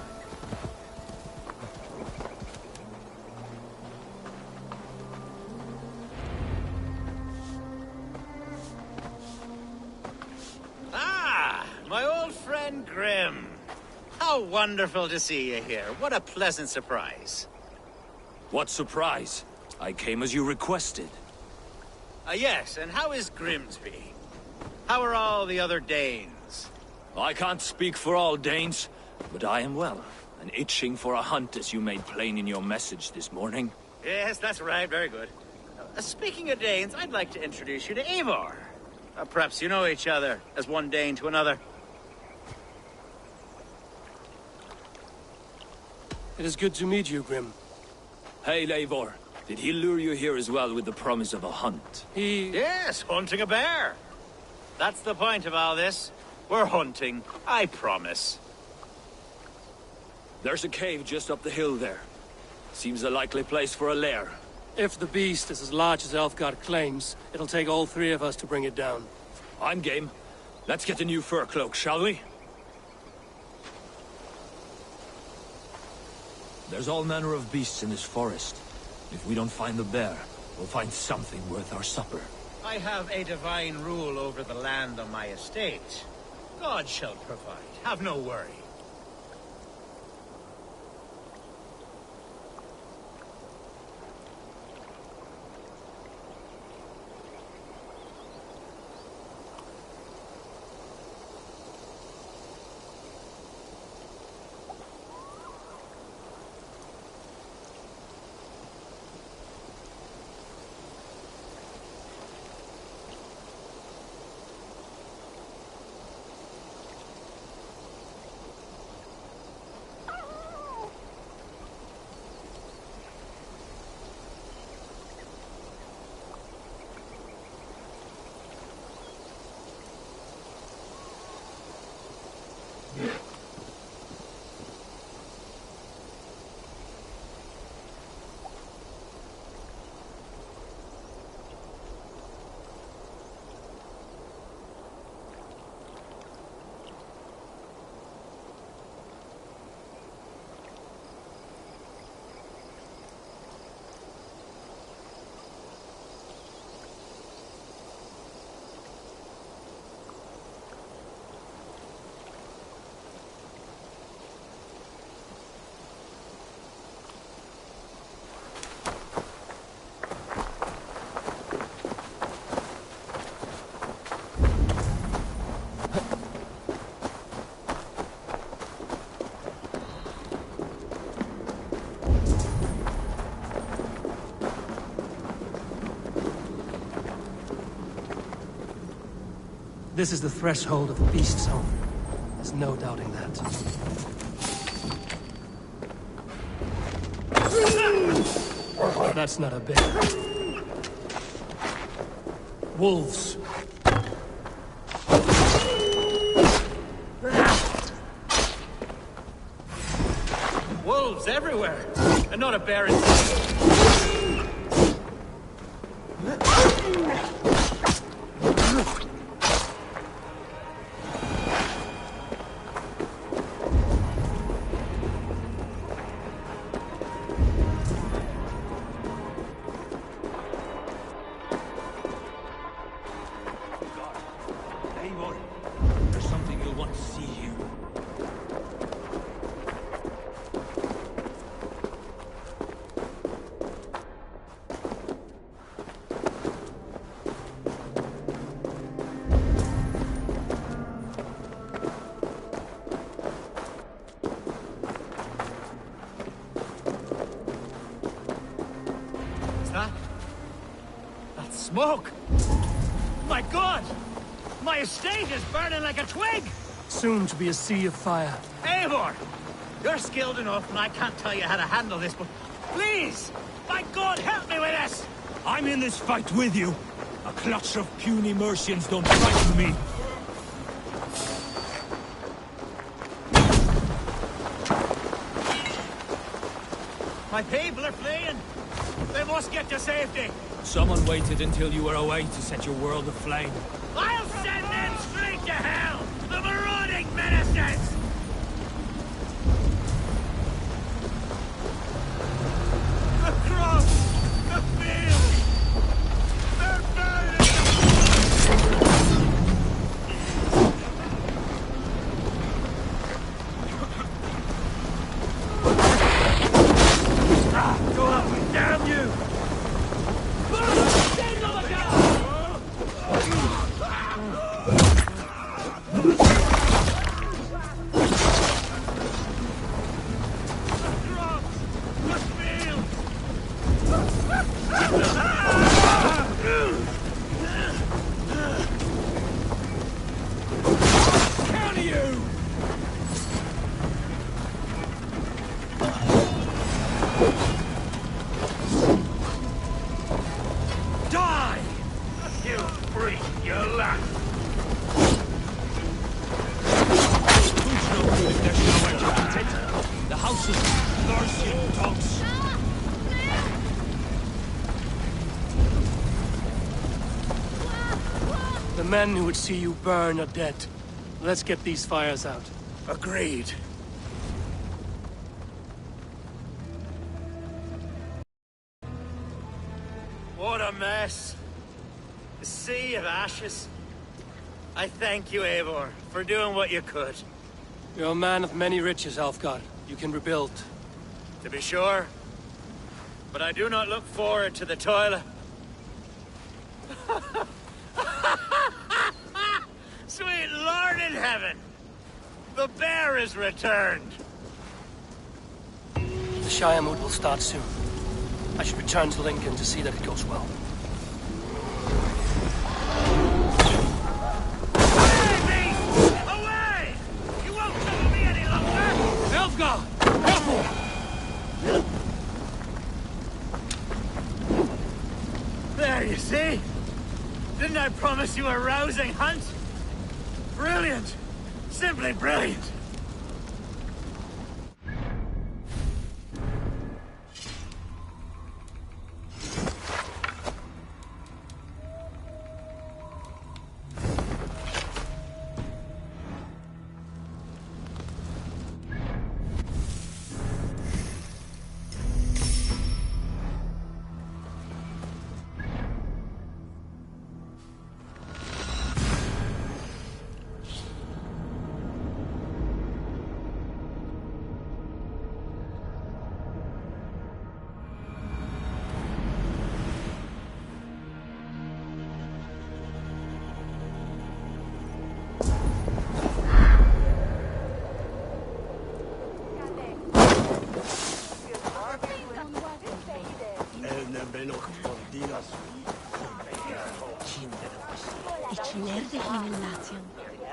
Ah! My old friend Grim. How wonderful to see you here. What a pleasant surprise. What surprise? I came as you requested. Yes, and how is Grimsby? How are all the other Danes? I can't speak for all Danes, but I am well, and itching for a hunt as you made plain in your message this morning. Yes, that's right. Very good. Speaking of Danes, I'd like to introduce you to Eivor. Perhaps you know each other, as one Dane to another. It is good to meet you, Grim. Hey, Eivor. Did he lure you here as well with the promise of a hunt? Yes, hunting a bear. That's the point of all this. We're hunting, I promise. There's a cave just up the hill there. Seems a likely place for a lair. If the beast is as large as Elfgard claims, it'll take all three of us to bring it down. I'm game. Let's get a new fur cloak, shall we? There's all manner of beasts in this forest. If we don't find the bear, we'll find something worth our supper. I have a divine rule over the land on my estate. God shall provide. Have no worry. This is the threshold of the Beast Zone. There's no doubting that. That's not a bear. Wolves. Wolves everywhere! And not a bear in sight. Eivor, there's something you'll want to see here. That's smoke! My God! My estate is burning like a twig! Soon to be a sea of fire. Eivor! You're skilled enough, and I can't tell you how to handle this, but please! My God, help me with this! I'm in this fight with you. A clutch of puny Mercians don't frighten me. My people are fleeing! They must get to safety! Someone waited until you were away to set your world aflame. I'll send them straight to hell! The marauding menaces! The crops! The fields! They're burning! Go up, damn you! The house of Mercian dogs. The men who would see you burn are dead. Let's get these fires out. Agreed. What a mess. A sea of ashes. I thank you, Eivor, for doing what you could. You're a man of many riches, Alfgar. You can rebuild. To be sure. But I do not look forward to the toil. Sweet Lord in heaven! The bear is returned! The Shire mood will start soon. I should return to Lincoln to see that it goes well. Away! You won't trouble me any longer! Elfgar! Careful! There, you see? Didn't I promise you a rousing hunt? Brilliant! Simply brilliant!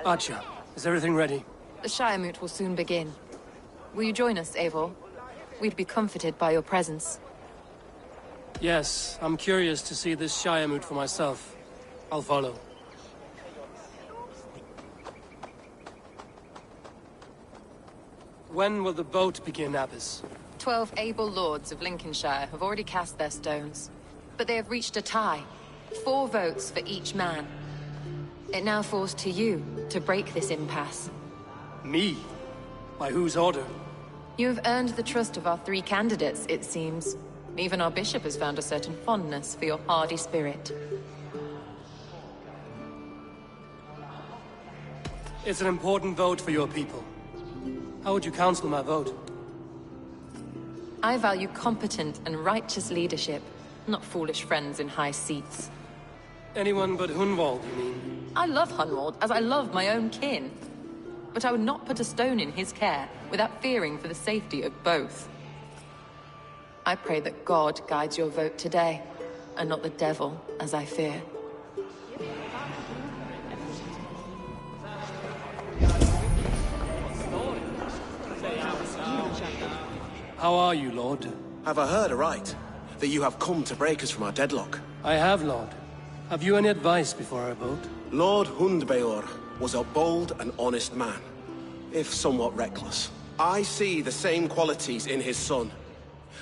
Archer, is everything ready? The Shire Moot will soon begin. Will you join us, Eivor? We'd be comforted by your presence. Yes, I'm curious to see this Shire Moot for myself. I'll follow. When will the vote begin, Abbess? 12 able lords of Lincolnshire have already cast their stones. But they have reached a tie. 4 votes for each man. It now falls to you to break this impasse. Me? By whose order? You have earned the trust of our 3 candidates, it seems. Even our bishop has found a certain fondness for your hardy spirit. It's an important vote for your people. How would you counsel my vote? I value competent and righteous leadership, not foolish friends in high seats. Anyone but Hunwald, you mean? I love Hunwald, as I love my own kin. But I would not put a stone in his care without fearing for the safety of both. I pray that God guides your vote today, and not the devil, as I fear. How are you, Lord? Have I heard aright? That you have come to break us from our deadlock? I have, Lord. Have you any advice before I vote? Lord Hundbeor was a bold and honest man, if somewhat reckless. I see the same qualities in his son.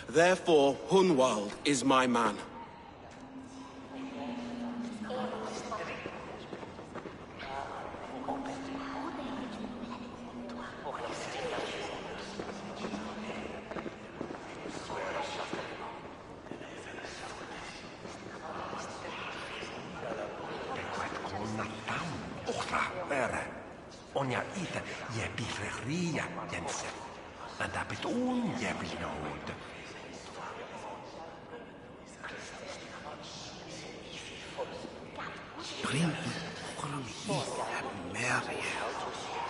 Therefore, Hunwald is my man. On ja ite je bifreria jensen. Men dat beton je bliod. Bring krom hit merje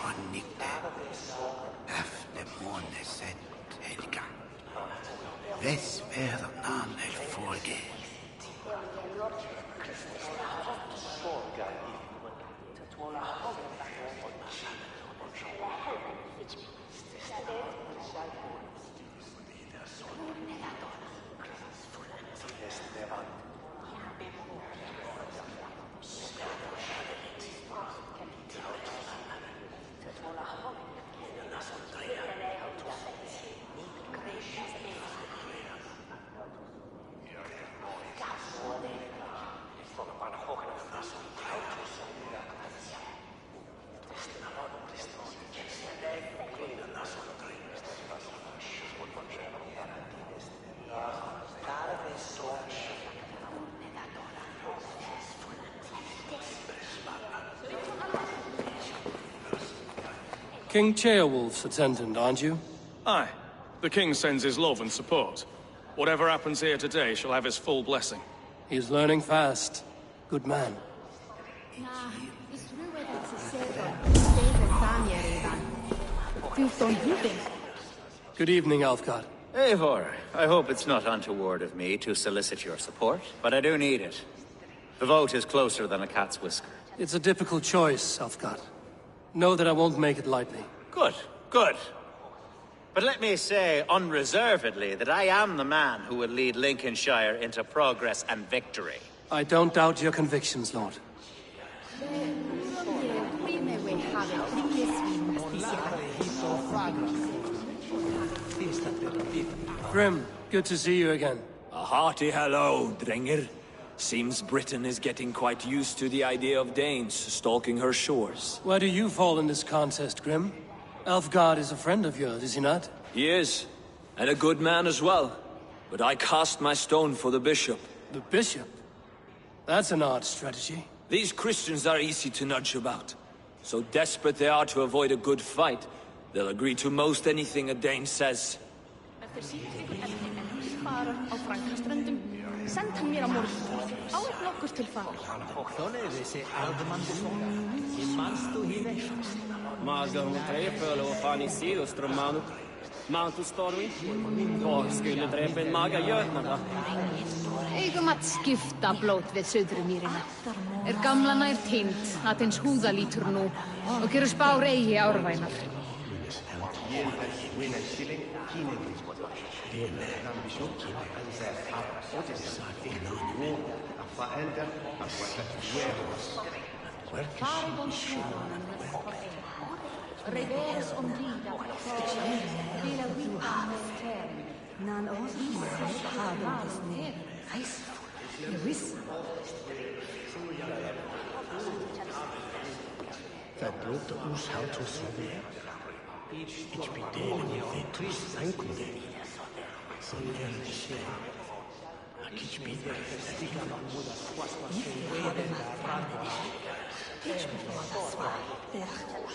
on nikte. Efter måne sett helga. Ves verder nan el forge. King Ceolwulf's attendant, aren't you? Aye. The king sends his love and support. Whatever happens here today shall have his full blessing. He's learning fast. Good man. Good evening, Alfgard. Eivor, I hope it's not untoward of me to solicit your support, but I do need it. The vote is closer than a cat's whisker. It's a difficult choice, Alfgard. Know that I won't make it lightly. Good, good. But let me say unreservedly that I am the man who will lead Lincolnshire into progress and victory. I don't doubt your convictions, Lord. Grim, good to see you again. A hearty hello, Drenger. Seems Britain is getting quite used to the idea of Danes stalking her shores. Where do you fall in this contest, Grim? Alfgard is a friend of yours, is he not? He is, and a good man as well. But I cast my stone for the bishop. The bishop? That's an odd strategy. These Christians are easy to nudge about. So desperate they are to avoid a good fight, they'll agree to most anything a Dane says. Send hann mér á morgun. Á einn nokkur til fara. Således aldermannsson. I manstu hide. Maga hun treföl och fan I sidoströmmanu. Mountostorming? Hvor skulle drepe en maga jötnarna? Eigum að skipta blót við Suðrumýrina. Gamla nær týnd, að hins húða lítur nú, og gerur spár eigi árvænar. Reveres omlida vila vita mer nan os haben des ner heis gewiss Verblot us hautus ich bidele vetus sankunde sonderliche ich bide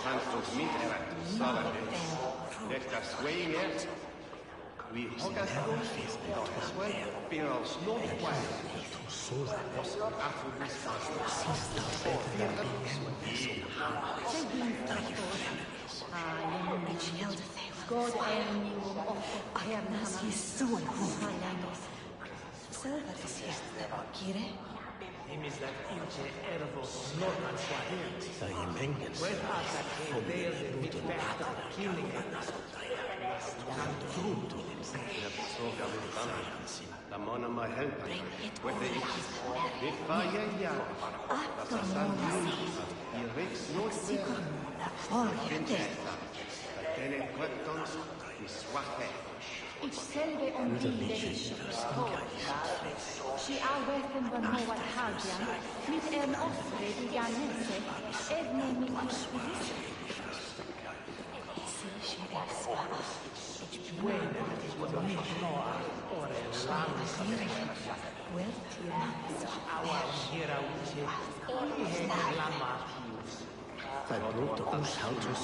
Santos mitera, salve. Detta swinget. We hogas Piros God enium hernas Jesuan Salvares Kire. Imislat ince ervos norman swahert. Mengen. La mona ma helpa. With the With fire ya. La salud. I rex not Tene questons i swahert. Ich selbe omlide Si arbeiten van Howard Haljan, mit offre di ganese, edne mit ispidis. Si ich bueno, Verblot us hautus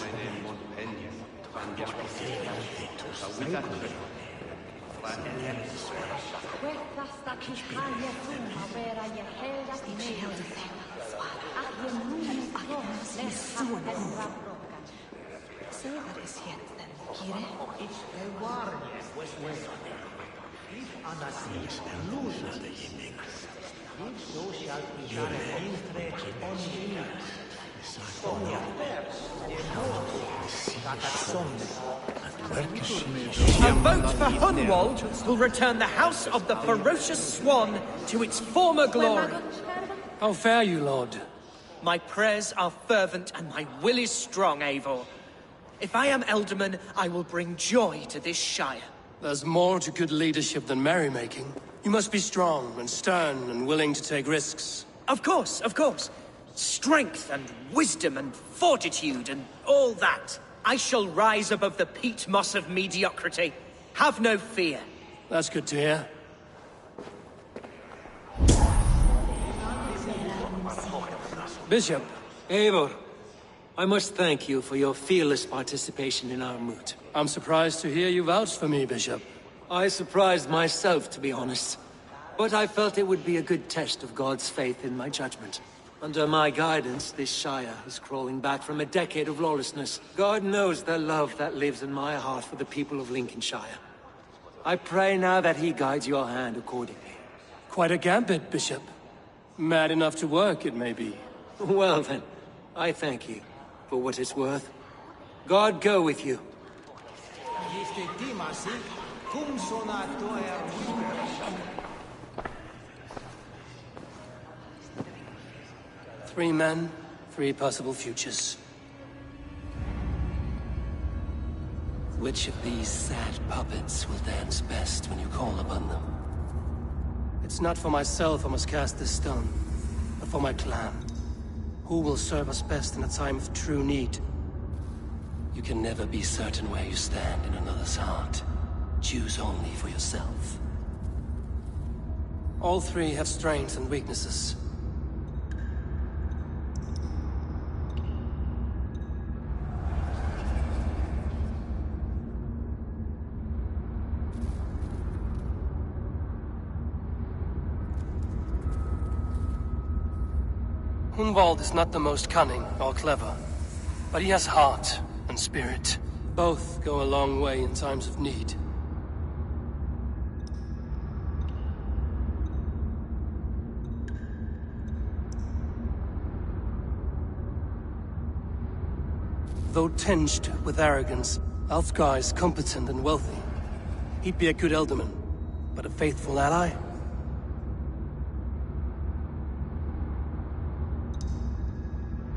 A vote for Hunwald will return the House of the Ferocious Swan to its former glory. How fare you, Lord? My prayers are fervent and my will is strong, Eivor. If I am Elderman, I will bring joy to this Shire. There's more to good leadership than merrymaking. You must be strong and stern and willing to take risks. Of course, of course. Strength and wisdom and fortitude and all that. I shall rise above the peat moss of mediocrity. Have no fear. That's good to hear. Bishop. Eivor, I must thank you for your fearless participation in our moot. I'm surprised to hear you vouch for me, Bishop. I surprised myself, to be honest. But I felt it would be a good test of God's faith in my judgment. Under my guidance, this Shire is crawling back from a decade of lawlessness. God knows the love that lives in my heart for the people of Lincolnshire. I pray now that he guides your hand accordingly. Quite a gambit, Bishop. Mad enough to work, it may be. Well then, I thank you for what it's worth. God go with you. 3 men, 3 possible futures. Which of these sad puppets will dance best when you call upon them? It's not for myself I must cast this stone, but for my clan. Who will serve us best in a time of true need? You can never be certain where you stand in another's heart. Choose only for yourself. All 3 have strengths and weaknesses. Hunwald is not the most cunning or clever, but he has heart and spirit. Both go a long way in times of need. Though tinged with arrogance, Alfgar is competent and wealthy. He'd be a good Elderman, but a faithful ally?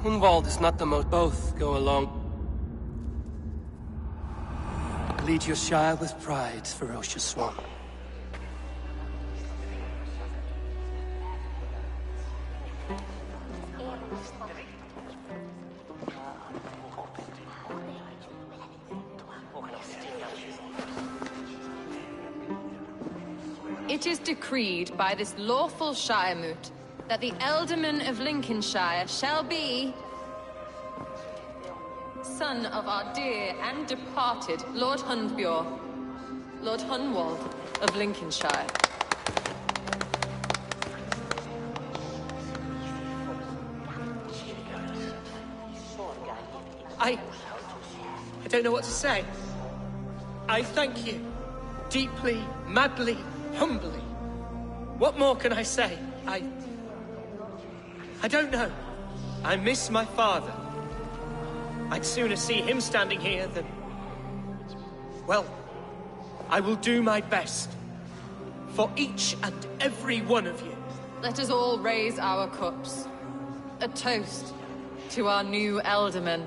Hunwald is not the most. Both go along. Lead your Shire with pride, ferocious swan. It is decreed by this lawful Shiremoot that the Ealdorman of Lincolnshire shall be son of our dear and departed Lord Hundbjorn, Lord Hunwald of Lincolnshire. I don't know what to say. I thank you. Deeply, madly, humbly. What more can I say? I don't know. I miss my father. I'd sooner see him standing here than... Well, I will do my best. For each and every one of you. Let us all raise our cups. A toast to our new Ealdorman.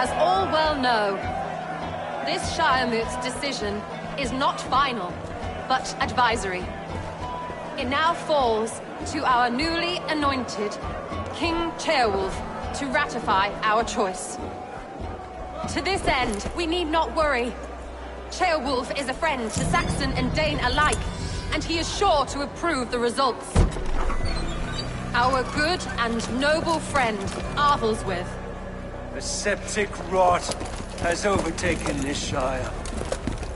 As all well know, this Shiremoot's decision is not final, but advisory. It now falls to our newly anointed King Ceolwulf to ratify our choice. To this end, we need not worry. Ceolwulf is a friend to Saxon and Dane alike, and he is sure to approve the results. Our good and noble friend, Arthelswith. A septic rot has overtaken this Shire.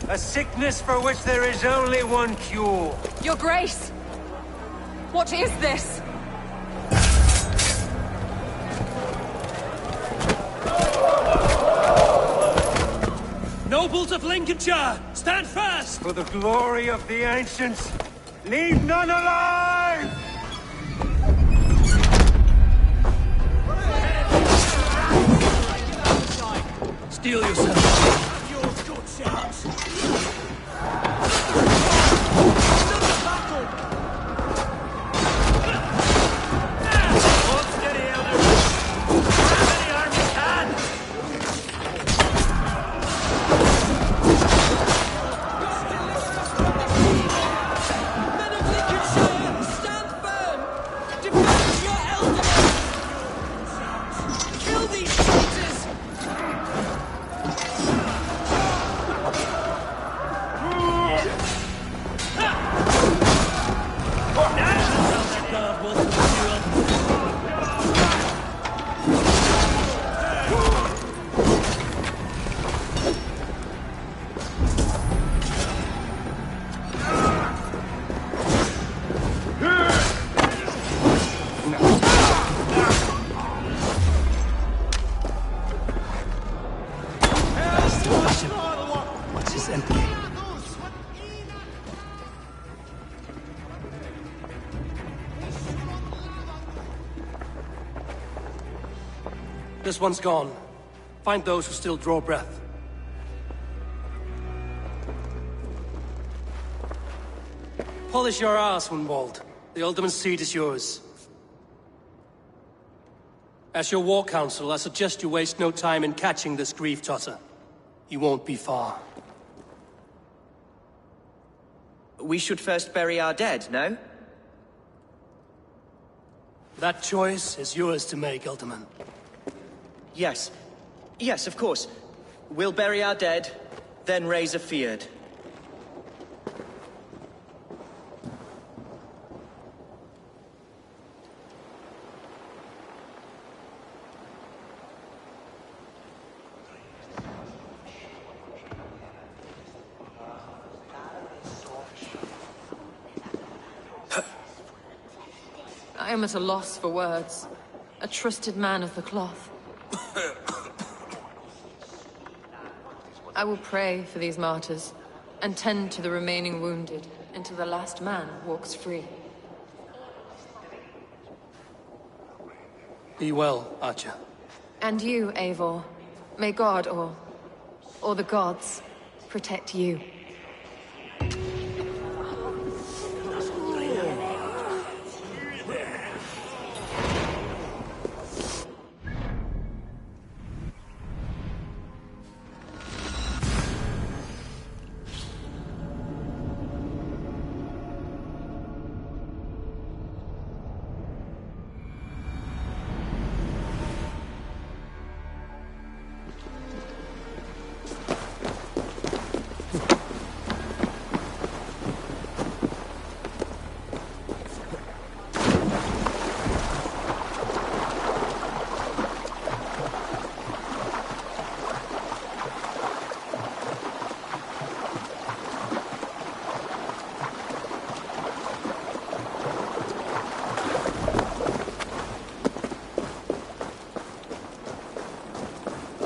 A sickness for which there is only one cure. Your Grace! What is this? Nobles of Lincolnshire, stand fast! For the glory of the ancients, leave none alive! Steel yourself. Yours, good shouts. This one's gone. Find those who still draw breath. Polish your ass, Hunwald. The Alderman's seat is yours. As your war council, I suggest you waste no time in catching this grief-totter. He won't be far. We should first bury our dead, no? That choice is yours to make, Alderman. Yes. Yes, of course. We'll bury our dead, then raise a feard. I am at a loss for words. A trusted man of the cloth. I will pray for these martyrs, and tend to the remaining wounded, until the last man walks free. Be well, Archer. And you, Eivor. May God, or the gods, protect you.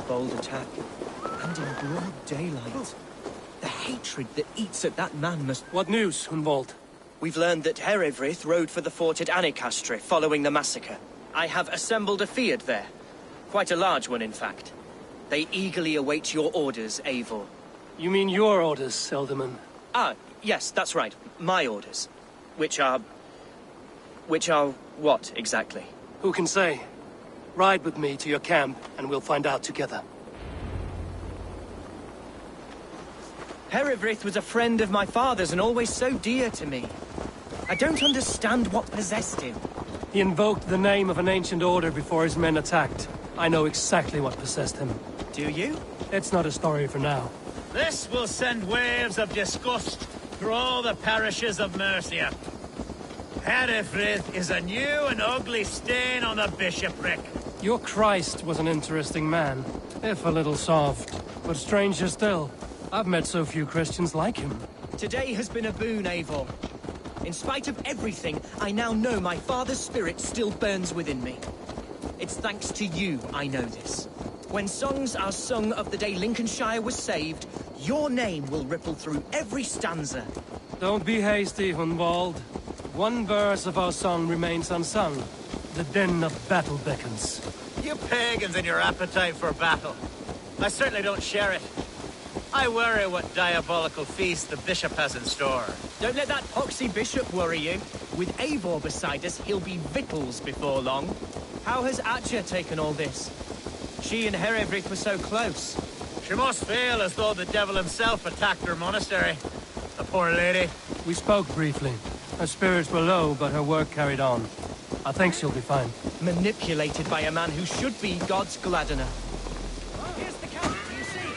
Bold attack, and in broad daylight. The hatred that eats at that man must... What news, Hunwald? We've learned that Herivryth rode for the fort at Annikastre following the massacre. I have assembled a field there. Quite a large one, in fact. They eagerly await your orders, Eivor. You mean your orders, Elderman? Ah, yes, that's right. My orders. Which are what, exactly? Who can say? Ride with me to your camp, and we'll find out together. Herivryth was a friend of my father's and always so dear to me. I don't understand what possessed him. He invoked the name of an ancient order before his men attacked. I know exactly what possessed him. Do you? It's not a story for now. This will send waves of disgust through all the parishes of Mercia. Herefrith is a new and ugly stain on the bishopric. Your Christ was an interesting man, if a little soft. But stranger still, I've met so few Christians like him. Today has been a boon, Eivor. In spite of everything, I now know my father's spirit still burns within me. It's thanks to you I know this. When songs are sung of the day Lincolnshire was saved, your name will ripple through every stanza. Don't be hasty, Hunwald. One verse of our song remains unsung. The din of battle beckons. You pagans and your appetite for battle. I certainly don't share it. I worry what diabolical feast the bishop has in store. Don't let that poxy bishop worry you. With Eivor beside us, he'll be victuals before long. How has Atcha taken all this? She and Herivryth were so close. She must feel as though the devil himself attacked her monastery. The poor lady. We spoke briefly. Her spirits were low, but her work carried on. I think she'll be fine. Manipulated by a man who should be God's gladdener. Here's the camp, you see.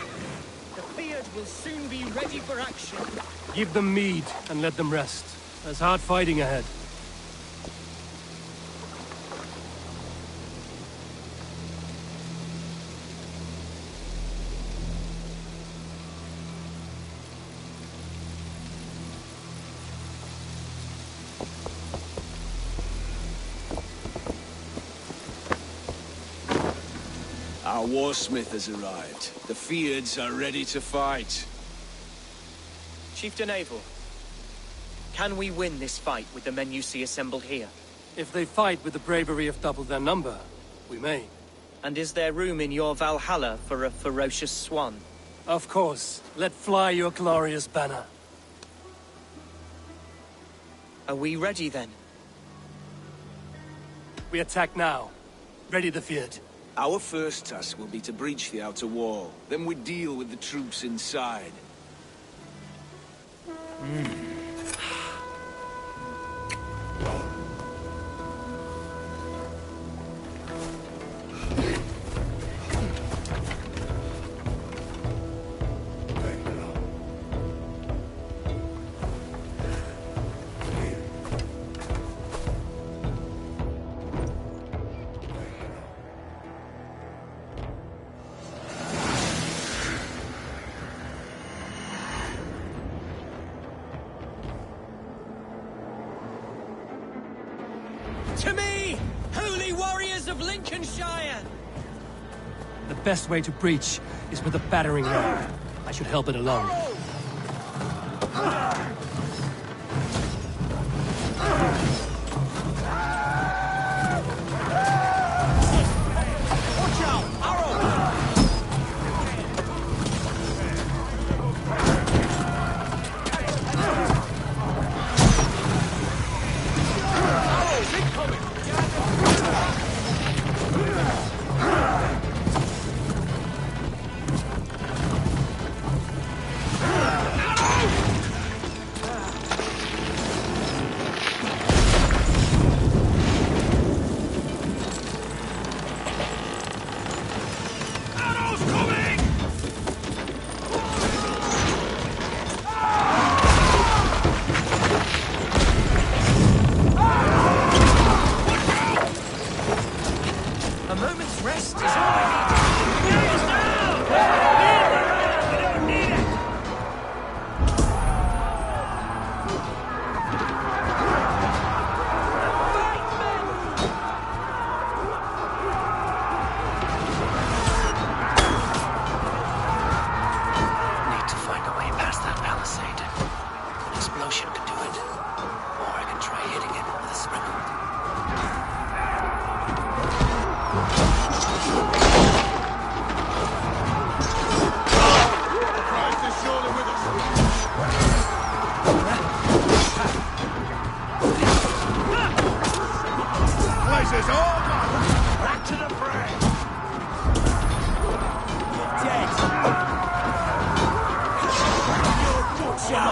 The Fyrd will soon be ready for action. Give them mead and let them rest. There's hard fighting ahead. Our warsmith has arrived. The Fyrds are ready to fight. Chieftain Eivor, can we win this fight with the men you see assembled here? If they fight with the bravery of double their number, we may. And is there room in your Valhalla for a ferocious swan? Of course. Let fly your glorious banner. Are we ready then? We attack now. Ready the Fyrd. Our first task will be to breach the outer wall. Then we deal with the troops inside. To me, holy warriors of Lincolnshire! The best way to breach is with a battering ram. I should help it along. A moment's rest is all I need. Need to find a way past that palisade. An explosion could do it. Or I can try hitting it with a springle. Christ is surely with us. Place is all gone. Back to the fray. You're dead. Your butcher.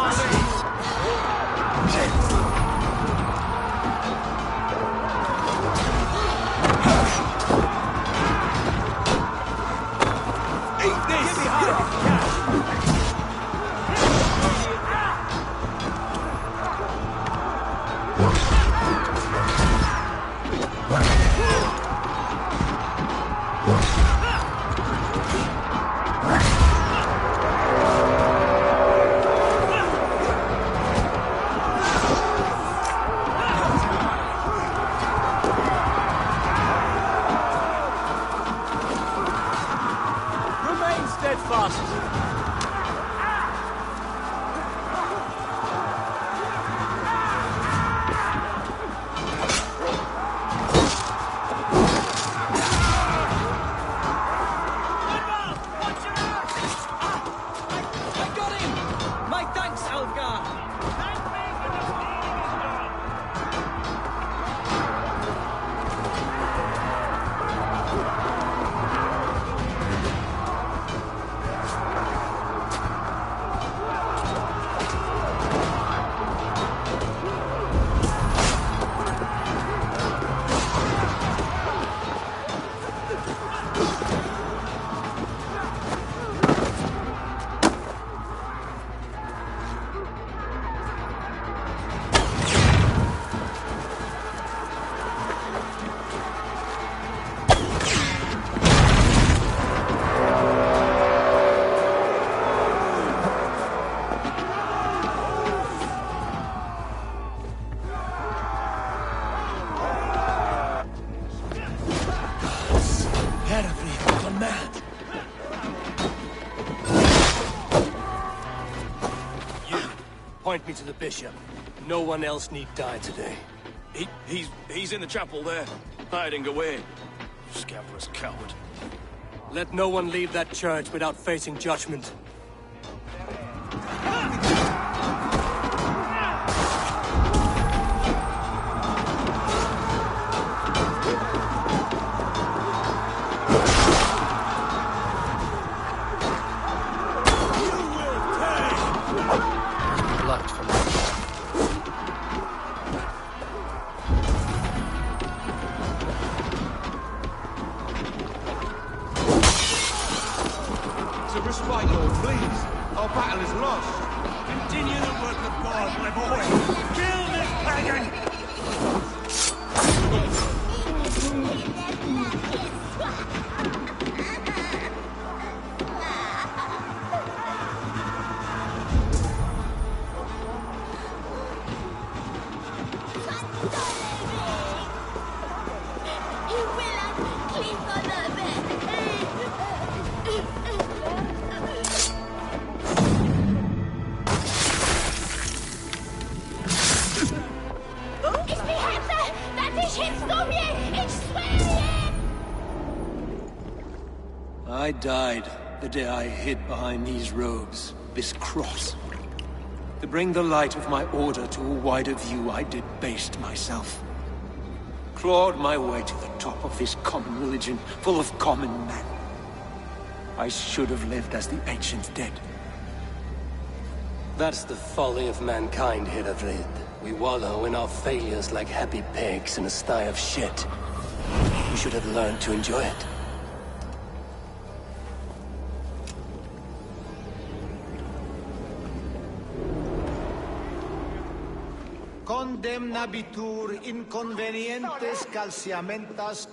Eat this! Get behind it! Remain steadfast. I got him! My thanks, Algar! Terribly gone mad. You, point me to the bishop. No one else need die today. He's in the chapel there, hiding away. Scabrous coward. Let no one leave that church without facing judgment. Blood from To respite, Lord, please. Our battle is lost. Continue the work of God, my boy. Kill this pagan! I died the day I hid behind these robes, this cross. To bring the light of my order to a wider view, I debased myself. Clawed my way to the top of this common religion, full of common men. I should have lived as the ancient dead. That's the folly of mankind, Hiravrid. We wallow in our failures like happy pigs in a sty of shit. We should have learned to enjoy it. Condemnabitur inconvenientes calciamentas.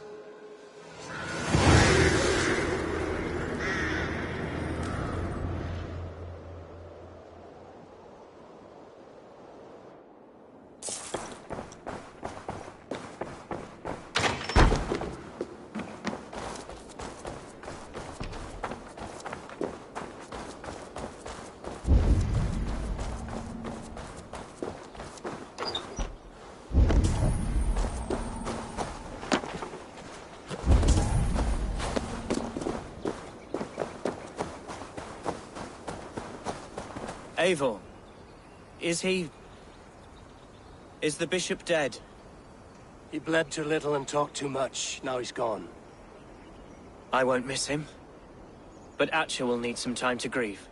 Eivor, is the bishop dead? He bled too little and talked too much. Now he's gone. I won't miss him. But Atcha will need some time to grieve.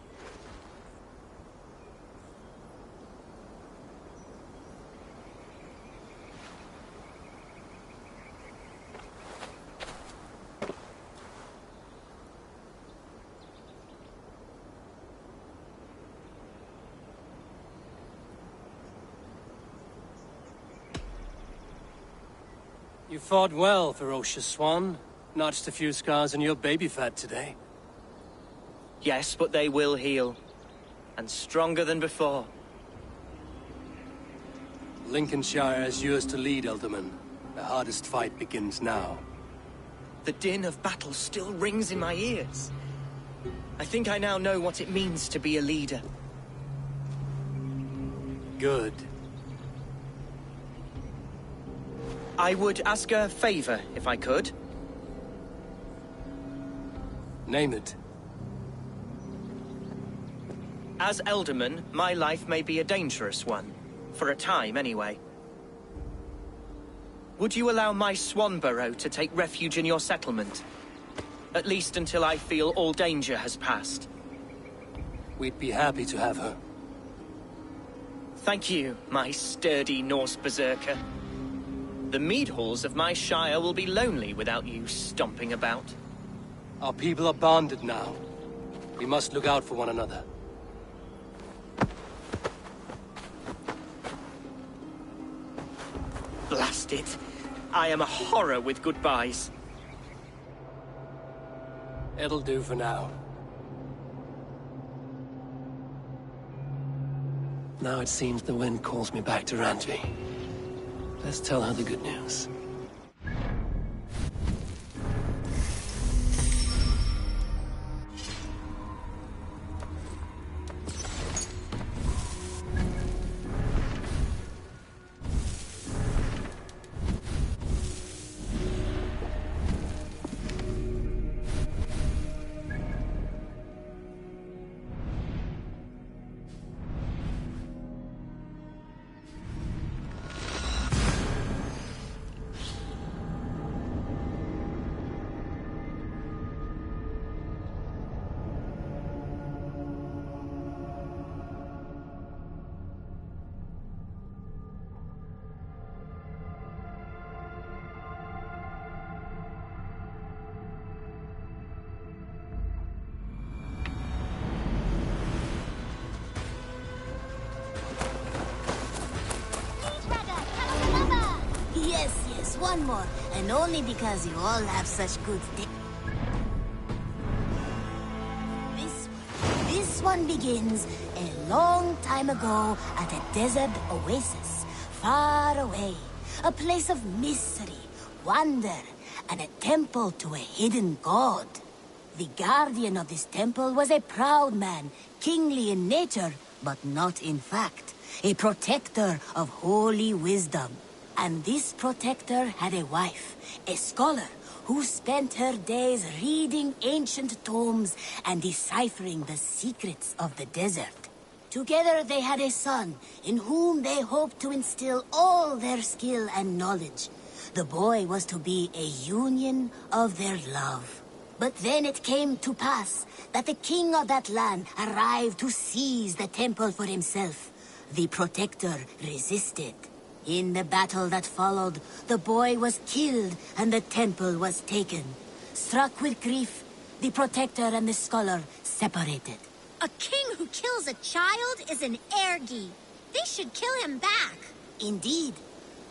You fought well, ferocious swan. Notched a few scars on your baby fat today. Yes, but they will heal. And stronger than before. Lincolnshire is yours to lead, Elderman. The hardest fight begins now. The din of battle still rings in my ears. I think I now know what it means to be a leader. Good. I would ask a favor, if I could. Name it. As Elderman, my life may be a dangerous one. For a time, anyway. Would you allow my swan burrow to take refuge in your settlement? At least until I feel all danger has passed. We'd be happy to have her. Thank you, my sturdy Norse berserker. The mead halls of my shire will be lonely without you stomping about. Our people are bonded now. We must look out for one another. Blast it. I am a horror with goodbyes. It'll do for now. Now it seems the wind calls me back to Randvi. Let's tell her the good news. Yes, one more. And only because you all have such good This one begins a long time ago at a desert oasis, far away. A place of mystery, wonder, and a temple to a hidden god. The guardian of this temple was a proud man, kingly in nature, but not in fact. A protector of holy wisdom. And this protector had a wife, a scholar, who spent her days reading ancient tomes and deciphering the secrets of the desert. Together they had a son, in whom they hoped to instill all their skill and knowledge. The boy was to be a union of their love. But then it came to pass that the king of that land arrived to seize the temple for himself. The protector resisted. In the battle that followed, the boy was killed and the temple was taken. Struck with grief, the protector and the scholar separated. A king who kills a child is an ergi. They should kill him back. Indeed.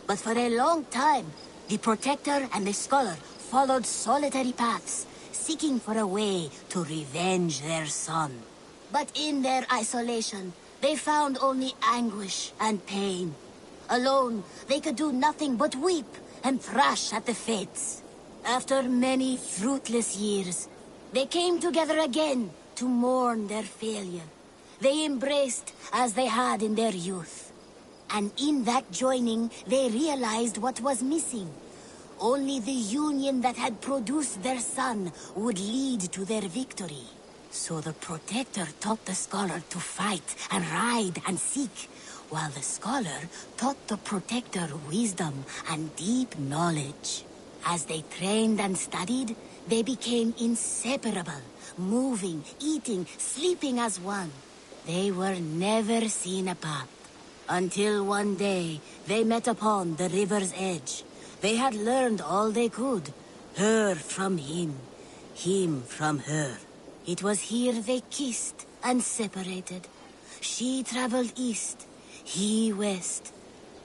But for a long time, the protector and the scholar followed solitary paths, seeking for a way to revenge their son. But in their isolation, they found only anguish and pain. Alone, they could do nothing but weep and thrash at the fates. After many fruitless years, they came together again to mourn their failure. They embraced as they had in their youth. And in that joining, they realized what was missing. Only the union that had produced their son would lead to their victory. So the protector taught the scholar to fight and ride and seek, while the scholar taught the protector wisdom and deep knowledge. As they trained and studied, they became inseparable, moving, eating, sleeping as one. They were never seen apart. Until one day, they met upon the river's edge. They had learned all they could, her from him from her. It was here they kissed and separated. She traveled east, he west.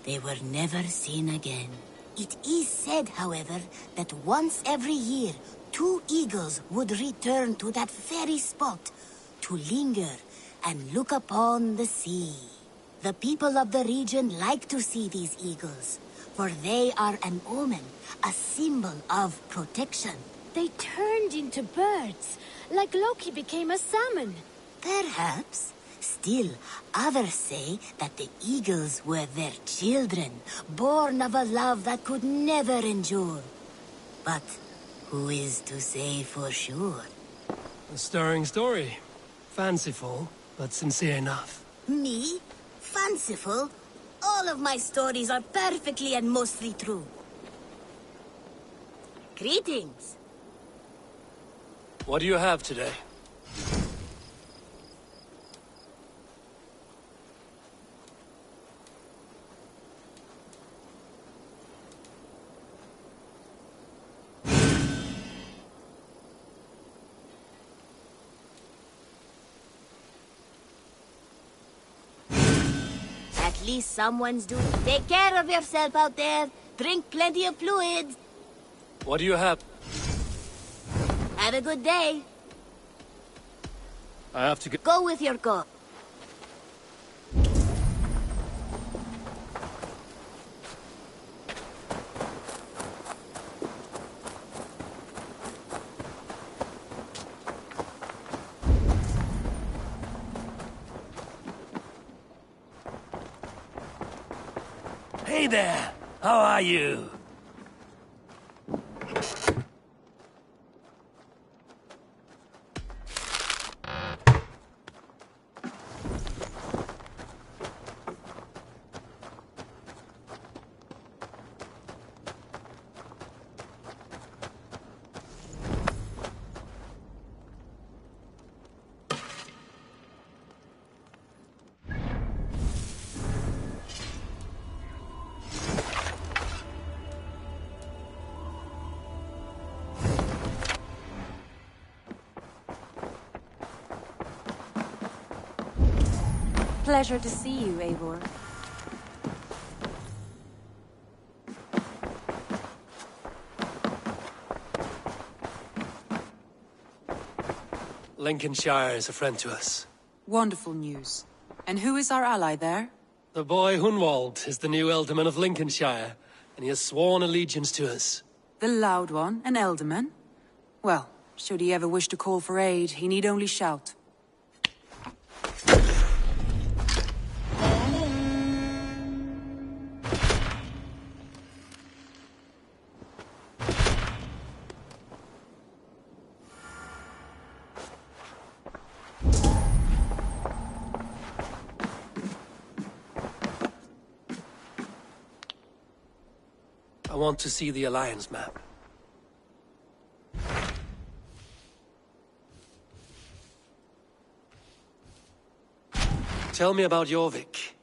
They were never seen again. It is said, however, that once every year, 2 eagles would return to that very spot to linger and look upon the sea. The people of the region like to see these eagles, for they are an omen, a symbol of protection. They turned into birds, like Loki became a salmon. Perhaps. Still, others say that the eagles were their children, born of a love that could never endure. But who is to say for sure? A stirring story. Fanciful, but sincere enough. Me? Fanciful? All of my stories are perfectly and mostly true. Greetings. What do you have today? At least someone's doing. Take care of yourself out there. Drink plenty of fluids. What do you have? Have a good day. I have to go. Go with your go. Hey there! How are you? Pleasure to see you, Eivor. Lincolnshire is a friend to us. Wonderful news. And who is our ally there? The boy Hunwald is the new Ealdorman of Lincolnshire, and he has sworn allegiance to us. The Loud One, an Ealdorman? Well, should he ever wish to call for aid, he need only shout. want to see the Alliance map. Tell me about Jorvik.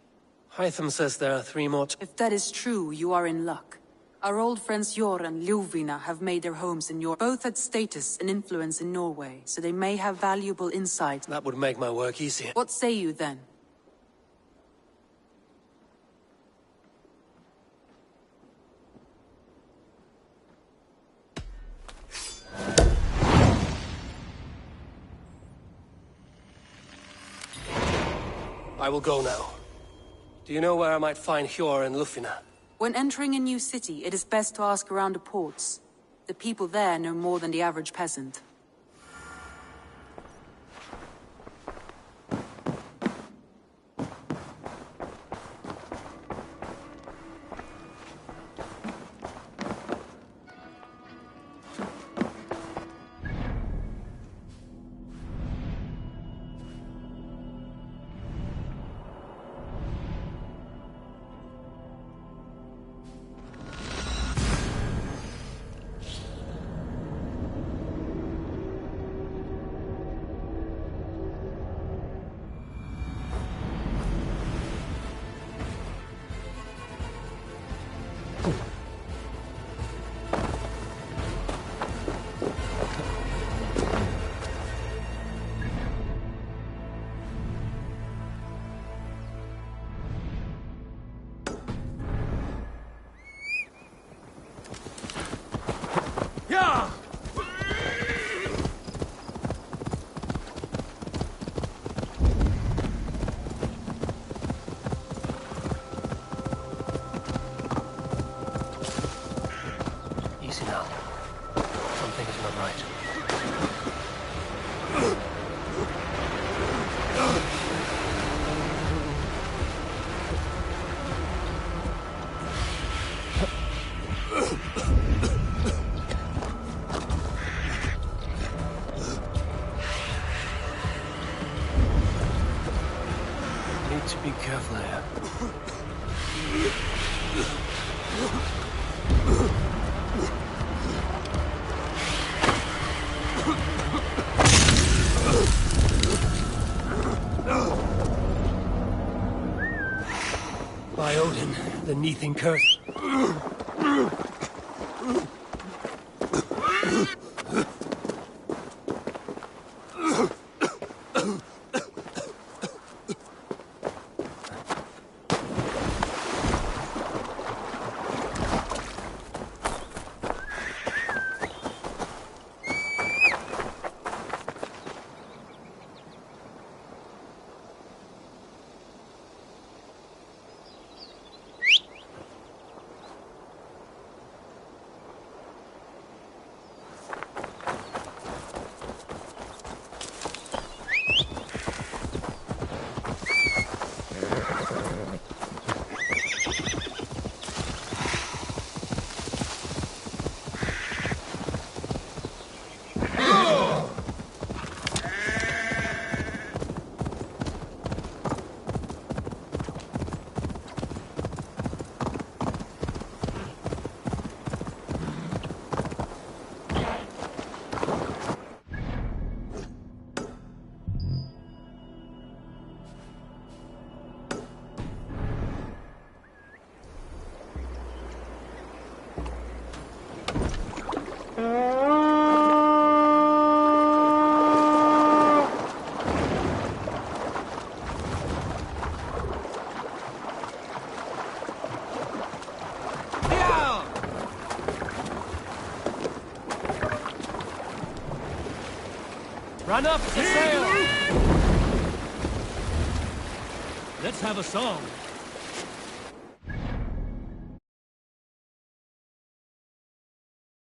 Hytham says there are 3 more. If that is true, you are in luck. Our old friends Jor and Ljuvina have made their homes in York. Both had status and influence in Norway, so they may have valuable insight. That would make my work easier. What say you then? I will go now. Do you know where I might find Hjor and Lufina? When entering a new city, it is best to ask around the ports. The people there know more than the average peasant. Easy now. Something is not right. Need to be careful here. By Odin, the Neathing curse. Run up the sail! Let's have a song.